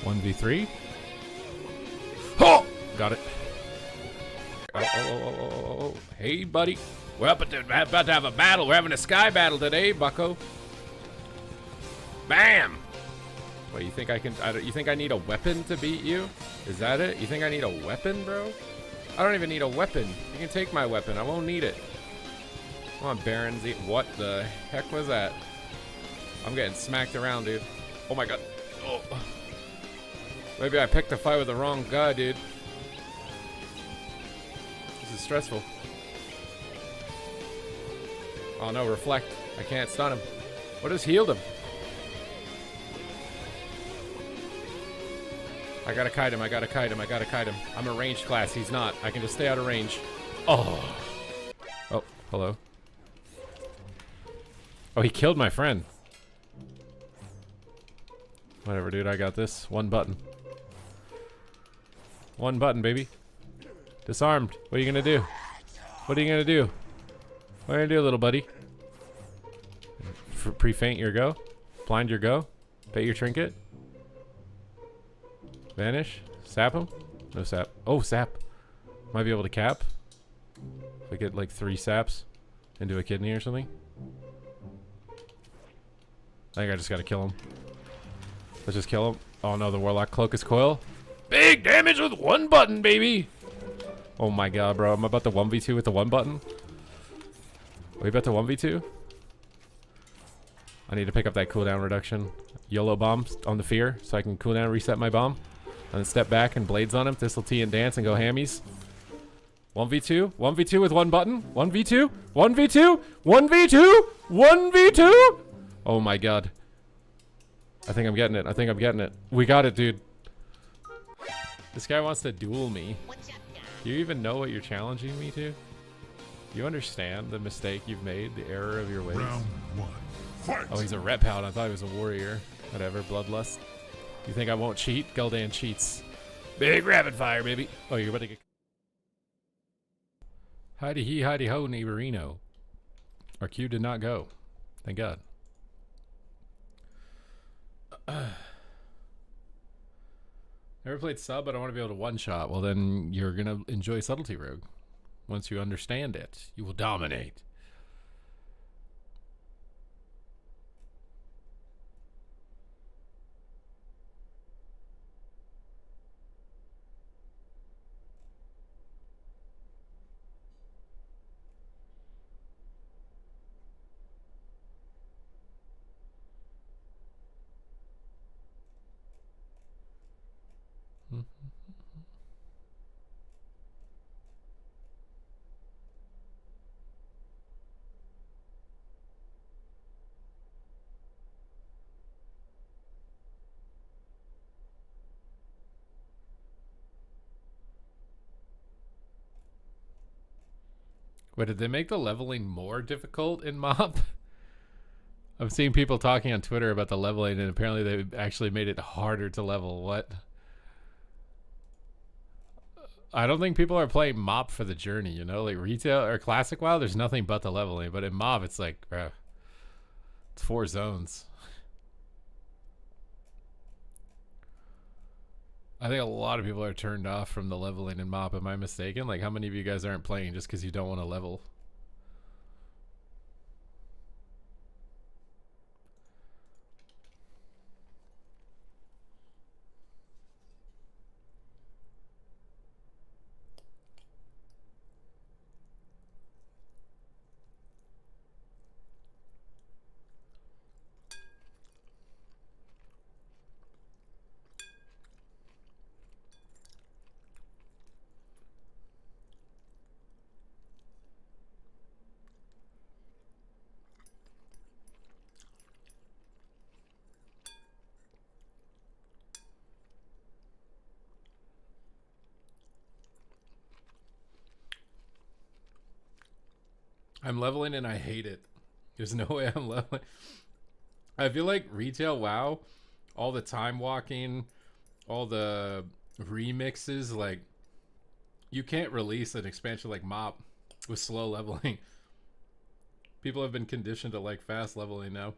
One v3. Oh, got it. Oh. Hey, buddy. We're about to have a battle. We're having a sky battle today, bucko. Bam. Wait, you think I can? You think I need a weapon to beat you? Is that it? You think I need a weapon, bro? I don't even need a weapon. You can take my weapon. I won't need it. Come on, Baron Z. What the heck was that? I'm getting smacked around, dude. Oh my god. Oh. Maybe I picked a fight with the wrong guy, dude. This is stressful. Oh no, reflect. I can't stun him. What has healed him? I gotta kite him, I gotta kite him, I gotta kite him. I'm a ranged class, he's not. I can just stay out of range. Oh. Oh, hello. Oh, he killed my friend. Whatever, dude, I got this. One button. One button, baby. Disarmed. What are you gonna do? What are you gonna do? What are you gonna do, little buddy? Pre-faint your go? Blind your go? Bait your trinket? Vanish? Sap him? No sap. Oh, sap. Might be able to cap. If I get like 3 saps into a kidney or something. I think I just gotta kill him. Let's just kill him. Oh no, the Warlock Cloak is coil. Big damage with 1 button, baby! Oh my god, bro. I'm about to 1v2 with the 1 button. Are we about to 1v2? I need to pick up that cooldown reduction. YOLO bomb on the fear so I can cooldown reset my bomb. And then step back and blades on him. Thistle T and dance and go hammies. 1v2? 1v2 with 1 button? 1v2? 1v2? 1v2? 1v2? Oh my god. I think I'm getting it. I think I'm getting it. We got it, dude. This guy wants to duel me. Do you even know what you're challenging me to? You understand the mistake you've made, the error of your ways? Round 1. Fight! Oh, he's a ret paladin. I thought he was a warrior. Whatever, bloodlust. You think I won't cheat? Gul'dan cheats. Big rapid fire, baby. Oh, you're about to get... Hidey he, hidey ho, neighborino. Our Q did not go. Thank God. Never played sub, but I want to be able to one-shot. Well, then you're going to enjoy Subtlety Rogue. Once you understand it, you will dominate. Wait, did they make the leveling more difficult in MoP? I'm seeing people talking on Twitter about the leveling, and apparently they actually made it harder to level. What? I don't think people are playing MoP for the journey, you know? Like retail or classic WoW, there's nothing but the leveling. But in MoP, it's like, bruh, it's 4 zones. I think a lot of people are turned off from the leveling in MOP. Am I mistaken? Like, how many of you guys aren't playing just because you don't want to level? I'm leveling and I hate it. There's no way I'm leveling. I feel like retail WoW, all the time walking, all the remixes, like you can't release an expansion like MOP with slow leveling. People have been conditioned to like fast leveling now.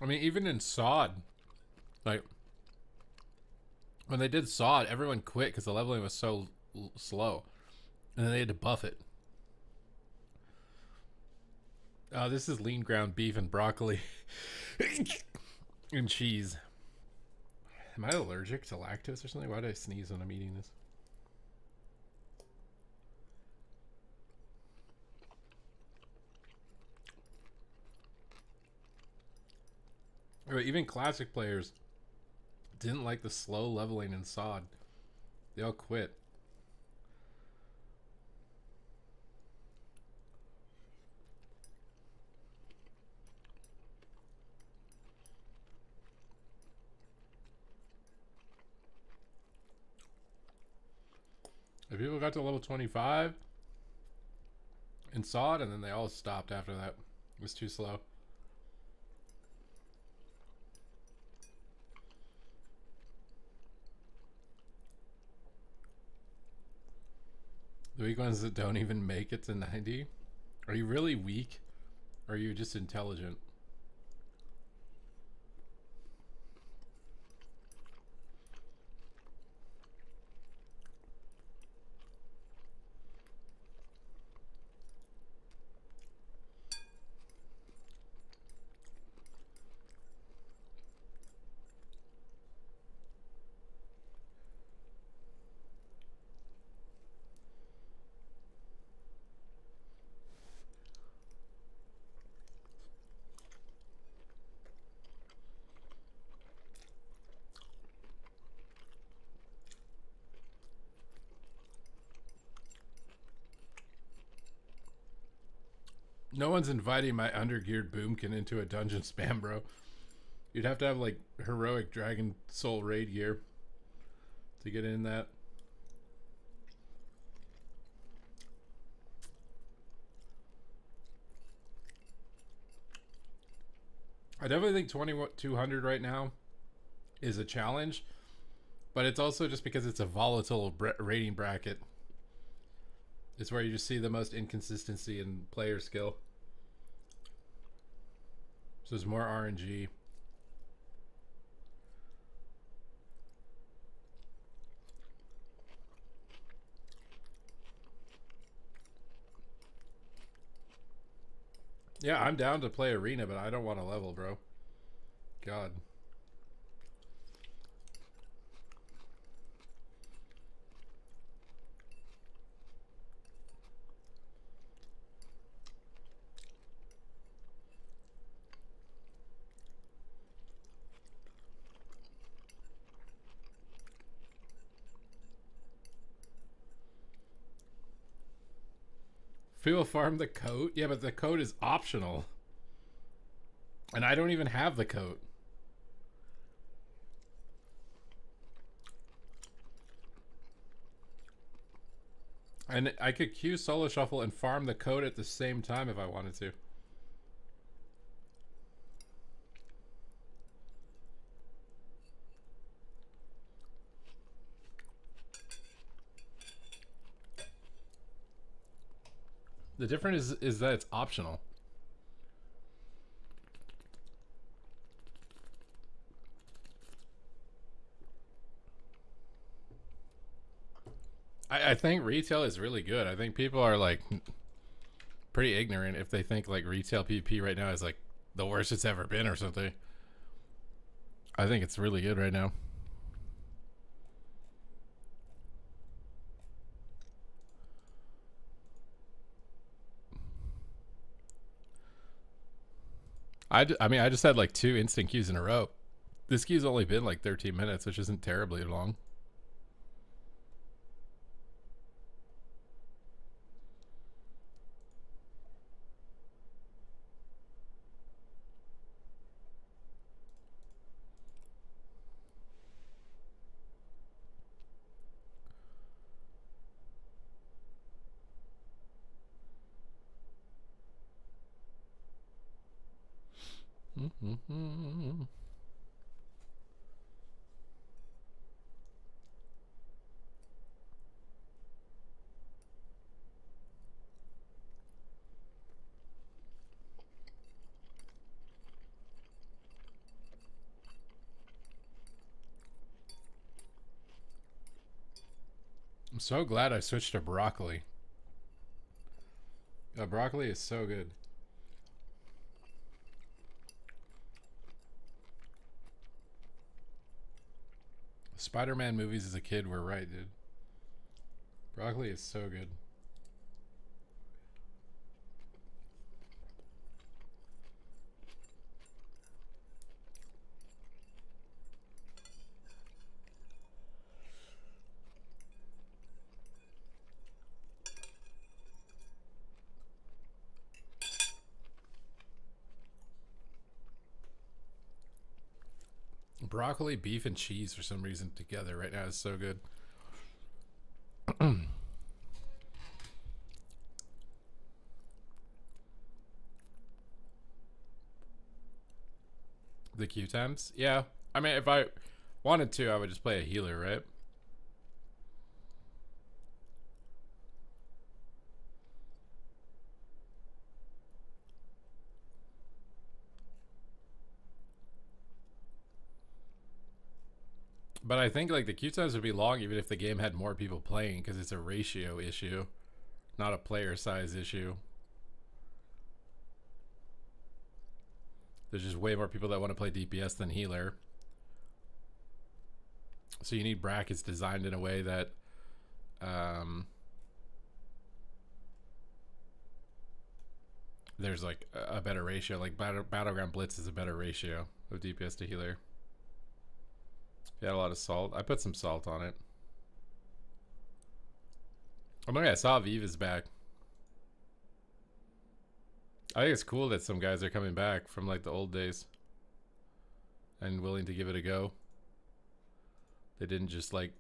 I mean, even in SOD, like when they did SOD, everyone quit because the leveling was so slow, and then they had to buff it. This is lean ground beef and broccoli and cheese. Am I allergic to lactose or something? Why did I sneeze when I'm eating this? Or even classic players didn't like the slow leveling in SOD. They all quit. If people got to level 25 in SOD, and then they all stopped after that. It was too slow. The weak ones that don't even make it to 90. Are you really weak? Or are you just intelligent? No one's inviting my undergeared boomkin into a dungeon spam, bro. You'd have to have like heroic dragon soul raid gear to get in that. I definitely think 2200 right now is a challenge, but it's also just because it's a volatile rating bracket. It's where you just see the most inconsistency in player skill. So there's more RNG. Yeah, I'm down to play arena, but I don't want to level, bro. God. People farm the coat? Yeah, but the coat is optional. And I don't even have the coat. And I could queue solo shuffle and farm the coat at the same time if I wanted to. The difference is that it's optional. I think retail is really good. I think people are like pretty ignorant if they think like retail PvP right now is like the worst it's ever been or something. I think it's really good right now. I mean, I just had like 2 instant queues in a row. This queue's only been like 13 minutes, which isn't terribly long. I'm so glad I switched to broccoli. Broccoli is so good. Spider-Man movies as a kid were right, dude. Broccoli is so good. Broccoli, beef, and cheese for some reason together right now is so good. The queue times? Yeah. I mean, if I wanted to, I would just play a healer, right? But I think like the queue times would be long even if the game had more people playing because it's a ratio issue, not a player size issue. There's just way more people that want to play DPS than healer. So you need brackets designed in a way that there's like a better ratio. Like Battleground Blitz is a better ratio of DPS to healer. Yeah, a lot of salt. I put some salt on it. Oh my god, I saw Vive is back. I think it's cool that some guys are coming back from like the old days and willing to give it a go. They didn't just like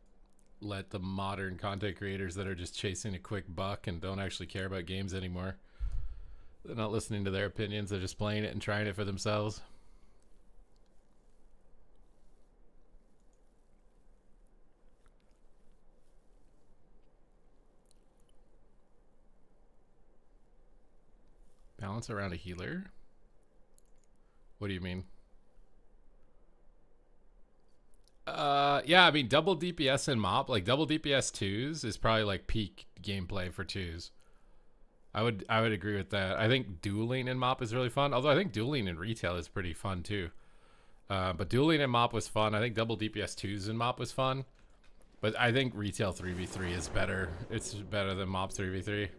let the modern content creators that are just chasing a quick buck and don't actually care about games anymore. They're not listening to their opinions. They're just playing it and trying it for themselves. Balance around a healer? What do you mean? Yeah, I mean double DPS and mop, like double DPS 2s is probably like peak gameplay for 2s. I would agree with that. I think dueling in mop is really fun, although I think dueling in retail is pretty fun too. But dueling in mop was fun. I think double DPS 2s in mop was fun. But I think retail 3v3 is better. It's better than mop 3v3.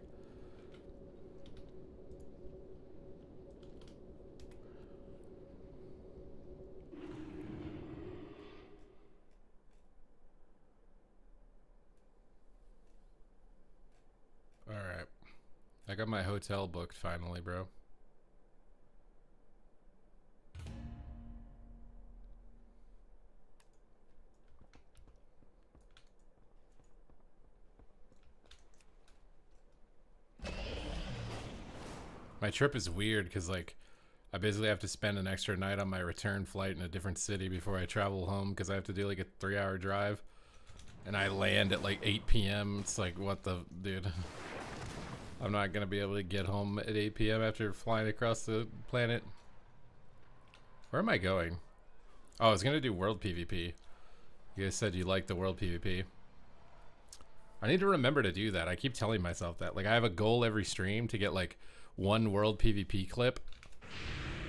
Alright. I got my hotel booked finally, bro. My trip is weird because, like, I basically have to spend an extra night on my return flight in a different city before I travel home because I have to do, like, a 3-hour drive. And I land at, like, 8 p.m. It's like, what the... Dude. I'm not gonna be able to get home at 8 p.m. after flying across the planet. Where am I going? Oh, I was gonna do world PvP. You guys said you liked the world PvP. I need to remember to do that. I keep telling myself that. Like, I have a goal every stream to get like one world PvP clip.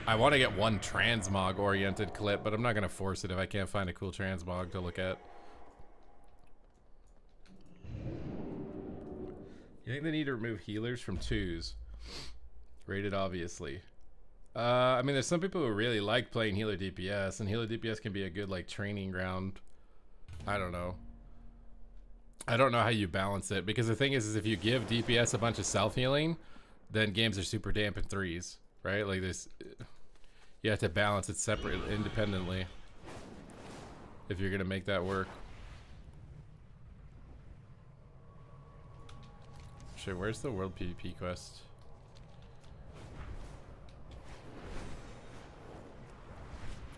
I want to get one transmog oriented clip, but I'm not gonna force it if I can't find a cool transmog to look at. You think they need to remove healers from 2s? Rated obviously. I mean, there's some people who really like playing healer DPS, and healer DPS can be a good like training ground. I don't know. I don't know how you balance it, because the thing is if you give DPS a bunch of self-healing, then games are super damp in 3s, right? Like this, you have to balance it separate, independently, if you're gonna make that work. Shit, where's the world PvP quest?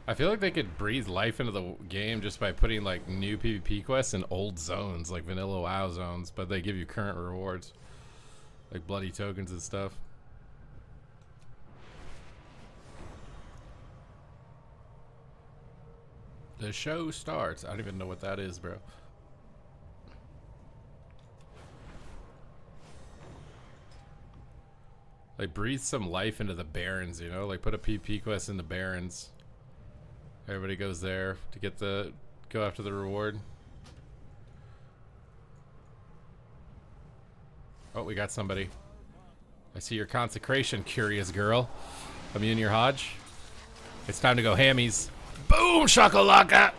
I feel like they could breathe life into the game just by putting like new PvP quests in old zones, like vanilla WoW zones, but they give you current rewards, like bloody tokens and stuff. The show starts. I don't even know what that is, bro. Like, breathe some life into the Barrens, you know? Like, put a PP quest in the Barrens. Everybody goes there to get the... go after the reward. Oh, we got somebody. I see your consecration, curious girl. Immune your Hodge. It's time to go hammies. Boom, shakalaka!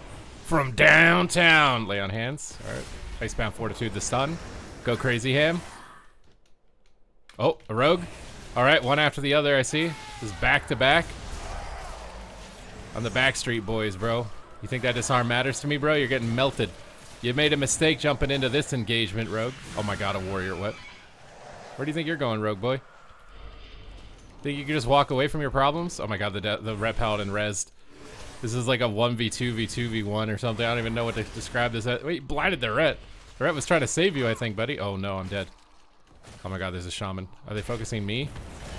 From downtown. Lay on hands. Alright. Icebound Fortitude, the stun. Go crazy ham. Oh, a rogue. Alright, one after the other, I see. This is back to back. On the back street, boys, bro. You think that disarm matters to me, bro? You're getting melted. You made a mistake jumping into this engagement, rogue. Oh my god, a warrior. What? Where do you think you're going, rogue boy? Think you can just walk away from your problems? Oh my god, the Ret Paladin rezzed. This is like a 1v2, v2, v1 or something. I don't even know what to describe this as. Wait, blinded the Ret. The Ret was trying to save you, I think, buddy. Oh no, I'm dead. Oh my god, there's a shaman. Are they focusing me?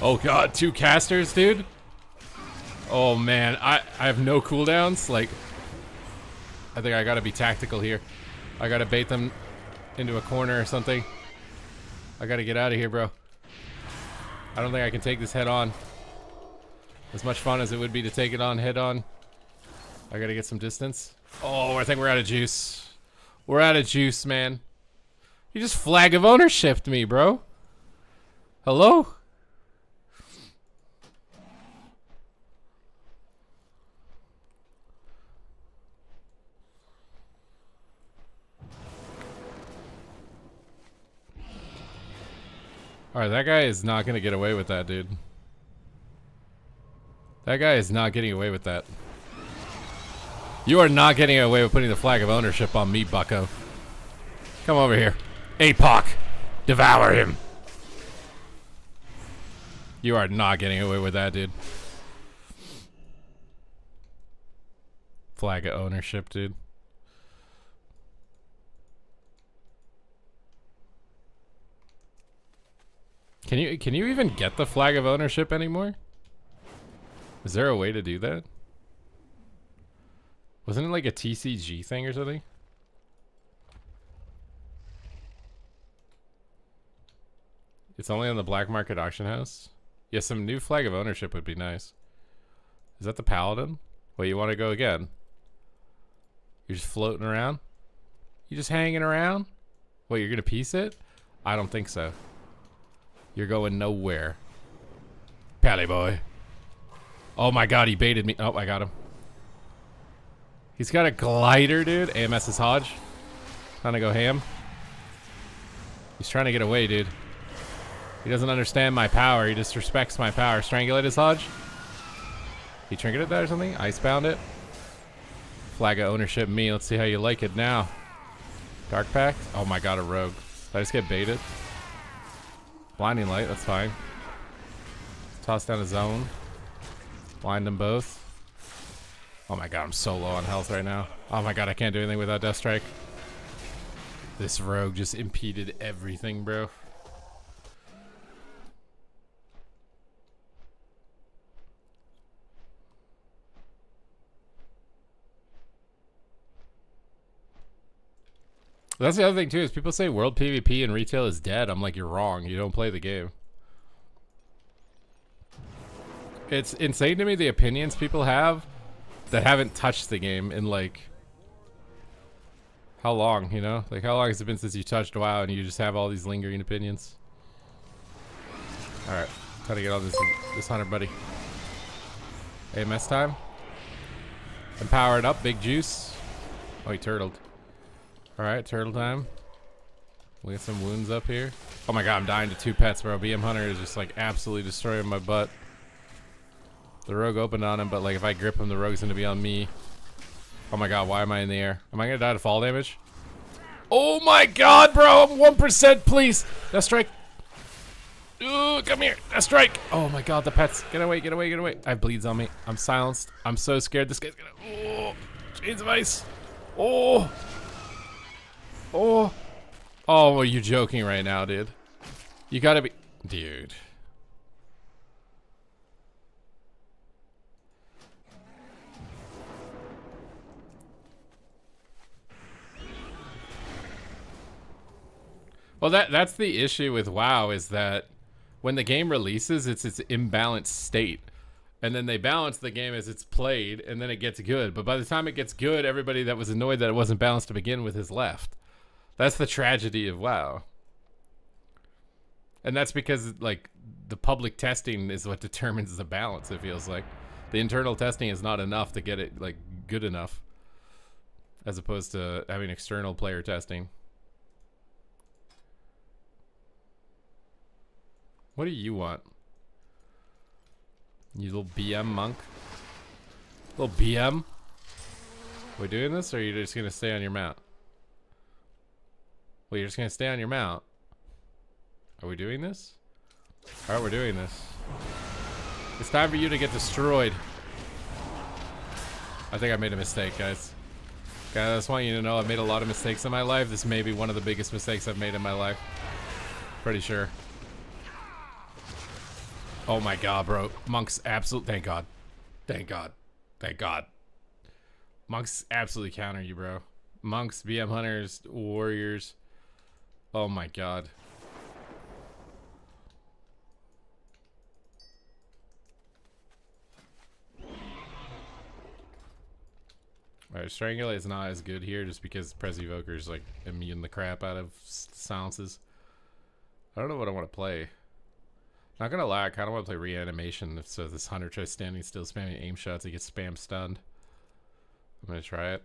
Oh god, 2 casters, dude. Oh man, I have no cooldowns. Like, I think I gotta be tactical here. I gotta bait them into a corner or something. I gotta get out of here, bro. I don't think I can take this head on. As much fun as it would be to take it on head on. I gotta get some distance. Oh, I think we're out of juice. We're out of juice, man. You just flag of ownership me, bro. Hello? Alright, that guy is not gonna get away with that, dude. That guy is not getting away with that. You are not getting away with putting the flag of ownership on me, bucko. Come over here. APOC! Devour him! You are not getting away with that, dude. Flag of ownership, dude. Can you even get the flag of ownership anymore? Is there a way to do that? Wasn't it like a TCG thing or something? It's only on the black market auction house? Yeah, some new flag of ownership would be nice. Is that the paladin? Wait, you want to go again? You're just floating around? You just hanging around? Wait, you're gonna piece it? I don't think so. You're going nowhere. Pally boy. Oh my god, he baited me. Oh, I got him. He's got a glider, dude. AMS is Hodge. Trying to go ham. He's trying to get away, dude. He doesn't understand my power. He disrespects my power. Strangulate his Hodge. He trinketed that or something? Icebound it. Flag of ownership me. Let's see how you like it now. Dark Pact. Oh my god, a rogue. Did I just get baited? Blinding light, that's fine. Toss down a zone. Blind them both. Oh my god, I'm so low on health right now. Oh my god, I can't do anything without Death Strike. This rogue just impeded everything, bro. That's the other thing too, is people say world PvP and retail is dead. I'm like, you're wrong. You don't play the game. It's insane to me the opinions people have that haven't touched the game in like how long, you know? Like how long has it been since you touched WoW and you just have all these lingering opinions? Alright, time to get on this hunter, buddy. AMS time. I'm powered up, big juice. Oh, he turtled. Alright, turtle time. We get some wounds up here. Oh my god, I'm dying to 2 pets, bro. BM Hunter is just like absolutely destroying my butt. The rogue opened on him, but like if I grip him, the rogue's gonna be on me. Oh my god, why am I in the air? Am I gonna die to fall damage? Oh my god, bro, I'm 1%, please. Death strike. Ooh, come here. Death strike. Oh my god, the pets. Get away, get away, get away. I have bleeds on me. I'm silenced. I'm so scared this guy's gonna. Oh, chains of ice. Oh. Oh. Oh, are you joking right now, dude? You gotta be. Dude. Well, that's the issue with WoW, is that when the game releases, it's its imbalanced state. And then they balance the game as it's played, and then it gets good. But by the time it gets good, everybody that was annoyed that it wasn't balanced to begin with has left. That's the tragedy of WoW. And that's because, like, the public testing is what determines the balance, it feels like. The internal testing is not enough to get it, like, good enough. As opposed to having external player testing. What do you want? You little BM monk? Little BM? We doing this, or are you just gonna stay on your mount? Well, you're just gonna stay on your mount. Are we doing this? Alright, we're doing this. It's time for you to get destroyed. I think I made a mistake, guys. Guys, I just want you to know I've made a lot of mistakes in my life. This may be one of the biggest mistakes I've made in my life. Pretty sure. Oh my god, bro. Monk's absolute. Thank god. Thank god. Thank god. Monks absolutely counter you, bro. Monks, BM hunters, warriors. Oh my god. Alright, Strangulate is not as good here just because Prez Evoker's like immune the crap out of silences. I don't know what I want to play. Not gonna lie, I kinda wanna play reanimation, so this hunter tries standing still spamming aim shots, he gets spam stunned. I'm gonna try it.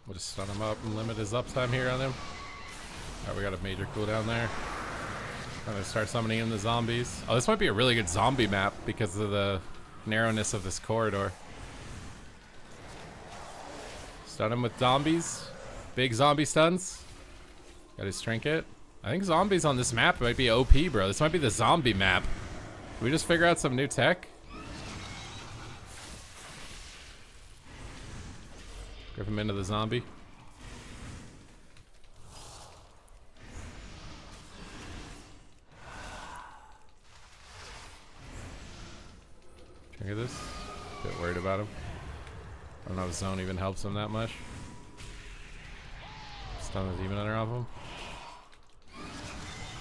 We'll just stun him up and limit his uptime here on him. Alright, we got a major cooldown there. I'm gonna start summoning in the zombies. Oh, this might be a really good zombie map because of the narrowness of this corridor. Stun him with zombies. Big zombie stuns. Got his trinket. I think zombies on this map might be OP, bro. This might be the zombie map. Did we just figure out some new tech? Grip him into the zombie. Look at this. Bit worried about him. I don't know if zone even helps him that much. Stun the demon hunter off him.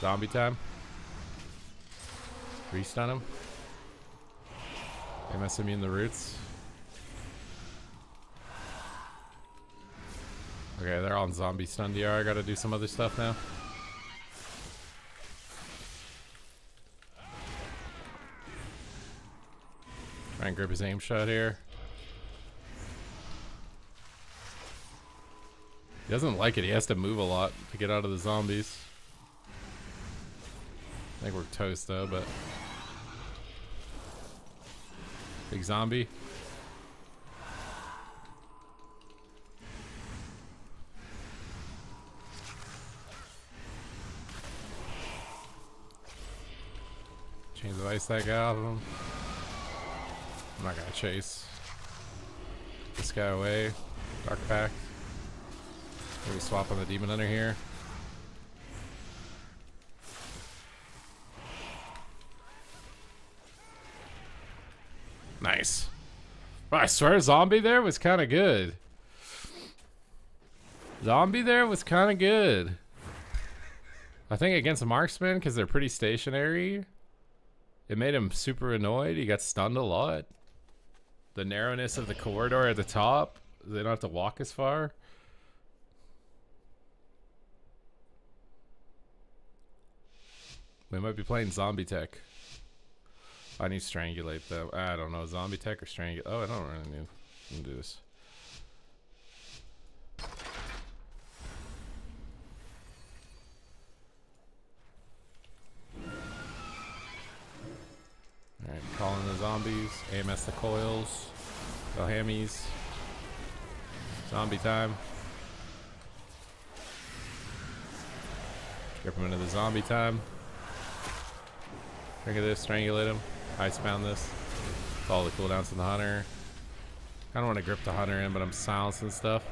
Zombie time. Restun him. MS immune the roots. Okay, they're on zombie stun DR. I gotta do some other stuff now. Try and grip his aim shot here. He doesn't like it. He has to move a lot to get out of the zombies. I think we're toast though, but big zombie. Chains of ice that guy off of him. I'm not gonna chase this guy away. Dark Pact. Maybe swap on the Demon Hunter here. Nice. Bro, I swear zombie there was kind of good. Zombie there was kind of good. I think against marksman, because they're pretty stationary, it made him super annoyed. He got stunned a lot. The narrowness of the corridor at the top, they don't have to walk as far. We might be playing zombie tech. I need strangulate though. I don't know, zombie tech or strangulate. Oh, I don't really need to do this. Alright, calling the zombies. AMS the coils. Go hammies. Zombie time. Grip him into the zombie time. Drink of this, strangulate him. Icebound this. Follow the cooldowns from the hunter. I don't want to grip the hunter in, but I'm silencing stuff.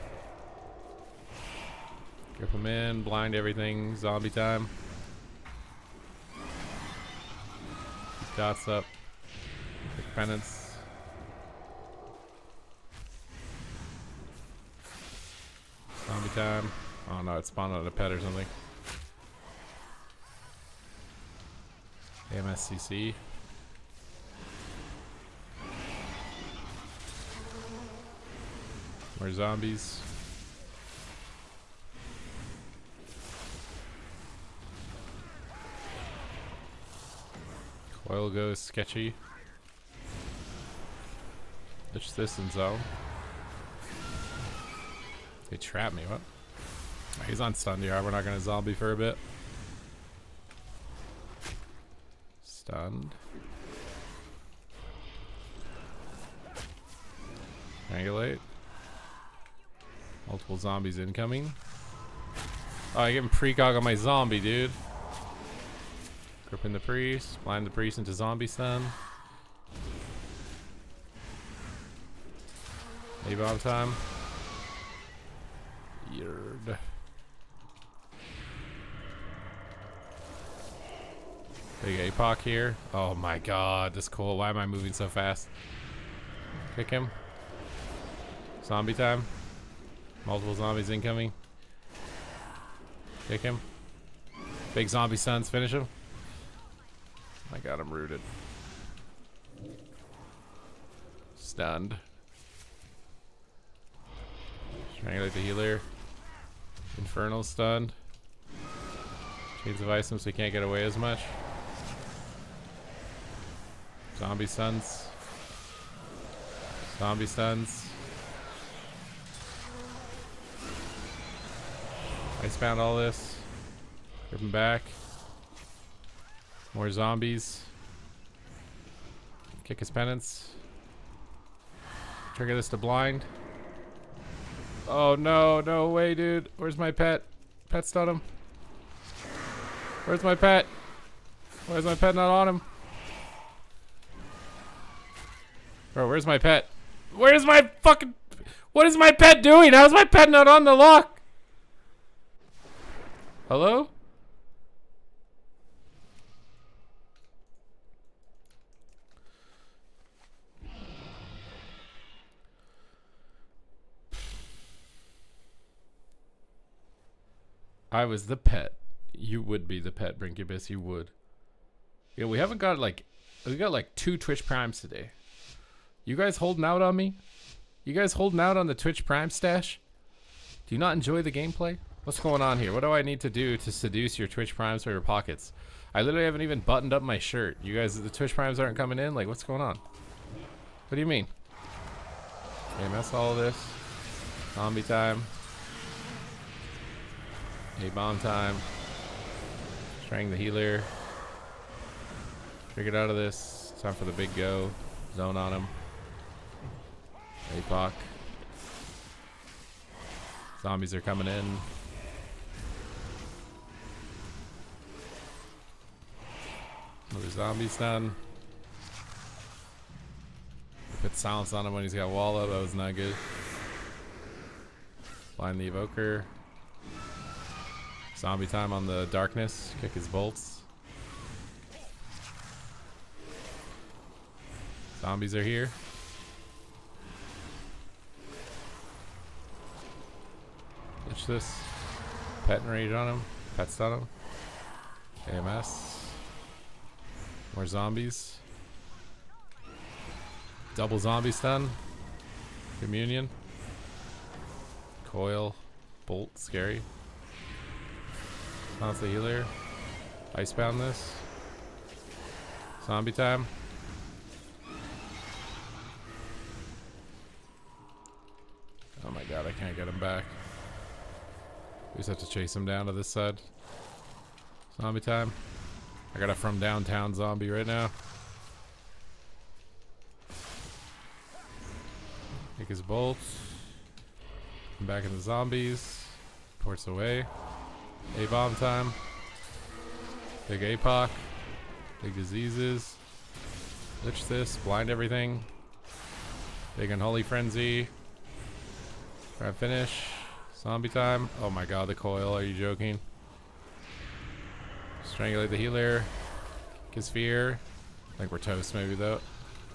Grip him in, blind everything, zombie time. Keep dots up. Pick penance. Zombie time. Oh no, it spawned on a pet or something. MSCC. More zombies. Coil goes sketchy. Ditch this in zone. They trapped me, what? Oh, he's on stun DR. We're not gonna zombie for a bit. Stunned. Triangulate. Multiple zombies incoming. Oh, I give him precog on my zombie, dude. Gripping the priest. Blind the priest into zombie stun. A-bomb time. Yerd. Big APOC here. Oh my god, this is cool. Why am I moving so fast? Kick him. Zombie time. Multiple zombies incoming. Kick him. Big zombie stuns, finish him. I got him rooted. Stunned. Strangulate the healer. Infernal stunned. Chains of ice him so he can't get away as much. Zombie stuns. Zombie stuns. Icebound all this. Grip him back. More zombies. Kick his penance. Trigger this to blind. Oh no, no way, dude. Where's my pet? Pet stun him. Where's my pet? Why is my pet not on him? Bro, where's my pet? Where's my fucking... What is my pet doing? How's my pet not on the lock? Hello? I was the pet. You would be the pet, Brinkybus. You would. Yeah, we haven't got like... We got like 2 Twitch Primes today. You guys holding out on me? You guys holding out on the Twitch Prime stash? Do you not enjoy the gameplay? What's going on here? What do I need to do to seduce your Twitch Primes for your pockets? I literally haven't even buttoned up my shirt. You guys, the Twitch Primes aren't coming in? Like, what's going on? What do you mean? AMS all of this. Zombie time. A-bomb time. Strang the healer. Get out of this. It's time for the big go. Zone on him. APOC. Zombies are coming in. Another zombies done. Put silence on him when he's got wall up. That was not good. Blind the evoker. Zombie time on the darkness. Kick his bolts. Zombies are here. Ditch this. Pet and rage on him. Pet stun him. AMS. More zombies. Double zombie stun. Communion. Coil. Bolt. Scary. Silence the healer. Icebound this. Zombie time. Oh my god, I can't get him back. We just have to chase him down to this side. Zombie time. I got a from downtown zombie right now. Take his bolts. Come back in the zombies. Ports away. A-bomb time. Big APOC. Big diseases. Lich this. Blind everything. Big unholy frenzy. Try to finish. Zombie time. Oh my god, the coil. Are you joking? Strangulate the healer. Kiss fear. I think we're toast maybe though.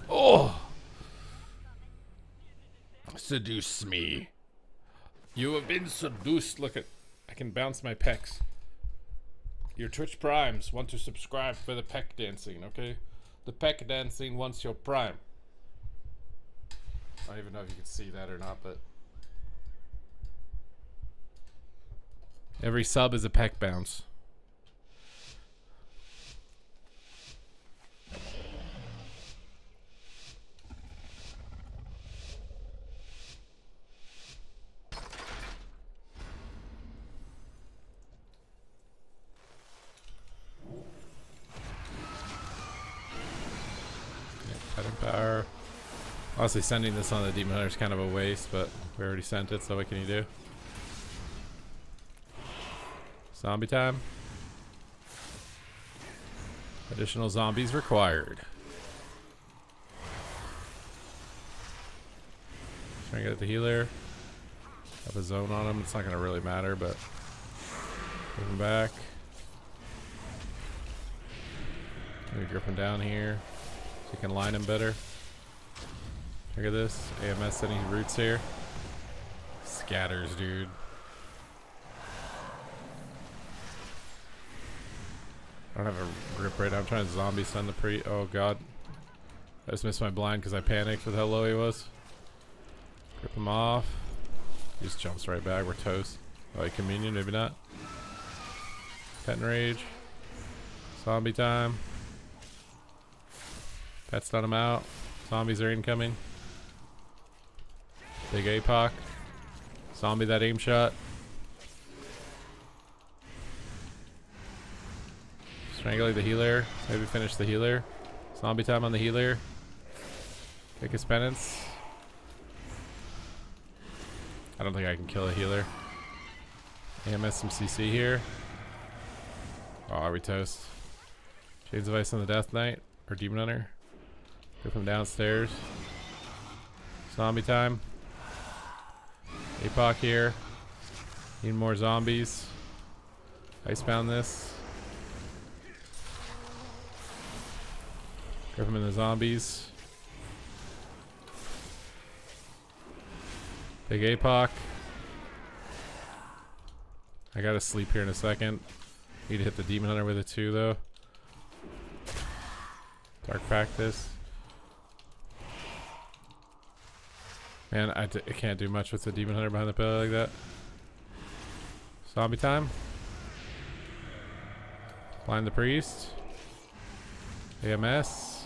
Oh! Seduce me. You have been seduced. Look at, I can bounce my pecs. Your Twitch primes want to subscribe for the peck dancing, okay? The peck dancing wants your prime. I don't even know if you can see that or not, but every sub is a peck bounce. Power. Honestly, sending this on the Demon Hunter is kind of a waste, but we already sent it, so what can you do? Zombie time. Additional zombies required. Trying to get the healer. Have a zone on him. It's not going to really matter, but move him back. Maybe grip him down here. So you can line him better. Look at this. AMS setting roots here. Scatters, dude. I don't have a grip right now. I'm trying to zombie stun the pre. Oh god. I just missed my blind because I panicked with how low he was. Grip him off. He just jumps right back. We're toast. Oh, like communion, maybe not. Pet and rage. Zombie time. Pet stun him out. Zombies are incoming. Big APOC. Zombie that aim shot. Strangulate the healer. Maybe finish the healer. Zombie time on the healer. Take his penance. I don't think I can kill a healer. AMS some CC here. Oh, are we toast? Chains of Ice on the Death Knight. Or Demon Hunter. Go from downstairs. Zombie time. APOC here. Need more zombies. Icebound this. Grip him in the zombies. Big APOC. I gotta sleep here in a second. Need to hit the Demon Hunter with it too though. Dark practice. Man, I can't do much with the Demon Hunter behind the pillar like that. Zombie time. Blind the priest. AMS.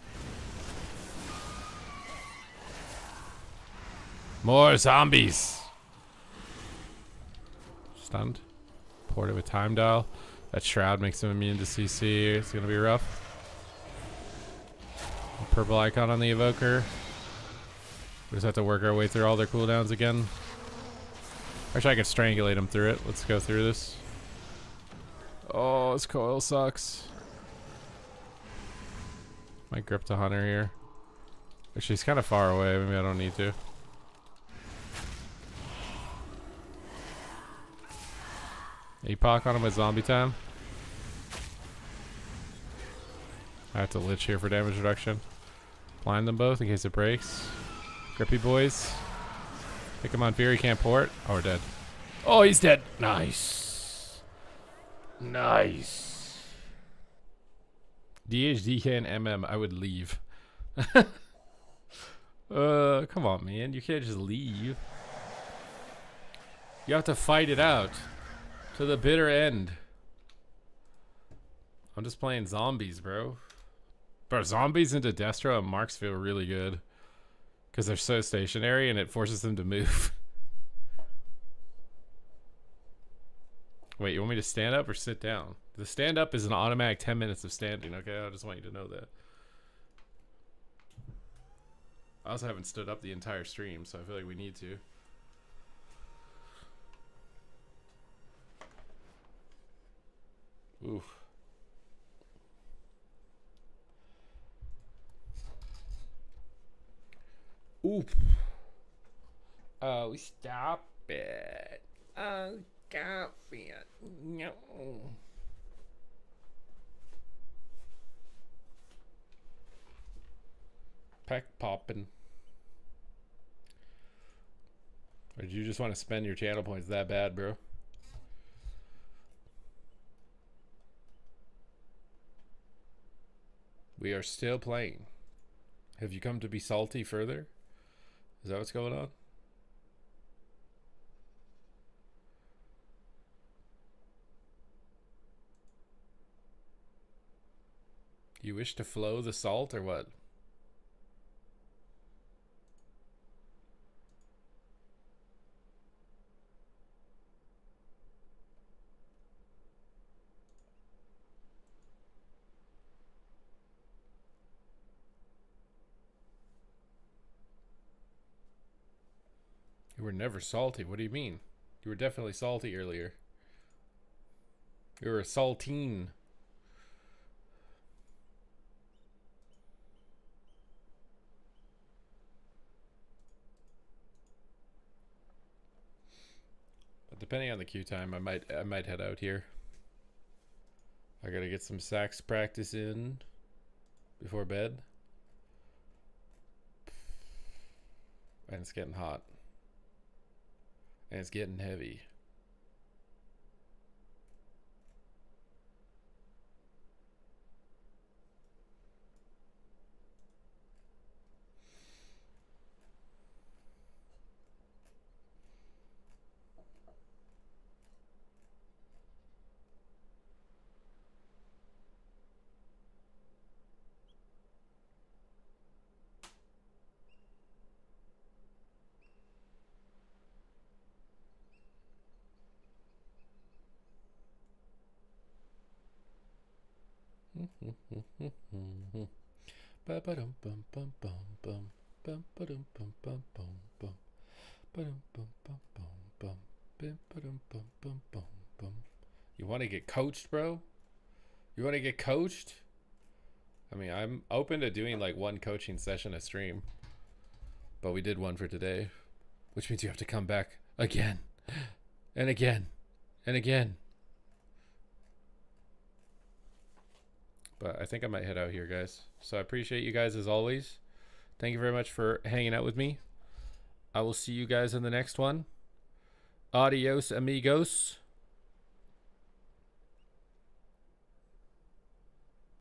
More zombies. Stunned. Ported with time dial. That shroud makes him immune to CC. It's gonna be rough. Purple icon on the evoker. We just have to work our way through all their cooldowns again. Actually, I could strangulate them through it. Let's go through this. Oh, this coil sucks. Might grip the hunter here. Actually, he's kind of far away. Maybe I don't need to. Epoch on him with zombie time. I have to lich here for damage reduction. Blind them both in case it breaks. Grippy boys. Pick him on Fury, can't port. Oh, we're dead. Oh, he's dead. Nice. Nice. DK and MM, I would leave. Come on, man. You can't just leave. You have to fight it out. To the bitter end. I'm just playing zombies, bro. Bro, zombies into Destro and Marks feel really good. Because they're so stationary and it forces them to move. Wait, you want me to stand up or sit down? The stand up is an automatic 10 minutes of standing, okay? I just want you to know that. I also haven't stood up the entire stream, so I feel like we need to. Oof. Oof. Oh, stop it. Oh, stop it. No. Peck popping. Or did you just want to spend your channel points that bad, bro? We are still playing. Have you come to be salty further? Is that what's going on? You wish to flow the salt or what? You were never salty. What do you mean? You were definitely salty earlier. You were a saltine. But depending on the queue time, I might head out here. I gotta get some sax practice in before bed. And it's getting hot. And it's getting heavy. You want to get coached, bro? You want to get coached? I mean, I'm open to doing like one coaching session a stream. But we did one for today. Which means you have to come back again. And again. And again. But I think I might head out here, guys. So I appreciate you guys as always. Thank you very much for hanging out with me. I will see you guys in the next one. Adios, amigos.